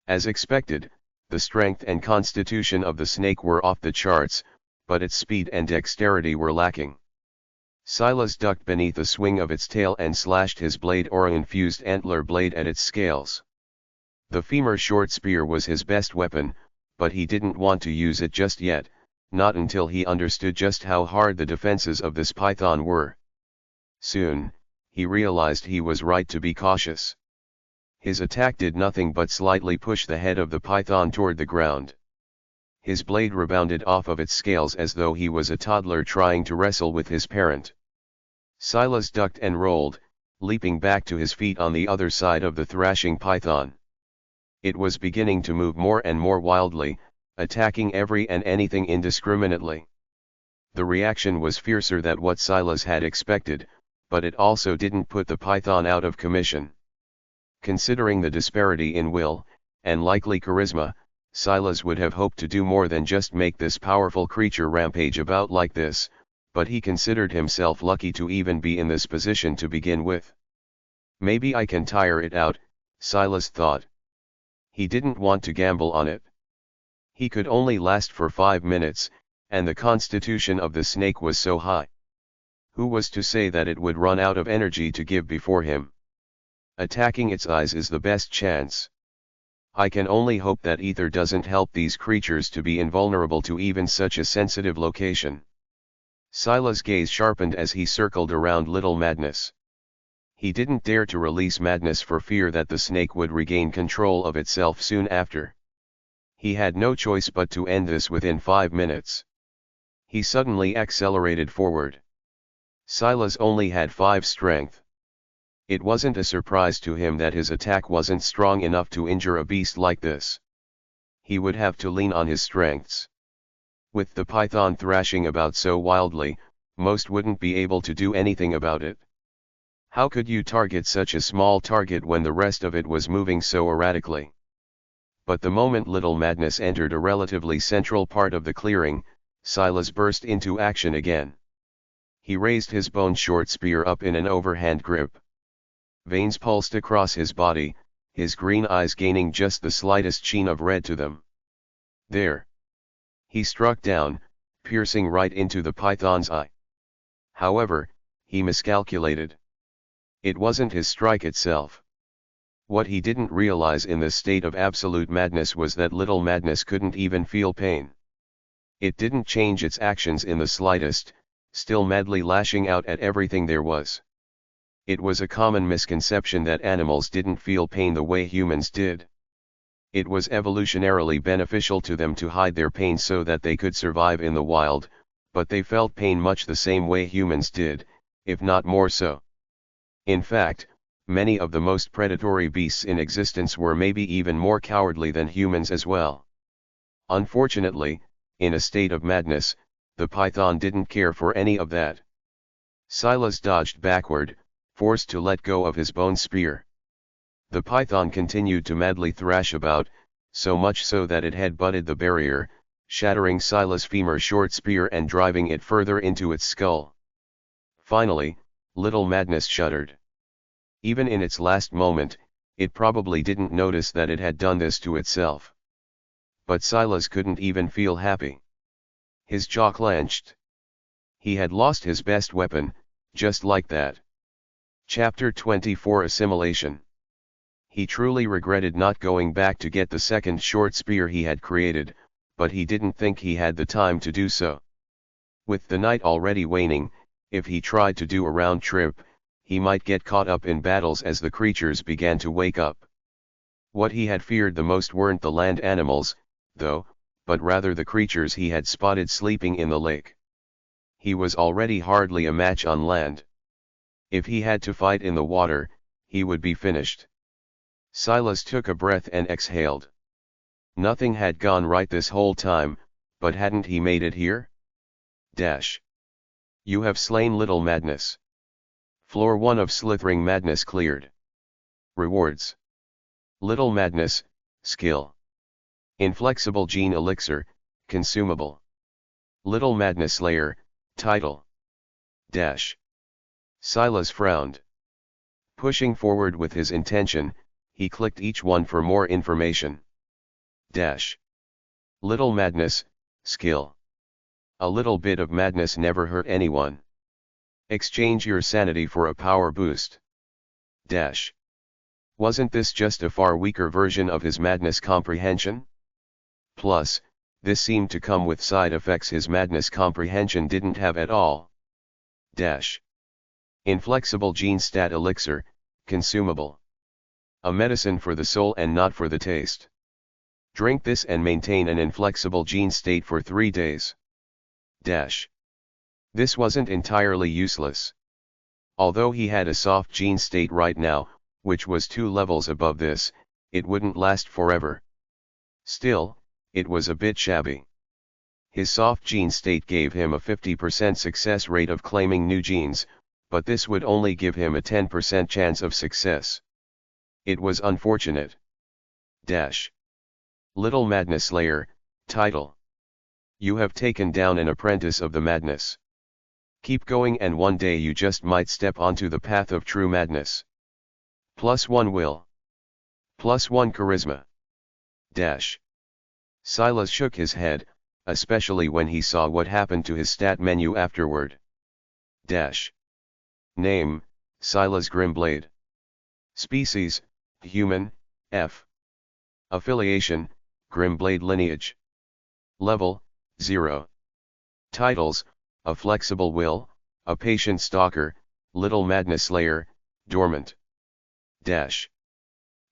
As expected, the strength and constitution of the snake were off the charts, but its speed and dexterity were lacking. Silas ducked beneath the swing of its tail and slashed his Blade Aura-infused antler blade at its scales. The femur short spear was his best weapon, but he didn't want to use it just yet, not until he understood just how hard the defenses of this python were. Soon, he realized he was right to be cautious. His attack did nothing but slightly push the head of the python toward the ground. His blade rebounded off of its scales as though he was a toddler trying to wrestle with his parent. Silas ducked and rolled, leaping back to his feet on the other side of the thrashing python. It was beginning to move more and more wildly, attacking every and anything indiscriminately. The reaction was fiercer than what Silas had expected, but it also didn't put the python out of commission. Considering the disparity in will, and likely charisma, Silas would have hoped to do more than just make this powerful creature rampage about like this, but he considered himself lucky to even be in this position to begin with. Maybe I can tire it out, Silas thought. He didn't want to gamble on it. He could only last for 5 minutes, and the constitution of the snake was so high. Who was to say that it would run out of energy to give before him? Attacking its eyes is the best chance. I can only hope that ether doesn't help these creatures to be invulnerable to even such a sensitive location. Silas' gaze sharpened as he circled around Little Madness. He didn't dare to release Madness for fear that the snake would regain control of itself soon after. He had no choice but to end this within 5 minutes. He suddenly accelerated forward. Silas only had 5 strength. It wasn't a surprise to him that his attack wasn't strong enough to injure a beast like this. He would have to lean on his strengths. With the python thrashing about so wildly, most wouldn't be able to do anything about it. How could you target such a small target when the rest of it was moving so erratically? But the moment Little Madness entered a relatively central part of the clearing, Silas burst into action again. He raised his bone-short spear up in an overhand grip. Veins pulsed across his body, his green eyes gaining just the slightest sheen of red to them. There. He struck down, piercing right into the python's eye. However, he miscalculated. It wasn't his strike itself. What he didn't realize in this state of absolute madness was that Little Madness couldn't even feel pain. It didn't change its actions in the slightest, still madly lashing out at everything there was. It was a common misconception that animals didn't feel pain the way humans did. It was evolutionarily beneficial to them to hide their pain so that they could survive in the wild, but they felt pain much the same way humans did, if not more so. In fact, many of the most predatory beasts in existence were maybe even more cowardly than humans as well. Unfortunately, in a state of madness, the python didn't care for any of that. Silas dodged backward, forced to let go of his bone spear. The python continued to madly thrash about, so much so that it had butted the barrier, shattering Silas' femur short spear and driving it further into its skull. Finally, Little Madness shuddered. Even in its last moment, it probably didn't notice that it had done this to itself. But Silas couldn't even feel happy. His jaw clenched. He had lost his best weapon, just like that. Chapter 24 Assimilation. He truly regretted not going back to get the second short spear he had created, but he didn't think he had the time to do so. With the night already waning, if he tried to do a round trip, he might get caught up in battles as the creatures began to wake up. What he had feared the most weren't the land animals, though, but rather the creatures he had spotted sleeping in the lake. He was already hardly a match on land. If he had to fight in the water, he would be finished. Silas took a breath and exhaled. Nothing had gone right this whole time, but hadn't he made it here? You have slain Little Madness. Floor 1 of Slithering Madness cleared. Rewards. Little Madness, Skill. Inflexible Gene Elixir, Consumable. Little Madness Slayer, Title. Silas frowned. Pushing forward with his intention, he clicked each one for more information. Little Madness, Skill. A little bit of madness never hurt anyone. Exchange your sanity for a power boost. Wasn't this just a far weaker version of his madness comprehension? Plus, this seemed to come with side effects his madness comprehension didn't have at all. Inflexible Gene Stat Elixir, Consumable. A medicine for the soul and not for the taste. Drink this and maintain an inflexible gene state for 3 days. This wasn't entirely useless. Although he had a soft gene state right now, which was 2 levels above this, it wouldn't last forever. Still, it was a bit shabby. His soft gene state gave him a 50% success rate of claiming new genes, but this would only give him a 10% chance of success. It was unfortunate. Dash. Little Madness Slayer, title. You have taken down an apprentice of the madness. Keep going and one day you just might step onto the path of true madness. +1 will. +1 charisma. Dash. Silas shook his head, especially when he saw what happened to his stat menu afterward. Dash. Name, Silas Grimblade. Species, human, F. Affiliation, Grimblade lineage. Level, 0. Titles, A Flexible Will, A Patient Stalker, Little Madness Slayer, Dormant. Dash.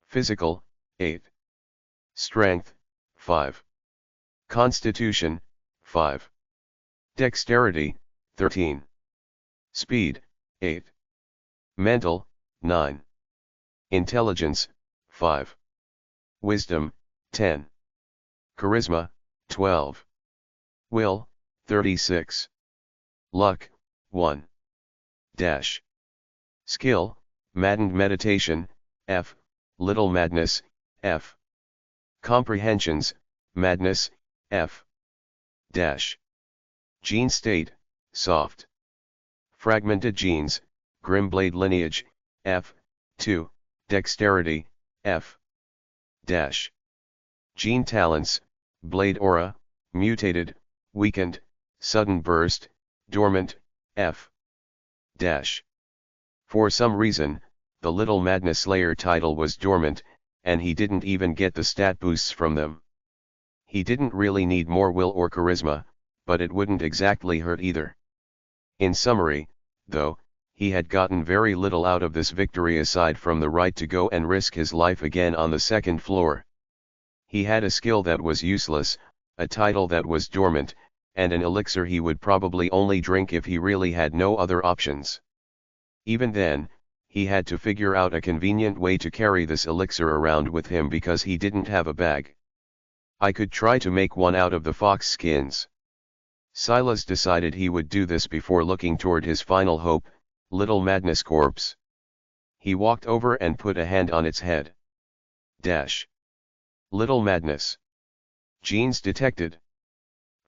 Physical, 8. Strength, 5. Constitution, 5. Dexterity, 13. Speed, 8. Mental, 9. Intelligence, 5. Wisdom, 10. Charisma, 12. Will, 36. Luck, 1. Dash. Skill, Maddened Meditation, F. Little Madness, F. Comprehensions, Madness, F. Dash. Gene State, Soft. Fragmented Genes, Grimblade Lineage, F. 2. Dexterity, F. Dash. Gene Talents, Blade Aura, Mutated, Weakened, Sudden Burst, Dormant, F. Dash. For some reason, the Little Madness Slayer title was dormant, and he didn't even get the stat boosts from them. He didn't really need more will or charisma, but it wouldn't exactly hurt either. In summary, though, he had gotten very little out of this victory aside from the right to go and risk his life again on the second floor. He had a skill that was useless, a title that was dormant, and an elixir he would probably only drink if he really had no other options. Even then, he had to figure out a convenient way to carry this elixir around with him because he didn't have a bag. I could try to make one out of the fox skins. Silas decided he would do this before looking toward his final hope, Little Madness Corpse. He walked over and put a hand on its head. Dash. Little Madness. Genes detected.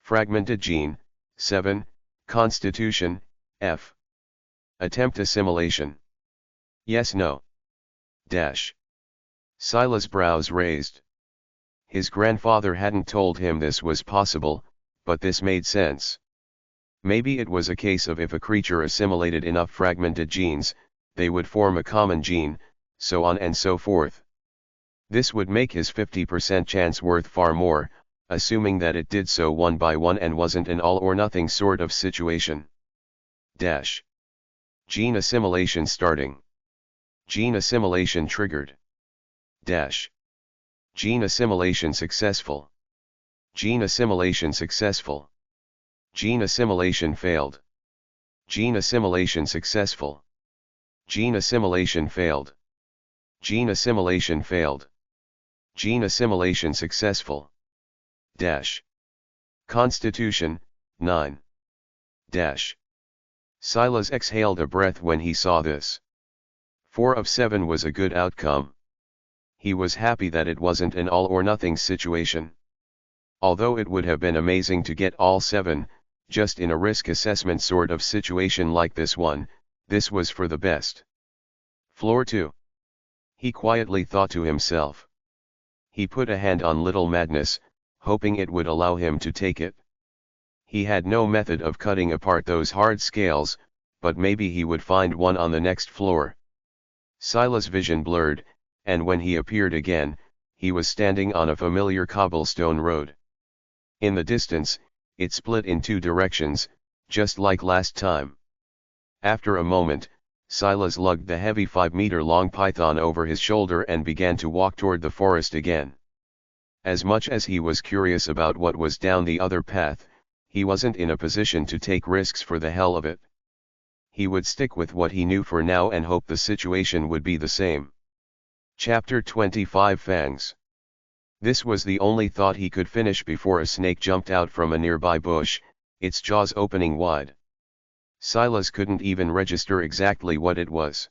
Fragmented Gene, 7, Constitution, F. Attempt assimilation. Yes no. Dash. Silas' brows raised. His grandfather hadn't told him this was possible, but this made sense. Maybe it was a case of if a creature assimilated enough fragmented genes, they would form a common gene, so on and so forth. This would make his 50% chance worth far more, assuming that it did so one by one and wasn't an all-or-nothing sort of situation. Dash. Gene assimilation starting. Gene assimilation triggered. Dash. Gene assimilation successful. Gene assimilation successful. Gene assimilation failed. Gene assimilation successful. Gene assimilation failed. Gene assimilation failed. Gene assimilation successful. Dash. Constitution, 9. Dash. Silas exhaled a breath when he saw this. 4 of 7 was a good outcome. He was happy that it wasn't an all-or-nothing situation. Although it would have been amazing to get all 7, just in a risk assessment sort of situation like this one, this was for the best. Floor 2. He quietly thought to himself. He put a hand on Little Madness, hoping it would allow him to take it. He had no method of cutting apart those hard scales, but maybe he would find one on the next floor. Silas' vision blurred, and when he appeared again, he was standing on a familiar cobblestone road. In the distance, it split in 2 directions, just like last time. After a moment, Silas lugged the heavy 5-meter-long python over his shoulder and began to walk toward the forest again. As much as he was curious about what was down the other path, he wasn't in a position to take risks for the hell of it. He would stick with what he knew for now and hope the situation would be the same. Chapter 25 Fangs. This was the only thought he could finish before a snake jumped out from a nearby bush, its jaws opening wide. Silas couldn't even register exactly what it was.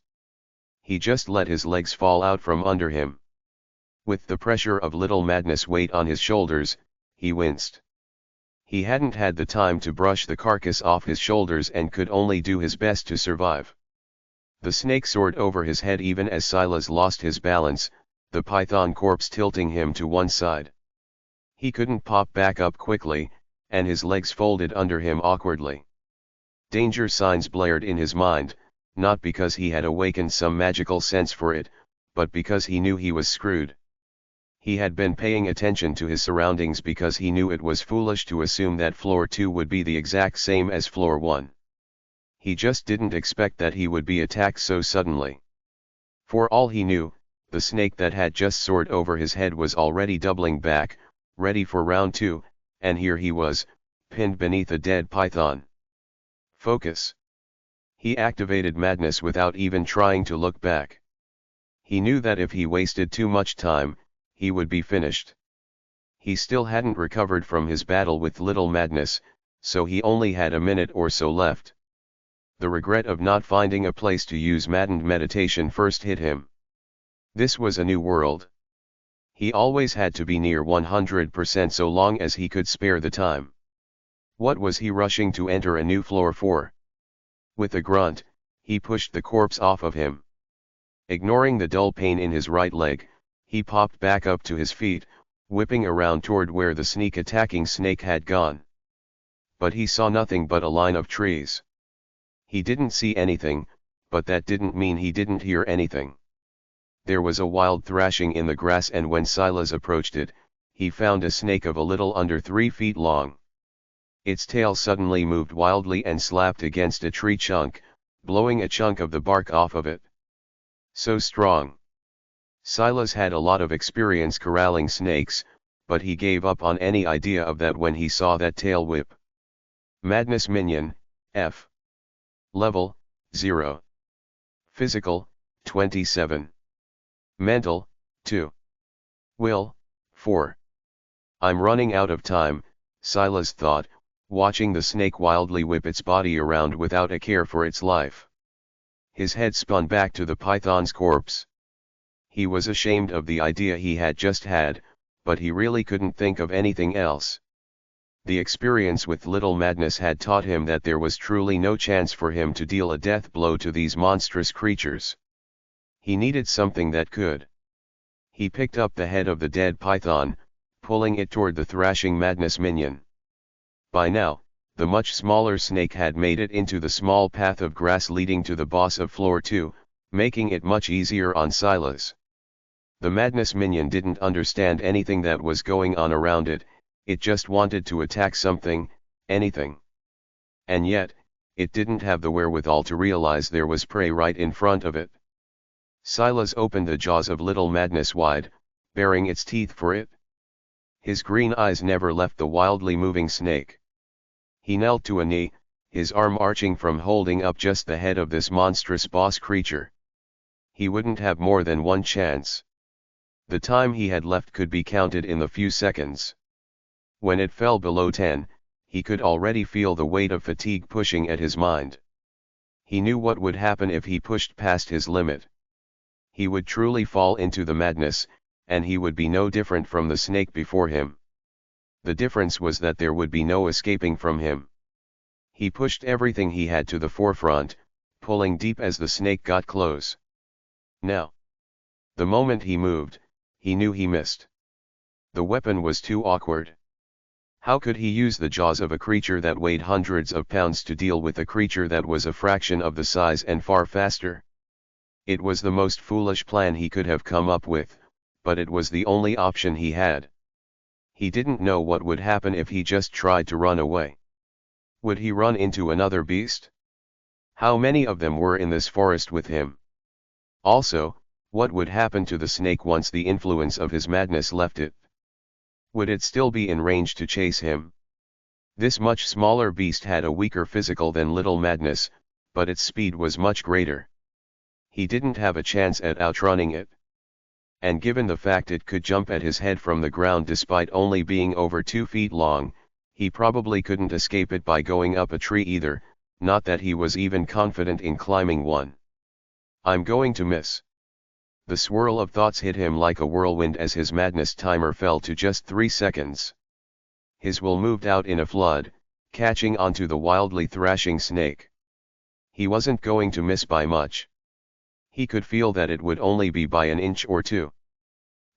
he just let his legs fall out from under him. With the pressure of Little Madness' weight on his shoulders, he winced. He hadn't had the time to brush the carcass off his shoulders and could only do his best to survive. The snake soared over his head even as Silas lost his balance, the python corpse tilting him to one side. He couldn't pop back up quickly, and his legs folded under him awkwardly. Danger signs blared in his mind, not because he had awakened some magical sense for it, but because he knew he was screwed. He had been paying attention to his surroundings because he knew it was foolish to assume that floor 2 would be the exact same as floor 1. He just didn't expect that he would be attacked so suddenly. For all he knew, the snake that had just soared over his head was already doubling back, ready for round 2, and here he was, pinned beneath a dead python. Focus. He activated madness without even trying to look back. He knew that if he wasted too much time, he would be finished. He still hadn't recovered from his battle with Little Madness, so he only had a minute or so left. The regret of not finding a place to use maddened meditation first hit him. This was a new world. He always had to be near 100% so long as he could spare the time. What was he rushing to enter a new floor for? With a grunt, he pushed the corpse off of him. Ignoring the dull pain in his right leg, he popped back up to his feet, whipping around toward where the sneak-attacking snake had gone. But he saw nothing but a line of trees. He didn't see anything, but that didn't mean he didn't hear anything. There was a wild thrashing in the grass, and when Silas approached it, he found a snake of a little under 3 feet long. Its tail suddenly moved wildly and slapped against a tree trunk, blowing a chunk of the bark off of it. So strong. Silas had a lot of experience corralling snakes, but he gave up on any idea of that when he saw that tail whip. Madness Minion, F. Level, 0. Physical, 27. Mental, 2. Will, 4. I'm running out of time, Silas thought, watching the snake wildly whip its body around without a care for its life. His head spun back to the python's corpse. He was ashamed of the idea he had just had, but he really couldn't think of anything else. The experience with Little Madness had taught him that there was truly no chance for him to deal a death blow to these monstrous creatures. He needed something that could. He picked up the head of the dead python, pulling it toward the thrashing Madness minion. By now, the much smaller snake had made it into the small path of grass leading to the boss of floor 2, making it much easier on Silas. The Madness minion didn't understand anything that was going on around it. It just wanted to attack something, anything. And yet, it didn't have the wherewithal to realize there was prey right in front of it. Silas opened the jaws of Little Madness wide, baring its teeth for it. His green eyes never left the wildly moving snake. He knelt to a knee, his arm arching from holding up just the head of this monstrous boss creature. He wouldn't have more than one chance. The time he had left could be counted in the few seconds. When it fell below 10, he could already feel the weight of fatigue pushing at his mind. He knew what would happen if he pushed past his limit. He would truly fall into the madness, and he would be no different from the snake before him. The difference was that there would be no escaping from him. He pushed everything he had to the forefront, pulling deep as the snake got close. Now. The moment he moved, he knew he missed. The weapon was too awkward. How could he use the jaws of a creature that weighed hundreds of pounds to deal with a creature that was a fraction of the size and far faster? It was the most foolish plan he could have come up with, but it was the only option he had. He didn't know what would happen if he just tried to run away. Would he run into another beast? How many of them were in this forest with him? Also, what would happen to the snake once the influence of his madness left it? Would it still be in range to chase him? This much smaller beast had a weaker physical than Little Madness, but its speed was much greater. He didn't have a chance at outrunning it. And given the fact it could jump at his head from the ground despite only being over 2 feet long, he probably couldn't escape it by going up a tree either, not that he was even confident in climbing one. I'm going to miss. The swirl of thoughts hit him like a whirlwind as his madness timer fell to just 3 seconds. His will moved out in a flood, catching onto the wildly thrashing snake. He wasn't going to miss by much. He could feel that it would only be by an inch or two.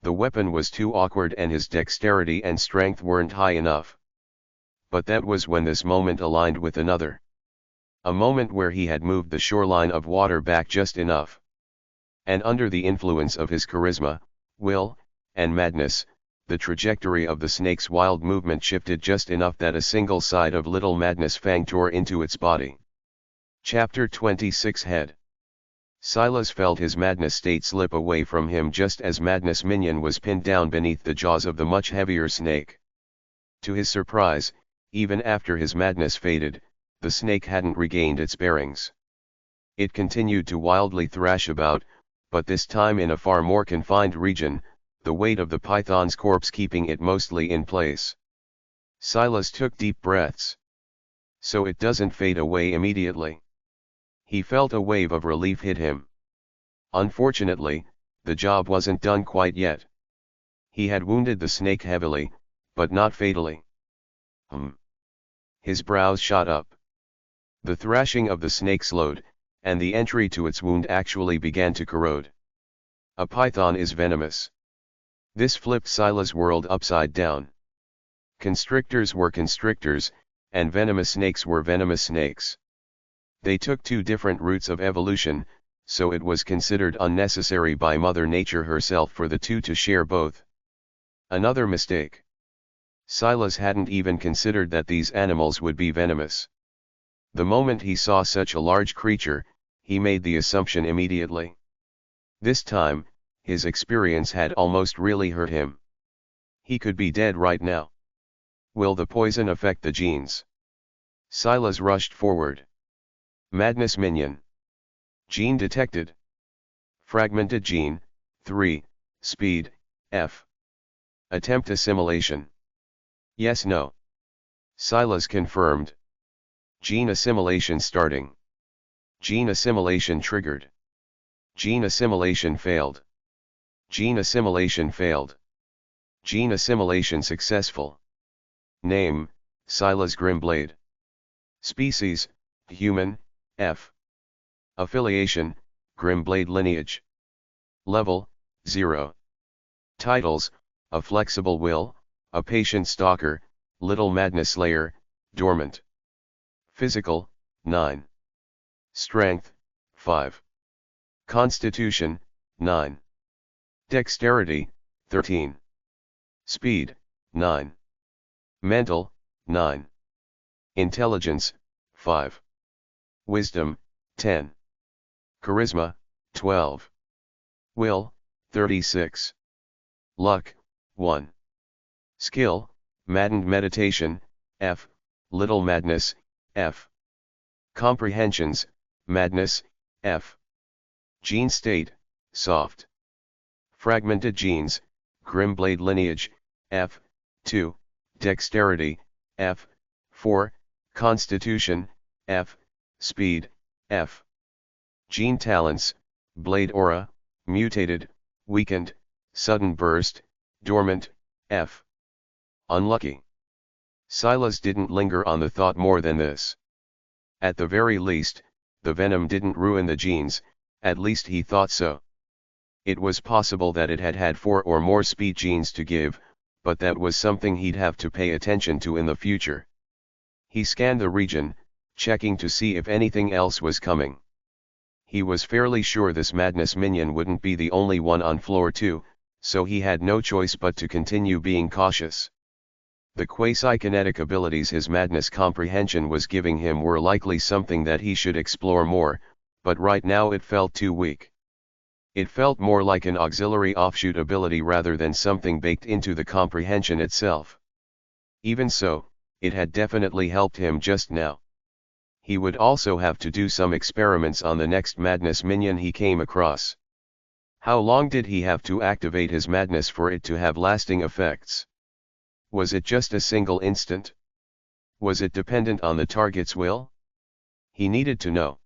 The weapon was too awkward and his dexterity and strength weren't high enough. But that was when this moment aligned with another. A moment where he had moved the shoreline of water back just enough. And under the influence of his charisma, will, and madness, the trajectory of the snake's wild movement shifted just enough that a single side of Little Madness Fang tore into its body. Chapter 26 Head. Silas felt his madness state slip away from him just as Madness Minion was pinned down beneath the jaws of the much heavier snake. To his surprise, even after his madness faded, the snake hadn't regained its bearings. It continued to wildly thrash about, but this time in a far more confined region, the weight of the python's corpse keeping it mostly in place. Silas took deep breaths. So it doesn't fade away immediately. He felt a wave of relief hit him. Unfortunately, the job wasn't done quite yet. He had wounded the snake heavily, but not fatally. His brows shot up. The thrashing of the snake slowed, and the entry to its wound actually began to corrode. A python is venomous. This flipped Silas' world upside down. Constrictors were constrictors, and venomous snakes were venomous snakes. They took two different routes of evolution, so it was considered unnecessary by Mother Nature herself for the two to share both. Another mistake. Silas hadn't even considered that these animals would be venomous. The moment he saw such a large creature, he made the assumption immediately. This time, his experience had almost really hurt him. He could be dead right now. Will the poison affect the genes? Silas rushed forward. Madness Minion. Gene detected. Fragmented gene, 3, speed, F. Attempt assimilation. Yes no. Silas confirmed. Gene assimilation starting. Gene assimilation triggered. Gene assimilation failed. Gene assimilation failed. Gene assimilation successful. Name, Silas Grimblade. Species, human, F. Affiliation, Grimblade lineage. Level, 0. Titles, A Flexible Will, A Patient Stalker, Little Madness Slayer, Dormant. Physical, 9. Strength, 5. Constitution, 9. Dexterity, 13. Speed, 9. Mental, 9. Intelligence, 5. Wisdom, 10. Charisma, 12. Will, 36. Luck, 1. Skill, Maddened Meditation, F. Little Madness, F. Comprehensions, Madness, F. Gene State, Soft. Fragmented Genes, Grimblade Lineage, F. 2. Dexterity, F. 4. Constitution, F. Speed, F. Gene Talents, Blade Aura, Mutated, Weakened, Sudden Burst, Dormant, F. Unlucky. Silas didn't linger on the thought more than this. At the very least, the venom didn't ruin the genes, at least he thought so. It was possible that it had had 4 or more speed genes to give, but that was something he'd have to pay attention to in the future. He scanned the region, checking to see if anything else was coming. He was fairly sure this Madness Minion wouldn't be the only one on floor 2, so he had no choice but to continue being cautious. The quasi-kinetic abilities his madness comprehension was giving him were likely something that he should explore more, but right now it felt too weak. It felt more like an auxiliary offshoot ability rather than something baked into the comprehension itself. Even so, it had definitely helped him just now. He would also have to do some experiments on the next Madness Minion he came across. How long did he have to activate his madness for it to have lasting effects? Was it just a single instant? Was it dependent on the target's will? He needed to know.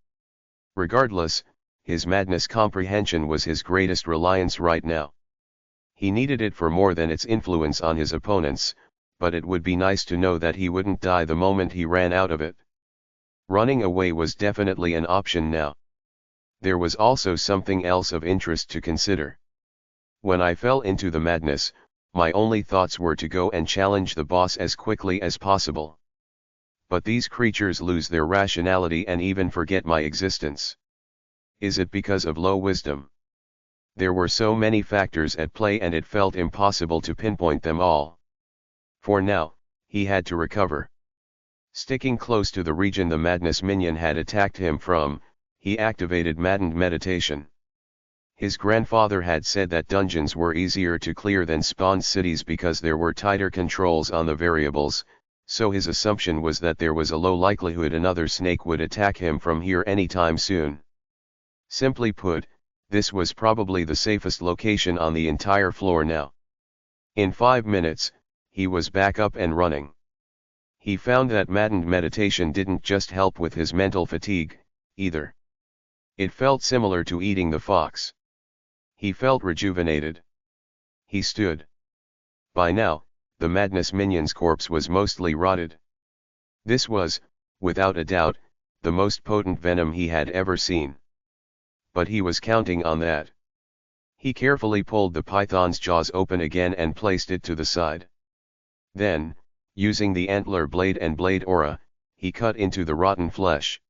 Regardless, his madness comprehension was his greatest reliance right now. He needed it for more than its influence on his opponents, but it would be nice to know that he wouldn't die the moment he ran out of it. Running away was definitely an option now. There was also something else of interest to consider. When I fell into the madness, my only thoughts were to go and challenge the boss as quickly as possible. But these creatures lose their rationality and even forget my existence. Is it because of low wisdom? There were so many factors at play and it felt impossible to pinpoint them all. For now, he had to recover. Sticking close to the region the madness minion had attacked him from, he activated maddened meditation. His grandfather had said that dungeons were easier to clear than spawned cities because there were tighter controls on the variables, so his assumption was that there was a low likelihood another snake would attack him from here anytime soon. Simply put, this was probably the safest location on the entire floor now. In 5 minutes, he was back up and running. He found that maddened meditation didn't just help with his mental fatigue, either. It felt similar to eating the fox. He felt rejuvenated. He stood. By now, the madness minion's corpse was mostly rotted. This was, without a doubt, the most potent venom he had ever seen. But he was counting on that. He carefully pulled the python's jaws open again and placed it to the side. Then, using the antler blade and blade aura, he cut into the rotten flesh.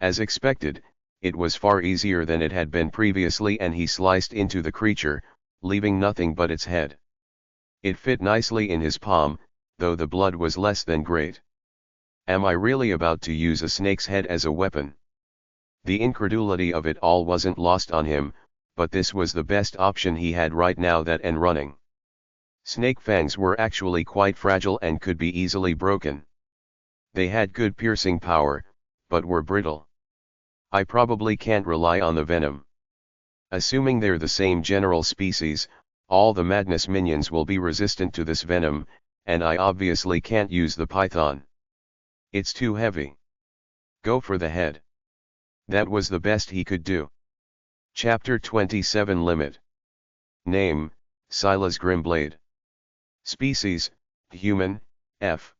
As expected, it was far easier than it had been previously and he sliced into the creature, leaving nothing but its head. It fit nicely in his palm, though the blood was less than great. Am I really about to use a snake's head as a weapon? The incredulity of it all wasn't lost on him, but this was the best option he had right now, that and running. Snake fangs were actually quite fragile and could be easily broken. They had good piercing power, but were brittle. I probably can't rely on the venom. Assuming they're the same general species, all the madness minions will be resistant to this venom, and I obviously can't use the python. It's too heavy. Go for the head. That was the best he could do. Chapter 27 Limit. Name, Silas Grimblade. Species, Human, F.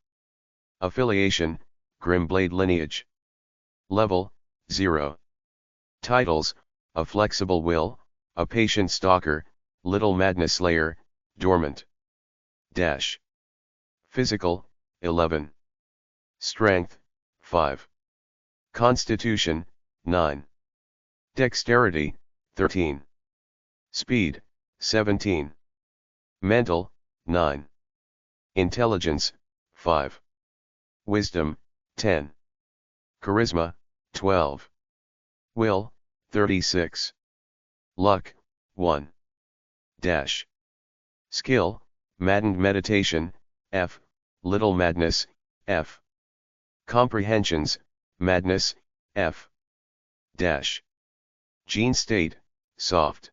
Affiliation, Grimblade Lineage. Level, 0. Titles, A Flexible Will, A Patient Stalker, Little Madness Slayer, Dormant. Dash. Physical, 11. Strength, 5. Constitution, 9. Dexterity, 13. Speed, 17. Mental, 9. Intelligence, 5. Wisdom, 10. Charisma, 12. Will, 36. Luck, 1. Dash. Skill, Maddened Meditation, F. Little Madness, F. Comprehensions, Madness, F. Dash. Gene State, Soft.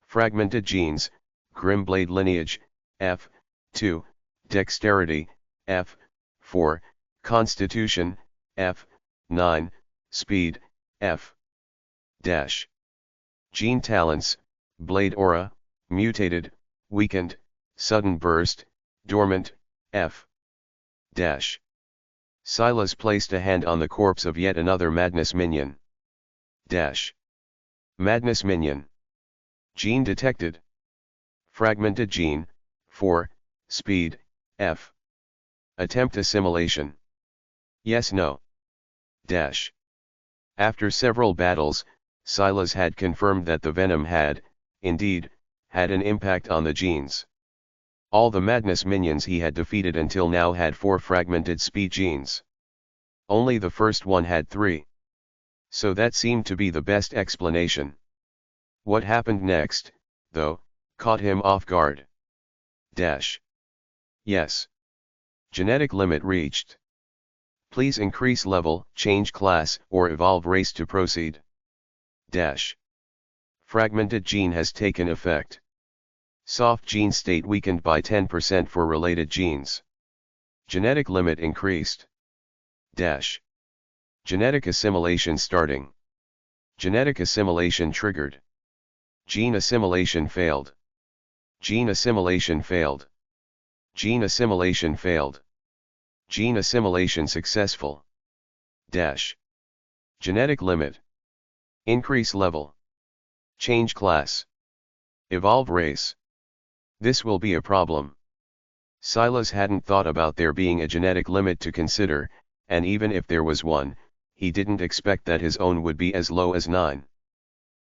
Fragmented Genes, Grimblade Lineage, F. 2. Dexterity, F. 4. Constitution, F. 9. Speed, F. Dash. Gene Talents, Blade Aura, Mutated, Weakened, Sudden Burst, Dormant, F. Dash. Silas placed a hand on the corpse of yet another madness minion. Dash. Madness minion. Gene detected. Fragmented gene, 4, speed, F. Attempt assimilation. Yes no. Dash. After several battles, Silas had confirmed that the venom had, indeed, had an impact on the genes. All the madness minions he had defeated until now had 4 fragmented speed genes. Only the first one had 3. So that seemed to be the best explanation. What happened next, though, caught him off guard. Dash. Yes. Genetic limit reached. Please increase level, change class, or evolve race to proceed. Dash. Fragmented gene has taken effect. Soft gene state weakened by 10% for related genes. Genetic limit increased. Dash. Genetic assimilation starting. Genetic assimilation triggered. Gene assimilation failed. Gene assimilation failed. Gene assimilation failed. Gene assimilation successful. Dash. Genetic limit. Increase level. Change class. Evolve race. This will be a problem. Silas hadn't thought about there being a genetic limit to consider, and even if there was one, he didn't expect that his own would be as low as 9.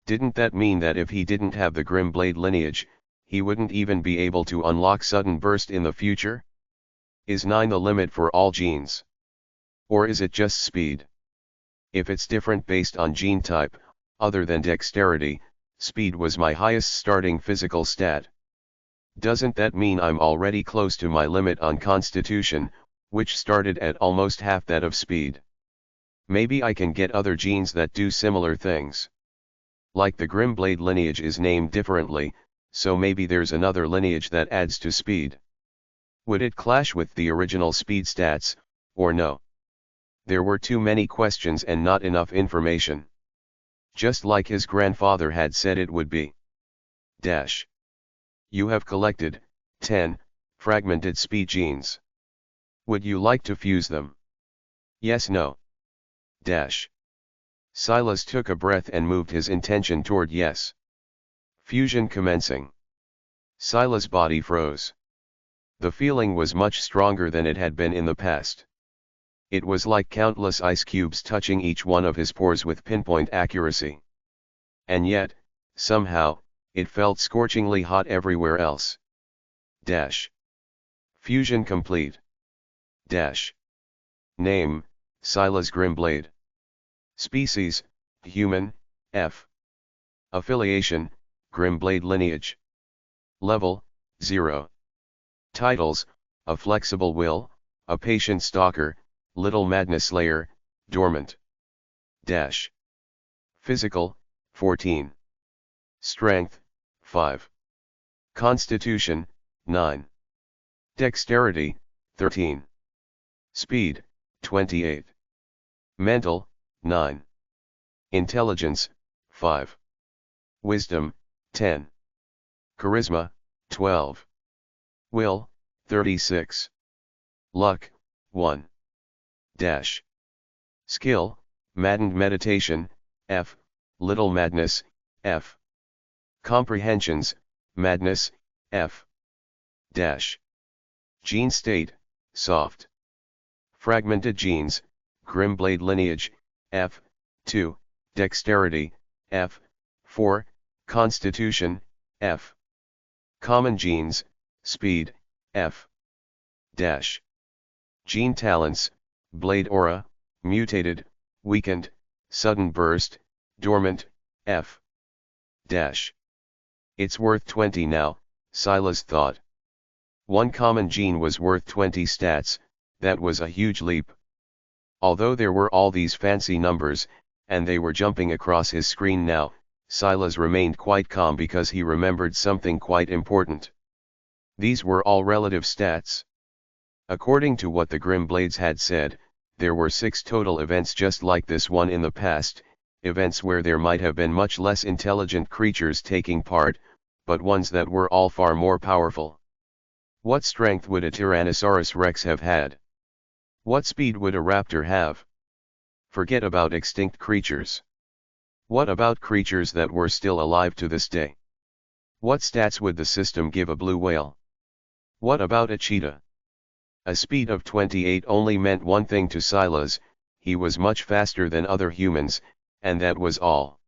Didn't that mean that if he didn't have the Grimblade lineage, he wouldn't even be able to unlock sudden burst in the future? Is 9 the limit for all genes? Or is it just speed? If it's different based on gene type, other than dexterity, speed was my highest starting physical stat. Doesn't that mean I'm already close to my limit on constitution, which started at almost half that of speed? Maybe I can get other genes that do similar things. Like the Grimblade lineage is named differently, so maybe there's another lineage that adds to speed. Would it clash with the original speed stats, or no? There were too many questions and not enough information. Just like his grandfather had said it would be. Dash. You have collected 10 fragmented speed genes. Would you like to fuse them? Yes, no. Dash. Silas took a breath and moved his intention toward yes. Fusion commencing. Silas' body froze. The feeling was much stronger than it had been in the past. It was like countless ice cubes touching each one of his pores with pinpoint accuracy. And yet, somehow, it felt scorchingly hot everywhere else. Dash. Fusion complete. Dash. Name, Silas Grimblade. Species, human, F. Affiliation, Grimblade lineage. Level, 0. Titles, A Flexible Will, A Patient Stalker, Little Madness Slayer, Dormant. Dash. Physical, 14. Strength, 5. Constitution, 9. Dexterity, 13. Speed, 28. Mental, 9. Intelligence, 5. Wisdom, 10. Charisma, 12. Will, 36. Luck, 1. Dash. Skill, Maddened Meditation, F. Little Madness, F. Comprehensions, Madness, F. Dash. Gene state, Soft. Fragmented genes, Grimblade lineage, F. 2. Dexterity, F. 4. Constitution, F. Common genes, Speed, F. Dash. Gene talents, Blade aura, Mutated, Weakened, Sudden burst, Dormant, F. Dash. It's worth 20 now, Silas thought. One common gene was worth 20 stats, that was a huge leap. Although there were all these fancy numbers, and they were jumping across his screen now, Silas remained quite calm because he remembered something quite important. These were all relative stats. According to what the Grimblades had said, there were 6 total events just like this one in the past, events where there might have been much less intelligent creatures taking part, but ones that were all far more powerful. What strength would a Tyrannosaurus Rex have had? What speed would a raptor have? Forget about extinct creatures. What about creatures that were still alive to this day? What stats would the system give a blue whale? What about a cheetah? A speed of 28 only meant one thing to Silas: he was much faster than other humans, and that was all.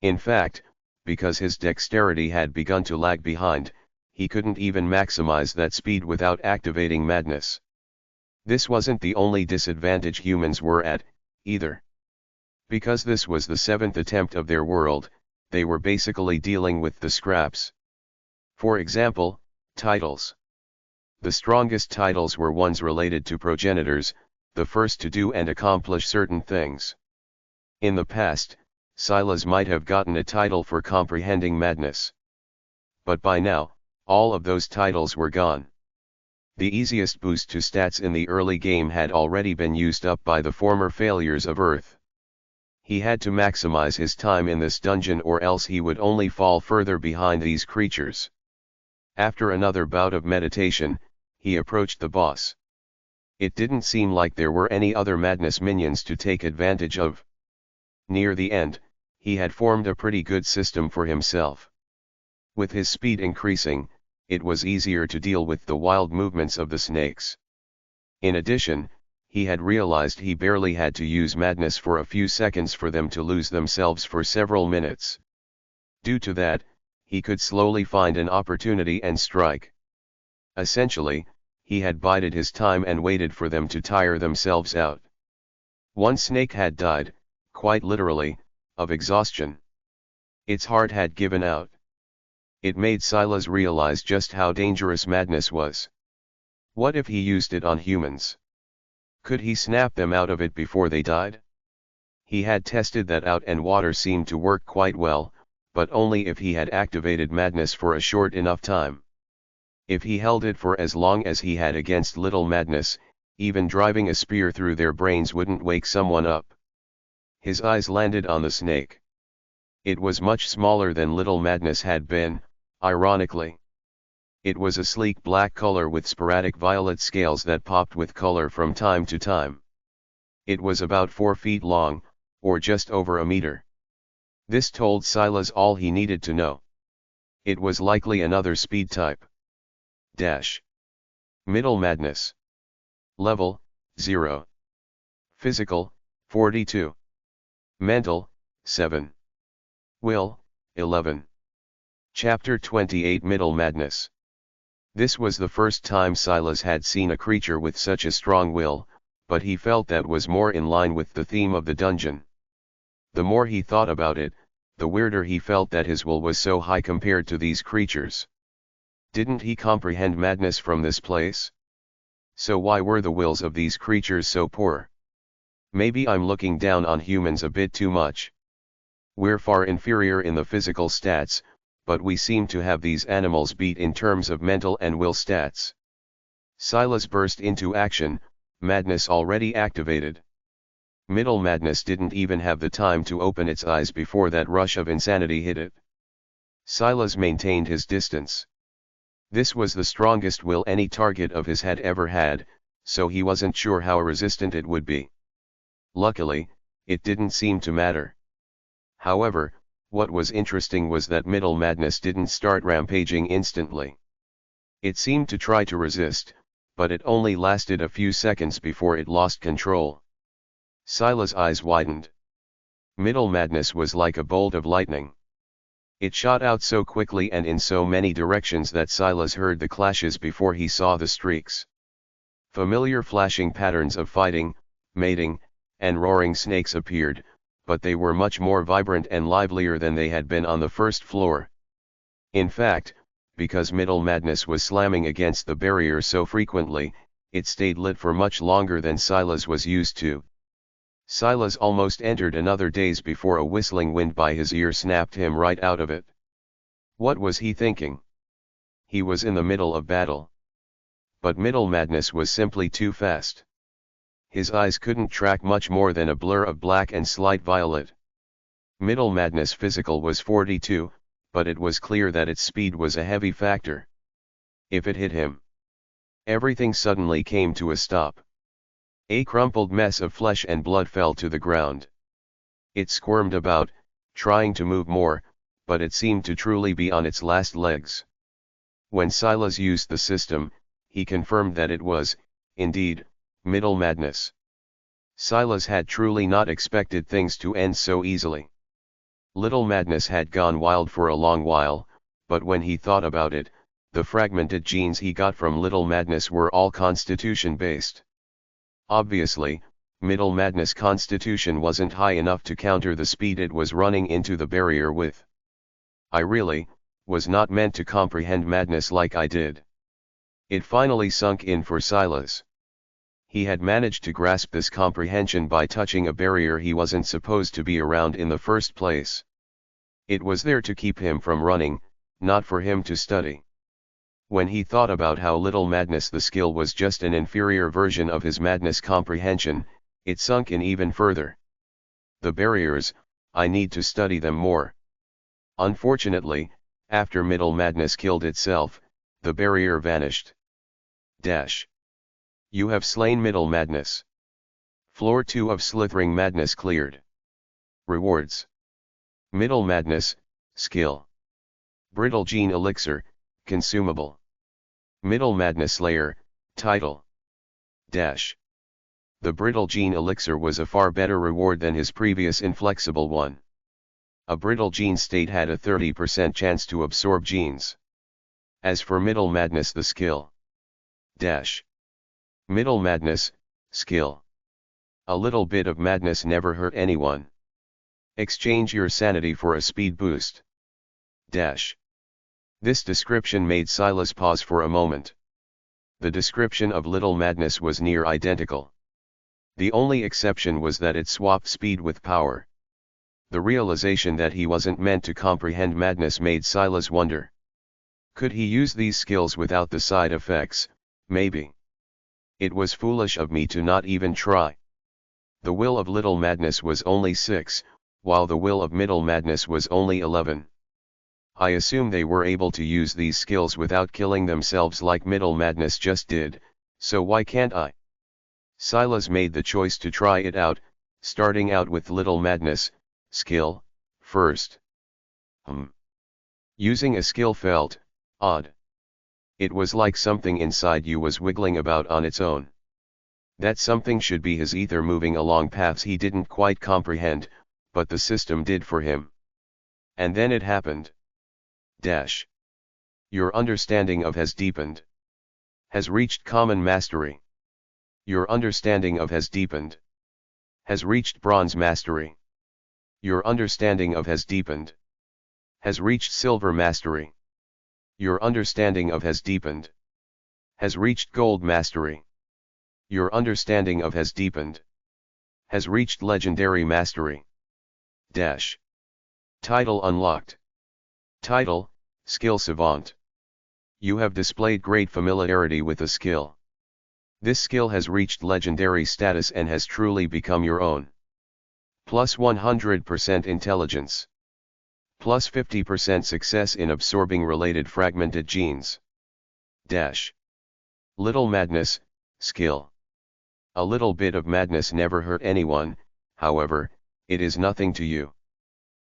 In fact, because his dexterity had begun to lag behind, he couldn't even maximize that speed without activating madness. This wasn't the only disadvantage humans were at, either. Because this was the 7th attempt of their world, they were basically dealing with the scraps. For example, titles. The strongest titles were ones related to progenitors, the first to do and accomplish certain things. In the past, Silas might have gotten a title for comprehending madness. But by now, all of those titles were gone. The easiest boost to stats in the early game had already been used up by the former failures of Earth. He had to maximize his time in this dungeon or else he would only fall further behind these creatures. After another bout of meditation, he approached the boss. It didn't seem like there were any other madness minions to take advantage of. Near the end, he had formed a pretty good system for himself. With his speed increasing, it was easier to deal with the wild movements of the snakes. In addition, he had realized he barely had to use madness for a few seconds for them to lose themselves for several minutes. Due to that, he could slowly find an opportunity and strike. Essentially, he had bided his time and waited for them to tire themselves out. One snake had died, quite literally, of exhaustion. Its heart had given out. It made Silas realize just how dangerous madness was. What if he used it on humans? Could he snap them out of it before they died? He had tested that out and water seemed to work quite well, but only if he had activated madness for a short enough time. If he held it for as long as he had against little madness, even driving a spear through their brains wouldn't wake someone up. His eyes landed on the snake. It was much smaller than little madness had been, ironically. It was a sleek black color with sporadic violet scales that popped with color from time to time. It was about 4 feet long, or just over a meter. This told Silas all he needed to know. It was likely another speed type. Middle madness. Level, 0. Physical, 42. Mental, 7. Will, 11. Chapter 28 Middle Madness. This was the first time Silas had seen a creature with such a strong will, but he felt that was more in line with the theme of the dungeon. The more he thought about it, the weirder he felt that his will was so high compared to these creatures. Didn't he comprehend madness from this place? So why were the wills of these creatures so poor? Maybe I'm looking down on humans a bit too much. We're far inferior in the physical stats, but we seem to have these animals beat in terms of mental and will stats. Silas burst into action, madness already activated. Middle madness didn't even have the time to open its eyes before that rush of insanity hit it. Silas maintained his distance. This was the strongest will any target of his had ever had, so he wasn't sure how resistant it would be. Luckily, it didn't seem to matter. However, what was interesting was that middle madness didn't start rampaging instantly. It seemed to try to resist, but it only lasted a few seconds before it lost control. Silas' eyes widened. Middle madness was like a bolt of lightning. It shot out so quickly and in so many directions that Silas heard the clashes before he saw the streaks. Familiar flashing patterns of fighting, mating, and roaring snakes appeared, but they were much more vibrant and livelier than they had been on the first floor. In fact, because middle madness was slamming against the barrier so frequently, it stayed lit for much longer than Silas was used to. Silas almost entered another daze before a whistling wind by his ear snapped him right out of it. What was he thinking? He was in the middle of battle. But middle madness was simply too fast. His eyes couldn't track much more than a blur of black and slight violet. Middle madness physical was 42, but it was clear that its speed was a heavy factor. If it hit him, everything suddenly came to a stop. A crumpled mess of flesh and blood fell to the ground. It squirmed about, trying to move more, but it seemed to truly be on its last legs. When Silas used the system, he confirmed that it was, indeed, middle madness. Silas had truly not expected things to end so easily. Little madness had gone wild for a long while, but when he thought about it, the fragmented genes he got from little madness were all constitution-based. Obviously, middle madness constitution wasn't high enough to counter the speed it was running into the barrier with. I really was not meant to comprehend madness like I did. It finally sunk in for Silas. He had managed to grasp this comprehension by touching a barrier he wasn't supposed to be around in the first place. It was there to keep him from running, not for him to study. When he thought about how little madness the skill was just an inferior version of his madness comprehension, it sunk in even further. The barriers, I need to study them more. Unfortunately, after Middle Madness killed itself, the barrier vanished. Dash. You have slain Middle Madness. Floor 2 of Slithering Madness cleared. Rewards. Middle Madness, Skill. Brittle Gene Elixir, Consumable. Middle Madness Slayer, Title. Dash. The Brittle Gene Elixir was a far better reward than his previous inflexible one. A Brittle Gene state had a 30% chance to absorb genes. As for Middle Madness the skill. Dash. Middle Madness, Skill. A little bit of madness never hurt anyone. Exchange your sanity for a speed boost. Dash. This description made Silas pause for a moment. The description of Little Madness was near identical. The only exception was that it swapped speed with power. The realization that he wasn't meant to comprehend madness made Silas wonder. Could he use these skills without the side effects? Maybe. It was foolish of me to not even try. The will of Little Madness was only 6, while the will of Middle Madness was only 11. I assume they were able to use these skills without killing themselves like Middle Madness just did, so why can't I? Silas made the choice to try it out, starting out with Little Madness, Skill, first. Using a skill felt odd. It was like something inside you was wiggling about on its own. That something should be his ether moving along paths he didn't quite comprehend, but the system did for him. And then it happened. Dash. Your understanding of has deepened. Has reached common mastery. Your understanding of has deepened. Has reached bronze mastery. Your understanding of has deepened. Has reached silver mastery. Your understanding of has deepened. Has reached gold mastery. Your understanding of has deepened. Has reached legendary mastery. Dash. Title unlocked. Title, Skill Savant. You have displayed great familiarity with a skill. This skill has reached legendary status and has truly become your own. Plus 100% intelligence. Plus 50% success in absorbing related fragmented genes. Dash. Little Madness, Skill. A little bit of madness never hurt anyone, however, it is nothing to you.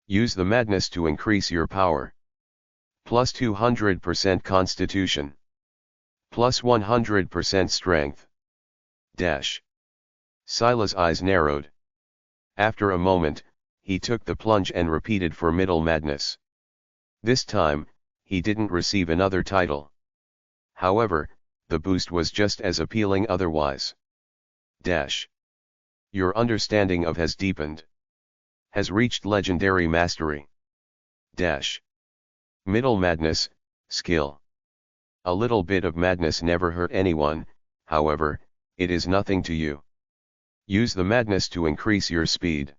Use the madness to increase your power. Plus 200% constitution. Plus 100% strength. Dash. Silas' eyes narrowed. After a moment, he took the plunge and repeated for Middle Madness. This time, he didn't receive another title. However, the boost was just as appealing otherwise. Dash. Your understanding of has deepened. Has reached legendary mastery. Dash. Middle Madness, Skill. A little bit of madness never hurt anyone, however, it is nothing to you. Use the madness to increase your speed.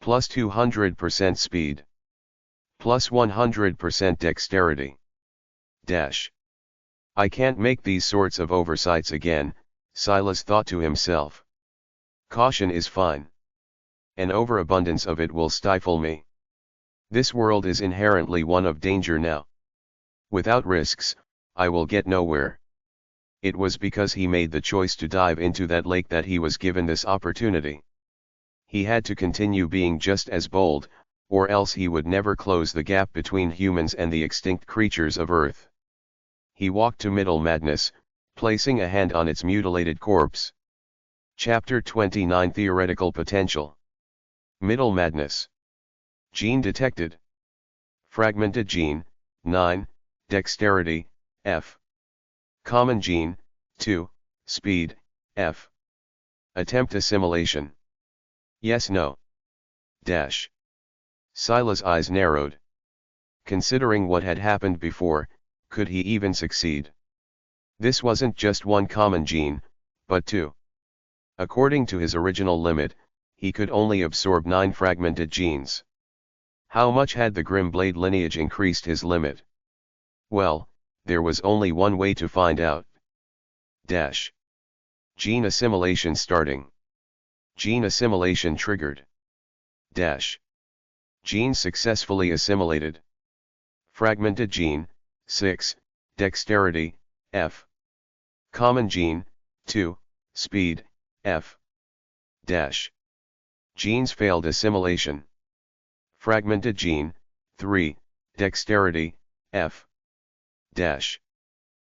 Plus 200% speed. Plus 100% dexterity. Dash. I can't make these sorts of oversights again, Silas thought to himself. Caution is fine. An overabundance of it will stifle me. This world is inherently one of danger now. Without risks, I will get nowhere. It was because he made the choice to dive into that lake that he was given this opportunity. He had to continue being just as bold, or else he would never close the gap between humans and the extinct creatures of Earth. He walked to Middle Madness, placing a hand on its mutilated corpse. Chapter 29 Theoretical Potential. Middle Madness. Gene detected. Fragmented gene, 9, dexterity, F. Common gene, 2, speed, F. Attempt assimilation. Yes no. Dash. Silas' eyes narrowed. Considering what had happened before, could he even succeed? This wasn't just one common gene, but 2. According to his original limit, he could only absorb 9 fragmented genes. How much had the Grim Blade lineage increased his limit? Well, there was only one way to find out. Dash. Gene assimilation starting. Gene assimilation triggered. Dash. Gene successfully assimilated. Fragmented gene, 6, dexterity, F. Common gene, 2, speed, F. Dash. Genes failed assimilation. Fragmented gene, 3, dexterity, F. Dash.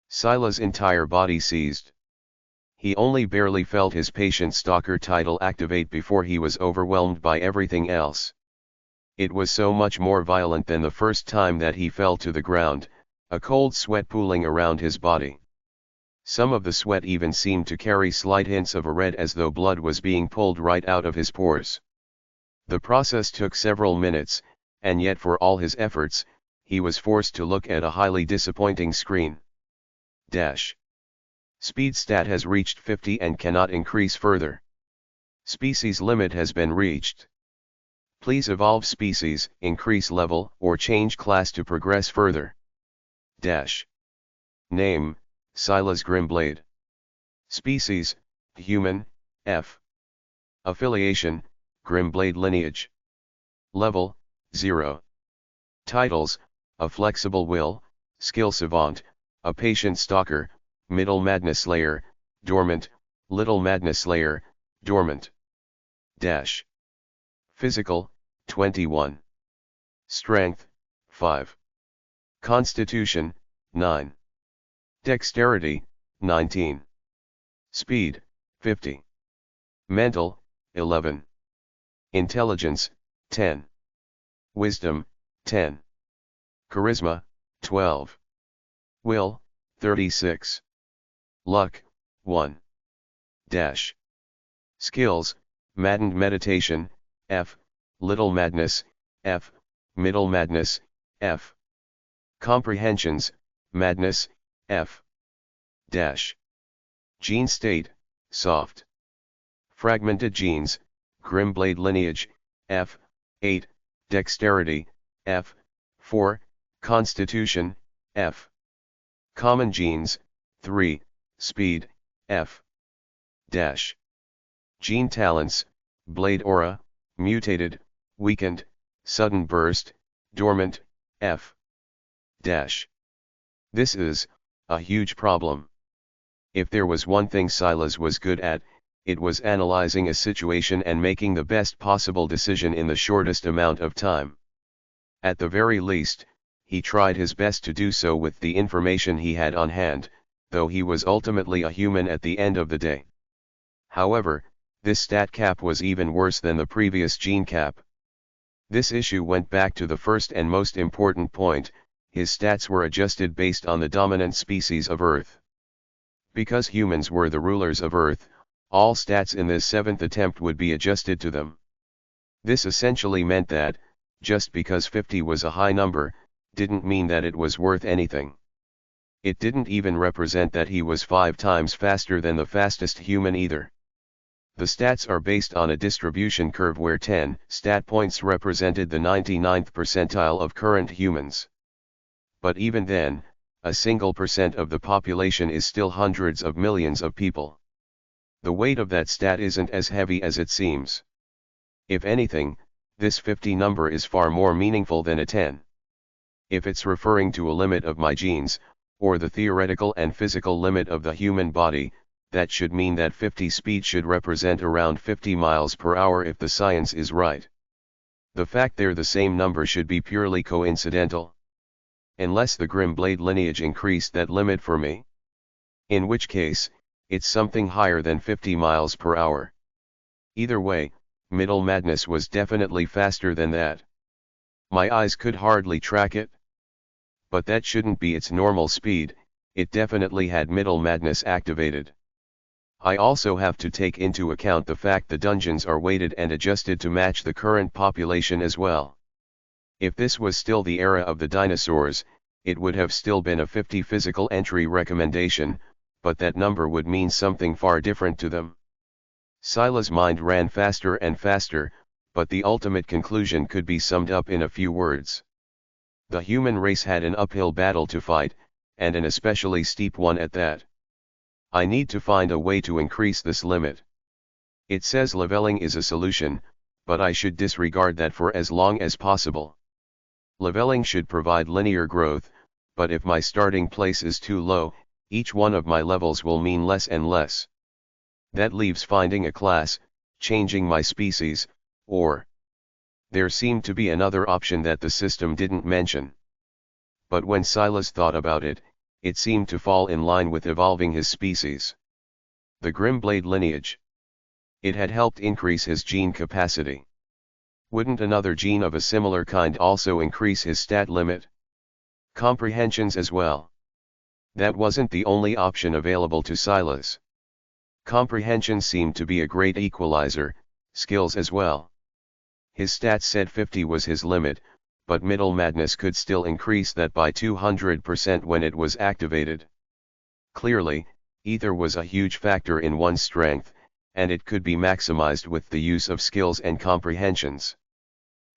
Sila's entire body seized. He only barely felt his patient stalker title activate before he was overwhelmed by everything else. It was so much more violent than the first time that he fell to the ground, a cold sweat pooling around his body. Some of the sweat even seemed to carry slight hints of a red, as though blood was being pulled right out of his pores. The process took several minutes, and yet for all his efforts, he was forced to look at a highly disappointing screen. Dash. Speed stat has reached 50 and cannot increase further. Species limit has been reached. Please evolve species, increase level, or change class to progress further. Dash. Name, Silas Grimblade. Species, human, F. Affiliation, Grimblade lineage. Level, 0. Titles, a flexible will, skill savant, a patient stalker, middle madness slayer, dormant, little madness slayer, dormant. Dash. Physical, 21. Strength, 5. Constitution, 9. Dexterity, 19. Speed, 50. Mental, 11. Intelligence, 10. Wisdom, 10. Charisma, 12. Will, 36. Luck, 1. Dash. Skills, Maddened Meditation, F. Little Madness, F. Middle Madness, F. Comprehensions, Madness, F. Dash. Gene state, soft. Fragmented genes, Grimblade lineage, F. 8. Dexterity, F. 4. Constitution, F. Common genes, 3. Speed, F. Dash. Gene talents, Blade aura, mutated, weakened, sudden burst, dormant, F. Dash. This is a huge problem. If there was one thing Silas was good at, it was analyzing a situation and making the best possible decision in the shortest amount of time. At the very least, he tried his best to do so with the information he had on hand, though he was ultimately a human at the end of the day. However, this stat cap was even worse than the previous gene cap. This issue went back to the first and most important point: his stats were adjusted based on the dominant species of Earth. Because humans were the rulers of Earth, all stats in this 7th attempt would be adjusted to them. This essentially meant that, just because 50 was a high number, didn't mean that it was worth anything. It didn't even represent that he was 5 times faster than the fastest human either. The stats are based on a distribution curve where 10 stat points represented the 99th percentile of current humans. But even then, a single % of the population is still hundreds of millions of people. The weight of that stat isn't as heavy as it seems. If anything, this 50 number is far more meaningful than a 10. If it's referring to a limit of my genes, or the theoretical and physical limit of the human body, that should mean that 50 speed should represent around 50 miles per hour if the science is right. The fact they're the same number should be purely coincidental. Unless the Grimblade lineage increased that limit for me. In which case, it's something higher than 50 miles per hour. Either way, Middle Madness was definitely faster than that. My eyes could hardly track it. But that shouldn't be its normal speed, it definitely had Middle Madness activated. I also have to take into account the fact the dungeons are weighted and adjusted to match the current population as well. If this was still the era of the dinosaurs, it would have still been a 50 physical entry recommendation, but that number would mean something far different to them. Sila's mind ran faster and faster, but the ultimate conclusion could be summed up in a few words. The human race had an uphill battle to fight, and an especially steep one at that. I need to find a way to increase this limit. It says leveling is a solution, but I should disregard that for as long as possible. Leveling should provide linear growth, but if my starting place is too low, each one of my levels will mean less and less. That leaves finding a class, changing my species, or... There seemed to be another option that the system didn't mention. But when Silas thought about it, it seemed to fall in line with evolving his species. The Grimblade lineage. It had helped increase his gene capacity. Wouldn't another gene of a similar kind also increase his stat limit? Comprehensions as well. That wasn't the only option available to Silas. Comprehension seemed to be a great equalizer, skills as well. His stats said 50 was his limit, but Middle Madness could still increase that by 200% when it was activated. Clearly, Ether was a huge factor in one's strength, and it could be maximized with the use of skills and comprehensions.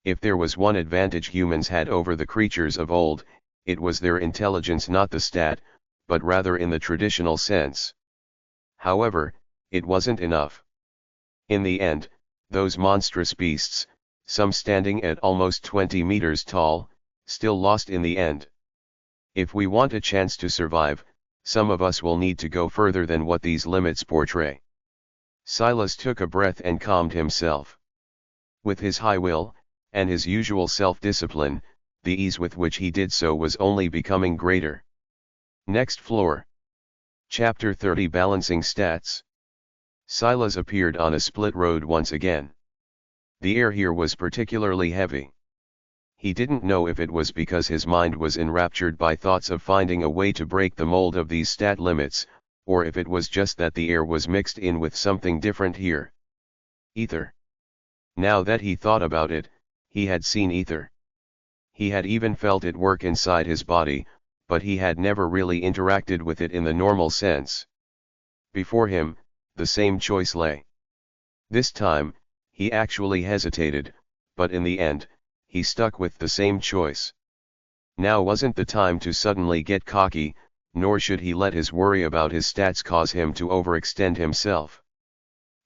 If there was one advantage humans had over the creatures of old, it was their intelligence, not the stat, but rather in the traditional sense. However, it wasn't enough. In the end, those monstrous beasts, some standing at almost 20 meters tall, still lost in the end. If we want a chance to survive, some of us will need to go further than what these limits portray. Silas took a breath and calmed himself. With his high will, and his usual self-discipline, the ease with which he did so was only becoming greater. Next floor. Chapter 30 Balancing Stats. Silas appeared on a split road once again. The air here was particularly heavy. He didn't know if it was because his mind was enraptured by thoughts of finding a way to break the mold of these stat limits, or if it was just that the air was mixed in with something different here. Ether. Now that he thought about it, he had seen ether. He had even felt it work inside his body, but he had never really interacted with it in the normal sense. Before him, the same choice lay. This time, he actually hesitated, but in the end, he stuck with the same choice. Now wasn't the time to suddenly get cocky, nor should he let his worry about his stats cause him to overextend himself.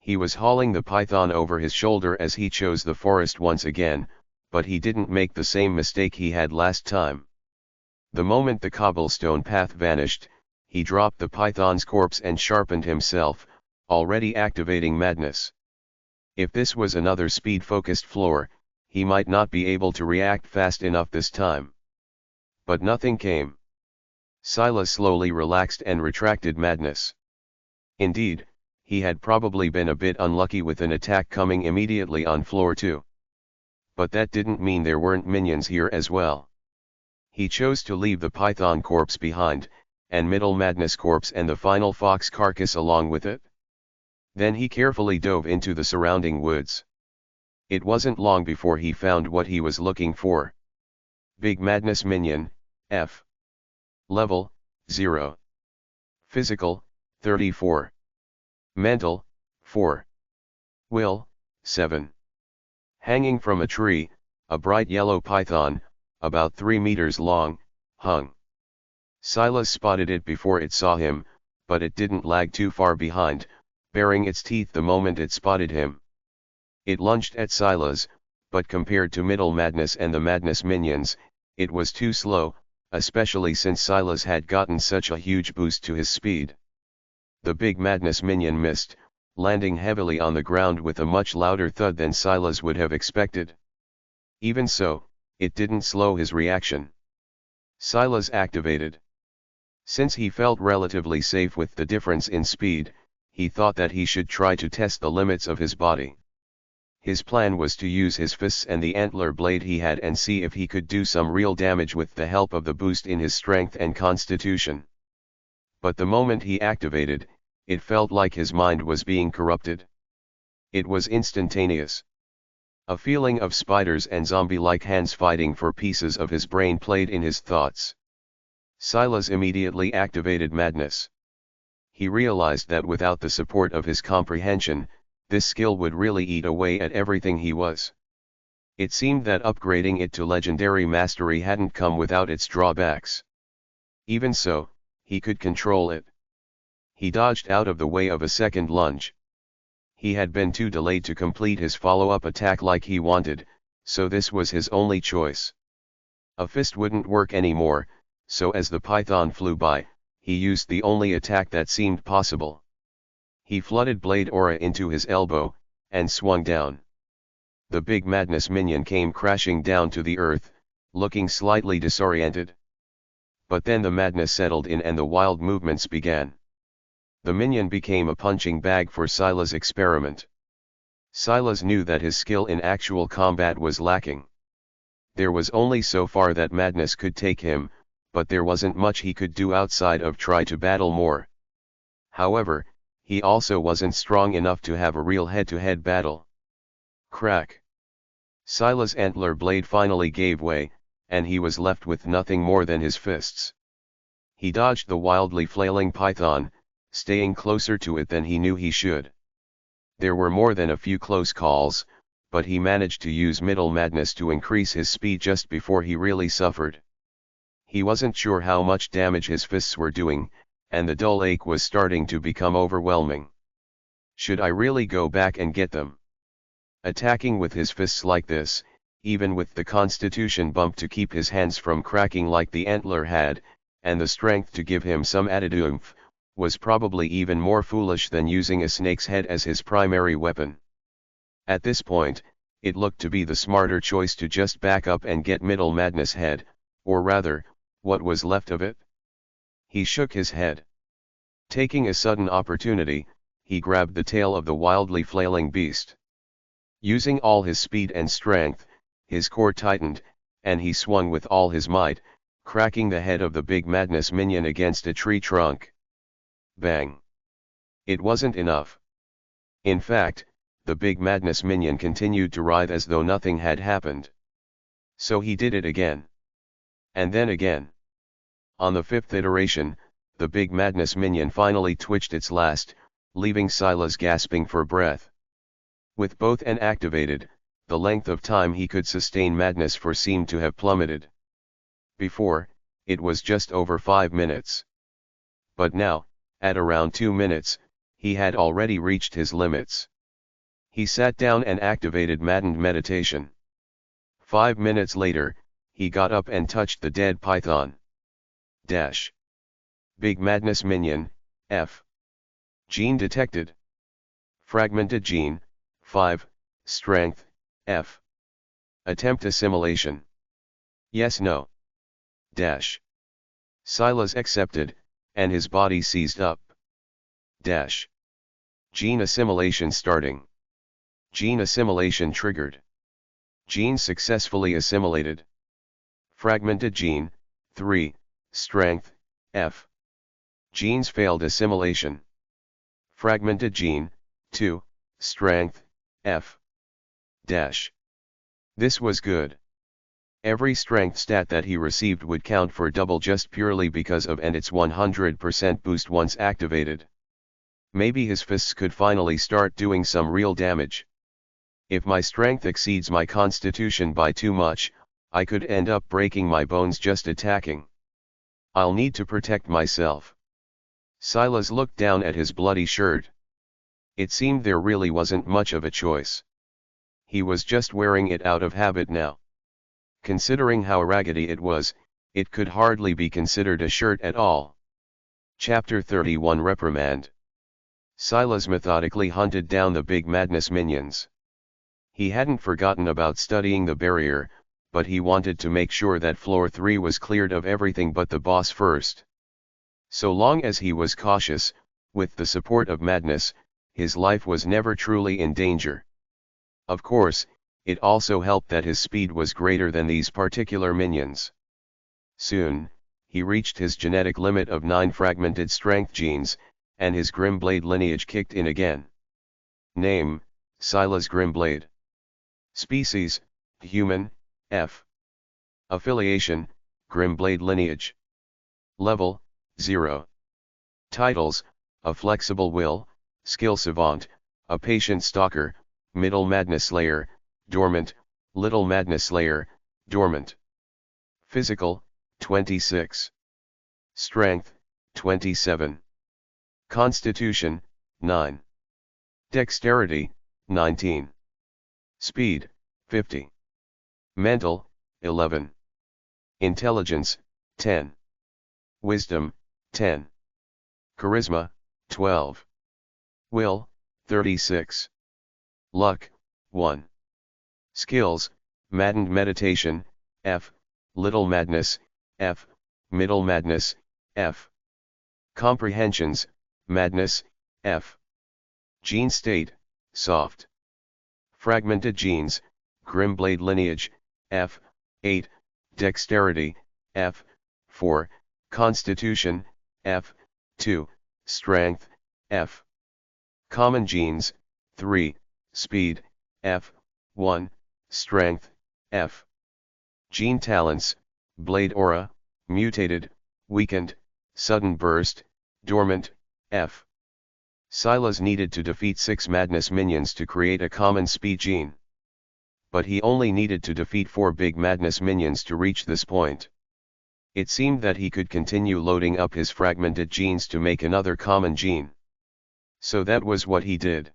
He was hauling the python over his shoulder as he chose the forest once again, but he didn't make the same mistake he had last time. The moment the cobblestone path vanished, he dropped the python's corpse and sharpened himself, already activating madness. If this was another speed-focused floor, he might not be able to react fast enough this time. But nothing came. Silas slowly relaxed and retracted madness. Indeed, he had probably been a bit unlucky with an attack coming immediately on floor 2. But that didn't mean there weren't minions here as well. He chose to leave the python corpse behind, and Middle Madness corpse and the final fox carcass along with it. Then he carefully dove into the surrounding woods. It wasn't long before he found what he was looking for. Big Madness Minion, F. Level, 0. Physical, 34. Mental, 4. Will, 7. Hanging from a tree, a bright yellow python, about 3 meters long, hung. Silas spotted it before it saw him, but it didn't lag too far behind, baring its teeth the moment it spotted him. It lunged at Silas, but compared to Middle Madness and the Madness minions, it was too slow, especially since Silas had gotten such a huge boost to his speed. The Big Madness minion missed, landing heavily on the ground with a much louder thud than Silas would have expected. Even so, it didn't slow his reaction. Silas activated. Since he felt relatively safe with the difference in speed, he thought that he should try to test the limits of his body. His plan was to use his fists and the antler blade he had and see if he could do some real damage with the help of the boost in his strength and constitution. But the moment he activated, it felt like his mind was being corrupted. It was instantaneous. A feeling of spiders and zombie-like hands fighting for pieces of his brain played in his thoughts. Silas immediately activated madness. He realized that without the support of his comprehension, this skill would really eat away at everything he was. It seemed that upgrading it to legendary mastery hadn't come without its drawbacks. Even so, he could control it. He dodged out of the way of a second lunge. He had been too delayed to complete his follow-up attack like he wanted, so this was his only choice. A fist wouldn't work anymore, so as the python flew by, he used the only attack that seemed possible. He flooded blade aura into his elbow, and swung down. The big madness minion came crashing down to the earth, looking slightly disoriented. But then the madness settled in and the wild movements began. The minion became a punching bag for Silas' experiment. Silas knew that his skill in actual combat was lacking. There was only so far that madness could take him, but there wasn't much he could do outside of try to battle more. However, he also wasn't strong enough to have a real head-to-head battle. Crack! Silas' antler blade finally gave way, and he was left with nothing more than his fists. He dodged the wildly flailing python, staying closer to it than he knew he should. There were more than a few close calls, but he managed to use middle madness to increase his speed just before he really suffered. He wasn't sure how much damage his fists were doing, and the dull ache was starting to become overwhelming. Should I really go back and get them? Attacking with his fists like this, even with the constitution bump to keep his hands from cracking like the antler had, and the strength to give him some added oomph, was probably even more foolish than using a snake's head as his primary weapon. At this point, it looked to be the smarter choice to just back up and get middle madness head, or rather, what was left of it. He shook his head. Taking a sudden opportunity, he grabbed the tail of the wildly flailing beast. Using all his speed and strength, his core tightened, and he swung with all his might, cracking the head of the big madness minion against a tree trunk. Bang! It wasn't enough. In fact, the big madness minion continued to writhe as though nothing had happened. So he did it again. And then again. On the fifth iteration, the big madness minion finally twitched its last, leaving Silas gasping for breath. With both N activated, the length of time he could sustain madness for seemed to have plummeted. Before, it was just over 5 minutes. But now, at around 2 minutes, he had already reached his limits. He sat down and activated maddened meditation. 5 minutes later, he got up and touched the dead python. Dash. Big madness minion, F. Gene detected. Fragmented gene, 5, strength, F. Attempt assimilation. Yes no. Dash. Silas accepted, and his body seized up. Dash. Gene assimilation starting. Gene assimilation triggered. Gene successfully assimilated. Fragmented gene, 3, strength, F. Genes failed assimilation. Fragmented gene, 2, strength, F. Dash. This was good. Every strength stat that he received would count for double just purely because of and its 100% boost once activated. Maybe his fists could finally start doing some real damage. If my strength exceeds my constitution by too much, I could end up breaking my bones just attacking. I'll need to protect myself. Silas looked down at his bloody shirt. It seemed there really wasn't much of a choice. He was just wearing it out of habit now. Considering how raggedy it was, it could hardly be considered a shirt at all. Chapter 31 Reprimand. Silas methodically hunted down the big madness minions. He hadn't forgotten about studying the barrier, but he wanted to make sure that floor 3 was cleared of everything but the boss first. So long as he was cautious, with the support of madness, his life was never truly in danger. Of course, it also helped that his speed was greater than these particular minions. Soon, he reached his genetic limit of 9 fragmented strength genes, and his Grimblade lineage kicked in again. Name, Silas Grimblade. Species, human, F. Affiliation, Grimblade lineage. Level, 0. Titles, a flexible will, skill savant, a patient stalker, middle madness slayer, dormant, little madness slayer, dormant. Physical, 26. Strength, 27. Constitution, 9. Dexterity, 19. Speed, 50. Mental, 11. Intelligence, 10. Wisdom, 10. Charisma, 12. Will, 36. Luck, 1. Skills, Maddened Meditation, F. Little Madness, F. Middle Madness, F. Comprehensions, Madness, F. Gene State, Soft. Fragmented Genes, Grimblade Lineage, F. 8. Dexterity, F. 4. Constitution, F. 2. Strength, F. Common Genes, 3. Speed, F. 1. Strength, F. Gene Talents, Blade Aura, Mutated, Weakened, Sudden Burst, Dormant, F. Silas needed to defeat 6 Madness minions to create a common speed gene. But he only needed to defeat 4 big Madness minions to reach this point. It seemed that he could continue loading up his fragmented genes to make another common gene. So that was what he did.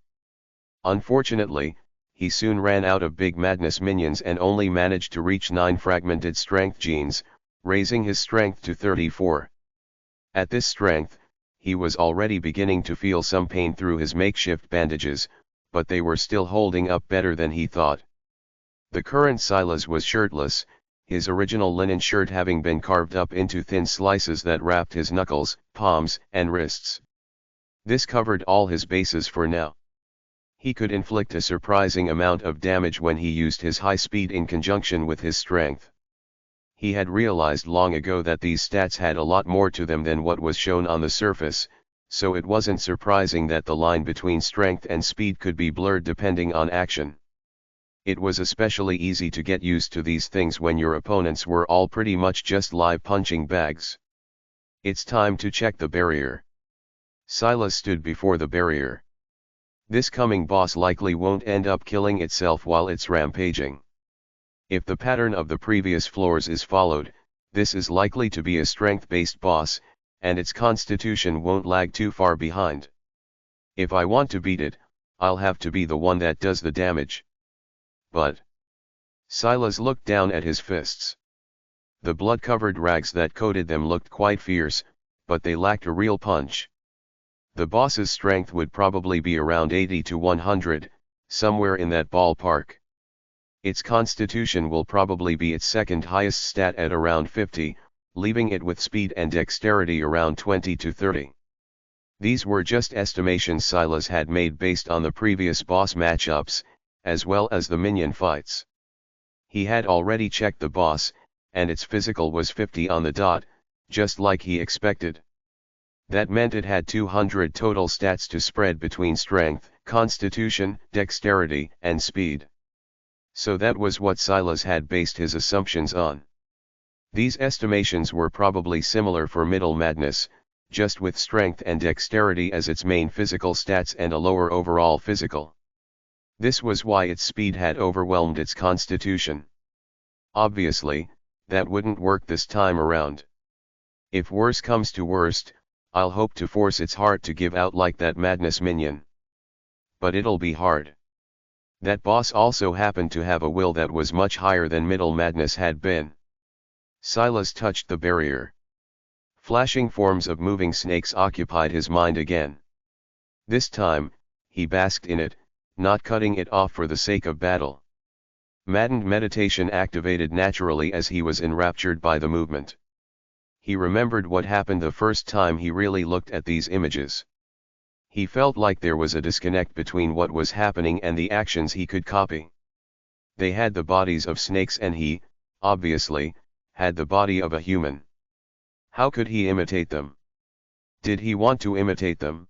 Unfortunately, he soon ran out of big Madness minions and only managed to reach 9 fragmented strength genes, raising his strength to 34. At this strength, he was already beginning to feel some pain through his makeshift bandages, but they were still holding up better than he thought. The current Silas was shirtless, his original linen shirt having been carved up into thin slices that wrapped his knuckles, palms, and wrists. This covered all his bases for now. He could inflict a surprising amount of damage when he used his high speed in conjunction with his strength. He had realized long ago that these stats had a lot more to them than what was shown on the surface, so it wasn't surprising that the line between strength and speed could be blurred depending on action. It was especially easy to get used to these things when your opponents were all pretty much just live punching bags. It's time to check the barrier. Silas stood before the barrier. This coming boss likely won't end up killing itself while it's rampaging. If the pattern of the previous floors is followed, this is likely to be a strength-based boss, and its constitution won't lag too far behind. If I want to beat it, I'll have to be the one that does the damage. But Silas looked down at his fists. The blood-covered rags that coated them looked quite fierce, but they lacked a real punch. The boss's strength would probably be around 80 to 100, somewhere in that ballpark. Its constitution will probably be its second highest stat at around 50, leaving it with speed and dexterity around 20 to 30. These were just estimations Silas had made based on the previous boss matchups, as well as the minion fights. He had already checked the boss, and its physical was 50 on the dot, just like he expected. That meant it had 200 total stats to spread between strength, constitution, dexterity, and speed. So that was what Silas had based his assumptions on. These estimations were probably similar for Middle Madness, just with strength and dexterity as its main physical stats and a lower overall physical. This was why its speed had overwhelmed its constitution. Obviously, that wouldn't work this time around. If worse comes to worst, I'll hope to force its heart to give out like that Madness minion. But it'll be hard. That boss also happened to have a will that was much higher than Middle Madness had been. Silas touched the barrier. Flashing forms of moving snakes occupied his mind again. This time, he basked in it, not cutting it off for the sake of battle. Maddened meditation activated naturally as he was enraptured by the movement. He remembered what happened the first time he really looked at these images. He felt like there was a disconnect between what was happening and the actions he could copy. They had the bodies of snakes and he, obviously, had the body of a human. How could he imitate them? Did he want to imitate them?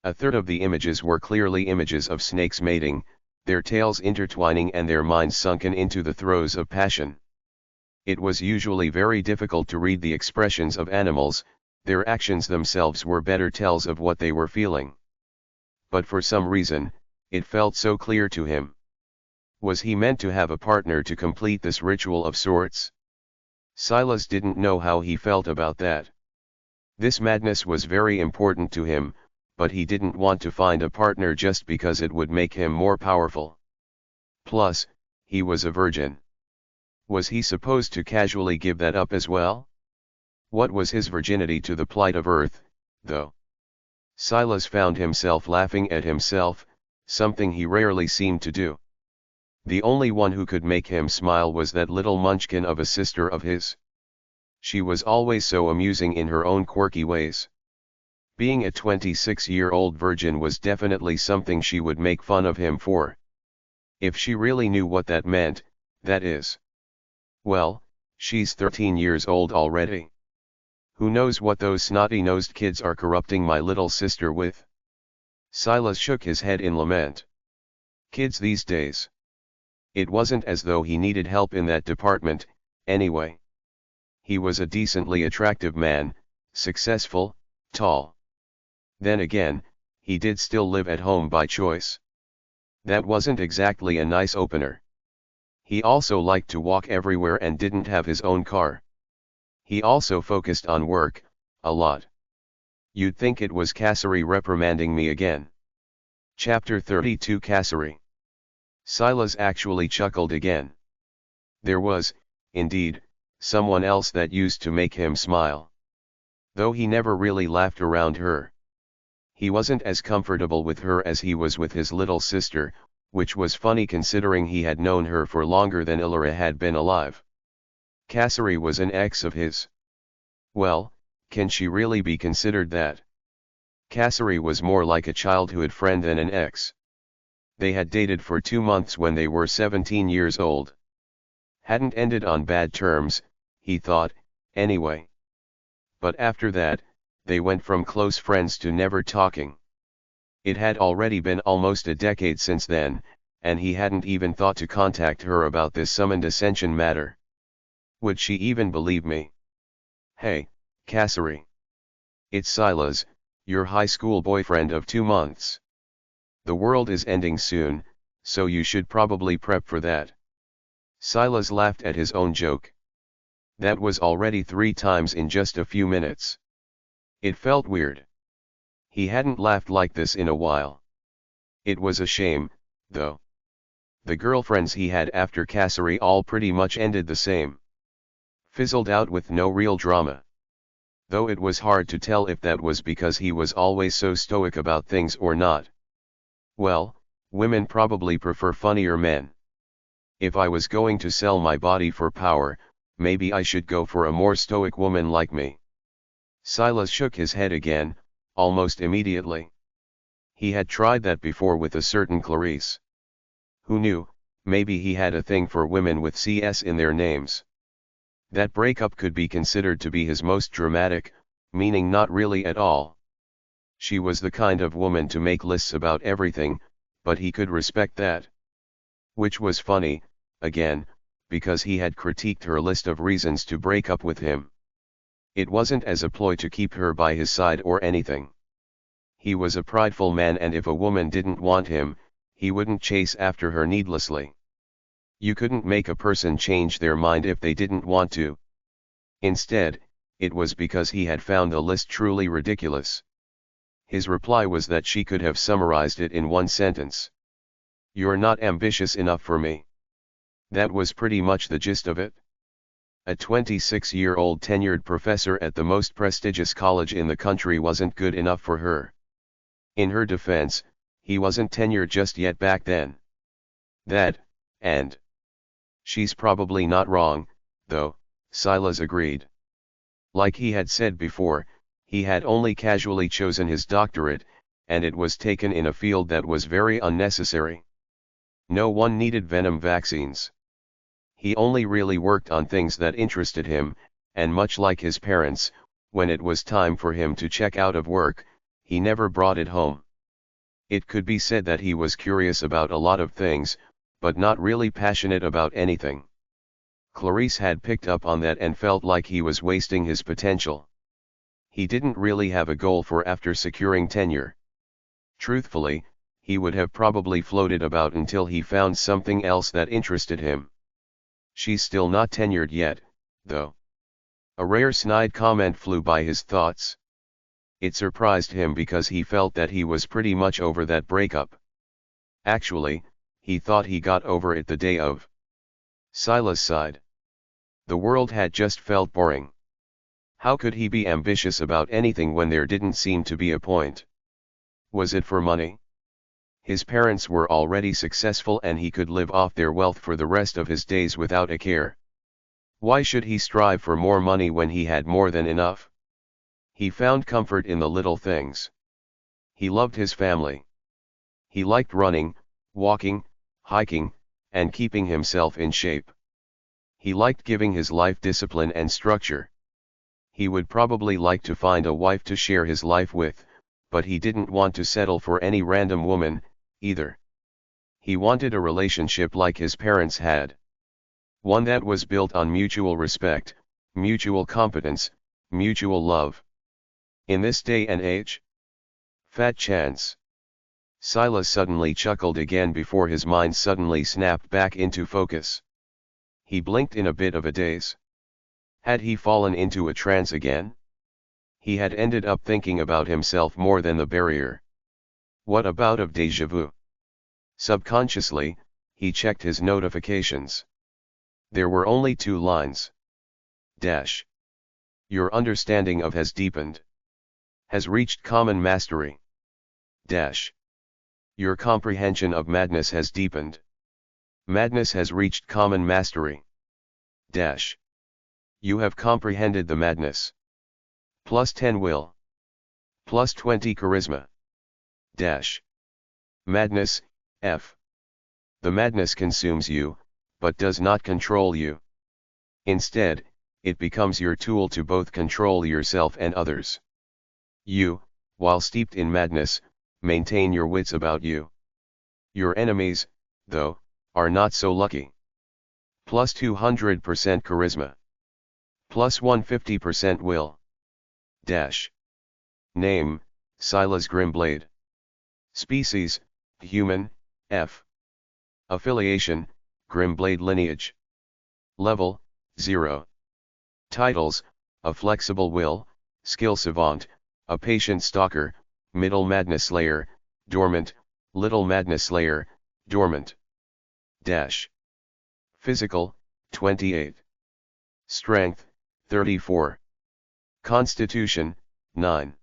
A third of the images were clearly images of snakes mating, their tails intertwining and their minds sunken into the throes of passion. It was usually very difficult to read the expressions of animals, their actions themselves were better tells of what they were feeling. But for some reason, it felt so clear to him. Was he meant to have a partner to complete this ritual of sorts? Silas didn't know how he felt about that. This madness was very important to him, but he didn't want to find a partner just because it would make him more powerful. Plus, he was a virgin. Was he supposed to casually give that up as well? What was his virginity to the plight of Earth, though? Silas found himself laughing at himself, something he rarely seemed to do. The only one who could make him smile was that little munchkin of a sister of his. She was always so amusing in her own quirky ways. Being a 26-year-old virgin was definitely something she would make fun of him for. If she really knew what that meant, that is. Well, she's 13 years old already. Who knows what those snotty-nosed kids are corrupting my little sister with? Silas shook his head in lament. Kids these days. It wasn't as though he needed help in that department, anyway. He was a decently attractive man, successful, tall. Then again, he did still live at home by choice. That wasn't exactly a nice opener. He also liked to walk everywhere and didn't have his own car. He also focused on work, a lot. You'd think it was Cassary reprimanding me again. Chapter 32 Cassary. Silas actually chuckled again. There was, indeed, someone else that used to make him smile. Though he never really laughed around her. He wasn't as comfortable with her as he was with his little sister, which was funny considering he had known her for longer than Illyria had been alive. Cassary was an ex of his. Well, can she really be considered that? Cassary was more like a childhood friend than an ex. They had dated for 2 months when they were 17 years old. Hadn't ended on bad terms, he thought, anyway. But after that, they went from close friends to never talking. It had already been almost a decade since then, and he hadn't even thought to contact her about this summoned Ascension matter. Would she even believe me? Hey, Cassary. It's Silas, your high school boyfriend of 2 months. The world is ending soon, so you should probably prep for that. Silas laughed at his own joke. That was already 3 times in just a few minutes. It felt weird. He hadn't laughed like this in a while. It was a shame, though. The girlfriends he had after Cassary all pretty much ended the same. Fizzled out with no real drama. Though it was hard to tell if that was because he was always so stoic about things or not. Well, women probably prefer funnier men. If I was going to sell my body for power, maybe I should go for a more stoic woman like me. Silas shook his head again, almost immediately. He had tried that before with a certain Clarice. Who knew, maybe he had a thing for women with CS in their names. That breakup could be considered to be his most dramatic, meaning not really at all. She was the kind of woman to make lists about everything, but he could respect that. Which was funny, again, because he had critiqued her list of reasons to break up with him. It wasn't as a ploy to keep her by his side or anything. He was a prideful man, and if a woman didn't want him, he wouldn't chase after her needlessly. You couldn't make a person change their mind if they didn't want to. Instead, it was because he had found the list truly ridiculous. His reply was that she could have summarized it in one sentence. You're not ambitious enough for me. That was pretty much the gist of it. A 26-year-old tenured professor at the most prestigious college in the country wasn't good enough for her. In her defense, he wasn't tenured just yet back then. And she's probably not wrong, though, Silas agreed. Like he had said before, he had only casually chosen his doctorate, and it was taken in a field that was very unnecessary. No one needed venom vaccines. He only really worked on things that interested him, and much like his parents, when it was time for him to check out of work, he never brought it home. It could be said that he was curious about a lot of things, but not really passionate about anything. Clarice had picked up on that and felt like he was wasting his potential. He didn't really have a goal for after securing tenure. Truthfully, he would have probably floated about until he found something else that interested him. She's still not tenured yet, though. A rare snide comment flew by his thoughts. It surprised him because he felt that he was pretty much over that breakup. Actually, he thought he got over it the day of. Silas sighed. The world had just felt boring. How could he be ambitious about anything when there didn't seem to be a point? Was it for money? His parents were already successful and he could live off their wealth for the rest of his days without a care. Why should he strive for more money when he had more than enough? He found comfort in the little things. He loved his family. He liked running, walking, hiking, and keeping himself in shape. He liked giving his life discipline and structure. He would probably like to find a wife to share his life with, but he didn't want to settle for any random woman, either. He wanted a relationship like his parents had. One that was built on mutual respect, mutual competence, mutual love. In this day and age? Fat chance. Silas suddenly chuckled again before his mind suddenly snapped back into focus. He blinked in a bit of a daze. Had he fallen into a trance again? He had ended up thinking about himself more than the barrier. What about of déjà vu? Subconsciously, he checked his notifications. There were only 2 lines. Dash. Your understanding of has deepened. Has reached common mastery. Dash. Your comprehension of madness has deepened. Madness has reached common mastery. Dash. You have comprehended the madness. +10 will. +20 charisma. Dash. Madness, F. The madness consumes you, but does not control you. Instead, it becomes your tool to both control yourself and others. You, while steeped in madness, maintain your wits about you. Your enemies, though, are not so lucky. +200% charisma. +150% will. Dash. Name, Silas Grimblade. Species, human, F. Affiliation, Grimblade lineage. Level, 0. Titles, a flexible will, skill savant, a patient stalker, middle madness slayer, dormant, little madness slayer, dormant. Dash. Physical, 28. Strength, 34. Constitution, 9.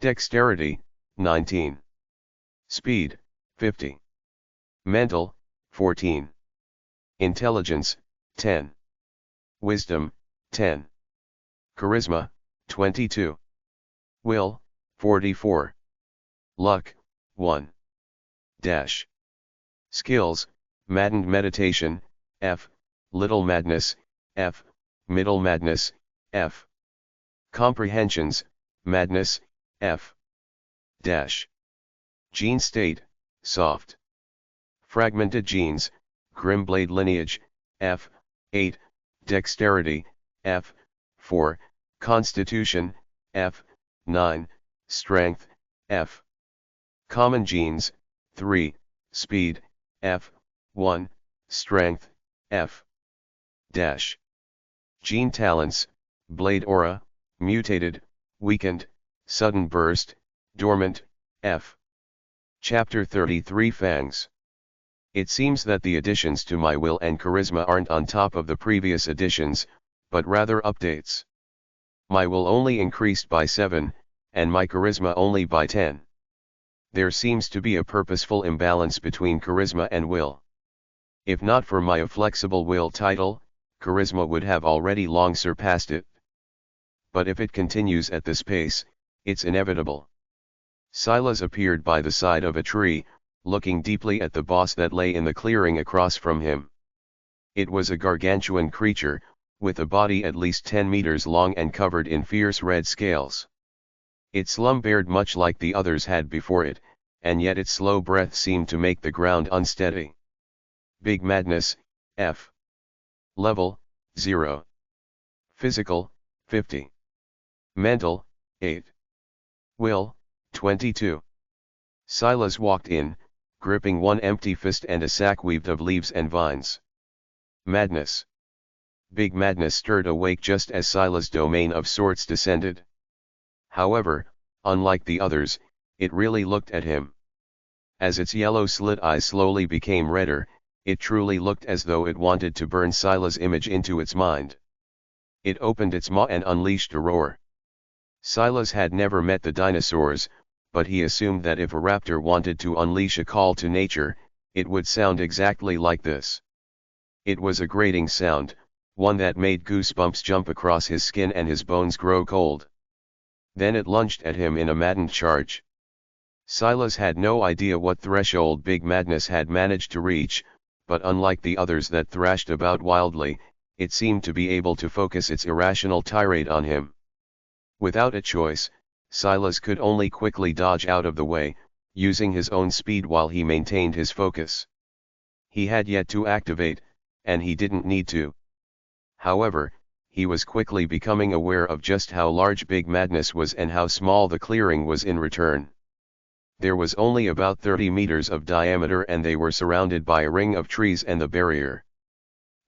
Dexterity, 19. Speed, 50. Mental, 14. Intelligence, 10. Wisdom, 10. Charisma, 22. Will, 44. Luck, 1. Dash. Skills, maddened meditation, F. Little madness, F. Middle madness, F. Comprehensions, madness, F. Dash. Gene state, soft. Fragmented genes, Grimblade lineage, F. 8. Dexterity, F. 4. Constitution, F. 9. Strength, F. Common genes, 3. Speed, F. 1. Strength, F. Dash. Gene talents, Blade aura, mutated, weakened, sudden burst, dormant, F. Chapter 33 Fangs. It seems that the additions to my will and charisma aren't on top of the previous additions, but rather updates. My will only increased by 7, and my charisma only by 10. There seems to be a purposeful imbalance between charisma and will. If not for my flexible will title, charisma would have already long surpassed it. But if it continues at this pace, it's inevitable. Silas appeared by the side of a tree, looking deeply at the boss that lay in the clearing across from him. It was a gargantuan creature, with a body at least 10 meters long and covered in fierce red scales. It slumbered much like the others had before it, and yet its slow breath seemed to make the ground unsteady. Big madness, F. Level, 0. Physical, 50. Mental, 8. Will, 22. Silas walked in, gripping one empty fist and a sack weaved of leaves and vines. Madness. Big madness stirred awake just as Silas' domain of sorts descended. However, unlike the others, it really looked at him. As its yellow slit eyes slowly became redder, it truly looked as though it wanted to burn Sila's image into its mind. It opened its maw and unleashed a roar. Silas had never met the dinosaurs, but he assumed that if a raptor wanted to unleash a call to nature, it would sound exactly like this. It was a grating sound, one that made goosebumps jump across his skin and his bones grow cold. Then it lunged at him in a maddened charge. Silas had no idea what threshold Big Madness had managed to reach, but unlike the others that thrashed about wildly, it seemed to be able to focus its irrational tirade on him. Without a choice, Silas could only quickly dodge out of the way, using his own speed while he maintained his focus. He had yet to activate, and he didn't need to. However, he was quickly becoming aware of just how large Big Madness was and how small the clearing was in return. There was only about 30 meters of diameter and they were surrounded by a ring of trees and the barrier.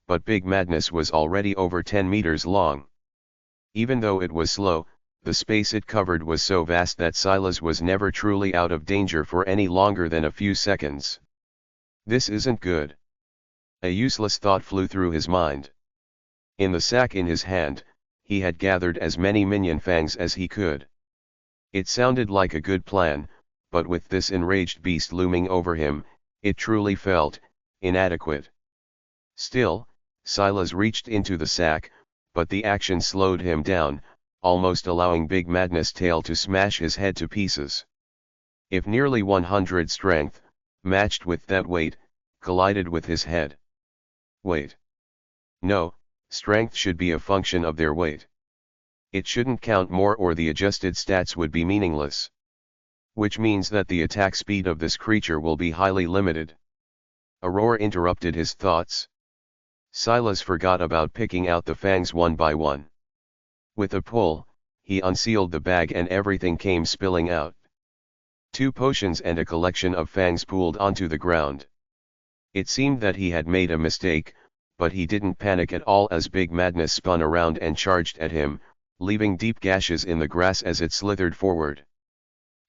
But Big Madness was already over 10 meters long. Even though it was slow, the space it covered was so vast that Silas was never truly out of danger for any longer than a few seconds. This isn't good. A useless thought flew through his mind. In the sack in his hand, he had gathered as many minion fangs as he could. It sounded like a good plan, but with this enraged beast looming over him, it truly felt inadequate. Still, Silas reached into the sack, but the action slowed him down, almost allowing Big Madness' tail to smash his head to pieces. If nearly 100 strength, matched with that weight, collided with his head. Weight. No, strength should be a function of their weight. It shouldn't count more or the adjusted stats would be meaningless. Which means that the attack speed of this creature will be highly limited. A roar interrupted his thoughts. Silas forgot about picking out the fangs one by one. With a pull, he unsealed the bag and everything came spilling out. 2 potions and a collection of fangs pooled onto the ground. It seemed that he had made a mistake, but he didn't panic at all as Big Madness spun around and charged at him, leaving deep gashes in the grass as it slithered forward.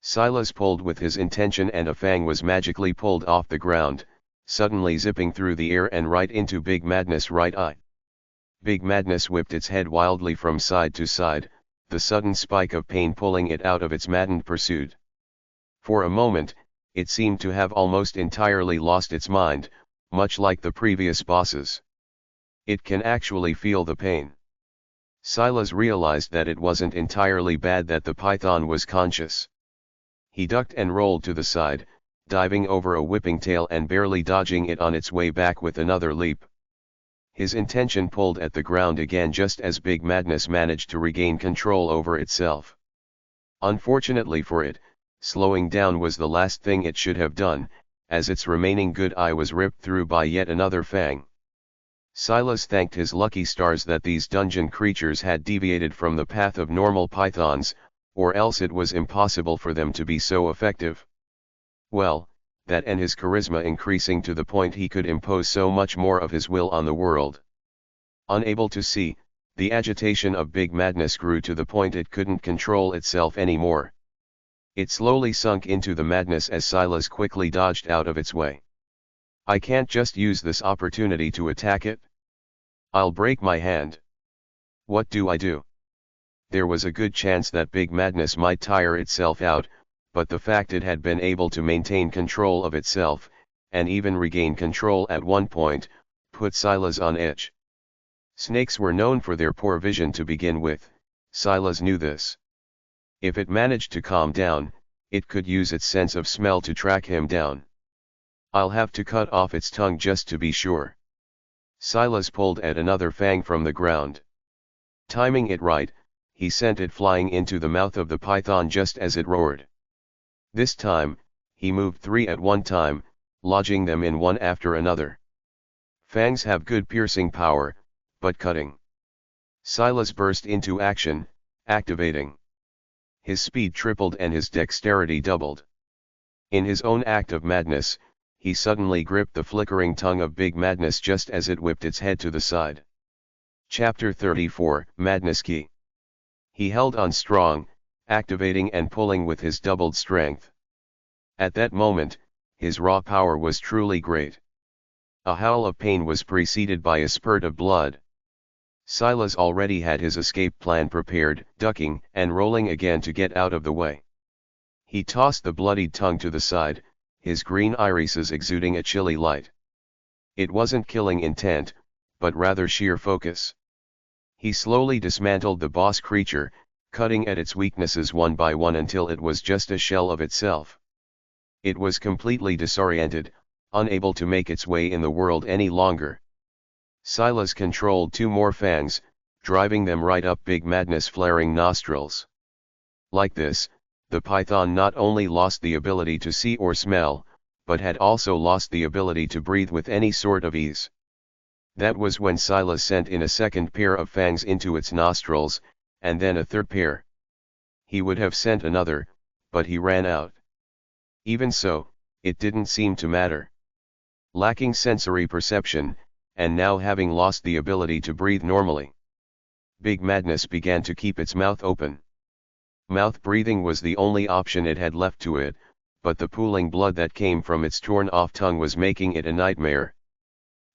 Silas pulled with his intention and a fang was magically pulled off the ground, suddenly zipping through the air and right into Big Madness' right eye. Big Madness whipped its head wildly from side to side, the sudden spike of pain pulling it out of its maddened pursuit. For a moment, it seemed to have almost entirely lost its mind, much like the previous bosses. It can actually feel the pain. Silas realized that it wasn't entirely bad that the python was conscious. He ducked and rolled to the side, diving over a whipping tail and barely dodging it on its way back with another leap. His intention pulled at the ground again just as Big Madness managed to regain control over itself. Unfortunately for it, slowing down was the last thing it should have done, as its remaining good eye was ripped through by yet another fang. Silas thanked his lucky stars that these dungeon creatures had deviated from the path of normal pythons, or else it was impossible for them to be so effective. Well, that and his charisma increasing to the point he could impose so much more of his will on the world. Unable to see, the agitation of Big Madness grew to the point it couldn't control itself anymore. It slowly sunk into the madness as Silas quickly dodged out of its way. I can't just use this opportunity to attack it. I'll break my hand. What do I do? There was a good chance that Big Madness might tire itself out, but the fact it had been able to maintain control of itself, and even regain control at one point, put Silas on edge. Snakes were known for their poor vision to begin with, Silas knew this. If it managed to calm down, it could use its sense of smell to track him down. I'll have to cut off its tongue just to be sure. Silas pulled at another fang from the ground. Timing it right, he sent it flying into the mouth of the python just as it roared. This time, he moved 3 at one time, lodging them in one after another. Fangs have good piercing power, but cutting. Silas burst into action, activating. His speed tripled and his dexterity doubled. In his own act of madness, he suddenly gripped the flickering tongue of Big Madness just as it whipped its head to the side. Chapter 34, Madness Key. He held on strong, activating and pulling with his doubled strength. At that moment, his raw power was truly great. A howl of pain was preceded by a spurt of blood. Silas already had his escape plan prepared, ducking and rolling again to get out of the way. He tossed the bloodied tongue to the side, his green irises exuding a chilly light. It wasn't killing intent, but rather sheer focus. He slowly dismantled the boss creature, cutting at its weaknesses one by one until it was just a shell of itself. It was completely disoriented, unable to make its way in the world any longer. Silas controlled two more fangs, driving them right up Big Madness' flaring nostrils. Like this, the python not only lost the ability to see or smell, but had also lost the ability to breathe with any sort of ease. That was when Silas sent in a second pair of fangs into its nostrils, and then a third pair. He would have sent another, but he ran out. Even so, it didn't seem to matter. Lacking sensory perception, and now having lost the ability to breathe normally, Big Madness began to keep its mouth open. Mouth breathing was the only option it had left to it, but the pooling blood that came from its torn-off tongue was making it a nightmare.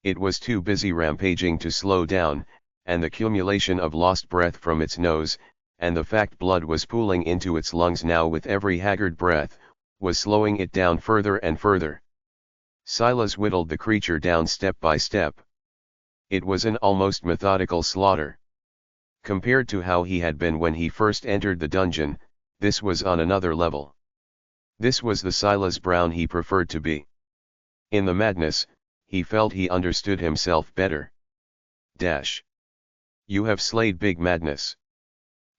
It was too busy rampaging to slow down, and the accumulation of lost breath from its nose, and the fact blood was pooling into its lungs now with every haggard breath, was slowing it down further and further. Silas whittled the creature down step by step. It was an almost methodical slaughter. Compared to how he had been when he first entered the dungeon, this was on another level. This was the Silas Brown he preferred to be. In the madness, he felt he understood himself better. You have slayed Big Madness.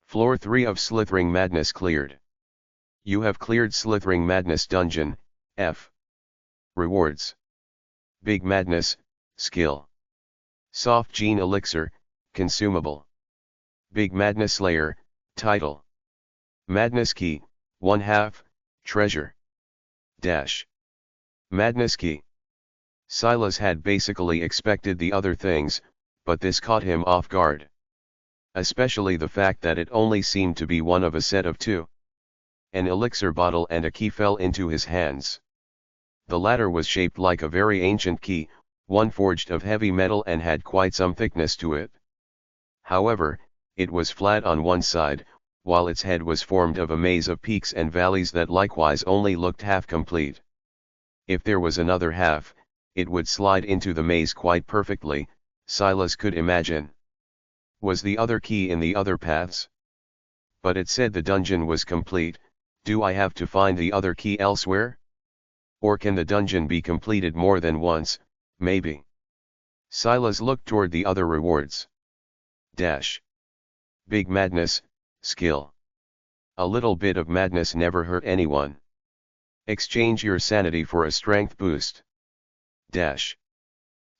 Floor 3 of Slithering Madness cleared. You have cleared Slithering Madness Dungeon, F. Rewards. Big Madness, Skill. Soft Gene Elixir, Consumable. Big Madness Slayer, Title. Madness Key, 1/2, Treasure. Madness Key. Silas had basically expected the other things, but this caught him off guard. Especially the fact that it only seemed to be one of a set of two. An elixir bottle and a key fell into his hands. The latter was shaped like a very ancient key, one forged of heavy metal and had quite some thickness to it. However, it was flat on one side, while its head was formed of a maze of peaks and valleys that likewise only looked half complete. If there was another half, it would slide into the maze quite perfectly, Silas could imagine. Was the other key in the other paths? But it said the dungeon was complete. Do I have to find the other key elsewhere? Or can the dungeon be completed more than once, maybe? Silas looked toward the other rewards. Big Madness, Skill. A little bit of madness never hurt anyone. Exchange your sanity for a strength boost.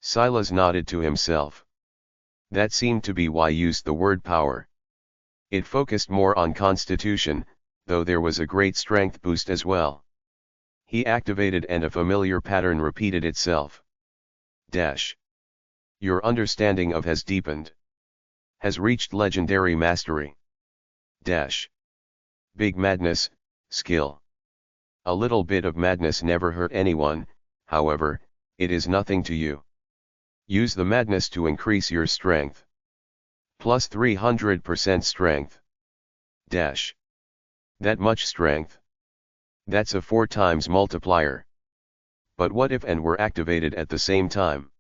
Silas nodded to himself. That seemed to be why used the word power. It focused more on constitution, though there was a great strength boost as well. He activated and a familiar pattern repeated itself. Your understanding of has deepened. Has reached legendary mastery. Big Madness, Skill. A little bit of madness never hurt anyone, however, it is nothing to you. Use the madness to increase your strength. Plus 300% strength. That much strength? That's a 4 times multiplier. But what if and were activated at the same time?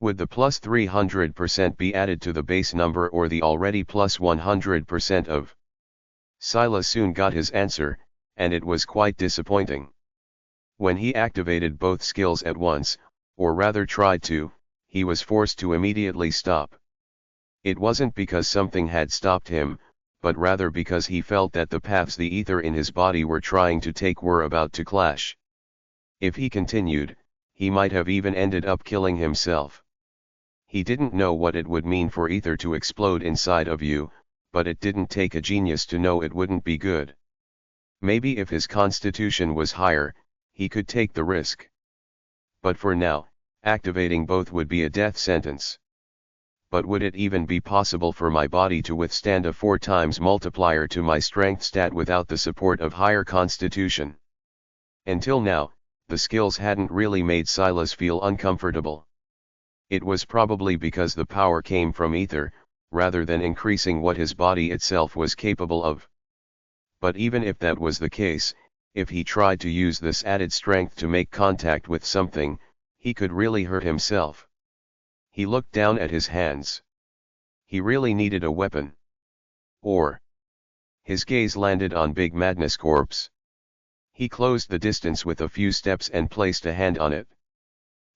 Would the plus 300% be added to the base number or the already plus 100% of? Silas soon got his answer, and it was quite disappointing. When he activated both skills at once, or rather tried to, he was forced to immediately stop. It wasn't because something had stopped him, but rather because he felt that the paths the ether in his body were trying to take were about to clash. If he continued, he might have even ended up killing himself. He didn't know what it would mean for ether to explode inside of you, but it didn't take a genius to know it wouldn't be good. Maybe if his constitution was higher, he could take the risk. But for now, activating both would be a death sentence. but would it even be possible for my body to withstand a 4 times multiplier to my strength stat without the support of higher constitution? Until now, the skills hadn't really made Silas feel uncomfortable. It was probably because the power came from ether, rather than increasing what his body itself was capable of. But even if that was the case, if he tried to use this added strength to make contact with something, he could really hurt himself. He looked down at his hands. He really needed a weapon. Or. His gaze landed on Big Madness corpse. He closed the distance with a few steps and placed a hand on it.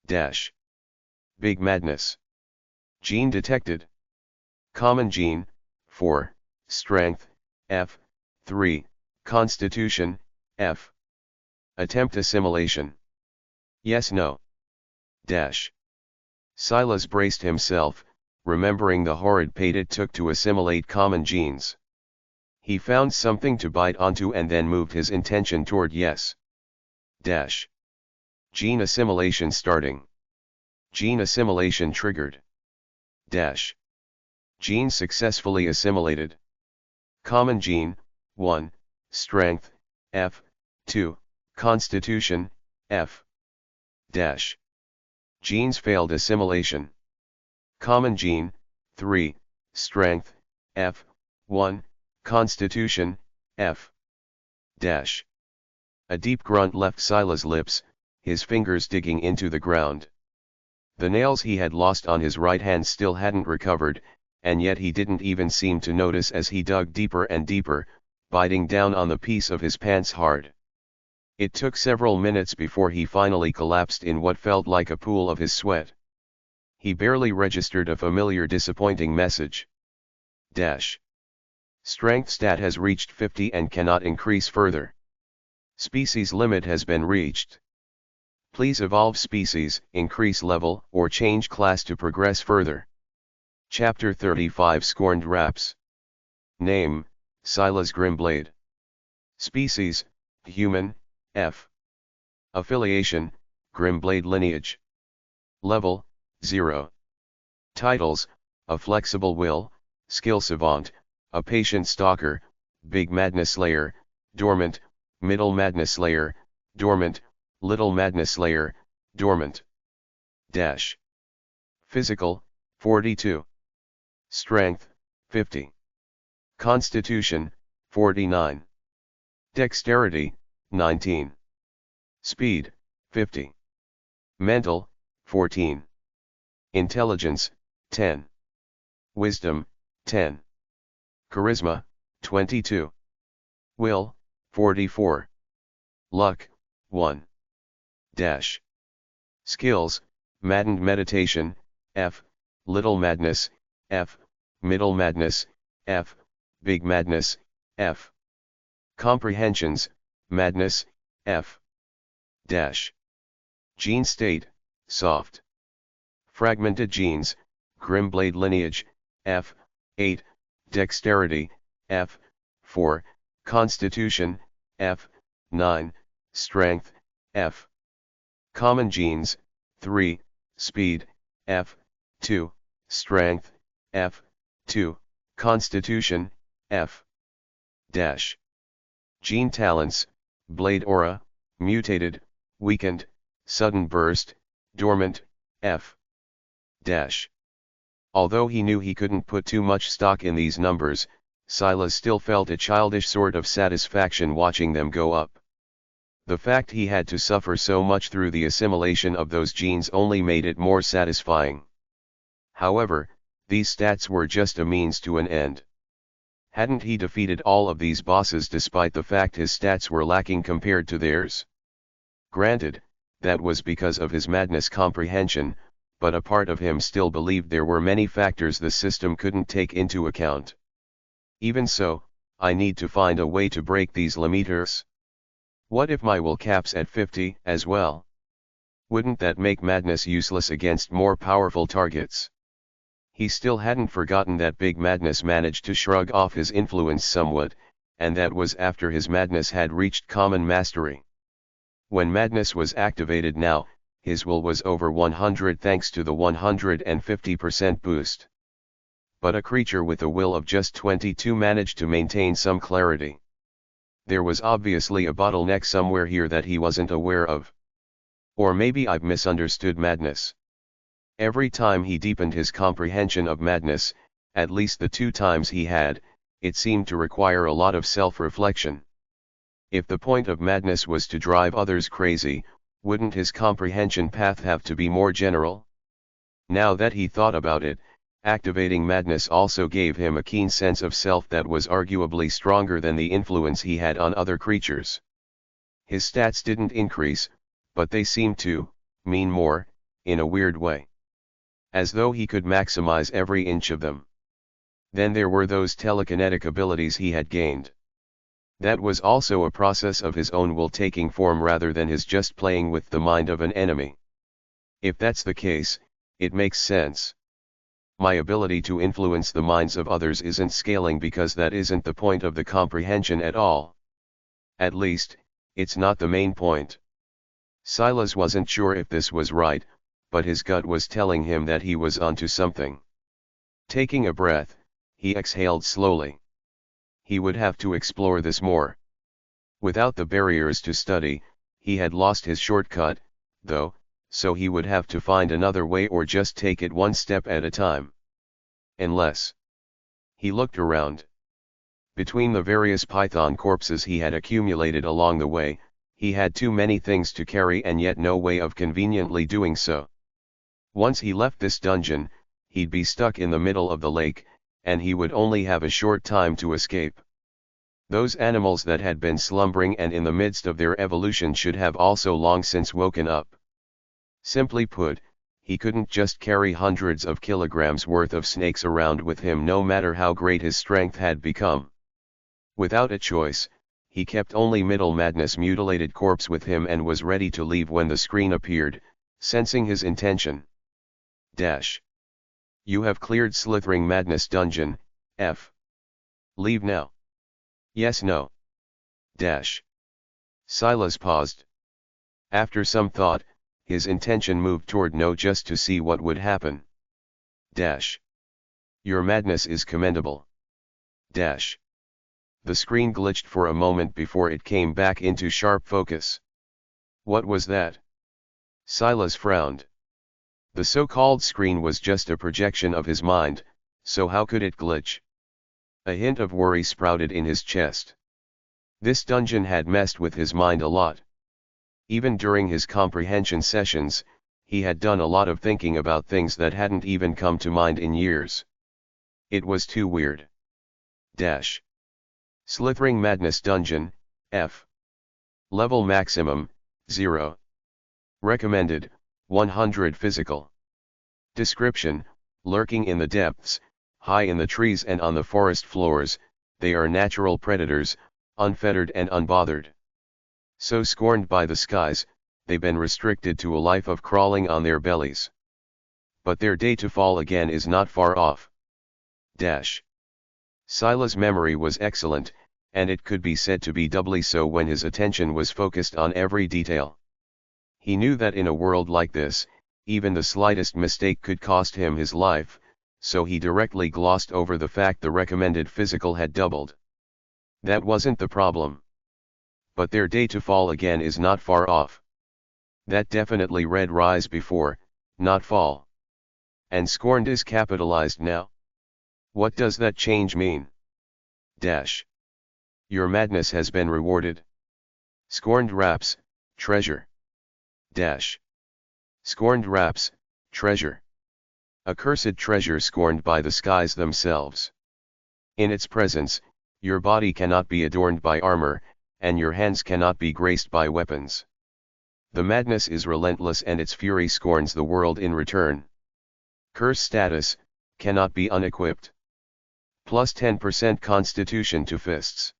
Dash. Big Madness. Gene detected. Common gene, 4, strength, F, 3, constitution, F. Attempt assimilation. Yes, no. Dash. Silas braced himself, remembering the horrid pate it took to assimilate common genes. He found something to bite onto and then moved his intention toward yes. Dash. Gene assimilation starting. Gene assimilation triggered. Dash. Gene successfully assimilated. Common gene, 1, strength, F, 2, constitution, F. Dash. Genes failed assimilation. Common gene, 3, strength, F, 1, constitution, F. Dash. A deep grunt left Silas' lips, his fingers digging into the ground. The nails he had lost on his right hand still hadn't recovered, and yet he didn't even seem to notice as he dug deeper and deeper, biting down on the piece of his pants hard. It took several minutes before he finally collapsed in what felt like a pool of his sweat. He barely registered a familiar disappointing message. Dash. Strength stat has reached 50 and cannot increase further. Species limit has been reached. Please evolve species, increase level, or change class to progress further. Chapter 35 Scorned Raps. Name, Silas Grimblade. Species, Human, F. Affiliation, Grimblade lineage. Level, 0. Titles, A Flexible Will, Skill Savant, A Patient Stalker, Big Madness Slayer, Dormant, Middle Madness Slayer, Dormant, Little Madness Slayer, Dormant. Dash. Physical, 42. Strength, 50. Constitution, 49. Dexterity, 19. Speed, 50. Mental, 14. Intelligence, 10. Wisdom, 10. Charisma, 22. Will, 44. Luck, 1. Dash. Skills, Maddened Meditation, F, Little Madness, F, Middle Madness, F, Big Madness, F. Comprehensions, Madness, F. Dash. Gene state, soft. Fragmented genes, Grimblade lineage, F, 8, dexterity, F, 4, constitution, F, 9, strength, F. Common genes, 3, speed, F, 2, strength, F, 2, constitution, F. Dash. Gene talents, blade aura, mutated, weakened, sudden burst, dormant, F. Dash. Although he knew he couldn't put too much stock in these numbers, Silas still felt a childish sort of satisfaction watching them go up. The fact he had to suffer so much through the assimilation of those genes only made it more satisfying. However, these stats were just a means to an end. Hadn't he defeated all of these bosses despite the fact his stats were lacking compared to theirs? Granted, that was because of his madness comprehension, but a part of him still believed there were many factors the system couldn't take into account. Even so, I need to find a way to break these limiters. What if my will caps at 50 as well? Wouldn't that make madness useless against more powerful targets? He still hadn't forgotten that Big Madness managed to shrug off his influence somewhat, and that was after his madness had reached common mastery. When madness was activated now, his will was over 100 thanks to the 150% boost. but a creature with a will of just 22 managed to maintain some clarity. There was obviously a bottleneck somewhere here that he wasn't aware of. Or maybe I've misunderstood madness. Every time he deepened his comprehension of madness, at least the 2 times he had, it seemed to require a lot of self-reflection. If the point of madness was to drive others crazy, wouldn't his comprehension path have to be more general? Now that he thought about it, activating madness also gave him a keen sense of self that was arguably stronger than the influence he had on other creatures. His stats didn't increase, but they seemed to mean more, in a weird way. As though he could maximize every inch of them. Then there were those telekinetic abilities he had gained. That was also a process of his own will taking form rather than his just playing with the mind of an enemy. If that's the case, it makes sense. My ability to influence the minds of others isn't scaling because that isn't the point of the comprehension at all. At least, it's not the main point. Silas wasn't sure if this was right, but his gut was telling him that he was onto something. Taking a breath, he exhaled slowly. He would have to explore this more. Without the barriers to study, he had lost his shortcut, though, so he would have to find another way or just take it one step at a time. Unless. He looked around. Between the various python corpses he had accumulated along the way, he had too many things to carry and yet no way of conveniently doing so. Once he left this dungeon, he'd be stuck in the middle of the lake, and he would only have a short time to escape. Those animals that had been slumbering and in the midst of their evolution should have also long since woken up. Simply put, he couldn't just carry hundreds of kilograms worth of snakes around with him no matter how great his strength had become. Without a choice, he kept only Middle Madness' mutilated corpse with him and was ready to leave when the screen appeared, sensing his intention. You have cleared Slithering Madness Dungeon, F. Leave now. Yes, no. Silas paused. After some thought, his intention moved toward no just to see what would happen. Your madness is commendable. The screen glitched for a moment before it came back into sharp focus. What was that? Silas frowned. The so-called screen was just a projection of his mind, so how could it glitch? A hint of worry sprouted in his chest. This dungeon had messed with his mind a lot. Even during his comprehension sessions, he had done a lot of thinking about things that hadn't even come to mind in years. It was too weird. Slithering Madness Dungeon, F. Level maximum, 0. Recommended, 100 physical. Description: lurking in the depths, high in the trees and on the forest floors, they are natural predators, unfettered and unbothered. So scorned by the skies, they've been restricted to a life of crawling on their bellies. But their day to fall again is not far off. Silas' memory was excellent, and it could be said to be doubly so when his attention was focused on every detail. He knew that in a world like this, even the slightest mistake could cost him his life, so he directly glossed over the fact the recommended physical had doubled. That wasn't the problem. But their day to fall again is not far off. That definitely read rise before, not fall. And scorned is capitalized now? What does that change mean? Your madness has been rewarded. Scorned raps, treasure. Scorned raps, treasure. Accursed treasure scorned by the skies themselves. In its presence, your body cannot be adorned by armor, and your hands cannot be graced by weapons. The madness is relentless and its fury scorns the world in return. Curse status, cannot be unequipped. Plus 10% constitution to fists.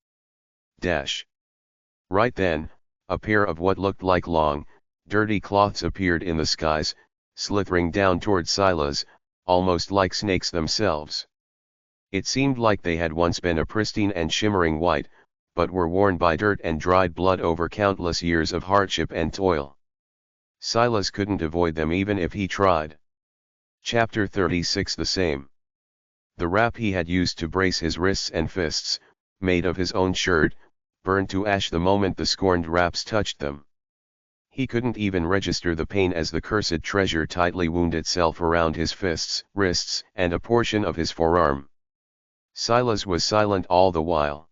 Right then, a pair of what looked like long, dirty cloths appeared in the skies, slithering down toward Silas, almost like snakes themselves. It seemed like they had once been a pristine and shimmering white, but were worn by dirt and dried blood over countless years of hardship and toil. Silas couldn't avoid them even if he tried. Chapter 36 The same. The wrap he had used to brace his wrists and fists, made of his own shirt, burned to ash the moment the scorned wraps touched them. He couldn't even register the pain as the cursed treasure tightly wound itself around his fists, wrists, and a portion of his forearm. Silas was silent all the while.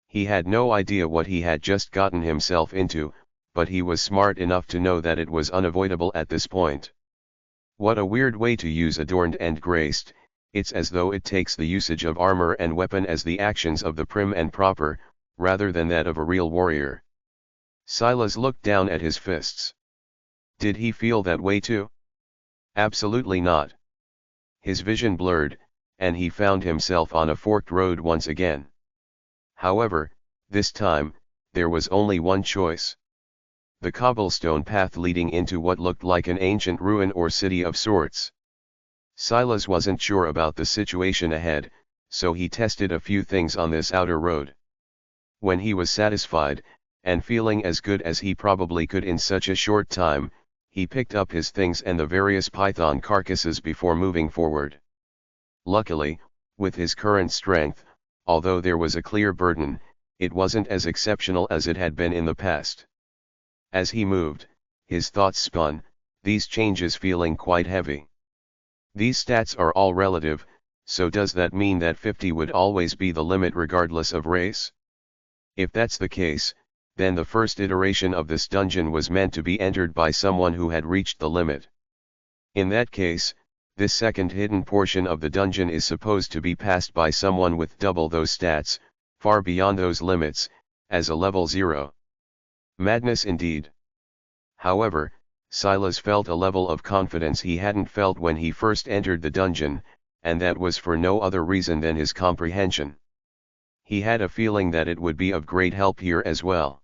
He had no idea what he had just gotten himself into, but he was smart enough to know that it was unavoidable at this point. What a weird way to use adorned and graced. It's as though it takes the usage of armor and weapon as the actions of the prim and proper, rather than that of a real warrior. Silas looked down at his fists. Did he feel that way too? Absolutely not. His vision blurred, and he found himself on a forked road once again. However, this time, there was only one choice. The cobblestone path leading into what looked like an ancient ruin or city of sorts. Silas wasn't sure about the situation ahead, so he tested a few things on this outer road. When he was satisfied, and feeling as good as he probably could in such a short time, he picked up his things and the various python carcasses before moving forward. Luckily, with his current strength, although there was a clear burden, it wasn't as exceptional as it had been in the past. As he moved, his thoughts spun, these changes feeling quite heavy. These stats are all relative, so does that mean that 50 would always be the limit regardless of race? If that's the case, then the first iteration of this dungeon was meant to be entered by someone who had reached the limit. In that case, this second hidden portion of the dungeon is supposed to be passed by someone with double those stats, far beyond those limits, as a level 0. Madness indeed. However, Silas felt a level of confidence he hadn't felt when he first entered the dungeon, and that was for no other reason than his comprehension. He had a feeling that it would be of great help here as well.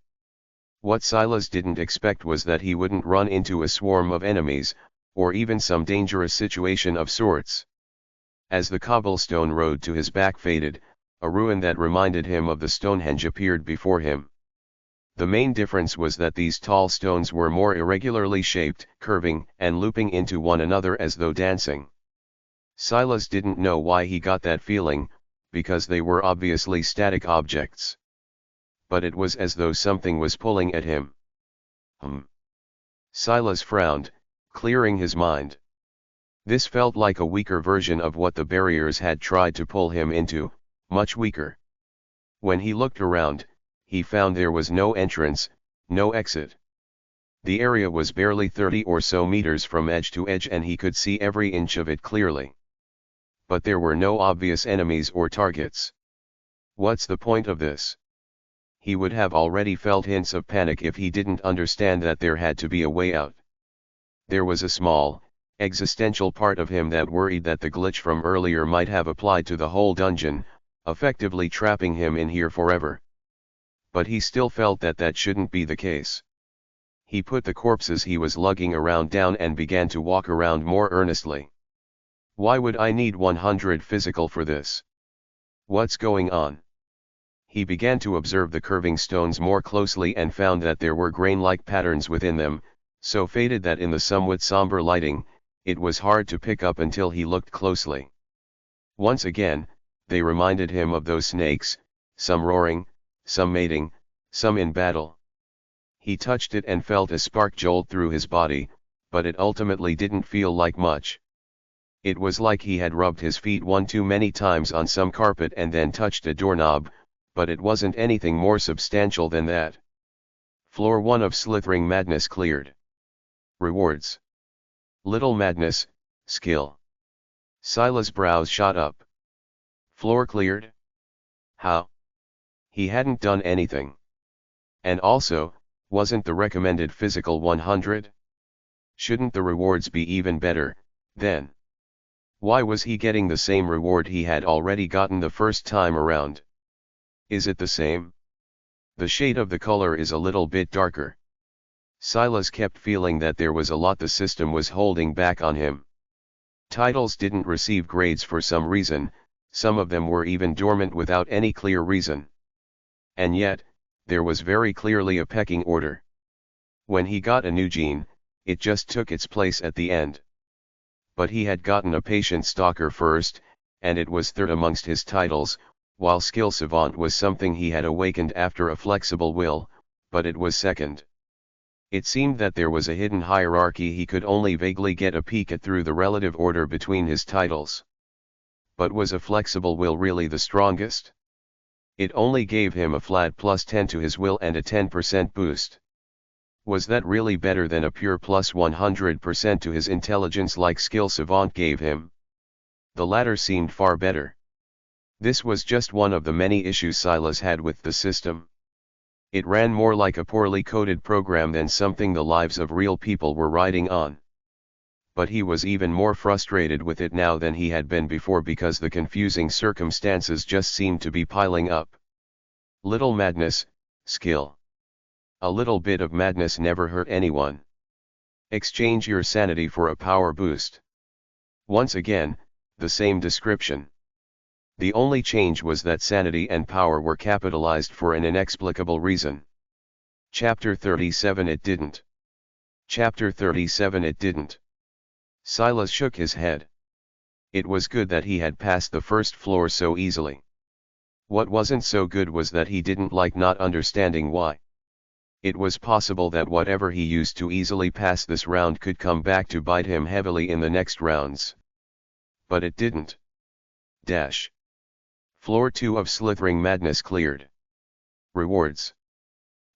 What Silas didn't expect was that he wouldn't run into a swarm of enemies, or even some dangerous situation of sorts. As the cobblestone road to his back faded, a ruin that reminded him of the Stonehenge appeared before him. The main difference was that these tall stones were more irregularly shaped, curving, and looping into one another as though dancing. Silas didn't know why he got that feeling, because they were obviously static objects. But it was as though something was pulling at him. Silas frowned, clearing his mind. This felt like a weaker version of what the barriers had tried to pull him into, much weaker. When he looked around, he found there was no entrance, no exit. The area was barely 30 or so meters from edge to edge and he could see every inch of it clearly. But there were no obvious enemies or targets. What's the point of this? He would have already felt hints of panic if he didn't understand that there had to be a way out. There was a small, existential part of him that worried that the glitch from earlier might have applied to the whole dungeon, effectively trapping him in here forever. But he still felt that that shouldn't be the case. He put the corpses he was lugging around down and began to walk around more earnestly. Why would I need 100 physical for this? What's going on? He began to observe the curving stones more closely and found that there were grain-like patterns within them, so faded that in the somewhat somber lighting, it was hard to pick up until he looked closely. Once again, they reminded him of those snakes, some roaring, some mating, some in battle. He touched it and felt a spark jolt through his body, but it ultimately didn't feel like much. It was like he had rubbed his feet one too many times on some carpet and then touched a doorknob, but it wasn't anything more substantial than that. Floor 1 of Slithering Madness cleared. Rewards. Little Madness, skill. Silas' brows shot up. Floor cleared? How? He hadn't done anything. And also, wasn't the recommended physical 100? Shouldn't the rewards be even better, then? Why was he getting the same reward he had already gotten the first time around? Is it the same? The shade of the color is a little bit darker. Silas kept feeling that there was a lot the system was holding back on him. Titles didn't receive grades for some reason, some of them were even dormant without any clear reason. And yet, there was very clearly a pecking order. When he got a new gene, it just took its place at the end. But he had gotten a patient stalker first, and it was third amongst his titles, while Skill Savant was something he had awakened after a flexible will, but it was second. It seemed that there was a hidden hierarchy he could only vaguely get a peek at through the relative order between his titles. But was a flexible will really the strongest? It only gave him a flat +10 to his will and a 10% boost. Was that really better than a pure +100% to his intelligence like Skill Savant gave him? The latter seemed far better. This was just one of the many issues Silas had with the system. It ran more like a poorly coded program than something the lives of real people were riding on. But he was even more frustrated with it now than he had been before because the confusing circumstances just seemed to be piling up. Little madness, skill. A little bit of madness never hurt anyone. Exchange your sanity for a power boost. Once again, the same description. The only change was that sanity and power were capitalized for an inexplicable reason. Chapter 37 It didn't. Chapter 37 It didn't. Silas shook his head. It was good that he had passed the first floor so easily. What wasn't so good was that he didn't like not understanding why. It was possible that whatever he used to easily pass this round could come back to bite him heavily in the next rounds. But it didn't. Dash. Floor 2 of Slithering Madness cleared. Rewards.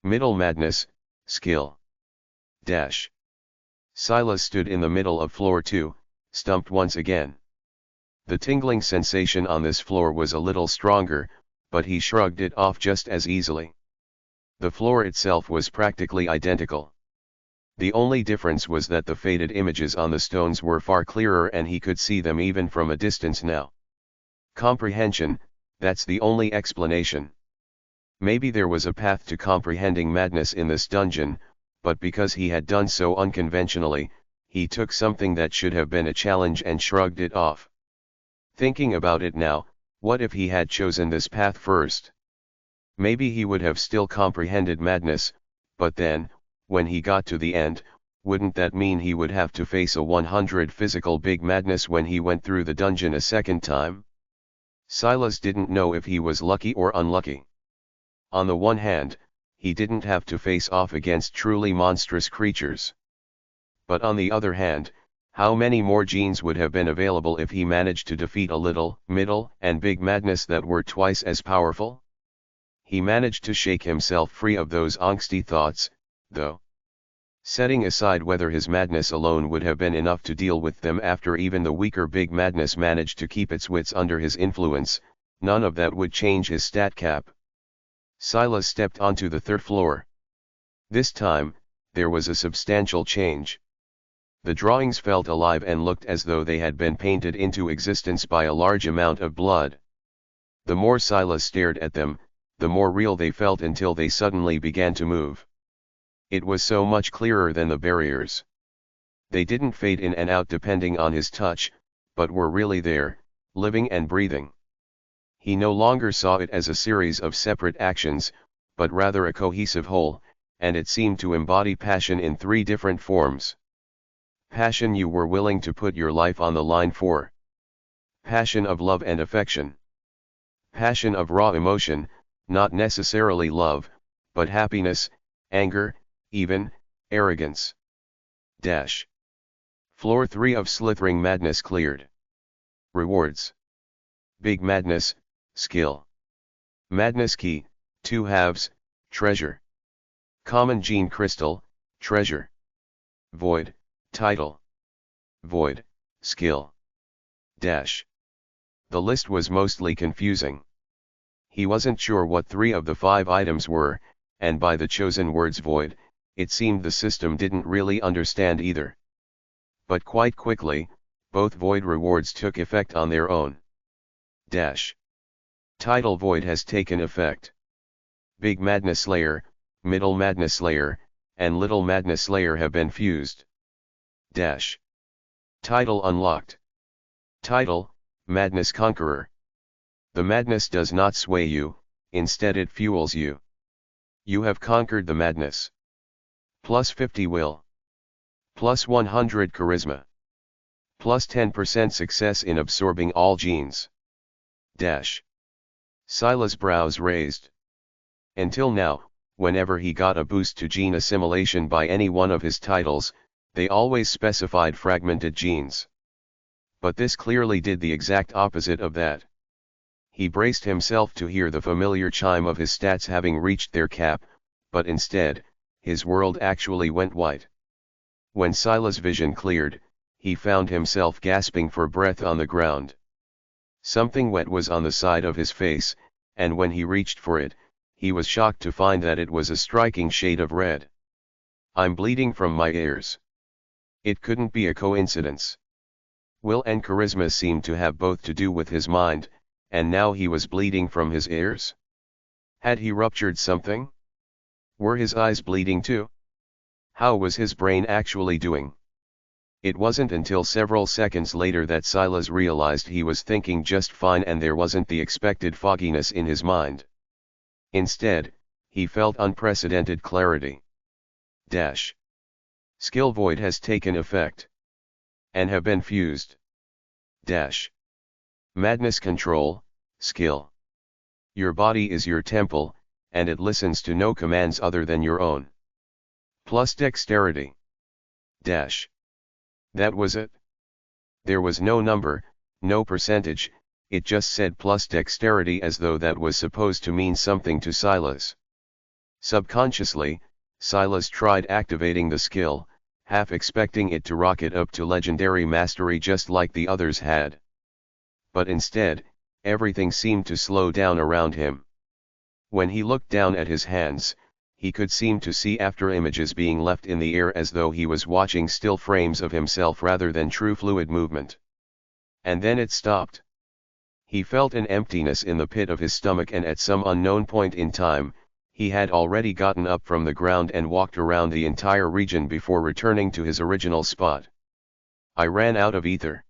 Middle Madness, skill. Dash. Silas stood in the middle of floor 2, stumped once again. The tingling sensation on this floor was a little stronger, but he shrugged it off just as easily. The floor itself was practically identical. The only difference was that the faded images on the stones were far clearer and he could see them even from a distance now. Comprehension, that's the only explanation. Maybe there was a path to comprehending madness in this dungeon, but because he had done so unconventionally, he took something that should have been a challenge and shrugged it off. Thinking about it now, what if he had chosen this path first? Maybe he would have still comprehended madness, but then, when he got to the end, wouldn't that mean he would have to face a 100 physical big madness when he went through the dungeon a second time? Silas didn't know if he was lucky or unlucky. On the one hand, he didn't have to face off against truly monstrous creatures. But on the other hand, how many more genes would have been available if he managed to defeat a little, middle, and big madness that were twice as powerful? He managed to shake himself free of those angsty thoughts, though. Setting aside whether his madness alone would have been enough to deal with them after even the weaker big madness managed to keep its wits under his influence, none of that would change his stat cap. Silas stepped onto the third floor. This time, there was a substantial change. The drawings felt alive and looked as though they had been painted into existence by a large amount of blood. The more Silas stared at them, the more real they felt until they suddenly began to move. It was so much clearer than the barriers. They didn't fade in and out depending on his touch, but were really there, living and breathing. He no longer saw it as a series of separate actions, but rather a cohesive whole, and it seemed to embody passion in 3 different forms. Passion you were willing to put your life on the line for. Passion of love and affection. Passion of raw emotion, not necessarily love, but happiness, anger, even arrogance. Dash. Floor 3 of Slithering Madness cleared. Rewards. Big Madness, skill. Madness key, 2 halves, treasure. Common gene crystal, treasure. Void, title. Void, skill. Dash. The list was mostly confusing. He wasn't sure what 3 of the 5 items were, and by the chosen words void, it seemed the system didn't really understand either. But quite quickly, both void rewards took effect on their own. Dash. Title void has taken effect. Big Madness Slayer, Middle Madness Slayer, and Little Madness Slayer have been fused. Dash. Title unlocked. Title, Madness Conqueror. The madness does not sway you, instead it fuels you. You have conquered the madness. Plus 50 will. Plus 100 charisma. Plus 10% success in absorbing all genes. Dash. Silas' brows raised. Until now, whenever he got a boost to gene assimilation by any one of his titles, they always specified fragmented genes. But this clearly did the exact opposite of that. He braced himself to hear the familiar chime of his stats having reached their cap, but instead, his world actually went white. When Silas' vision cleared, he found himself gasping for breath on the ground. Something wet was on the side of his face, and when he reached for it, he was shocked to find that it was a striking shade of red. "I'm bleeding from my ears." It couldn't be a coincidence. Will and charisma seemed to have both to do with his mind, and now he was bleeding from his ears? Had he ruptured something? Were his eyes bleeding too? How was his brain actually doing? It wasn't until several seconds later that Silas realized he was thinking just fine and there wasn't the expected fogginess in his mind. Instead, he felt unprecedented clarity. Dash. Skill void has taken effect. And have been fused. Dash. Madness control, skill. Your body is your temple, and it listens to no commands other than your own. Plus dexterity. Dash. That was it. There was no number, no percentage, it just said plus dexterity as though that was supposed to mean something to Silas. Subconsciously, Silas tried activating the skill, half expecting it to rocket up to legendary mastery just like the others had. But instead, everything seemed to slow down around him. When he looked down at his hands, he could seem to see after images being left in the air as though he was watching still frames of himself rather than true fluid movement. And then it stopped. He felt an emptiness in the pit of his stomach, and at some unknown point in time, he had already gotten up from the ground and walked around the entire region before returning to his original spot. I ran out of ether.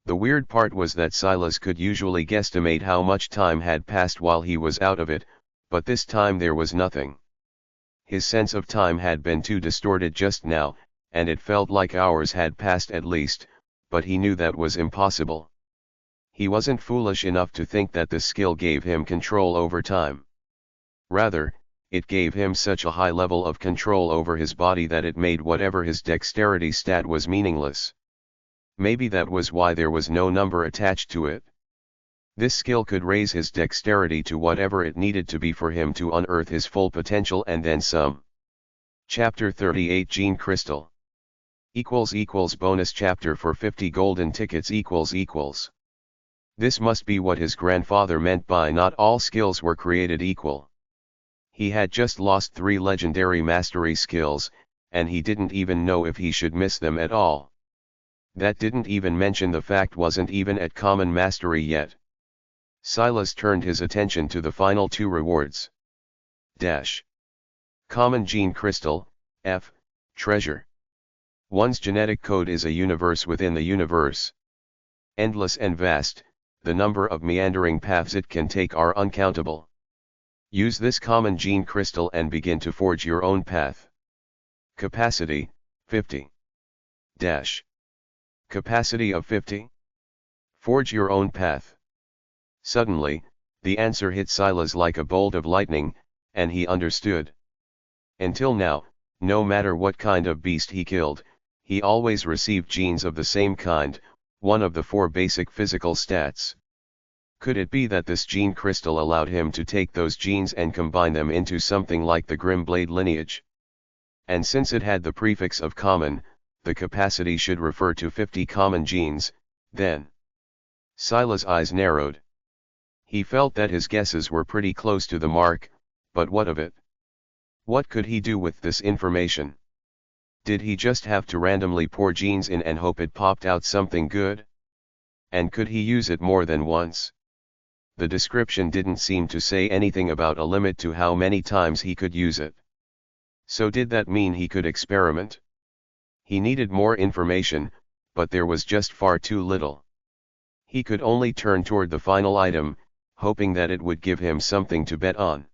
The weird part was that Silas could usually guesstimate how much time had passed while he was out of it, but this time there was nothing. His sense of time had been too distorted just now, and it felt like hours had passed at least, but he knew that was impossible. He wasn't foolish enough to think that the skill gave him control over time. Rather, it gave him such a high level of control over his body that it made whatever his dexterity stat was meaningless. Maybe that was why there was no number attached to it. This skill could raise his dexterity to whatever it needed to be for him to unearth his full potential and then some. Chapter 38 Gene Crystal. Bonus chapter for 50 golden tickets . This must be what his grandfather meant by not all skills were created equal. He had just lost 3 legendary mastery skills, and he didn't even know if he should miss them at all. That didn't even mention the fact wasn't even at common mastery yet. Silas turned his attention to the final 2 rewards. Dash. Common Gene Crystal, F, Treasure. One's genetic code is a universe within the universe. Endless and vast, the number of meandering paths it can take are uncountable. Use this common gene crystal and begin to forge your own path. Capacity, 50. Dash. Capacity of 50? Forge your own path. Suddenly, the answer hit Silas like a bolt of lightning, and he understood. Until now, no matter what kind of beast he killed, he always received genes of the same kind, one of the 4 basic physical stats. Could it be that this gene crystal allowed him to take those genes and combine them into something like the Grimblade lineage? And since it had the prefix of common, the capacity should refer to 50 common genes, then. Silas' eyes narrowed. He felt that his guesses were pretty close to the mark, but what of it? What could he do with this information? Did he just have to randomly pour genes in and hope it popped out something good? And could he use it more than once? The description didn't seem to say anything about a limit to how many times he could use it. So did that mean he could experiment? He needed more information, but there was just far too little. He could only turn toward the final item, hoping that it would give him something to bet on.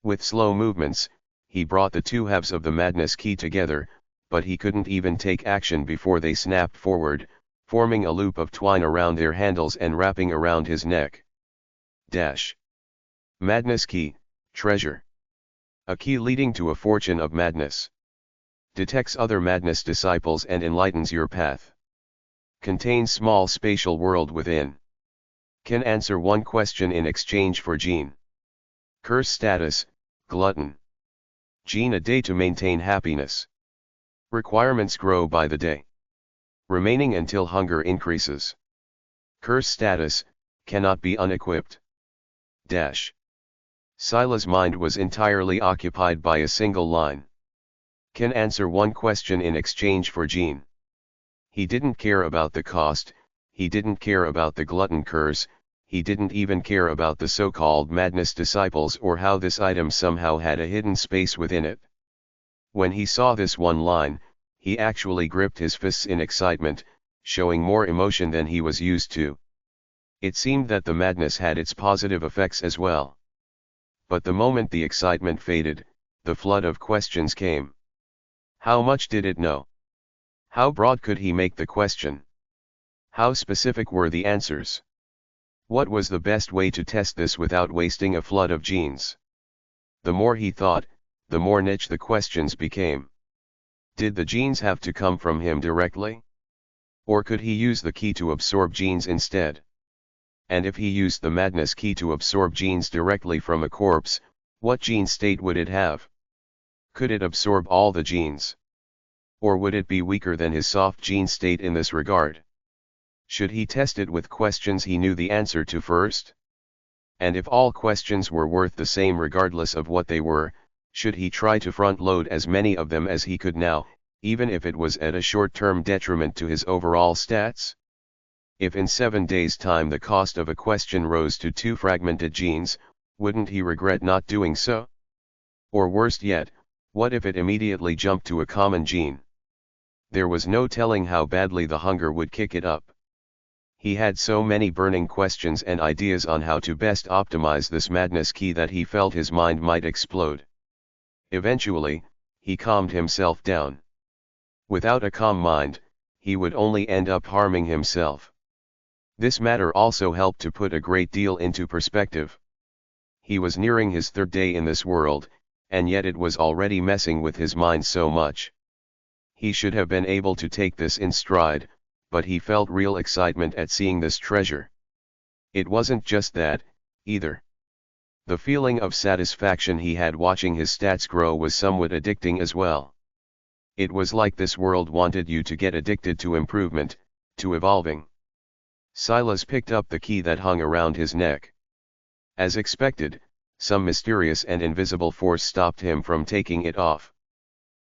With slow movements, he brought the 2 halves of the madness key together, but he couldn't even take action before they snapped forward, forming a loop of twine around their handles and wrapping around his neck. Dash. Madness key, treasure. A key leading to a fortune of madness. Detects other madness disciples and enlightens your path. Contains small spatial world within. Can answer one question in exchange for gene. Curse status, glutton. Gene a day to maintain happiness. Requirements grow by the day. Remaining until hunger increases. Curse status, cannot be unequipped. Dash. Sila's mind was entirely occupied by a single line. Can answer one question in exchange for gene. He didn't care about the cost, he didn't care about the glutton curse, he didn't even care about the so-called madness disciples or how this item somehow had a hidden space within it. When he saw this one line, he actually gripped his fists in excitement, showing more emotion than he was used to. It seemed that the madness had its positive effects as well. But the moment the excitement faded, the flood of questions came. How much did it know? How broad could he make the question? How specific were the answers? What was the best way to test this without wasting a flood of genes? The more he thought, the more niche the questions became. Did the genes have to come from him directly? Or could he use the key to absorb genes instead? And if he used the madness key to absorb genes directly from a corpse, what gene state would it have? Could it absorb all the genes? Or would it be weaker than his soft gene state in this regard? Should he test it with questions he knew the answer to first? And if all questions were worth the same regardless of what they were, should he try to front-load as many of them as he could now, even if it was at a short-term detriment to his overall stats? If in 7 days' time the cost of a question rose to 2 fragmented genes, wouldn't he regret not doing so? Or worst yet, what if it immediately jumped to a common gene? There was no telling how badly the hunger would kick it up. He had so many burning questions and ideas on how to best optimize this madness key that he felt his mind might explode. Eventually, he calmed himself down. Without a calm mind, he would only end up harming himself. This matter also helped to put a great deal into perspective. He was nearing his 3rd day in this world, and yet it was already messing with his mind so much. He should have been able to take this in stride, but he felt real excitement at seeing this treasure. It wasn't just that, either. The feeling of satisfaction he had watching his stats grow was somewhat addicting as well. It was like this world wanted you to get addicted to improvement, to evolving. Silas picked up the key that hung around his neck. As expected, some mysterious and invisible force stopped him from taking it off.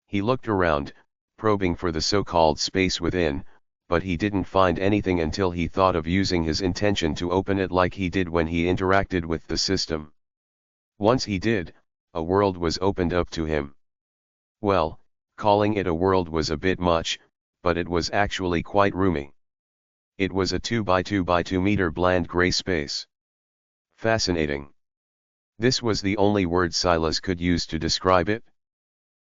He looked around, probing for the so-called space within, but he didn't find anything until he thought of using his intention to open it like he did when he interacted with the system. Once he did, a world was opened up to him. Well, calling it a world was a bit much, but it was actually quite roomy. It was a 2 by 2 by 2 meter bland gray space. Fascinating. This was the only word Silas could use to describe it.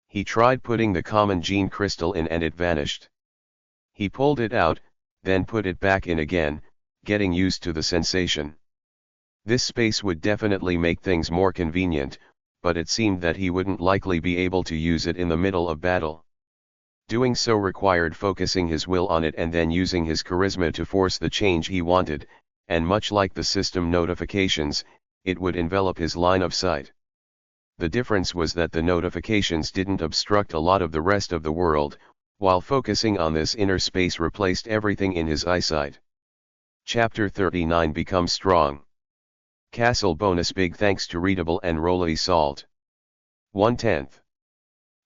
He tried putting the common gene crystal in and it vanished. He pulled it out, then put it back in again, getting used to the sensation. This space would definitely make things more convenient, but it seemed that he wouldn't likely be able to use it in the middle of battle. Doing so required focusing his will on it and then using his charisma to force the change he wanted, and much like the system notifications, it would envelop his line of sight. The difference was that the notifications didn't obstruct a lot of the rest of the world, while focusing on this inner space replaced everything in his eyesight. Chapter 39 Become Strong. Castle bonus big thanks to Readable and Rolly Salt. 1/10.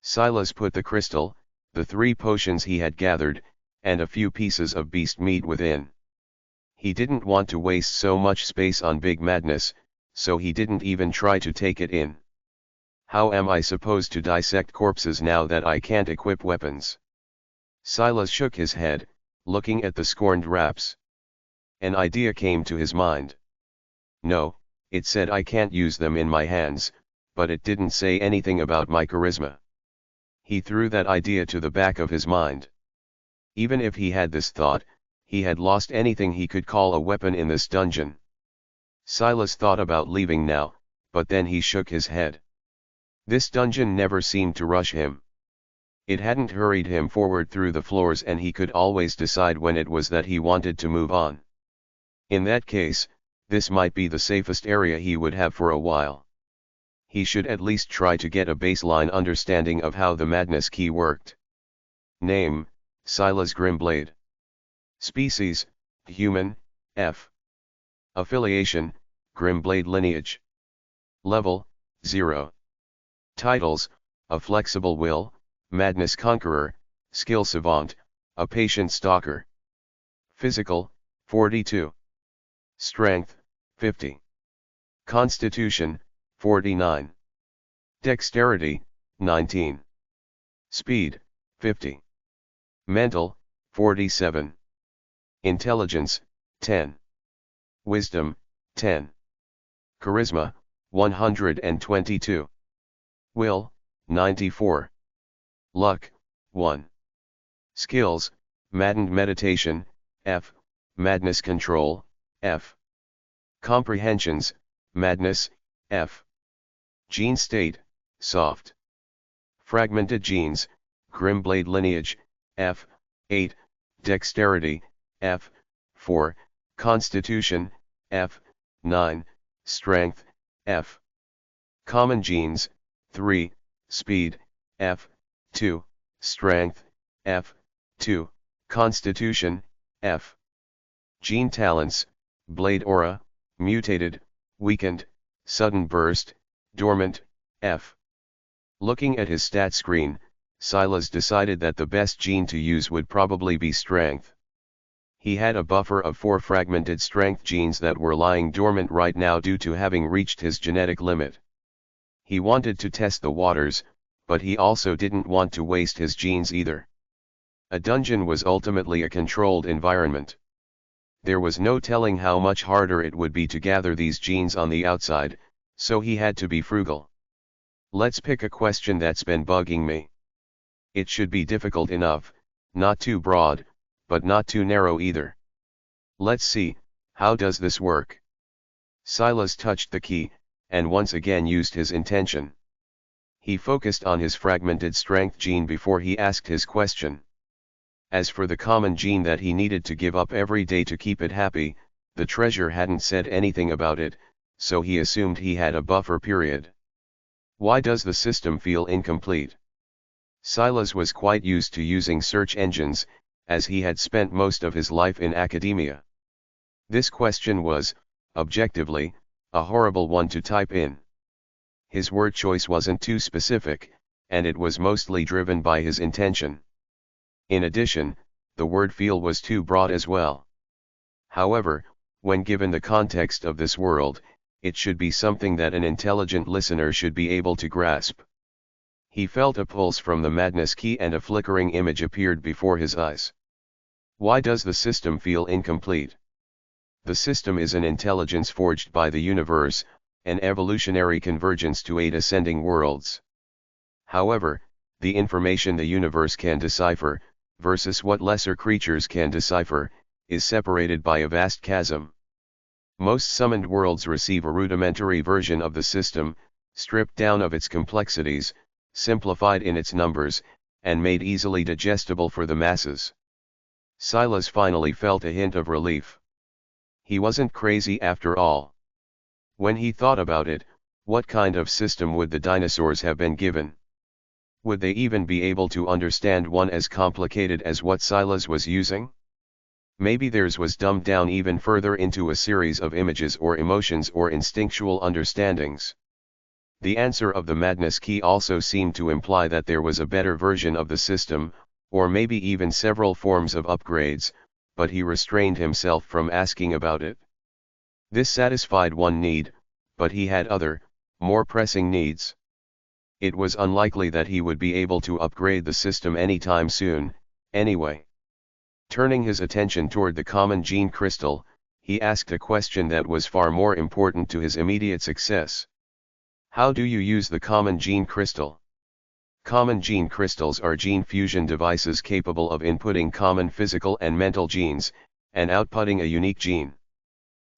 Silas put the crystal, the 3 potions he had gathered, and a few pieces of beast meat within. He didn't want to waste so much space on big madness, so he didn't even try to take it in. How am I supposed to dissect corpses now that I can't equip weapons? Silas shook his head, looking at the scorned wraps. An idea came to his mind. No, it said I can't use them in my hands, but it didn't say anything about my charisma. He threw that idea to the back of his mind. Even if he had this thought, he had lost anything he could call a weapon in this dungeon. Silas thought about leaving now, but then he shook his head. This dungeon never seemed to rush him. It hadn't hurried him forward through the floors, and he could always decide when it was that he wanted to move on. In that case, this might be the safest area he would have for a while. He should at least try to get a baseline understanding of how the madness key worked. Name, Silas Grimblade. Species, human, F. Affiliation, Grimblade lineage. Level, 0. Titles, a flexible will, madness conqueror, skill savant, a patient stalker. Physical, 42. Strength, 50. Constitution, 49. Dexterity, 19. Speed, 50. Mental, 47. Intelligence, 10. Wisdom, 10. Charisma, 122. Will, 94. Luck, 1. Skills, Maddened Meditation, F. Madness Control, F. Comprehensions, Madness, F. Gene State, Soft. Fragmented Genes, Grimblade Lineage, F. 8. Dexterity, F. 4. Constitution, F. 9. Strength, F. Common Genes, 3. Speed, F. 2. Strength, F. 2. Constitution, F. Gene Talents, Blade Aura, Mutated, Weakened, Sudden Burst, Dormant, F. Looking at his stat screen, Silas decided that the best gene to use would probably be Strength. He had a buffer of 4 fragmented strength genes that were lying dormant right now due to having reached his genetic limit. He wanted to test the waters, but he also didn't want to waste his genes either. A dungeon was ultimately a controlled environment. There was no telling how much harder it would be to gather these genes on the outside, so he had to be frugal. Let's pick a question that's been bugging me. It should be difficult enough, not too broad, but not too narrow either. Let's see, how does this work? Silas touched the key, and once again used his intention. He focused on his fragmented strength gene before he asked his question. As for the common gene that he needed to give up every day to keep it happy, the treasure hadn't said anything about it, so he assumed he had a buffer period. Why does the system feel incomplete? Silas was quite used to using search engines, as he had spent most of his life in academia. This question was, objectively, a horrible one to type in. His word choice wasn't too specific, and it was mostly driven by his intention. In addition, the word feel was too broad as well. However, when given the context of this world, it should be something that an intelligent listener should be able to grasp. He felt a pulse from the madness key and a flickering image appeared before his eyes. Why does the system feel incomplete? The system is an intelligence forged by the universe, an evolutionary convergence to 8 ascending worlds. However, the information the universe can decipher, versus what lesser creatures can decipher, is separated by a vast chasm. Most summoned worlds receive a rudimentary version of the system, stripped down of its complexities, simplified in its numbers, and made easily digestible for the masses. Silas finally felt a hint of relief. He wasn't crazy after all. When he thought about it, what kind of system would the dinosaurs have been given? Would they even be able to understand one as complicated as what Silas was using? Maybe theirs was dumbed down even further into a series of images or emotions or instinctual understandings. The answer of the madness key also seemed to imply that there was a better version of the system, or maybe even several forms of upgrades, but he restrained himself from asking about it. This satisfied one need, but he had other, more pressing needs. It was unlikely that he would be able to upgrade the system anytime soon, anyway. Turning his attention toward the common gene crystal, he asked a question that was far more important to his immediate success. How do you use the common gene crystal? Common gene crystals are gene fusion devices capable of inputting common physical and mental genes, and outputting a unique gene.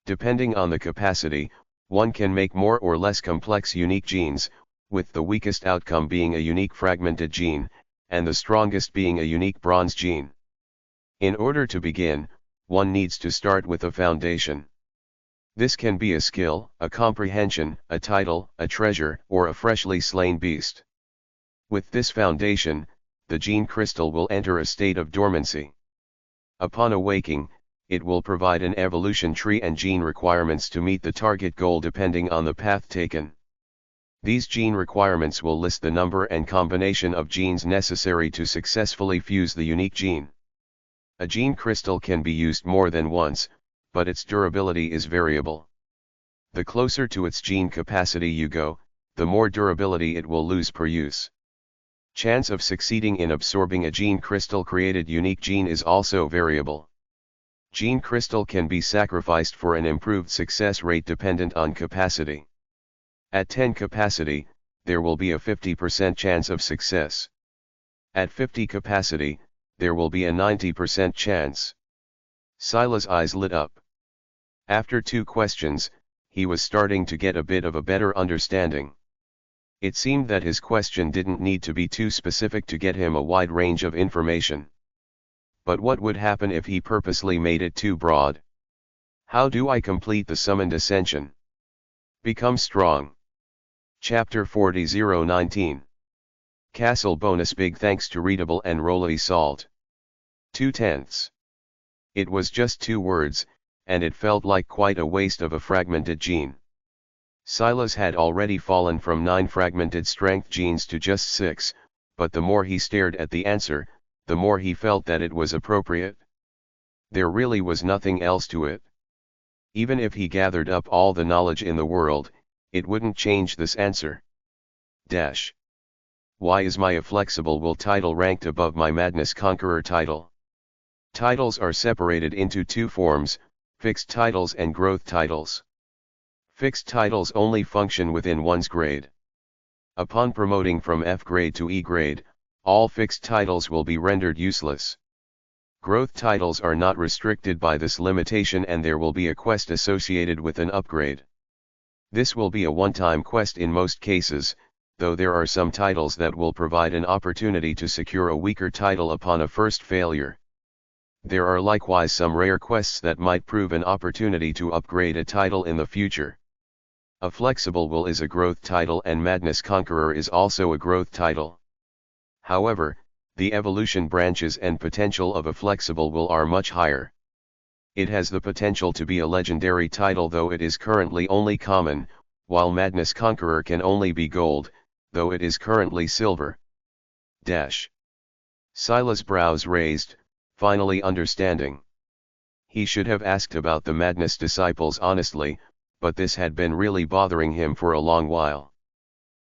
Depending on the capacity, one can make more or less complex unique genes, with the weakest outcome being a unique fragmented gene, and the strongest being a unique bronze gene. In order to begin, one needs to start with a foundation. This can be a skill, a comprehension, a title, a treasure, or a freshly slain beast. With this foundation, the gene crystal will enter a state of dormancy. Upon awaking, it will provide an evolution tree and gene requirements to meet the target goal depending on the path taken. These gene requirements will list the number and combination of genes necessary to successfully fuse the unique gene. A gene crystal can be used more than once, but its durability is variable. The closer to its gene capacity you go, the more durability it will lose per use. Chance of succeeding in absorbing a gene crystal created unique gene is also variable. Gene crystal can be sacrificed for an improved success rate dependent on capacity. At 10 capacity, there will be a 50% chance of success. At 50 capacity, there will be a 90% chance. Sila's eyes lit up. After 2 questions, he was starting to get a bit of a better understanding. It seemed that his question didn't need to be too specific to get him a wide range of information. But what would happen if he purposely made it too broad? How do I complete the summoned ascension? Become strong. Chapter 40-019. Castle bonus. Big thanks to Readable and Rolly Salt. 2/10. It was just 2 words, and it felt like quite a waste of a fragmented gene. Silas had already fallen from 9 fragmented strength genes to just 6, but the more he stared at the answer, the more he felt that it was appropriate. There really was nothing else to it. Even if he gathered up all the knowledge in the world, it wouldn't change this answer. Why is my Flexible Will title ranked above my Madness Conqueror title? Titles are separated into 2 forms, fixed titles and growth titles. Fixed titles only function within one's grade. Upon promoting from F grade to E grade, all fixed titles will be rendered useless. Growth titles are not restricted by this limitation, and there will be a quest associated with an upgrade. This will be a one-time quest in most cases, though there are some titles that will provide an opportunity to secure a weaker title upon a first failure. There are likewise some rare quests that might prove an opportunity to upgrade a title in the future. A Flexible Will is a growth title, and Madness Conqueror is also a growth title. However, the evolution branches and potential of a Flexible Will are much higher. It has the potential to be a legendary title, though it is currently only common, while Madness Conqueror can only be gold, though it is currently silver. Silas' brows raised, finally understanding. He should have asked about the Madness Disciples honestly, but this had been really bothering him for a long while.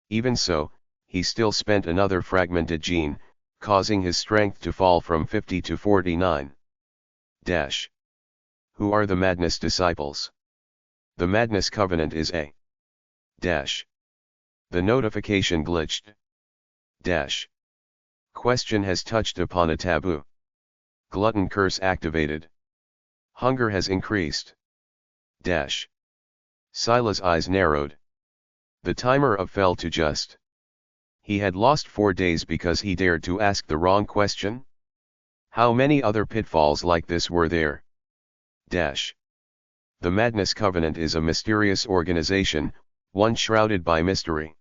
Even so, he still spent another fragmented gene, causing his strength to fall from 50 to 49. Who are the Madness Disciples? The Madness Covenant is a... The notification glitched. Question has touched upon a taboo. Glutton curse activated. Hunger has increased. Sila's eyes narrowed. The timer of fell to just. He had lost 4 days because he dared to ask the wrong question? How many other pitfalls like this were there? The Madness Covenant is a mysterious organization, one shrouded by mystery.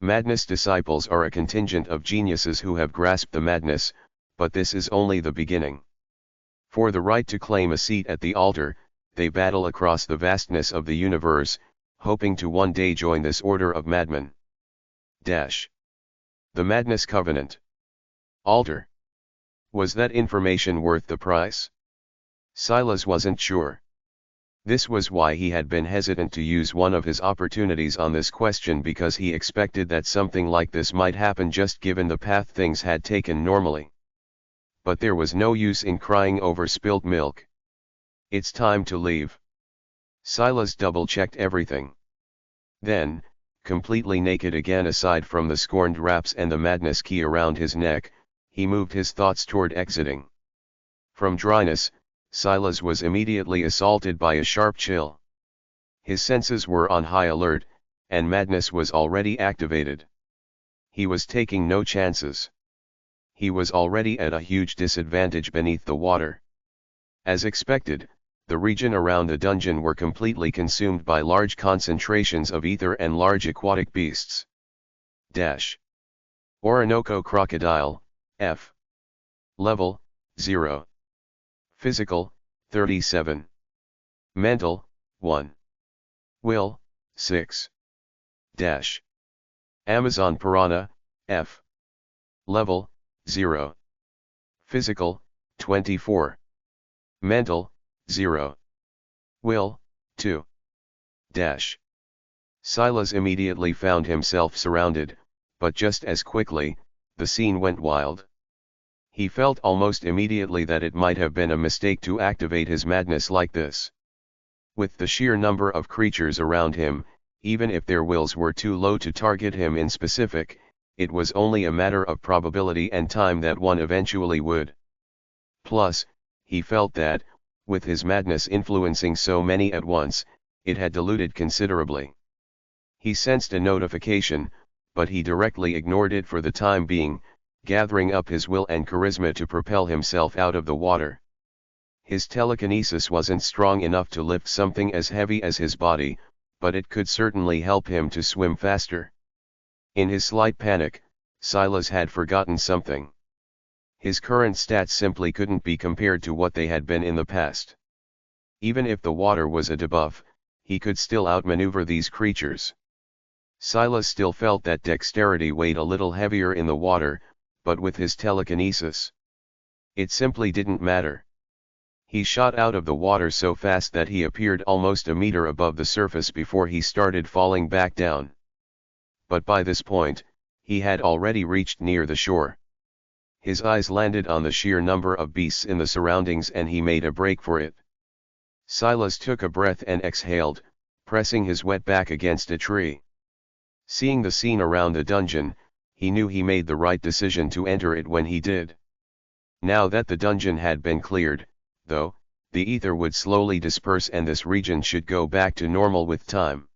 Madness Disciples are a contingent of geniuses who have grasped the madness, but this is only the beginning. For the right to claim a seat at the altar, they battle across the vastness of the universe, hoping to one day join this order of madmen. The Madness Covenant. Altar. Was that information worth the price? Silas wasn't sure. This was why he had been hesitant to use one of his opportunities on this question, because he expected that something like this might happen just given the path things had taken normally. But there was no use in crying over spilt milk. It's time to leave. Silas double-checked everything. Then, completely naked again aside from the scorned wraps and the madness key around his neck, he moved his thoughts toward exiting. From dryness, Silas was immediately assaulted by a sharp chill. His senses were on high alert, and madness was already activated. He was taking no chances. He was already at a huge disadvantage beneath the water. As expected, the region around the dungeon were completely consumed by large concentrations of ether and large aquatic beasts. Orinoco crocodile, F. Level, 0. Physical, 37. Mental, 1. Will, 6. Amazon piranha, F. Level, 0. Physical, 24. Mental, 0. Will, 2. Silas immediately found himself surrounded, but just as quickly, the scene went wild. He felt almost immediately that it might have been a mistake to activate his madness like this. With the sheer number of creatures around him, even if their wills were too low to target him in specific, it was only a matter of probability and time that one eventually would. Plus, he felt that, with his madness influencing so many at once, it had diluted considerably. He sensed a notification, but he directly ignored it for the time being, gathering up his will and charisma to propel himself out of the water. His telekinesis wasn't strong enough to lift something as heavy as his body, but it could certainly help him to swim faster. In his slight panic, Silas had forgotten something. His current stats simply couldn't be compared to what they had been in the past. Even if the water was a debuff, he could still outmaneuver these creatures. Silas still felt that dexterity weighed a little heavier in the water, but with his telekinesis, it simply didn't matter. He shot out of the water so fast that he appeared almost a meter above the surface before he started falling back down. But by this point, he had already reached near the shore. His eyes landed on the sheer number of beasts in the surroundings and he made a break for it. Silas took a breath and exhaled, pressing his wet back against a tree. Seeing the scene around the dungeon, he knew he made the right decision to enter it when he did. Now that the dungeon had been cleared, though, the ether would slowly disperse and this region should go back to normal with time.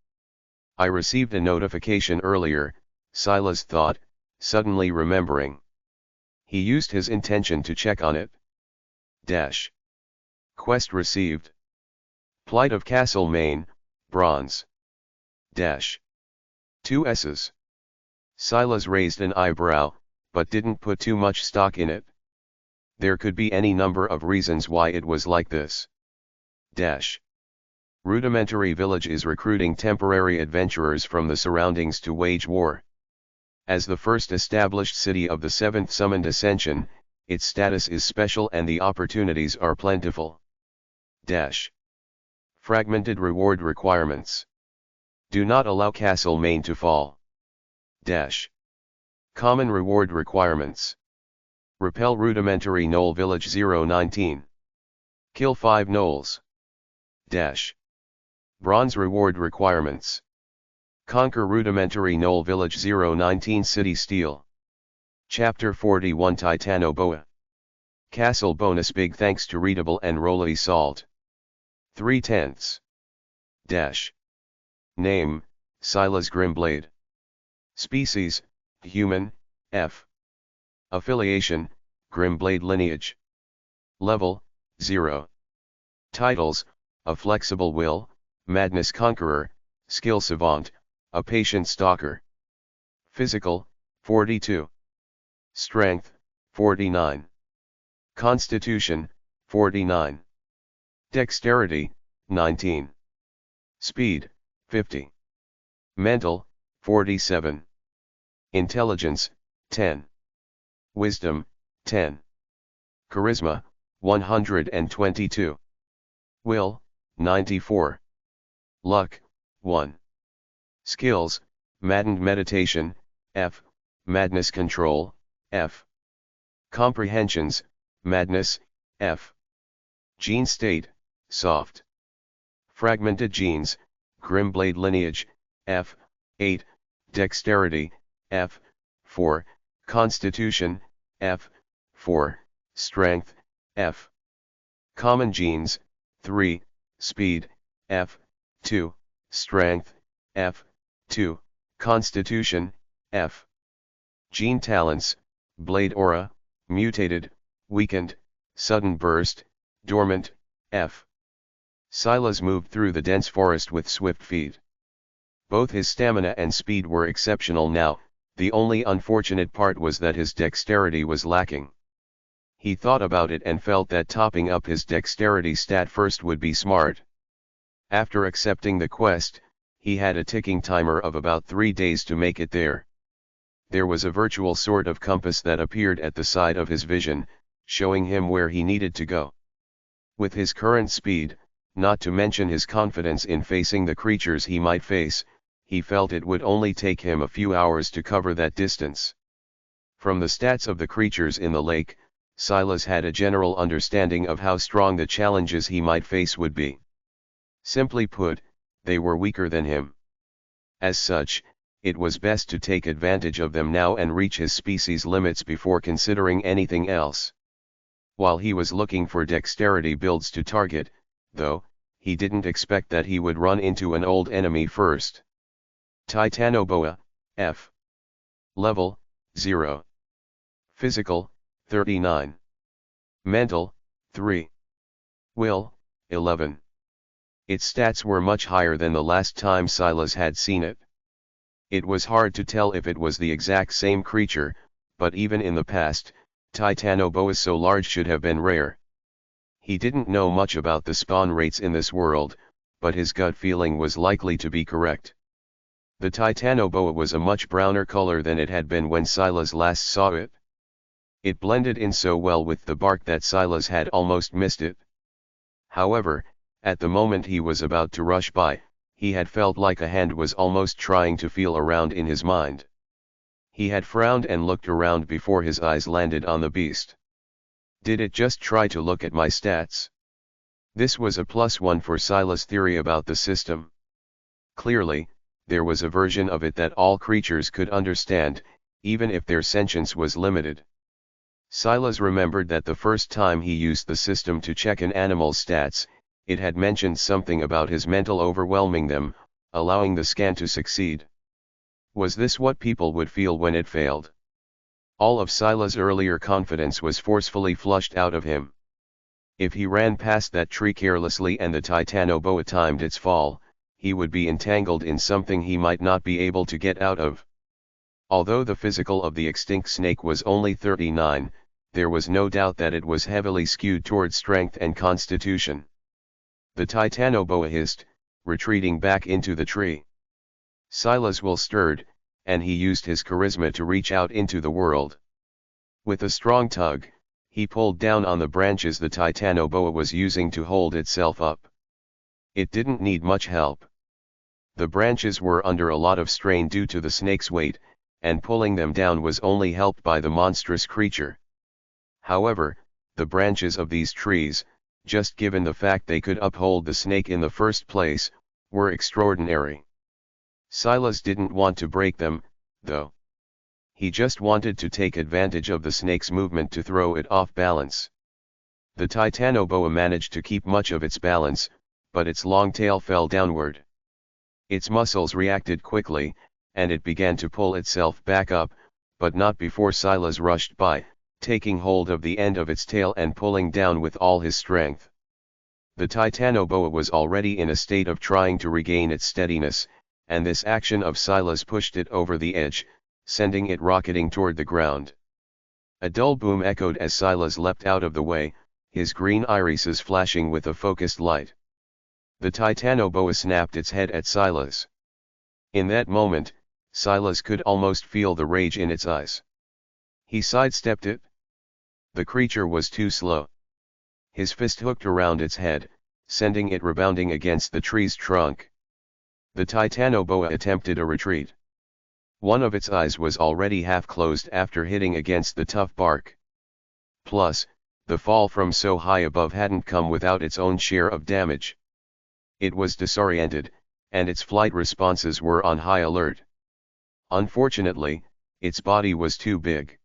I received a notification earlier, Silas thought, suddenly remembering. He used his intention to check on it. Quest received. Plight of Castlemaine, Bronze. 2 S's. Silas raised an eyebrow, but didn't put too much stock in it. There could be any number of reasons why it was like this. Rudimentary Village is recruiting temporary adventurers from the surroundings to wage war. As the first established city of the 7th summoned Ascension, its status is special and the opportunities are plentiful. Fragmented reward requirements. Do not allow Castlemaine to fall. Common reward requirements. Repel Rudimentary Knoll Village 019. Kill 5 gnolls. Bronze reward requirements. Conquer Rudimentary Knoll Village 019 City Steel. Chapter 41 Titanoboa. Castle bonus big thanks to Readable and Rolly Salt. 3/10. Name, Silas Grimblade. Species, Human, F. Affiliation, Grimblade Lineage. Level, 0. Titles, A Flexible Will, Madness Conqueror, Skill Savant, A Patient Stalker. Physical, 42. Strength, 49. Constitution, 49. Dexterity, 19. Speed, 50. Mental, 47. Intelligence, 10. Wisdom, 10. Charisma, 122. Will, 94. Luck, 1. Skills, Maddened Meditation, F. Madness Control, F. Comprehensions, Madness, F. Gene State, Soft. Fragmented Genes, Grimblade Lineage, F. 8. Dexterity, F. 4. Constitution, F. 4. Strength, F. Common genes, 3, speed, F, 2, strength, F, 2, constitution, F. Gene talents, blade aura, mutated, weakened, sudden burst, dormant, F. Silas moved through the dense forest with swift feet. Both his stamina and speed were exceptional now, the only unfortunate part was that his dexterity was lacking. He thought about it and felt that topping up his dexterity stat first would be smart. After accepting the quest, he had a ticking timer of about 3 days to make it there. There was a virtual sort of compass that appeared at the side of his vision, showing him where he needed to go. With his current speed, not to mention his confidence in facing the creatures he might face, he felt it would only take him a few hours to cover that distance. From the stats of the creatures in the lake, Silas had a general understanding of how strong the challenges he might face would be. Simply put, they were weaker than him. As such, it was best to take advantage of them now and reach his species limits before considering anything else. While he was looking for dexterity builds to target, though, he didn't expect that he would run into an old enemy first. Titanoboa, F. Level, 0. Physical, 39. Mental, 3. Will, 11. Its stats were much higher than the last time Silas had seen it. It was hard to tell if it was the exact same creature, but even in the past, Titanoboas so large should have been rare. He didn't know much about the spawn rates in this world, but his gut feeling was likely to be correct. The Titanoboa was a much browner color than it had been when Silas last saw it. It blended in so well with the bark that Silas had almost missed it. However, at the moment he was about to rush by, he had felt like a hand was almost trying to feel around in his mind. He had frowned and looked around before his eyes landed on the beast. Did it just try to look at my stats? This was a +1 for Silas' theory about the system. Clearly, there was a version of it that all creatures could understand, even if their sentience was limited. Silas remembered that the first time he used the system to check an animal's stats, it had mentioned something about his mental overwhelming them, allowing the scan to succeed. Was this what people would feel when it failed? All of Silas' earlier confidence was forcefully flushed out of him. If he ran past that tree carelessly and the Titanoboa timed its fall, he would be entangled in something he might not be able to get out of. Although the physical of the extinct snake was only 39, there was no doubt that it was heavily skewed towards strength and constitution. The Titanoboa hissed, retreating back into the tree. Silas will stirred, and he used his charisma to reach out into the world. With a strong tug, he pulled down on the branches the Titanoboa was using to hold itself up. It didn't need much help. The branches were under a lot of strain due to the snake's weight, and pulling them down was only helped by the monstrous creature. However, the branches of these trees, just given the fact they could uphold the snake in the first place, were extraordinary. Silas didn't want to break them, though. He just wanted to take advantage of the snake's movement to throw it off balance. The Titanoboa managed to keep much of its balance, but its long tail fell downward. Its muscles reacted quickly, and it began to pull itself back up, but not before Silas rushed by, taking hold of the end of its tail and pulling down with all his strength. The Titanoboa was already in a state of trying to regain its steadiness, and this action of Silas pushed it over the edge, sending it rocketing toward the ground. A dull boom echoed as Silas leapt out of the way, his green irises flashing with a focused light. The Titanoboa snapped its head at Silas. In that moment, Silas could almost feel the rage in its eyes. He sidestepped it. The creature was too slow. His fist hooked around its head, sending it rebounding against the tree's trunk. The Titanoboa attempted a retreat. One of its eyes was already half closed after hitting against the tough bark. Plus, the fall from so high above hadn't come without its own share of damage. It was disoriented, and its flight responses were on high alert. Unfortunately, its body was too big.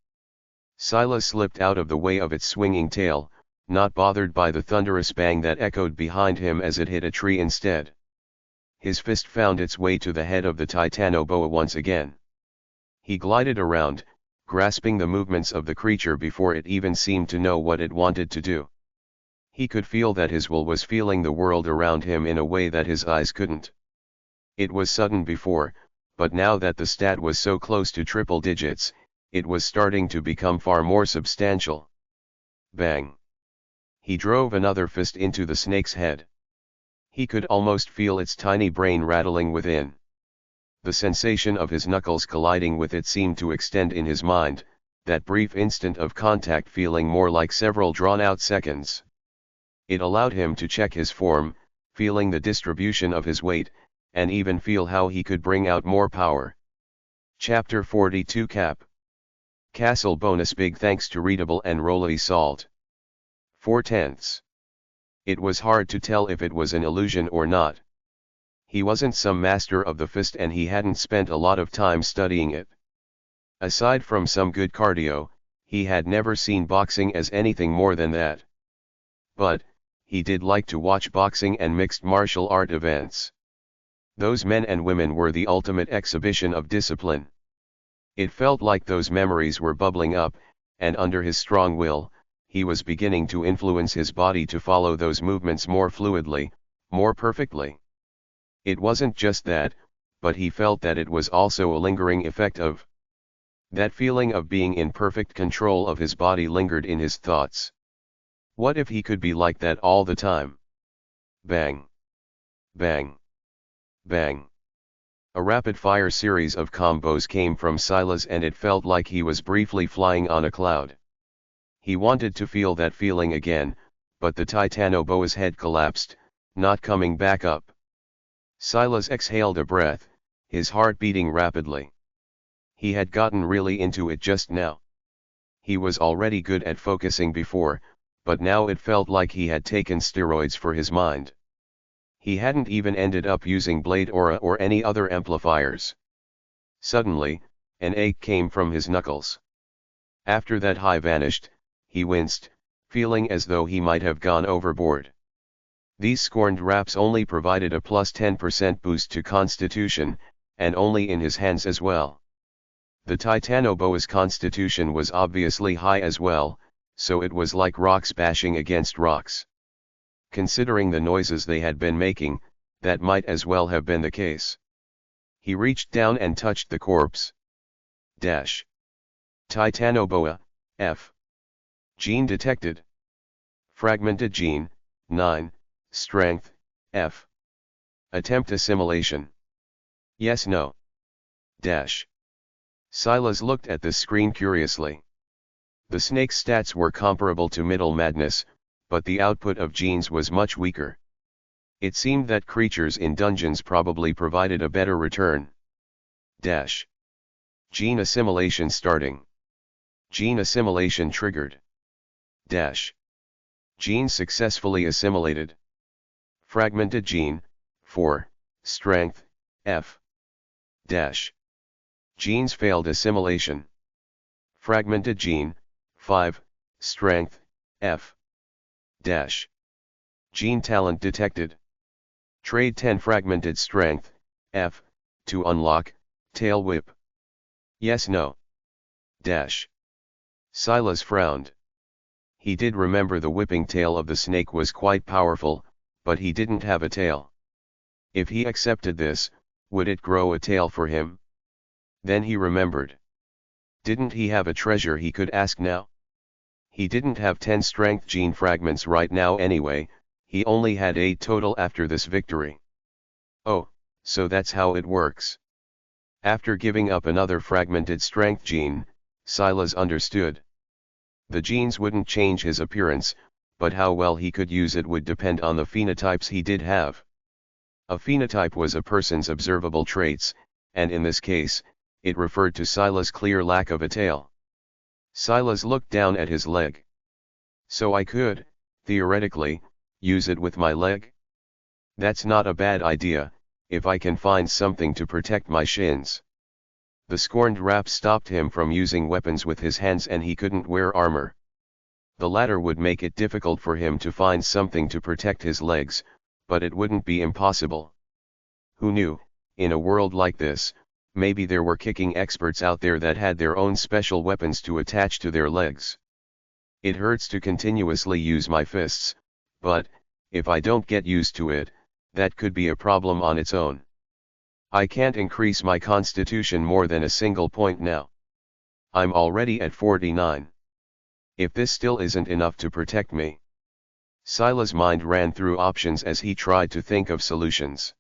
Silas slipped out of the way of its swinging tail, not bothered by the thunderous bang that echoed behind him as it hit a tree instead. His fist found its way to the head of the titanoboa once again. He glided around, grasping the movements of the creature before it even seemed to know what it wanted to do. He could feel that his will was feeling the world around him in a way that his eyes couldn't. It was sudden before, but now that the stat was so close to triple digits, it was starting to become far more substantial. Bang! He drove another fist into the snake's head. He could almost feel its tiny brain rattling within. The sensation of his knuckles colliding with it seemed to extend in his mind, that brief instant of contact feeling more like several drawn-out seconds. It allowed him to check his form, feeling the distribution of his weight, and even feel how he could bring out more power. Chapter 42 Cap. Castle bonus big thanks to Readable and Rolly Salt. 4/10. It was hard to tell if it was an illusion or not. He wasn't some master of the fist and he hadn't spent a lot of time studying it. Aside from some good cardio, he had never seen boxing as anything more than that. But, he did like to watch boxing and mixed martial art events. Those men and women were the ultimate exhibition of discipline. It felt like those memories were bubbling up, and under his strong will, he was beginning to influence his body to follow those movements more fluidly, more perfectly. It wasn't just that, but he felt that it was also a lingering effect of. That feeling of being in perfect control of his body lingered in his thoughts. What if he could be like that all the time? Bang! Bang! Bang! A rapid-fire series of combos came from Silas and it felt like he was briefly flying on a cloud. He wanted to feel that feeling again, but the titanoboa's head collapsed, not coming back up. Silas exhaled a breath, his heart beating rapidly. He had gotten really into it just now. He was already good at focusing before, but now it felt like he had taken steroids for his mind. He hadn't even ended up using Blade Aura or any other amplifiers. Suddenly, an ache came from his knuckles. After that high vanished, he winced, feeling as though he might have gone overboard. These scorned wraps only provided a plus 10% boost to constitution, and only in his hands as well. The titanoboa's constitution was obviously high as well, so it was like rocks bashing against rocks. Considering the noises they had been making, that might as well have been the case. He reached down and touched the corpse. Dash. Titanoboa, F. Gene detected. Fragmented gene, 9, strength, F. Attempt assimilation. Yes no. Dash. Silas looked at the screen curiously. The snake's stats were comparable to Middle Madness, but the output of genes was much weaker. It seemed that creatures in dungeons probably provided a better return. Dash. Gene assimilation starting. Gene assimilation triggered. Dash. Gene successfully assimilated. Fragmented gene, 4, strength, F. Dash. Genes failed assimilation. Fragmented gene, 5, strength, F. Dash. Gene talent detected. Trade 10 fragmented strength, F, to unlock, tail whip. Yes no. Dash. Silas frowned. He did remember the whipping tail of the snake was quite powerful, but he didn't have a tail. If he accepted this, would it grow a tail for him? Then he remembered. Didn't he have a treasure he could ask now? He didn't have 10 strength gene fragments right now anyway, he only had 8 total after this victory. Oh, so that's how it works. After giving up another fragmented strength gene, Silas understood. The genes wouldn't change his appearance, but how well he could use it would depend on the phenotypes he did have. A phenotype was a person's observable traits, and in this case, it referred to Silas' clear lack of a tail. Silas looked down at his leg. So I could, theoretically, use it with my leg? That's not a bad idea, if I can find something to protect my shins. The scorned wrap stopped him from using weapons with his hands and he couldn't wear armor. The latter would make it difficult for him to find something to protect his legs, but it wouldn't be impossible. Who knew, in a world like this, maybe there were kicking experts out there that had their own special weapons to attach to their legs. It hurts to continuously use my fists, but, if I don't get used to it, that could be a problem on its own. I can't increase my constitution more than a single point now. I'm already at 49. If this still isn't enough to protect me. Sila's mind ran through options as he tried to think of solutions.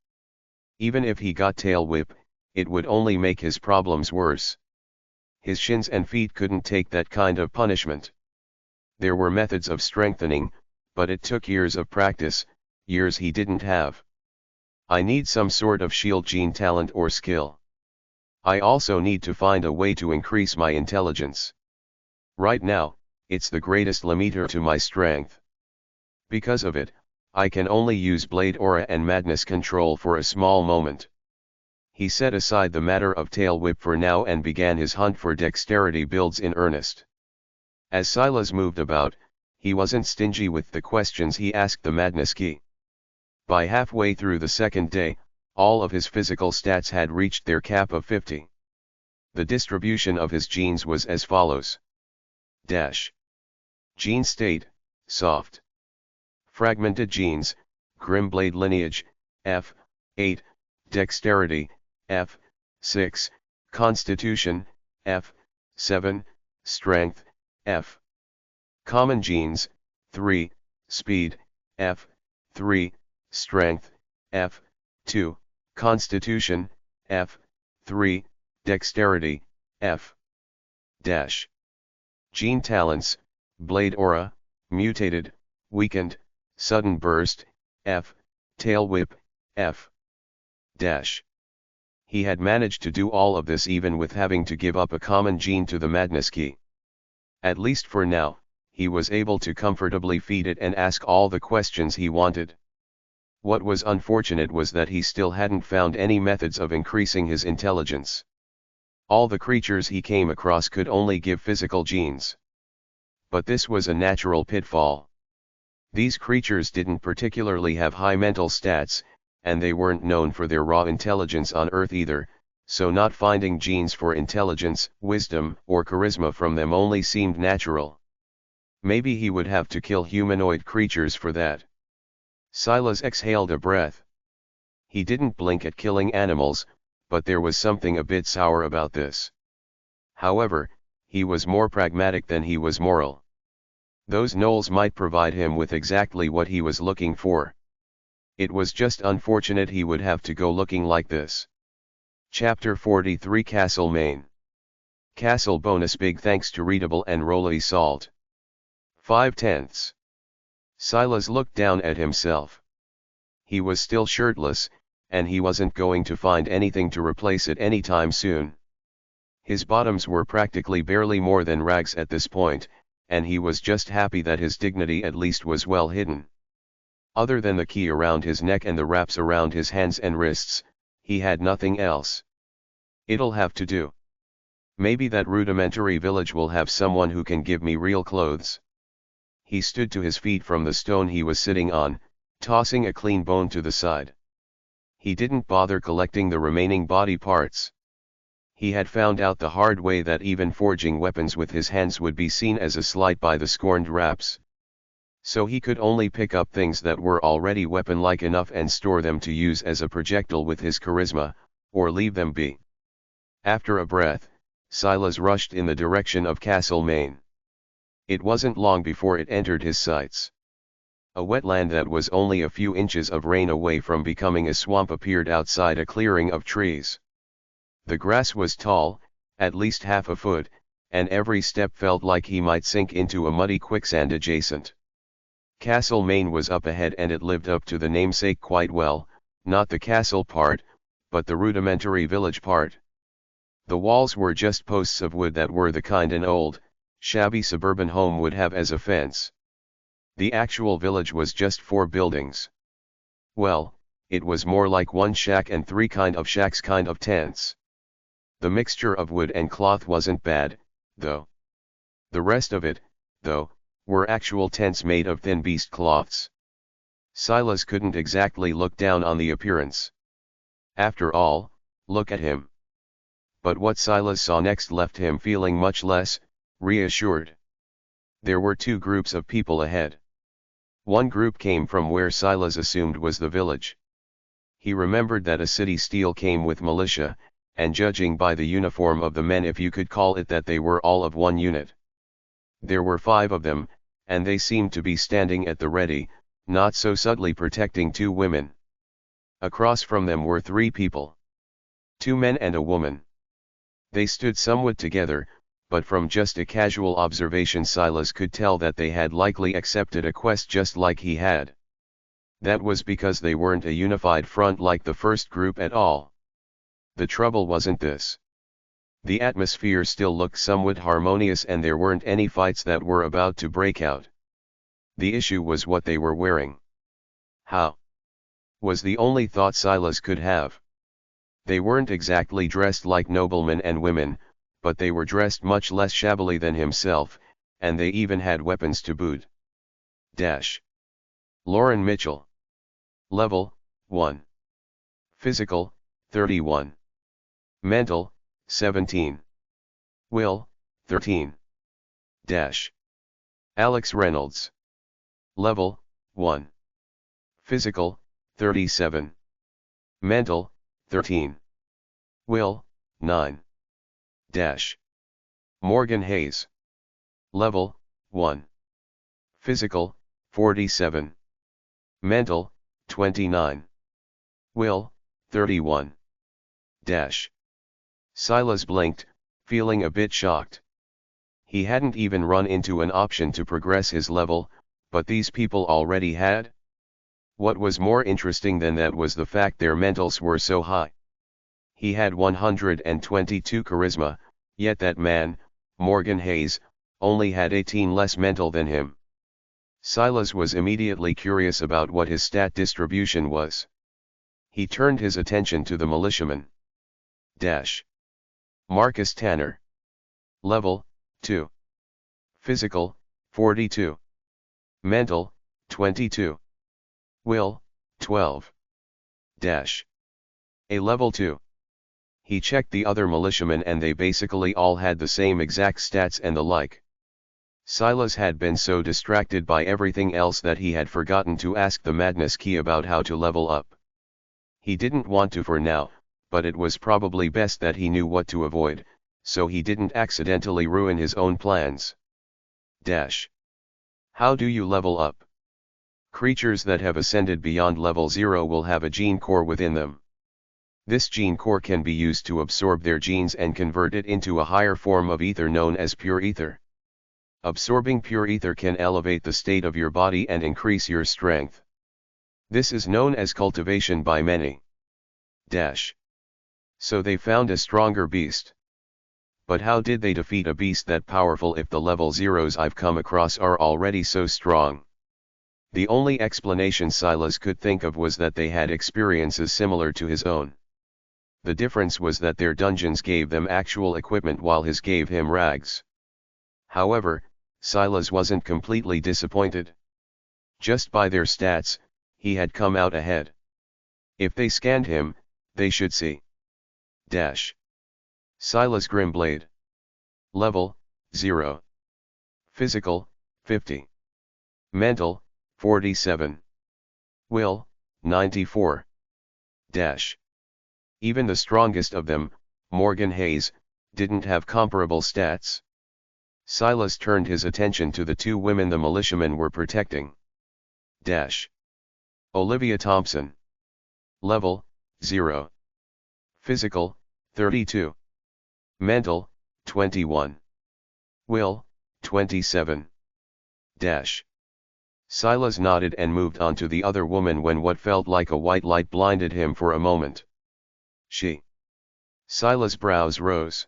Even if he got tail whip, it would only make his problems worse. His shins and feet couldn't take that kind of punishment. There were methods of strengthening, but it took years of practice, years he didn't have. I need some sort of shield gene talent or skill. I also need to find a way to increase my intelligence. Right now, it's the greatest limiter to my strength. Because of it, I can only use Blade Aura and Madness Control for a small moment. He set aside the matter of Tail Whip for now and began his hunt for dexterity builds in earnest. As Silas moved about, he wasn't stingy with the questions he asked the Madness Key. By halfway through the second day, all of his physical stats had reached their cap of 50. The distribution of his genes was as follows. Gene state, soft. Fragmented genes, Grimblade lineage, F, 8, dexterity, F, 6, constitution, F, 7, strength, F. Common genes, 3, speed, F, 3, strength, F, 2, constitution, F, 3, dexterity, F. Gene talents, Blade Aura, mutated, weakened, sudden burst, F, tail whip, F. He had managed to do all of this even with having to give up a common gene to the Madness Key. At least for now, he was able to comfortably feed it and ask all the questions he wanted. What was unfortunate was that he still hadn't found any methods of increasing his intelligence. All the creatures he came across could only give physical genes. But this was a natural pitfall. These creatures didn't particularly have high mental stats, and they weren't known for their raw intelligence on Earth either, so not finding genes for intelligence, wisdom, or charisma from them only seemed natural. Maybe he would have to kill humanoid creatures for that. Silas exhaled a breath. He didn't blink at killing animals, but there was something a bit sour about this. However, he was more pragmatic than he was moral. Those gnolls might provide him with exactly what he was looking for. It was just unfortunate he would have to go looking like this. Chapter 43 Castle Main. Castle bonus big thanks to Readable and Rolly Salt. 5/10. Silas looked down at himself. He was still shirtless, and he wasn't going to find anything to replace it anytime soon. His bottoms were practically barely more than rags at this point, and he was just happy that his dignity at least was well hidden. Other than the key around his neck and the wraps around his hands and wrists, he had nothing else. It'll have to do. Maybe that rudimentary village will have someone who can give me real clothes. He stood to his feet from the stone he was sitting on, tossing a clean bone to the side. He didn't bother collecting the remaining body parts. He had found out the hard way that even forging weapons with his hands would be seen as a slight by the scorned raps. So he could only pick up things that were already weapon-like enough and store them to use as a projectile with his charisma, or leave them be. After a breath, Silas rushed in the direction of Castle Main. It wasn't long before it entered his sights. A wetland that was only a few inches of rain away from becoming a swamp appeared outside a clearing of trees. The grass was tall, at least half a foot, and every step felt like he might sink into a muddy quicksand adjacent. Castle Main was up ahead and it lived up to the namesake quite well, not the castle part, but the rudimentary village part. The walls were just posts of wood that were the kind an old, shabby suburban home would have as a fence. The actual village was just 4 buildings. Well, it was more like one shack and 3 kind of shacks kind of tents. The mixture of wood and cloth wasn't bad, though. The rest of it, though, were actual tents made of thin beast cloths. Silas couldn't exactly look down on the appearance. After all, look at him. But what Silas saw next left him feeling much less reassured. There were two groups of people ahead. One group came from where Silas assumed was the village. He remembered that a city still came with militia, and judging by the uniform of the men, if you could call it that, they were all of one unit. There were 5 of them, and they seemed to be standing at the ready, not so subtly protecting 2 women. Across from them were 3 people. 2 men and a woman. They stood somewhat together, but from just a casual observation Silas could tell that they had likely accepted a quest just like he had. That was because they weren't a unified front like the first group at all. The trouble wasn't this. The atmosphere still looked somewhat harmonious and there weren't any fights that were about to break out. The issue was what they were wearing. How? Was the only thought Silas could have. They weren't exactly dressed like noblemen and women, but they were dressed much less shabbily than himself, and they even had weapons to boot. Lauren Mitchell. Level, 1. Physical, 31. Mental, 17. Will, 13. Alex Reynolds. Level, 1. Physical, 37. Mental, 13. Will, 9. Morgan Hayes. Level, 1. Physical, 47. Mental, 29. Will, 31. Silas blinked, feeling a bit shocked. He hadn't even run into an option to progress his level, but these people already had? What was more interesting than that was the fact their mentals were so high. He had 122 charisma, yet that man, Morgan Hayes, only had 18 less mental than him. Silas was immediately curious about what his stat distribution was. He turned his attention to the militiaman. Marcus Tanner. Level, 2. Physical, 42. Mental, 22. Will, 12. A level 2. He checked the other militiamen and they basically all had the same exact stats and the like. Silas had been so distracted by everything else that he had forgotten to ask the Madness Key about how to level up. He didn't want to for now, but it was probably best that he knew what to avoid, so he didn't accidentally ruin his own plans. How do you level up? Creatures that have ascended beyond level 0 will have a gene core within them. This gene core can be used to absorb their genes and convert it into a higher form of ether known as pure ether. Absorbing pure ether can elevate the state of your body and increase your strength. This is known as cultivation by many. So they found a stronger beast. But how did they defeat a beast that powerful if the level 0s I've come across are already so strong? The only explanation Silas could think of was that they had experiences similar to his own. The difference was that their dungeons gave them actual equipment while his gave him rags. However, Silas wasn't completely disappointed. Just by their stats, he had come out ahead. If they scanned him, they should see. Silas Grimblade. Level, 0. Physical, 50. Mental, 47. Will, 94. Even the strongest of them, Morgan Hayes, didn't have comparable stats. Silas turned his attention to the 2 women the militiamen were protecting. Olivia Thompson. Level, 0. Physical, 32. Mental, 21. Will, 27. Silas nodded and moved on to the other woman when what felt like a white light blinded him for a moment. She. Silas' brows rose.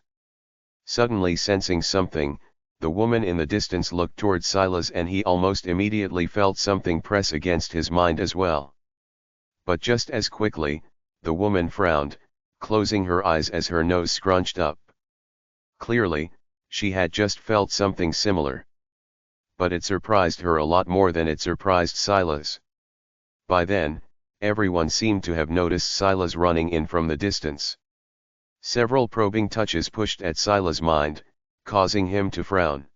Suddenly sensing something, the woman in the distance looked toward Silas and he almost immediately felt something press against his mind as well. But just as quickly, the woman frowned, closing her eyes as her nose scrunched up. Clearly, she had just felt something similar. but it surprised her a lot more than it surprised Silas. By then, everyone seemed to have noticed Silas running in from the distance. Several probing touches pushed at Silas' mind, causing him to frown.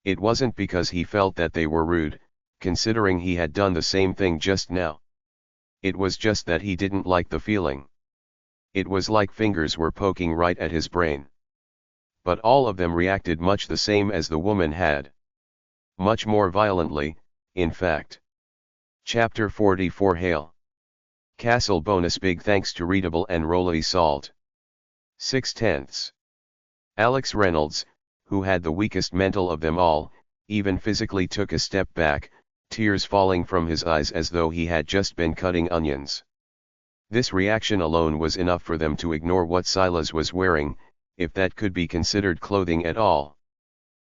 It wasn't because he felt that they were rude, considering he had done the same thing just now. It was just that he didn't like the feeling. It was like fingers were poking right at his brain. But all of them reacted much the same as the woman had. Much more violently, in fact. Chapter 44 Hail. Castle bonus big thanks to Readable and Rolly Salt. 6/10. Alex Reynolds, who had the weakest mental of them all, even physically took a step back, tears falling from his eyes as though he had just been cutting onions. This reaction alone was enough for them to ignore what Silas was wearing, if that could be considered clothing at all.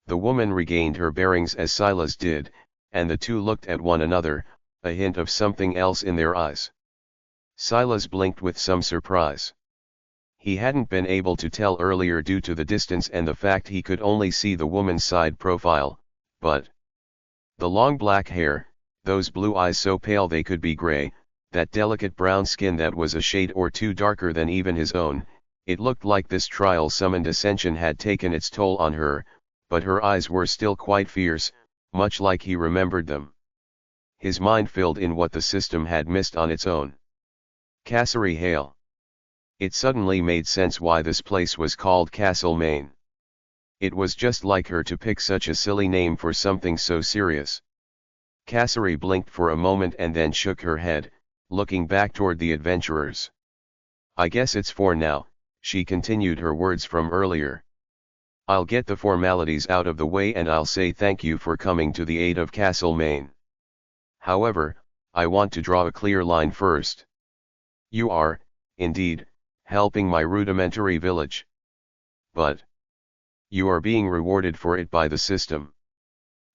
The woman regained her bearings as Silas did, and the two looked at one another, a hint of something else in their eyes. Silas blinked with some surprise. He hadn't been able to tell earlier due to the distance and the fact he could only see the woman's side profile, but the long black hair, those blue eyes so pale they could be gray, that delicate brown skin that was a shade or two darker than even his own, it looked like this trial-summoned Ascension had taken its toll on her, but her eyes were still quite fierce, much like he remembered them. His mind filled in what the system had missed on its own. Casserie Hale. It suddenly made sense why this place was called Castle Maine. It was just like her to pick such a silly name for something so serious. Casserie blinked for a moment and then shook her head, looking back toward the adventurers. I guess it's for now, she continued her words from earlier. I'll get the formalities out of the way and I'll say thank you for coming to the aid of Castle Maine. However, I want to draw a clear line first. You are, indeed, helping my rudimentary village. But you are being rewarded for it by the system.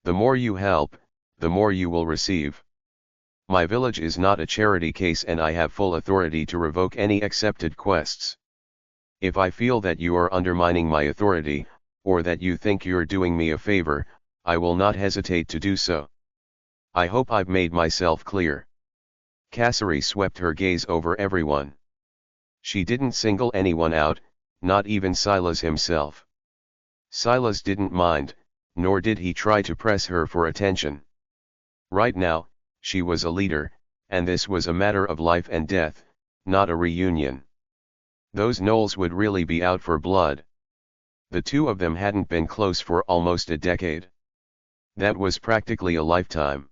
The more you help, the more you will receive. My village is not a charity case and I have full authority to revoke any accepted quests. If I feel that you are undermining my authority, or that you think you're doing me a favor, I will not hesitate to do so. I hope I've made myself clear. Casserie swept her gaze over everyone. She didn't single anyone out, not even Silas himself. Silas didn't mind, nor did he try to press her for attention. Right now, she was a leader, and this was a matter of life and death, not a reunion. Those gnolls would really be out for blood. The two of them hadn't been close for almost a decade. That was practically a lifetime.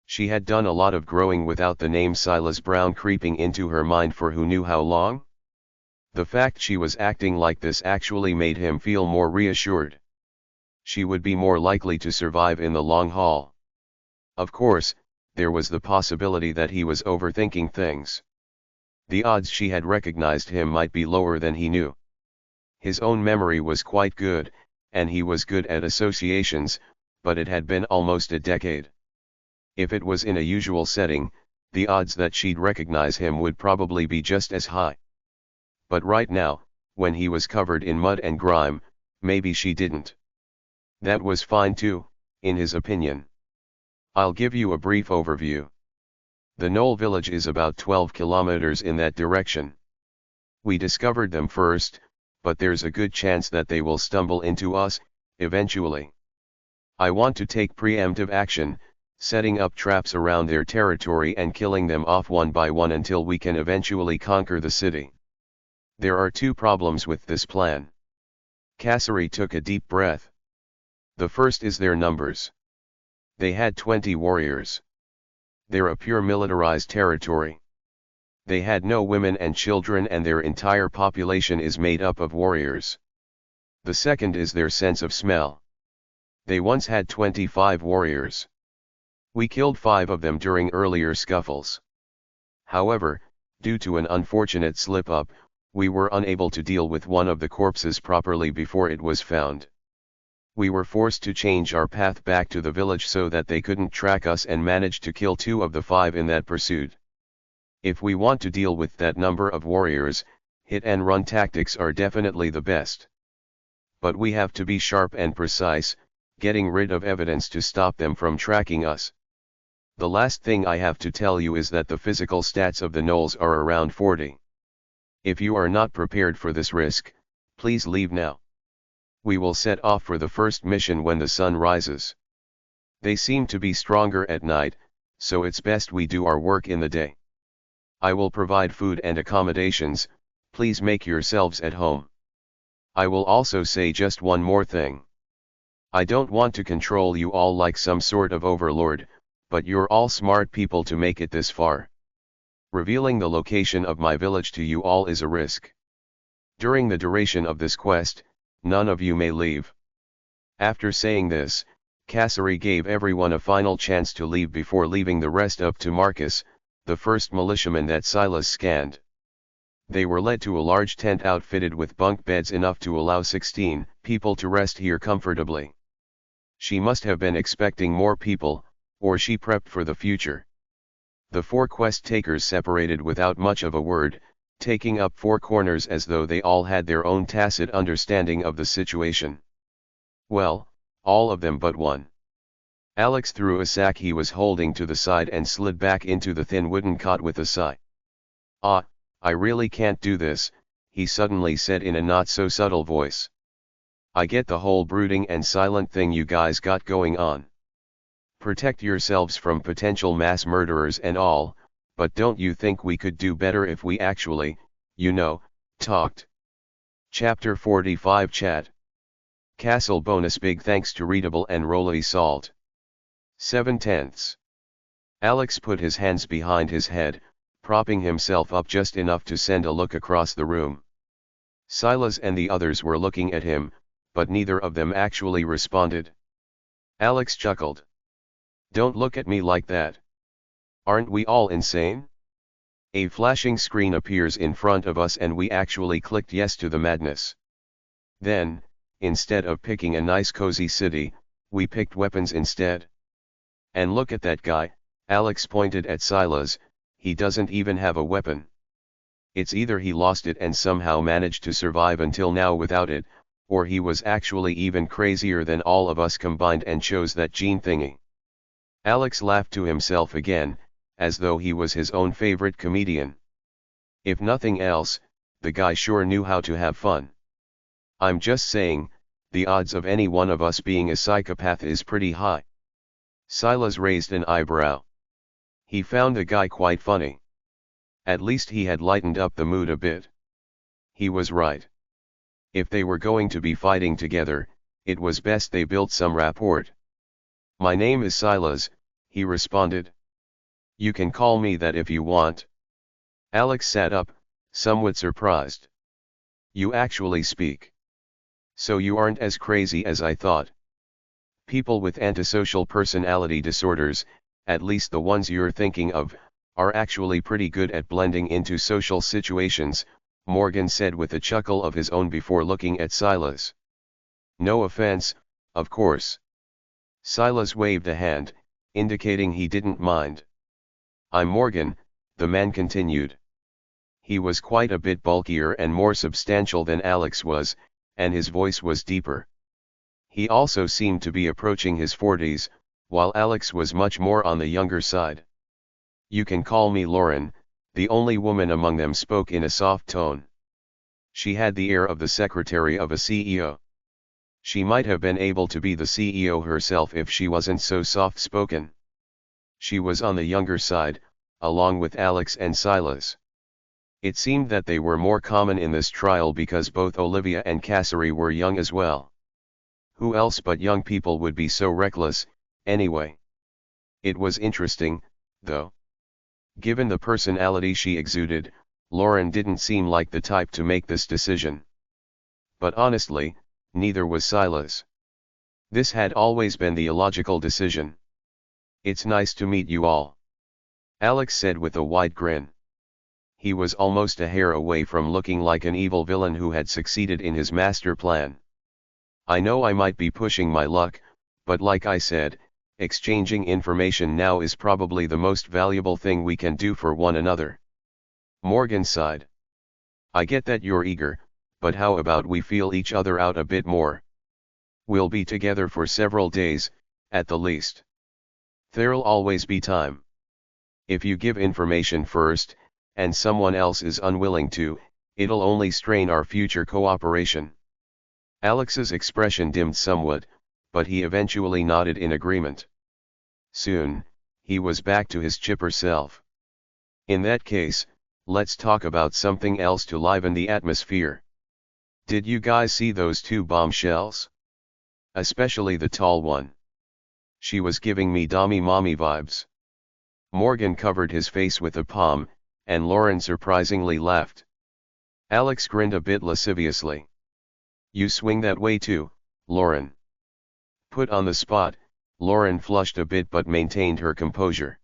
She had done a lot of growing without the name Silas Brown creeping into her mind for who knew how long. The fact she was acting like this actually made him feel more reassured. She would be more likely to survive in the long haul. Of course, there was the possibility that he was overthinking things. The odds she had recognized him might be lower than he knew. His own memory was quite good, and he was good at associations, but it had been almost a decade. If it was in a usual setting, the odds that she'd recognize him would probably be just as high. But right now, when he was covered in mud and grime, maybe she didn't. That was fine too, in his opinion. I'll give you a brief overview. The Knoll village is about 12 kilometers in that direction. We discovered them first, but there's a good chance that they will stumble into us, eventually. I want to take preemptive action, setting up traps around their territory and killing them off one by one until we can eventually conquer the city. There are two problems with this plan. Casserie took a deep breath. The first is their numbers. They had 20 warriors. They're a pure militarized territory. They had no women and children and their entire population is made up of warriors. The second is their sense of smell. They once had 25 warriors. We killed 5 of them during earlier scuffles. However, due to an unfortunate slip-up, we were unable to deal with one of the corpses properly before it was found. We were forced to change our path back to the village so that they couldn't track us and managed to kill 2 of the 5 in that pursuit. If we want to deal with that number of warriors, hit and run tactics are definitely the best. But we have to be sharp and precise, getting rid of evidence to stop them from tracking us. The last thing I have to tell you is that the physical stats of the gnolls are around 40. If you are not prepared for this risk, please leave now. We will set off for the first mission when the sun rises. They seem to be stronger at night, so it's best we do our work in the day. I will provide food and accommodations, please make yourselves at home. I will also say just one more thing. I don't want to control you all like some sort of overlord, but you're all smart people to make it this far. Revealing the location of my village to you all is a risk. During the duration of this quest, none of you may leave. After saying this, Cassari gave everyone a final chance to leave before leaving the rest up to Marcus, the first militiaman that Silas scanned. They were led to a large tent outfitted with bunk beds enough to allow 16 people to rest here comfortably. She must have been expecting more people, or she prepped for the future. The 4 quest takers separated without much of a word, taking up 4 corners as though they all had their own tacit understanding of the situation. Well, all of them but one. Alex threw a sack he was holding to the side and slid back into the thin wooden cot with a sigh. "Ah, I really can't do this," he suddenly said in a not-so-subtle voice. "I get the whole brooding and silent thing you guys got going on. Protect yourselves from potential mass murderers and all, but don't you think we could do better if we actually, talked?" Chapter 45 Chat. Castle bonus big thanks to Readable and Rolly Salt. 7/10. Alex put his hands behind his head, propping himself up just enough to send a look across the room. Silas and the others were looking at him, but neither of them actually responded. Alex chuckled. "Don't look at me like that. Aren't we all insane?" A flashing screen appears in front of us and we actually clicked yes to the madness. Then, instead of picking a nice cozy city, we picked weapons instead. And look at that guy, Alex pointed at Silas, he doesn't even have a weapon. It's either he lost it and somehow managed to survive until now without it, or he was actually even crazier than all of us combined and chose that gene thingy. Alex laughed to himself again, as though he was his own favorite comedian. If nothing else, the guy sure knew how to have fun. I'm just saying, the odds of any one of us being a psychopath is pretty high. Silas raised an eyebrow. He found the guy quite funny. At least he had lightened up the mood a bit. He was right. If they were going to be fighting together, it was best they built some rapport. "My name is Silas," he responded. "You can call me that if you want." Alex sat up, somewhat surprised. "You actually speak. So you aren't as crazy as I thought. People with antisocial personality disorders, at least the ones you're thinking of, are actually pretty good at blending into social situations," Morgan said with a chuckle of his own before looking at Silas. "No offense, of course." Silas waved a hand, indicating he didn't mind. "I'm Morgan," the man continued. He was quite a bit bulkier and more substantial than Alex was, and his voice was deeper. He also seemed to be approaching his 40s, while Alex was much more on the younger side. "You can call me Lauren," the only woman among them spoke in a soft tone. She had the air of the secretary of a CEO. She might have been able to be the CEO herself if she wasn't so soft-spoken. She was on the younger side, along with Alex and Silas. It seemed that they were more common in this trial because both Olivia and Cassari were young as well. Who else but young people would be so reckless, anyway? It was interesting, though. Given the personality she exuded, Lauren didn't seem like the type to make this decision. But honestly, neither was Silas. This had always been the illogical decision. "It's nice to meet you all," Alex said with a wide grin. He was almost a hair away from looking like an evil villain who had succeeded in his master plan. "I know I might be pushing my luck, but like I said, exchanging information now is probably the most valuable thing we can do for one another." Morgan sighed. "I get that you're eager, but how about we feel each other out a bit more? We'll be together for several days, at the least. There'll always be time. If you give information first, and someone else is unwilling to, it'll only strain our future cooperation. Alex's expression dimmed somewhat, but he eventually nodded in agreement. Soon, he was back to his chipper self. In that case, let's talk about something else to liven the atmosphere. Did you guys see those two bombshells? Especially the tall one. She was giving me Dommy Mommy vibes. Morgan covered his face with a palm, and Lauren surprisingly laughed. Alex grinned a bit lasciviously. You swing that way too, Lauren. Put on the spot, Lauren flushed a bit but maintained her composure.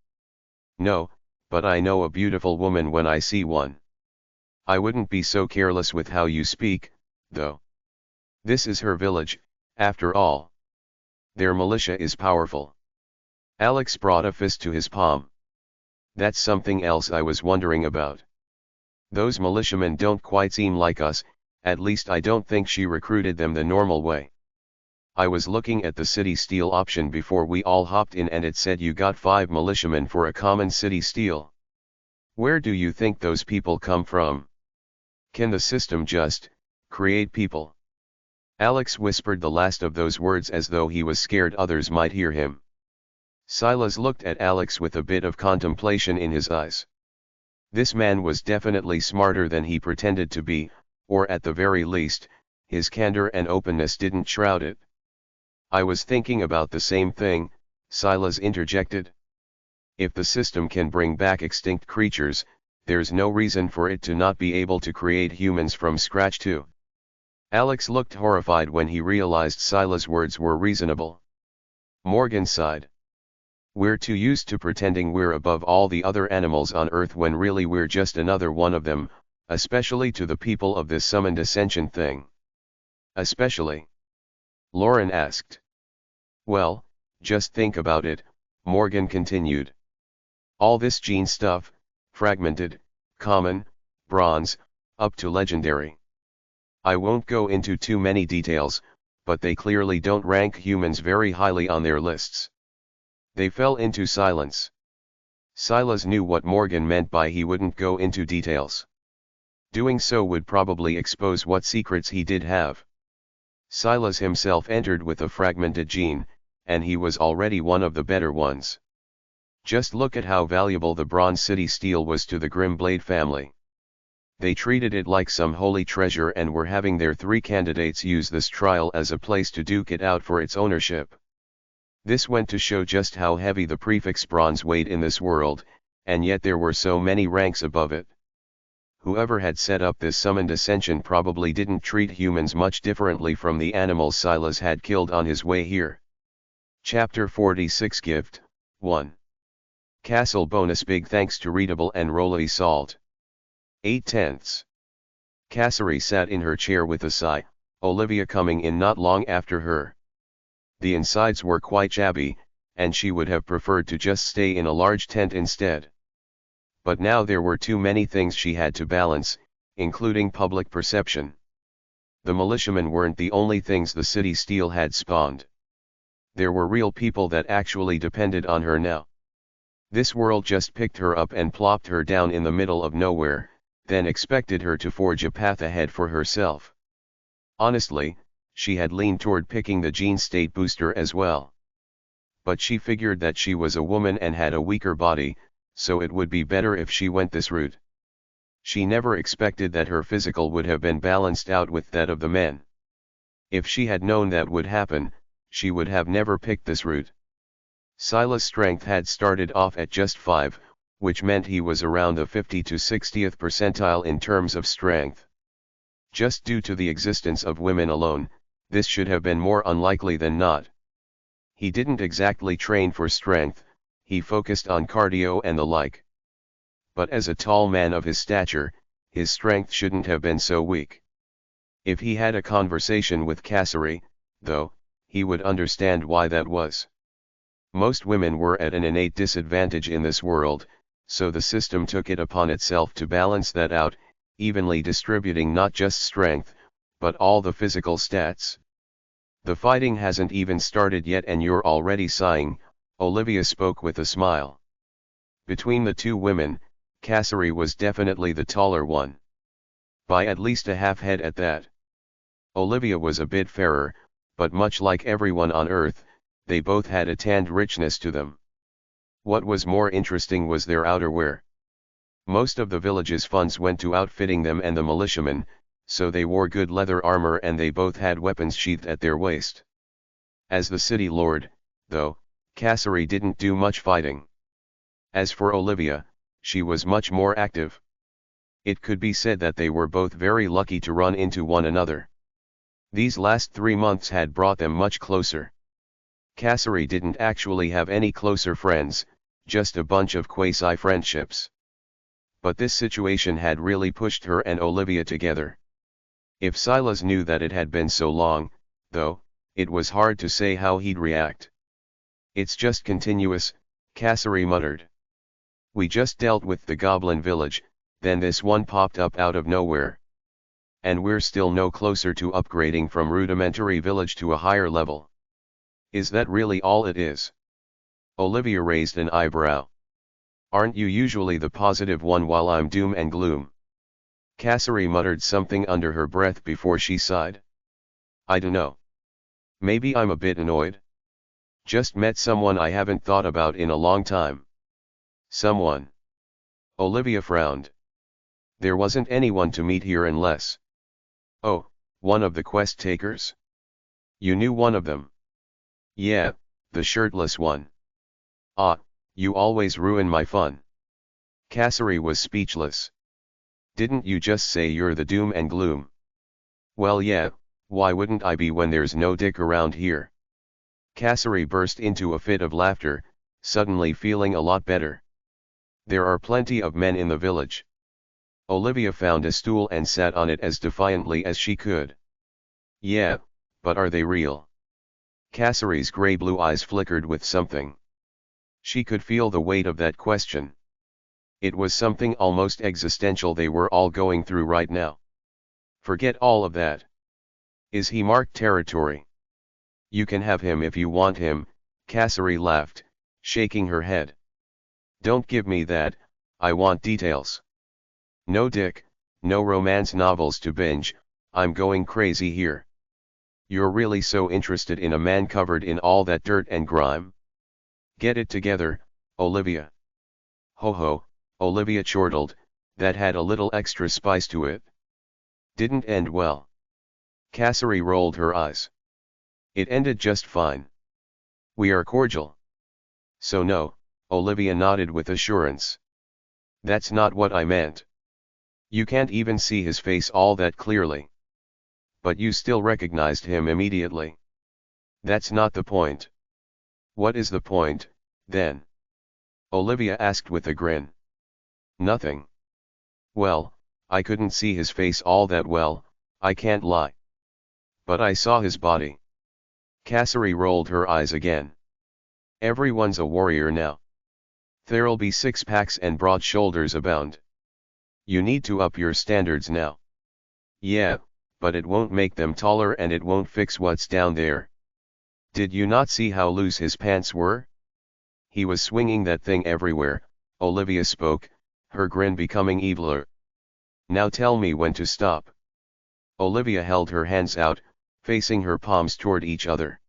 No, but I know a beautiful woman when I see one. I wouldn't be so careless with how you speak, though. This is her village, after all. Their militia is powerful. Alex brought a fist to his palm. That's something else I was wondering about. Those militiamen don't quite seem like us, at least I don't think she recruited them the normal way. I was looking at the city steel option before we all hopped in and it said you got 5 militiamen for a common city steel. Where do you think those people come from? Can the system just create people? Alex whispered the last of those words as though he was scared others might hear him. Silas looked at Alex with a bit of contemplation in his eyes. This man was definitely smarter than he pretended to be, or at the very least, his candor and openness didn't shroud it. I was thinking about the same thing, Silas interjected. If the system can bring back extinct creatures, there's no reason for it to not be able to create humans from scratch too. Alex looked horrified when he realized Silas' words were reasonable. Morgan sighed. We're too used to pretending we're above all the other animals on Earth when really we're just another one of them, especially to the people of this summoned Ascension thing. Especially? Lauren asked. Well, just think about it, Morgan continued. All this gene stuff, fragmented, common, bronze, up to legendary. I won't go into too many details, but they clearly don't rank humans very highly on their lists. They fell into silence. Silas knew what Morgan meant by he wouldn't go into details. Doing so would probably expose what secrets he did have. Silas himself entered with a fragmented gene, and he was already one of the better ones. Just look at how valuable the Bronze City steel was to the Grimblade family. They treated it like some holy treasure and were having their 3 candidates use this trial as a place to duke it out for its ownership. This went to show just how heavy the prefix bronze weighed in this world, and yet there were so many ranks above it. Whoever had set up this summoned Ascension probably didn't treat humans much differently from the animals Silas had killed on his way here. Chapter 46 Gift 1. Castle bonus. Big thanks to Readable and Rolly Salt. 8/10. Cassary sat in her chair with a sigh, Olivia coming in not long after her. The insides were quite shabby, and she would have preferred to just stay in a large tent instead. But now there were too many things she had to balance, including public perception. The militiamen weren't the only things the city steel had spawned. There were real people that actually depended on her now. This world just picked her up and plopped her down in the middle of nowhere, then expected her to forge a path ahead for herself. Honestly, she had leaned toward picking the gene state booster as well. But she figured that she was a woman and had a weaker body, so it would be better if she went this route. She never expected that her physical would have been balanced out with that of the men. If she had known that would happen, she would have never picked this route. Silas' strength had started off at just 5, which meant he was around the 50 to 60th percentile in terms of strength. Just due to the existence of women alone, this should have been more unlikely than not. He didn't exactly train for strength, he focused on cardio and the like. But as a tall man of his stature, his strength shouldn't have been so weak. If he had a conversation with Cassary, though, he would understand why that was. Most women were at an innate disadvantage in this world, so the system took it upon itself to balance that out, evenly distributing not just strength, but all the physical stats. The fighting hasn't even started yet and you're already sighing, Olivia spoke with a smile. Between the two women, Cassari was definitely the taller one. By at least a half head at that. Olivia was a bit fairer, but much like everyone on Earth, they both had a tanned richness to them. What was more interesting was their outerwear. Most of the village's funds went to outfitting them and the militiamen, so they wore good leather armor and they both had weapons sheathed at their waist. As the city lord, though, Cassari didn't do much fighting. As for Olivia, she was much more active. It could be said that they were both very lucky to run into one another. These last 3 months had brought them much closer. Cassari didn't actually have any closer friends, just a bunch of quasi-friendships. But this situation had really pushed her and Olivia together. If Silas knew that it had been so long, though, it was hard to say how he'd react. It's just continuous, Cassari muttered. We just dealt with the goblin village, then this one popped up out of nowhere. And we're still no closer to upgrading from rudimentary village to a higher level. Is that really all it is? Olivia raised an eyebrow. Aren't you usually the positive one while I'm doom and gloom? Cassari muttered something under her breath before she sighed. I dunno. Maybe I'm a bit annoyed. Just met someone I haven't thought about in a long time. Someone. Olivia frowned. There wasn't anyone to meet here unless. Oh, one of the quest takers? You knew one of them? Yeah, the shirtless one. Ah, you always ruin my fun. Cassari was speechless. Didn't you just say you're the doom and gloom? Well yeah, why wouldn't I be when there's no dick around here? Cassari burst into a fit of laughter, suddenly feeling a lot better. There are plenty of men in the village. Olivia found a stool and sat on it as defiantly as she could. Yeah, but are they real? Cassari's grey-blue eyes flickered with something. She could feel the weight of that question. It was something almost existential they were all going through right now. Forget all of that. Is he marked territory? You can have him if you want him, Cassari laughed, shaking her head. Don't give me that, I want details. No dick, no romance novels to binge, I'm going crazy here. You're really so interested in a man covered in all that dirt and grime? Get it together, Olivia. Ho ho, Olivia chortled, that had a little extra spice to it. Didn't end well. Cassari rolled her eyes. It ended just fine. We are cordial. So no, Olivia nodded with assurance. That's not what I meant. You can't even see his face all that clearly. But you still recognized him immediately. That's not the point. What is the point, then? Olivia asked with a grin. Nothing. Well, I couldn't see his face all that well, I can't lie. But I saw his body. Cassari rolled her eyes again. Everyone's a warrior now. There'll be six-packs and broad shoulders abound. You need to up your standards now. Yeah, but it won't make them taller and it won't fix what's down there. Did you not see how loose his pants were? He was swinging that thing everywhere, Olivia spoke, her grin becoming eviler. Now tell me when to stop. Olivia held her hands out, facing her palms toward each other.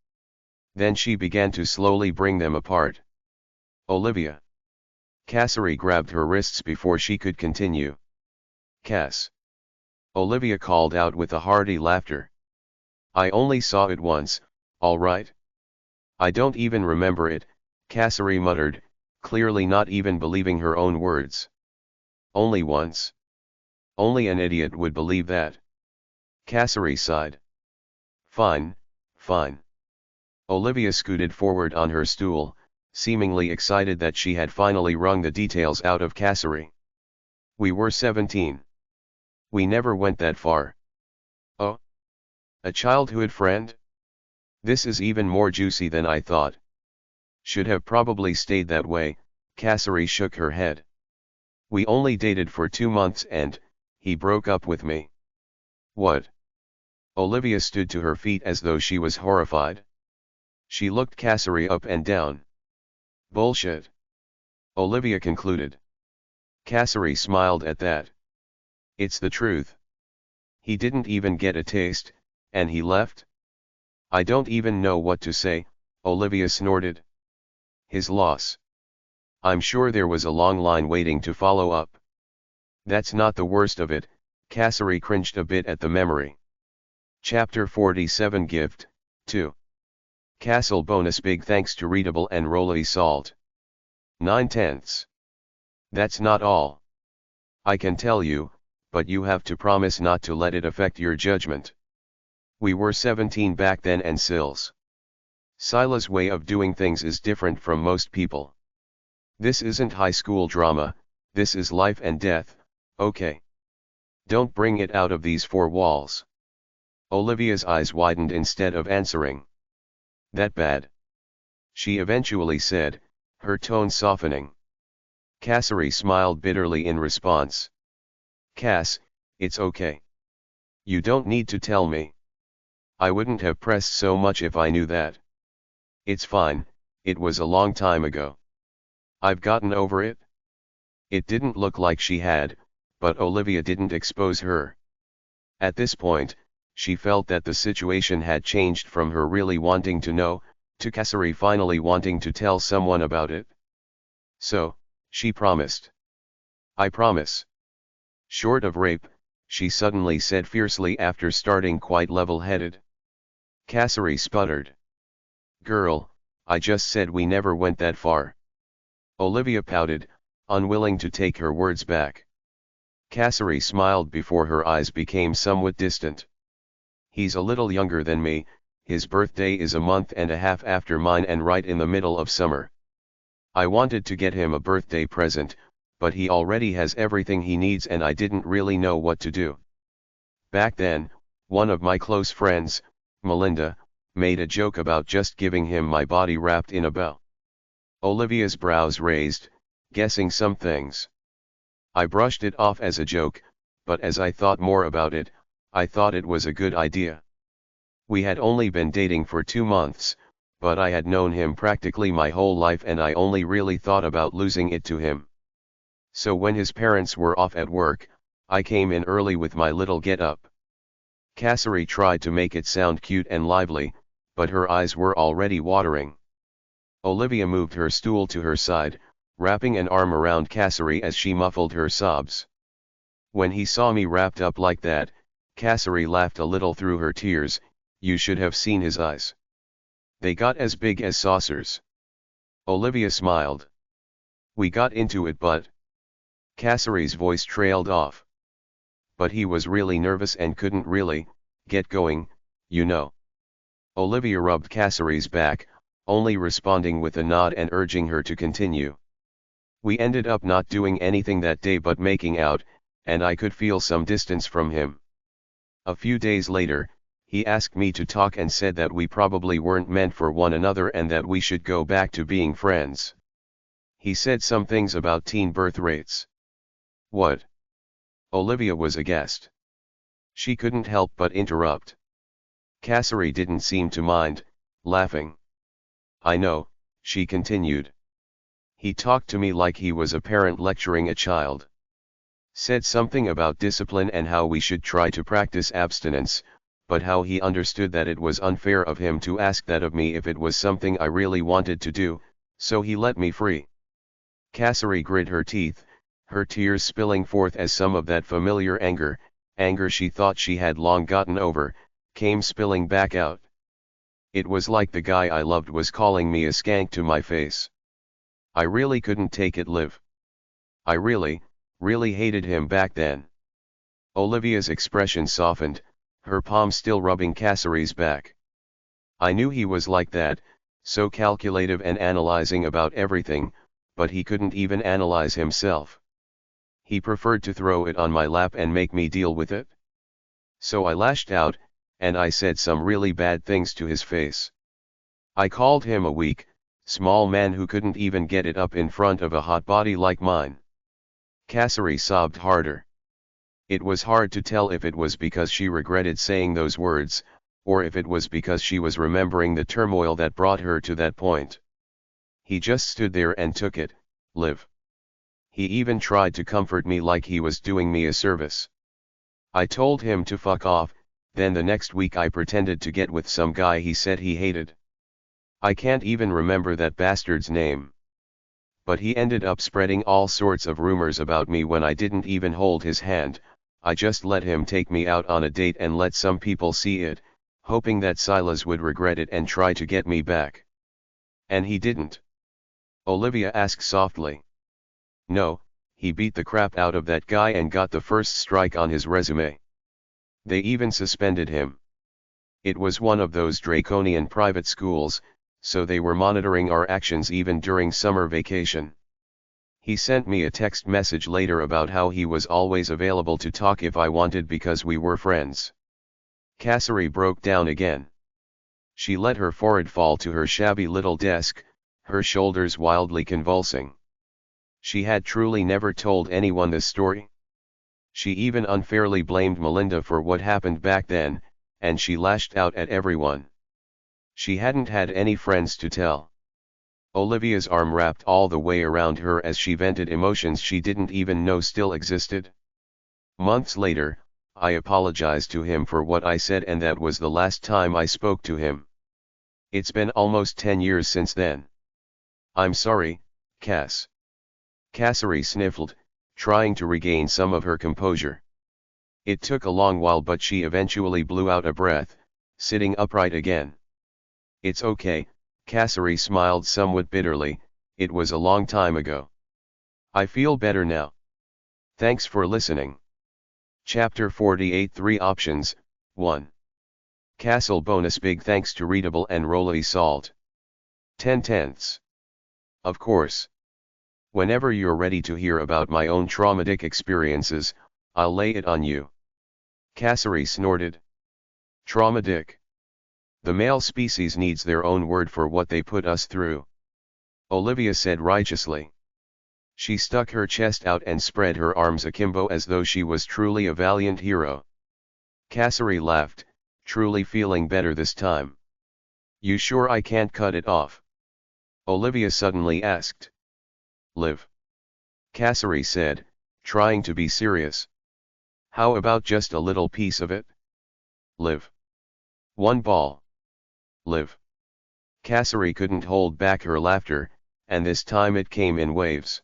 Then she began to slowly bring them apart. Olivia. Cassari grabbed her wrists before she could continue. Cass. Olivia called out with a hearty laughter. I only saw it once, all right? I don't even remember it, Cassari muttered, clearly not even believing her own words. Only once? Only an idiot would believe that. Cassari sighed. Fine, fine. Olivia scooted forward on her stool, seemingly excited that she had finally wrung the details out of Cassari. We were 17. We never went that far. Oh? A childhood friend? This is even more juicy than I thought. Should have probably stayed that way, Cassari shook her head. We only dated for 2 months and, he broke up with me. What? Olivia stood to her feet as though she was horrified. She looked Cassary up and down. Bullshit. Olivia concluded. Cassary smiled at that. It's the truth. He didn't even get a taste, and he left? I don't even know what to say, Olivia snorted. His loss. I'm sure there was a long line waiting to follow up. That's not the worst of it, Cassary cringed a bit at the memory. Chapter 47 Gift, 2. Castle bonus big thanks to Readable and Rolly Salt. 9/10. That's not all. I can tell you, but you have to promise not to let it affect your judgment. We were 17 back then and Sila's way of doing things is different from most people. This isn't high school drama, this is life and death, okay? Don't bring it out of these four walls. Olivia's eyes widened instead of answering. That bad? She eventually said, her tone softening. Cassary smiled bitterly in response. Cass, it's okay. You don't need to tell me. I wouldn't have pressed so much if I knew that. It's fine, it was a long time ago. I've gotten over it. It didn't look like she had, but Olivia didn't expose her. At this point, she felt that the situation had changed from her really wanting to know, to Cassary finally wanting to tell someone about it. So, she promised. I promise. Short of rape, she suddenly said fiercely after starting quite level-headed. Cassary sputtered. Girl, I just said we never went that far. Olivia pouted, unwilling to take her words back. Cassary smiled before her eyes became somewhat distant. He's a little younger than me, his birthday is a month and a half after mine and right in the middle of summer. I wanted to get him a birthday present, but he already has everything he needs and I didn't really know what to do. Back then, one of my close friends, Melinda, made a joke about just giving him my body wrapped in a bow. Olivia's brows raised, guessing some things. I brushed it off as a joke, but as I thought more about it, I thought it was a good idea. We had only been dating for 2 months, but I had known him practically my whole life and I only really thought about losing it to him. So when his parents were off at work, I came in early with my little get-up. Cassary tried to make it sound cute and lively, but her eyes were already watering. Olivia moved her stool to her side, wrapping an arm around Cassary as she muffled her sobs. When he saw me wrapped up like that, Cassary laughed a little through her tears. You should have seen his eyes. They got as big as saucers. Olivia smiled. We got into it but... Cassary's voice trailed off. But he was really nervous and couldn't really get going, you know. Olivia rubbed Cassary's back, only responding with a nod and urging her to continue. We ended up not doing anything that day but making out, and I could feel some distance from him. A few days later, he asked me to talk and said that we probably weren't meant for one another and that we should go back to being friends. He said some things about teen birth rates. What? Olivia was aghast. She couldn't help but interrupt. Cassary didn't seem to mind, laughing. I know, she continued. He talked to me like he was a parent lecturing a child. Said something about discipline and how we should try to practice abstinence, but how he understood that it was unfair of him to ask that of me if it was something I really wanted to do, so he let me free. Cassary grit her teeth, her tears spilling forth as some of that familiar anger she thought she had long gotten over, came spilling back out. It was like the guy I loved was calling me a skank to my face. I really couldn't take it, Liv. I really hated him back then. Olivia's expression softened, her palm still rubbing Cassary's back. I knew he was like that, so calculative and analyzing about everything, but he couldn't even analyze himself. He preferred to throw it on my lap and make me deal with it. So I lashed out, and I said some really bad things to his face. I called him a weak, small man who couldn't even get it up in front of a hot body like mine. Cassary sobbed harder. It was hard to tell if it was because she regretted saying those words, or if it was because she was remembering the turmoil that brought her to that point. He just stood there and took it. Liv. He even tried to comfort me like he was doing me a service. I told him to fuck off, then the next week I pretended to get with some guy he said he hated. I can't even remember that bastard's name. But he ended up spreading all sorts of rumors about me when I didn't even hold his hand. I just let him take me out on a date and let some people see it, hoping that Silas would regret it and try to get me back. And he didn't. Olivia asked softly. No, he beat the crap out of that guy and got the first strike on his resume. They even suspended him. It was one of those draconian private schools, so they were monitoring our actions even during summer vacation. He sent me a text message later about how he was always available to talk if I wanted because we were friends. Cassary broke down again. She let her forehead fall to her shabby little desk, her shoulders wildly convulsing. She had truly never told anyone this story. She even unfairly blamed Melinda for what happened back then, and she lashed out at everyone. She hadn't had any friends to tell. Olivia's arm wrapped all the way around her as she vented emotions she didn't even know still existed. Months later, I apologized to him for what I said, and that was the last time I spoke to him. It's been almost 10 years since then. I'm sorry, Cass. Cassary sniffled, trying to regain some of her composure. It took a long while, but she eventually blew out a breath, sitting upright again. It's okay, Cassary smiled somewhat bitterly, it was a long time ago. I feel better now. Thanks for listening. Chapter 48 3 Options, 1. Castle bonus. Big thanks to Readable and Rolly Salt. 10/10. Of course. Whenever you're ready to hear about my own traumatic experiences, I'll lay it on you. Cassary snorted. Traumatic. The male species needs their own word for what they put us through. Olivia said righteously. She stuck her chest out and spread her arms akimbo as though she was truly a valiant hero. Cassary laughed, truly feeling better this time. You sure I can't cut it off? Olivia suddenly asked. Liv. Cassary said, trying to be serious. How about just a little piece of it? Liv. One ball. Liv. Cassary couldn't hold back her laughter, and this time it came in waves.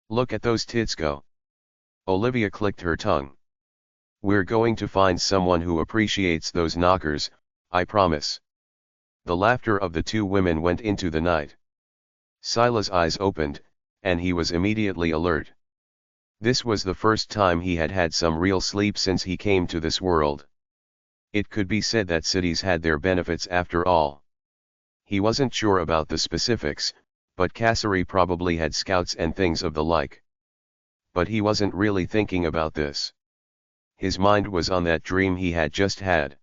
Look at those tits go. Olivia clicked her tongue. We're going to find someone who appreciates those knockers, I promise. The laughter of the two women went into the night. Silas' eyes opened, and he was immediately alert. This was the first time he had had some real sleep since he came to this world. It could be said that cities had their benefits after all. He wasn't sure about the specifics, but Cassary probably had scouts and things of the like. But he wasn't really thinking about this. His mind was on that dream he had just had.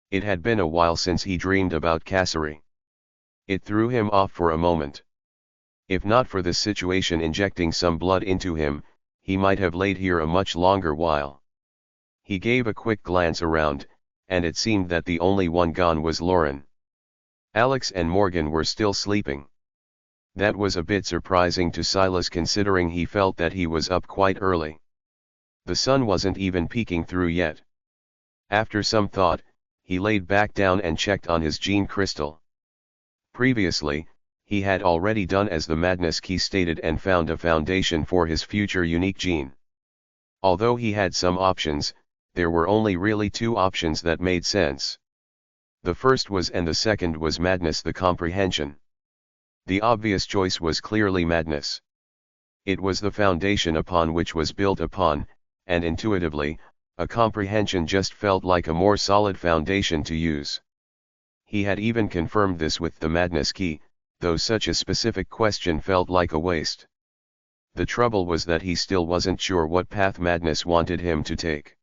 It had been a while since he dreamed about Cassary. It threw him off for a moment. If not for this situation injecting some blood into him, he might have laid here a much longer while. He gave a quick glance around, and it seemed that the only one gone was Lauren. Alex and Morgan were still sleeping. That was a bit surprising to Silas considering he felt that he was up quite early. The sun wasn't even peeking through yet. After some thought, he laid back down and checked on his gene crystal. Previously, he had already done as the madness key stated and found a foundation for his future unique gene. Although he had some options, there were only really two options that made sense. The first was and the second was madness, the comprehension. The obvious choice was clearly madness. It was the foundation upon which was built upon, and intuitively, a comprehension just felt like a more solid foundation to use. He had even confirmed this with the madness key, though such a specific question felt like a waste. The trouble was that he still wasn't sure what path madness wanted him to take.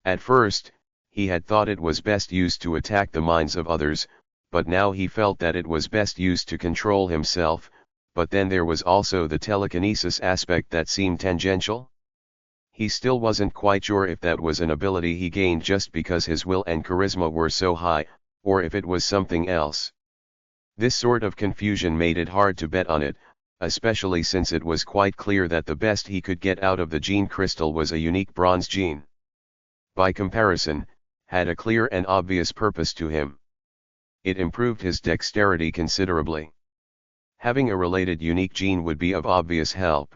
At first, he had thought it was best used to attack the minds of others, but now he felt that it was best used to control himself, but then there was also the telekinesis aspect that seemed tangential. He still wasn't quite sure if that was an ability he gained just because his will and charisma were so high, or if it was something else. This sort of confusion made it hard to bet on it, especially since it was quite clear that the best he could get out of the gene crystal was a unique bronze gene. By comparison, had a clear and obvious purpose to him. It improved his dexterity considerably. Having a related unique gene would be of obvious help.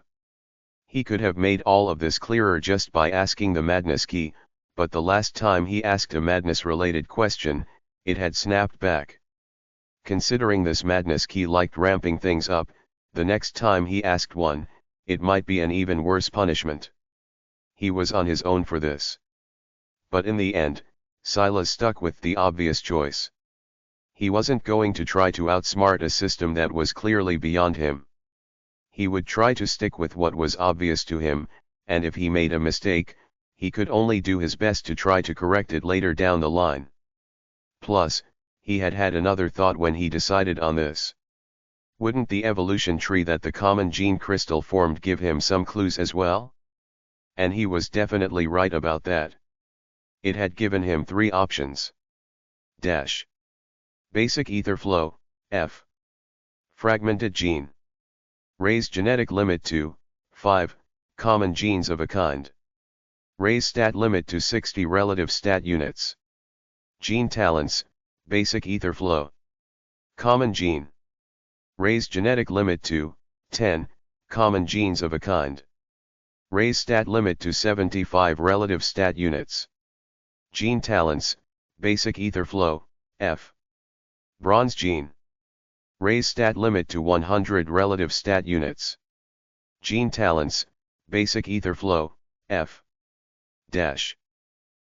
He could have made all of this clearer just by asking the madness key, but the last time he asked a madness-related question, it had snapped back. Considering this madness key liked ramping things up, the next time he asked one, it might be an even worse punishment. He was on his own for this. But in the end, Silas stuck with the obvious choice. He wasn't going to try to outsmart a system that was clearly beyond him. He would try to stick with what was obvious to him, and if he made a mistake, he could only do his best to try to correct it later down the line. Plus, he had had another thought when he decided on this. Wouldn't the evolution tree that the common gene crystal formed give him some clues as well? And he was definitely right about that. It had given him 3 options. Basic ether flow, F. Fragmented gene. Raise genetic limit to 5 common genes of a kind. Raise stat limit to 60 relative stat units. Gene talents, basic ether flow. Common gene. Raise genetic limit to 10 common genes of a kind. Raise stat limit to 75 relative stat units. Gene talents, basic ether flow, F. Bronze gene. Raise stat limit to 100 relative stat units. Gene talents, basic ether flow, F.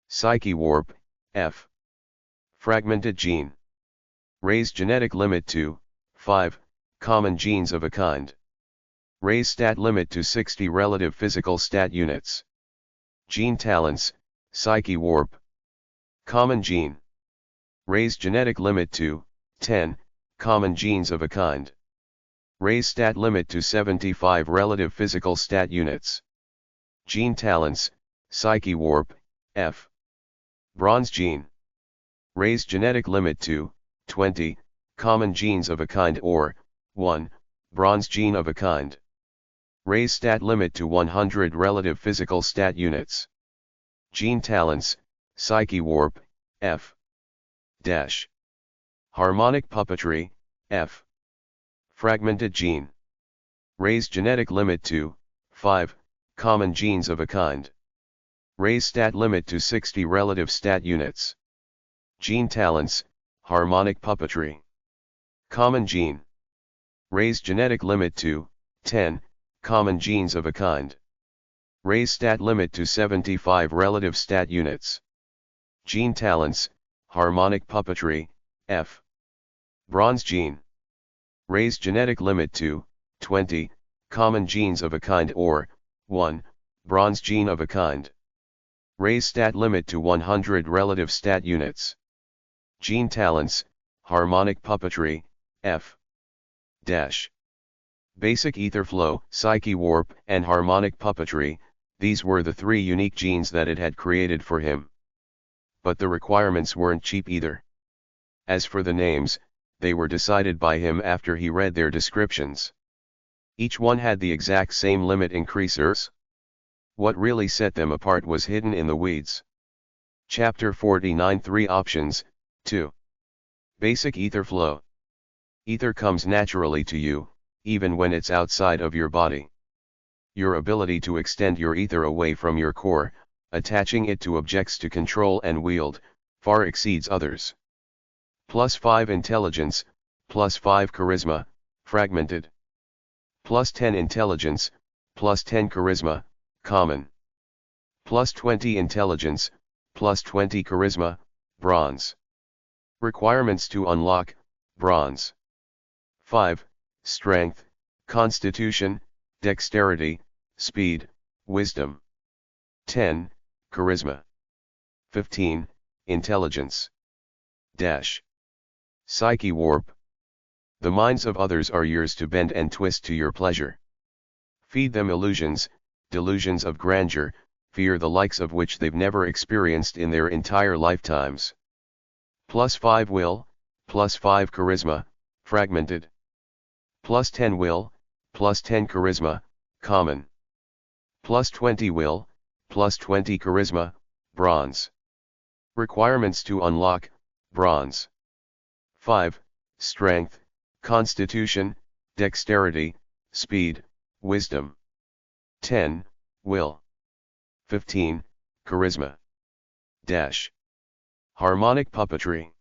Psyche warp, F. Fragmented gene. Raise genetic limit to 5 common genes of a kind. Raise stat limit to 60 relative physical stat units. Gene talents, psyche warp. Common gene. Raise genetic limit to 10 common genes of a kind. Raise stat limit to 75 relative physical stat units. Gene talents, psyche warp, F. Bronze gene. Raise genetic limit to 20 common genes of a kind or 1 bronze gene of a kind. Raise stat limit to 100 relative physical stat units. Gene talents, psyche warp, F. Harmonic puppetry, F. Fragmented gene. Raise genetic limit to 5 common genes of a kind. Raise stat limit to 60 relative stat units. Gene talents, harmonic puppetry. Common gene. Raise genetic limit to 10 common genes of a kind. Raise stat limit to 75 relative stat units. Gene talents, harmonic puppetry, F. Bronze gene. Raise genetic limit to 20 common genes of a kind or 1 bronze gene of a kind. Raise stat limit to 100 relative stat units. Gene talents, harmonic puppetry, F. Basic ether flow, psyche warp, and harmonic puppetry, these were the 3 unique genes that it had created for him. But the requirements weren't cheap either. As for the names, they were decided by him after he read their descriptions. Each one had the exact same limit increasers. What really set them apart was hidden in the weeds. Chapter 49 3 options, 2. Basic ether flow. Ether comes naturally to you, even when it's outside of your body. Your ability to extend your ether away from your core, attaching it to objects to control and wield, far exceeds others. +5 intelligence, +5 charisma, fragmented. +10 intelligence, +10 charisma, common. +20 intelligence, +20 charisma, bronze. Requirements to unlock, bronze. 5. Strength, constitution, dexterity, speed, wisdom. 10. Charisma. 15. Intelligence. Psyche warp. The minds of others are yours to bend and twist to your pleasure. Feed them illusions, delusions of grandeur, fear the likes of which they've never experienced in their entire lifetimes. +5 will, +5 charisma, fragmented. +10 will, +10 charisma, common. +20 will, +20 charisma, bronze. Requirements to unlock, bronze. 5. Strength, constitution, dexterity, speed, wisdom. 10. Will. 15. Charisma. Dash. Harmonic puppetry.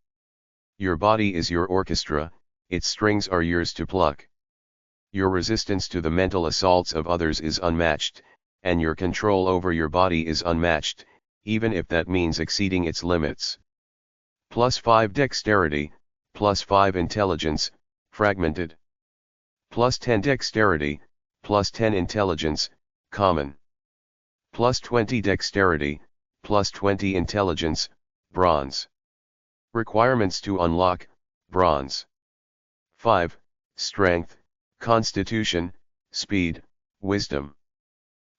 Your body is your orchestra, its strings are yours to pluck. Your resistance to the mental assaults of others is unmatched, and your control over your body is unmatched, even if that means exceeding its limits. +5 dexterity, +5 intelligence, fragmented. +10 dexterity, +10 intelligence, common. +20 dexterity, +20 intelligence, bronze. Requirements to unlock, bronze. 5. Strength, constitution, speed, wisdom.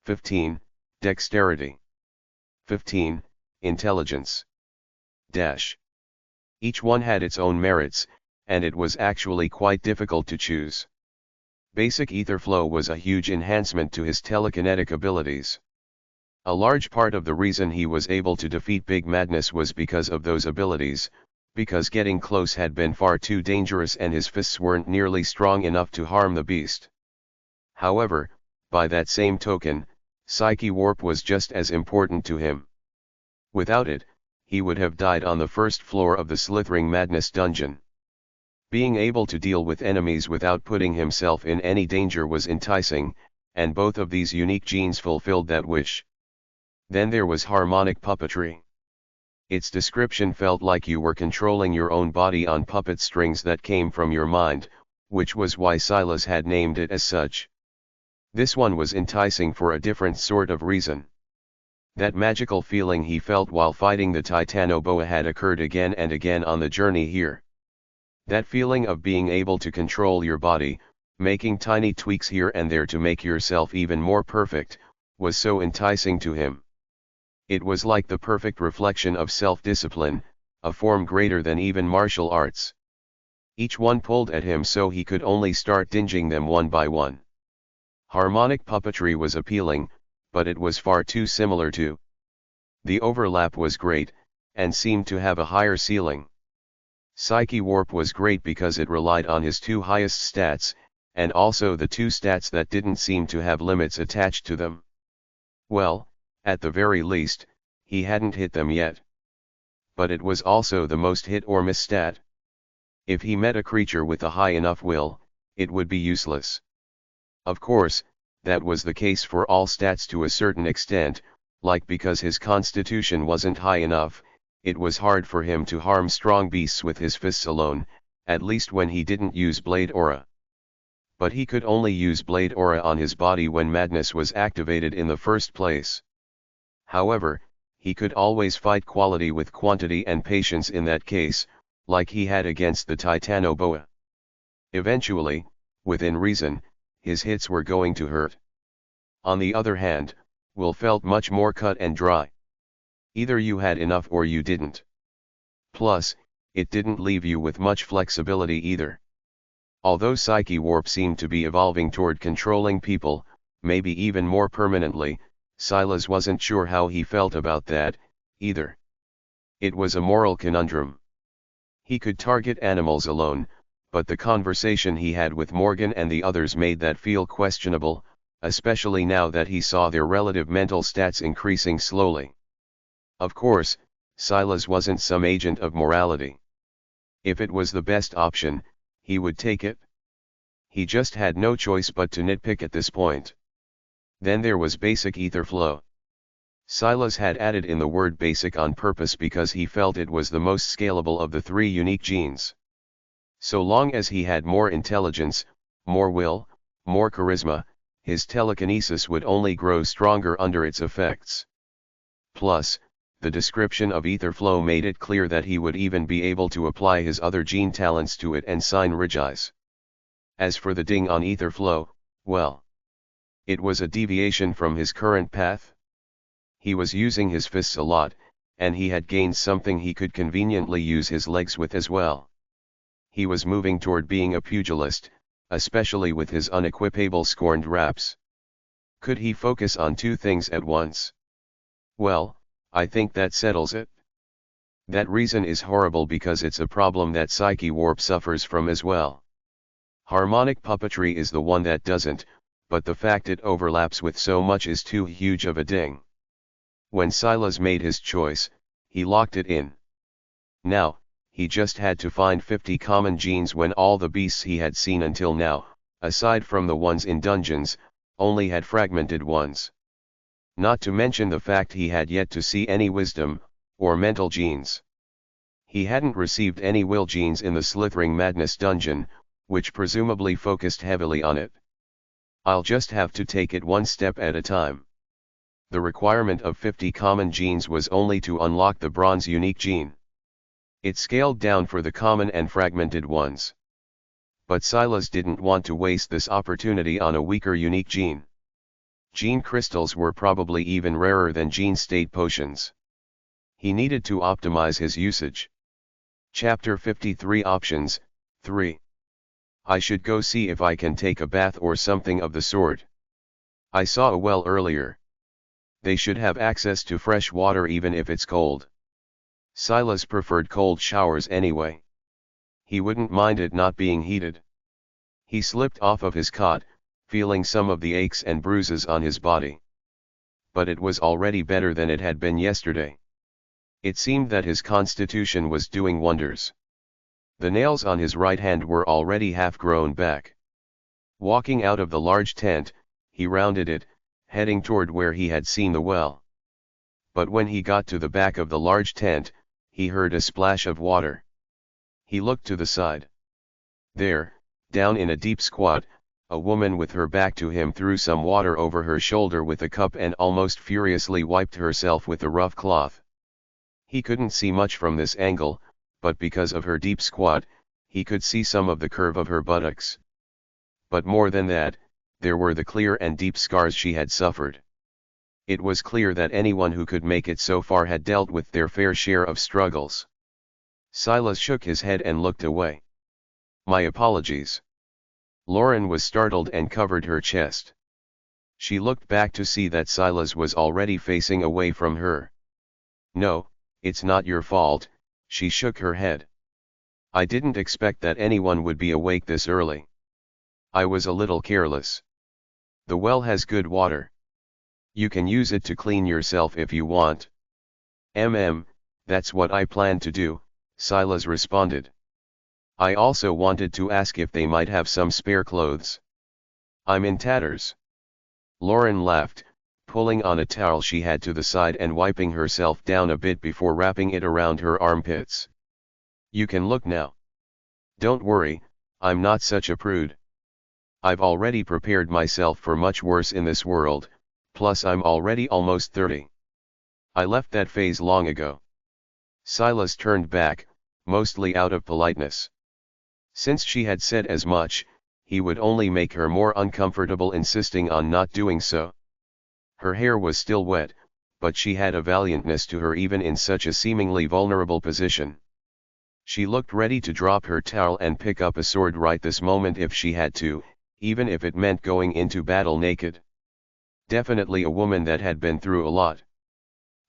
15. Dexterity. 15. Intelligence. Dash. Each one had its own merits, and it was actually quite difficult to choose. Basic ether flow was a huge enhancement to his telekinetic abilities. A large part of the reason he was able to defeat Big Madness was because of those abilities, because getting close had been far too dangerous and his fists weren't nearly strong enough to harm the beast. However, by that same token, Psyche Warp was just as important to him. Without it, he would have died on the first floor of the Slithering Madness dungeon. Being able to deal with enemies without putting himself in any danger was enticing, and both of these unique genes fulfilled that wish. Then there was harmonic puppetry. Its description felt like you were controlling your own body on puppet strings that came from your mind, which was why Silas had named it as such. This one was enticing for a different sort of reason. That magical feeling he felt while fighting the Titanoboa had occurred again and again on the journey here. That feeling of being able to control your body, making tiny tweaks here and there to make yourself even more perfect, was so enticing to him. It was like the perfect reflection of self-discipline, a form greater than even martial arts. Each one pulled at him so he could only start dinging them one by one. Harmonic puppetry was appealing, but it was far too similar to. The overlap was great, and seemed to have a higher ceiling. Psyche Warp was great because it relied on his two highest stats, and also the two stats that didn't seem to have limits attached to them. Well, at the very least, he hadn't hit them yet. But it was also the most hit or miss stat. If he met a creature with a high enough will, it would be useless. Of course, that was the case for all stats to a certain extent, like because his constitution wasn't high enough, it was hard for him to harm strong beasts with his fists alone, at least when he didn't use Blade Aura. But he could only use Blade Aura on his body when Madness was activated in the first place. However, he could always fight quality with quantity and patience in that case, like he had against the Titanoboa. Eventually, within reason, his hits were going to hurt. On the other hand, Will felt much more cut and dry. Either you had enough or you didn't. Plus, it didn't leave you with much flexibility either. Although Psyche Warp seemed to be evolving toward controlling people, maybe even more permanently, Silas wasn't sure how he felt about that, either. It was a moral conundrum. He could target animals alone, but the conversation he had with Morgan and the others made that feel questionable, especially now that he saw their relative mental stats increasing slowly. Of course, Silas wasn't some agent of morality. If it was the best option, he would take it. He just had no choice but to nitpick at this point. Then there was basic ether flow. Silas had added in the word basic on purpose because he felt it was the most scalable of the three unique genes. So long as he had more intelligence, more will, more charisma, his telekinesis would only grow stronger under its effects. Plus, the description of ether flow made it clear that he would even be able to apply his other gene talents to it and sign Regis. As for the ding on ether flow, well, it was a deviation from his current path. He was using his fists a lot, and he had gained something he could conveniently use his legs with as well. He was moving toward being a pugilist, especially with his unequivocal scorned raps. Could he focus on two things at once? Well, I think that settles it. That reason is horrible because it's a problem that Psyche Warp suffers from as well. Harmonic puppetry is the one that doesn't, but the fact it overlaps with so much is too huge of a ding. When Silas made his choice, he locked it in. Now, he just had to find 50 common genes when all the beasts he had seen until now, aside from the ones in dungeons, only had fragmented ones. Not to mention the fact he had yet to see any wisdom, or mental genes. He hadn't received any will genes in the Slithering Madness dungeon, which presumably focused heavily on it. I'll just have to take it one step at a time. The requirement of 50 common genes was only to unlock the bronze unique gene. It scaled down for the common and fragmented ones. But Silas didn't want to waste this opportunity on a weaker unique gene. Gene crystals were probably even rarer than gene state potions. He needed to optimize his usage. Chapter 53 Options, 3. I should go see if I can take a bath or something of the sort. I saw a well earlier. They should have access to fresh water even if it's cold. Silas preferred cold showers anyway. He wouldn't mind it not being heated. He slipped off of his cot, feeling some of the aches and bruises on his body. But it was already better than it had been yesterday. It seemed that his constitution was doing wonders. The nails on his right hand were already half grown back. Walking out of the large tent, he rounded it, heading toward where he had seen the well. But when he got to the back of the large tent, he heard a splash of water. He looked to the side. There, down in a deep squat, a woman with her back to him threw some water over her shoulder with a cup and almost furiously wiped herself with a rough cloth. He couldn't see much from this angle, but because of her deep squat, he could see some of the curve of her buttocks. But more than that, there were the clear and deep scars she had suffered. It was clear that anyone who could make it so far had dealt with their fair share of struggles. Silas shook his head and looked away. My apologies. Lauren was startled and covered her chest. She looked back to see that Silas was already facing away from her. No, it's not your fault, she shook her head. I didn't expect that anyone would be awake this early. I was a little careless. The well has good water. You can use it to clean yourself if you want. That's what I plan to do, Silas responded. I also wanted to ask if they might have some spare clothes. I'm in tatters. Lauren laughed, pulling on a towel she had to the side and wiping herself down a bit before wrapping it around her armpits. You can look now. Don't worry, I'm not such a prude. I've already prepared myself for much worse in this world, plus I'm already almost 30. I left that phase long ago. Silas turned back, mostly out of politeness. Since she had said as much, he would only make her more uncomfortable insisting on not doing so. Her hair was still wet, but she had a valiantness to her even in such a seemingly vulnerable position. She looked ready to drop her towel and pick up a sword right this moment if she had to, even if it meant going into battle naked. Definitely a woman that had been through a lot.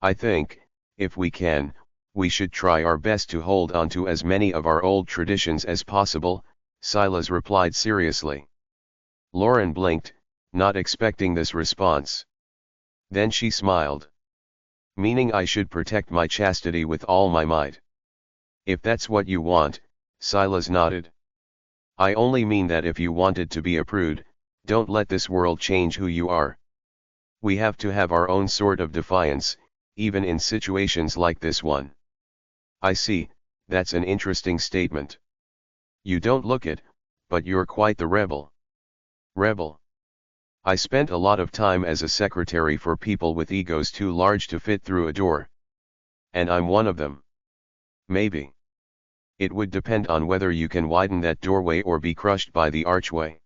I think, if we can, we should try our best to hold on to as many of our old traditions as possible, Silas replied seriously. Lauren blinked, not expecting this response. Then she smiled. Meaning I should protect my chastity with all my might. If that's what you want, Silas nodded. I only mean that if you wanted to be a prude, don't let this world change who you are. We have to have our own sort of defiance, even in situations like this one. I see, that's an interesting statement. You don't look it, but you're quite the rebel. Rebel. I spent a lot of time as a secretary for people with egos too large to fit through a door. And I'm one of them. Maybe. It would depend on whether you can widen that doorway or be crushed by the archway.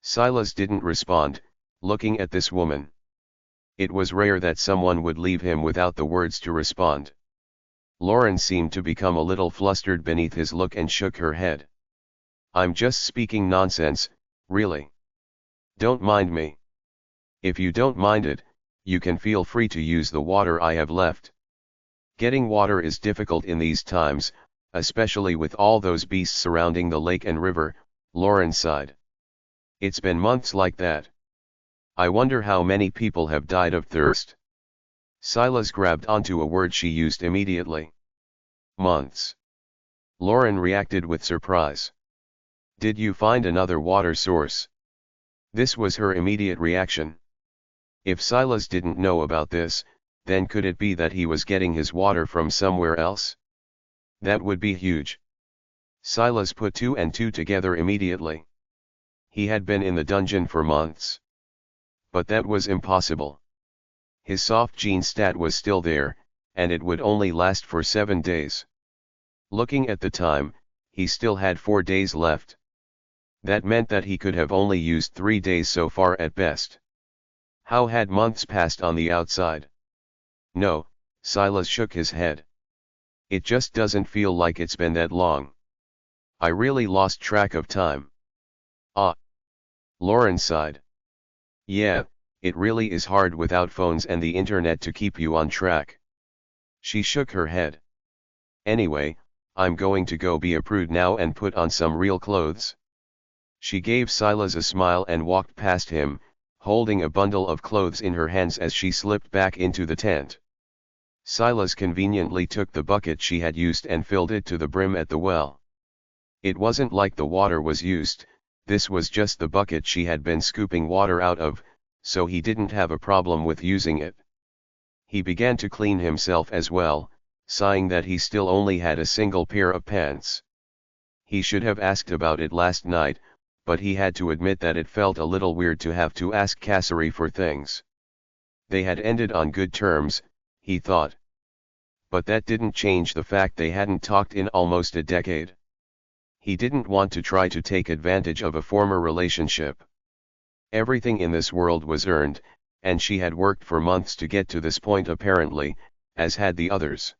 Silas didn't respond, looking at this woman. It was rare that someone would leave him without the words to respond. Lauren seemed to become a little flustered beneath his look and shook her head. I'm just speaking nonsense, really. Don't mind me. If you don't mind it, you can feel free to use the water I have left. Getting water is difficult in these times, especially with all those beasts surrounding the lake and river, Lauren sighed. It's been months like that. I wonder how many people have died of thirst. Silas grabbed onto a word she used immediately. Months. Lauren reacted with surprise. Did you find another water source? This was her immediate reaction. If Silas didn't know about this, then could it be that he was getting his water from somewhere else? That would be huge. Silas put two and two together immediately. He had been in the dungeon for months. But that was impossible. His soft gene stat was still there, and it would only last for 7 days. Looking at the time, he still had 4 days left. That meant that he could have only used 3 days so far at best. How had months passed on the outside? No, Silas shook his head. It just doesn't feel like it's been that long. I really lost track of time. Ah. Lauren sighed. Yeah, it really is hard without phones and the internet to keep you on track. She shook her head. Anyway, I'm going to go be a prude now and put on some real clothes. She gave Silas a smile and walked past him, holding a bundle of clothes in her hands as she slipped back into the tent. Silas conveniently took the bucket she had used and filled it to the brim at the well. It wasn't like the water was used, this was just the bucket she had been scooping water out of, so he didn't have a problem with using it. He began to clean himself as well, sighing that he still only had a single pair of pants. He should have asked about it last night, but he had to admit that it felt a little weird to have to ask Cassary for things. They had ended on good terms, he thought. But that didn't change the fact they hadn't talked in almost a decade. He didn't want to try to take advantage of a former relationship. Everything in this world was earned, and she had worked for months to get to this point apparently, as had the others.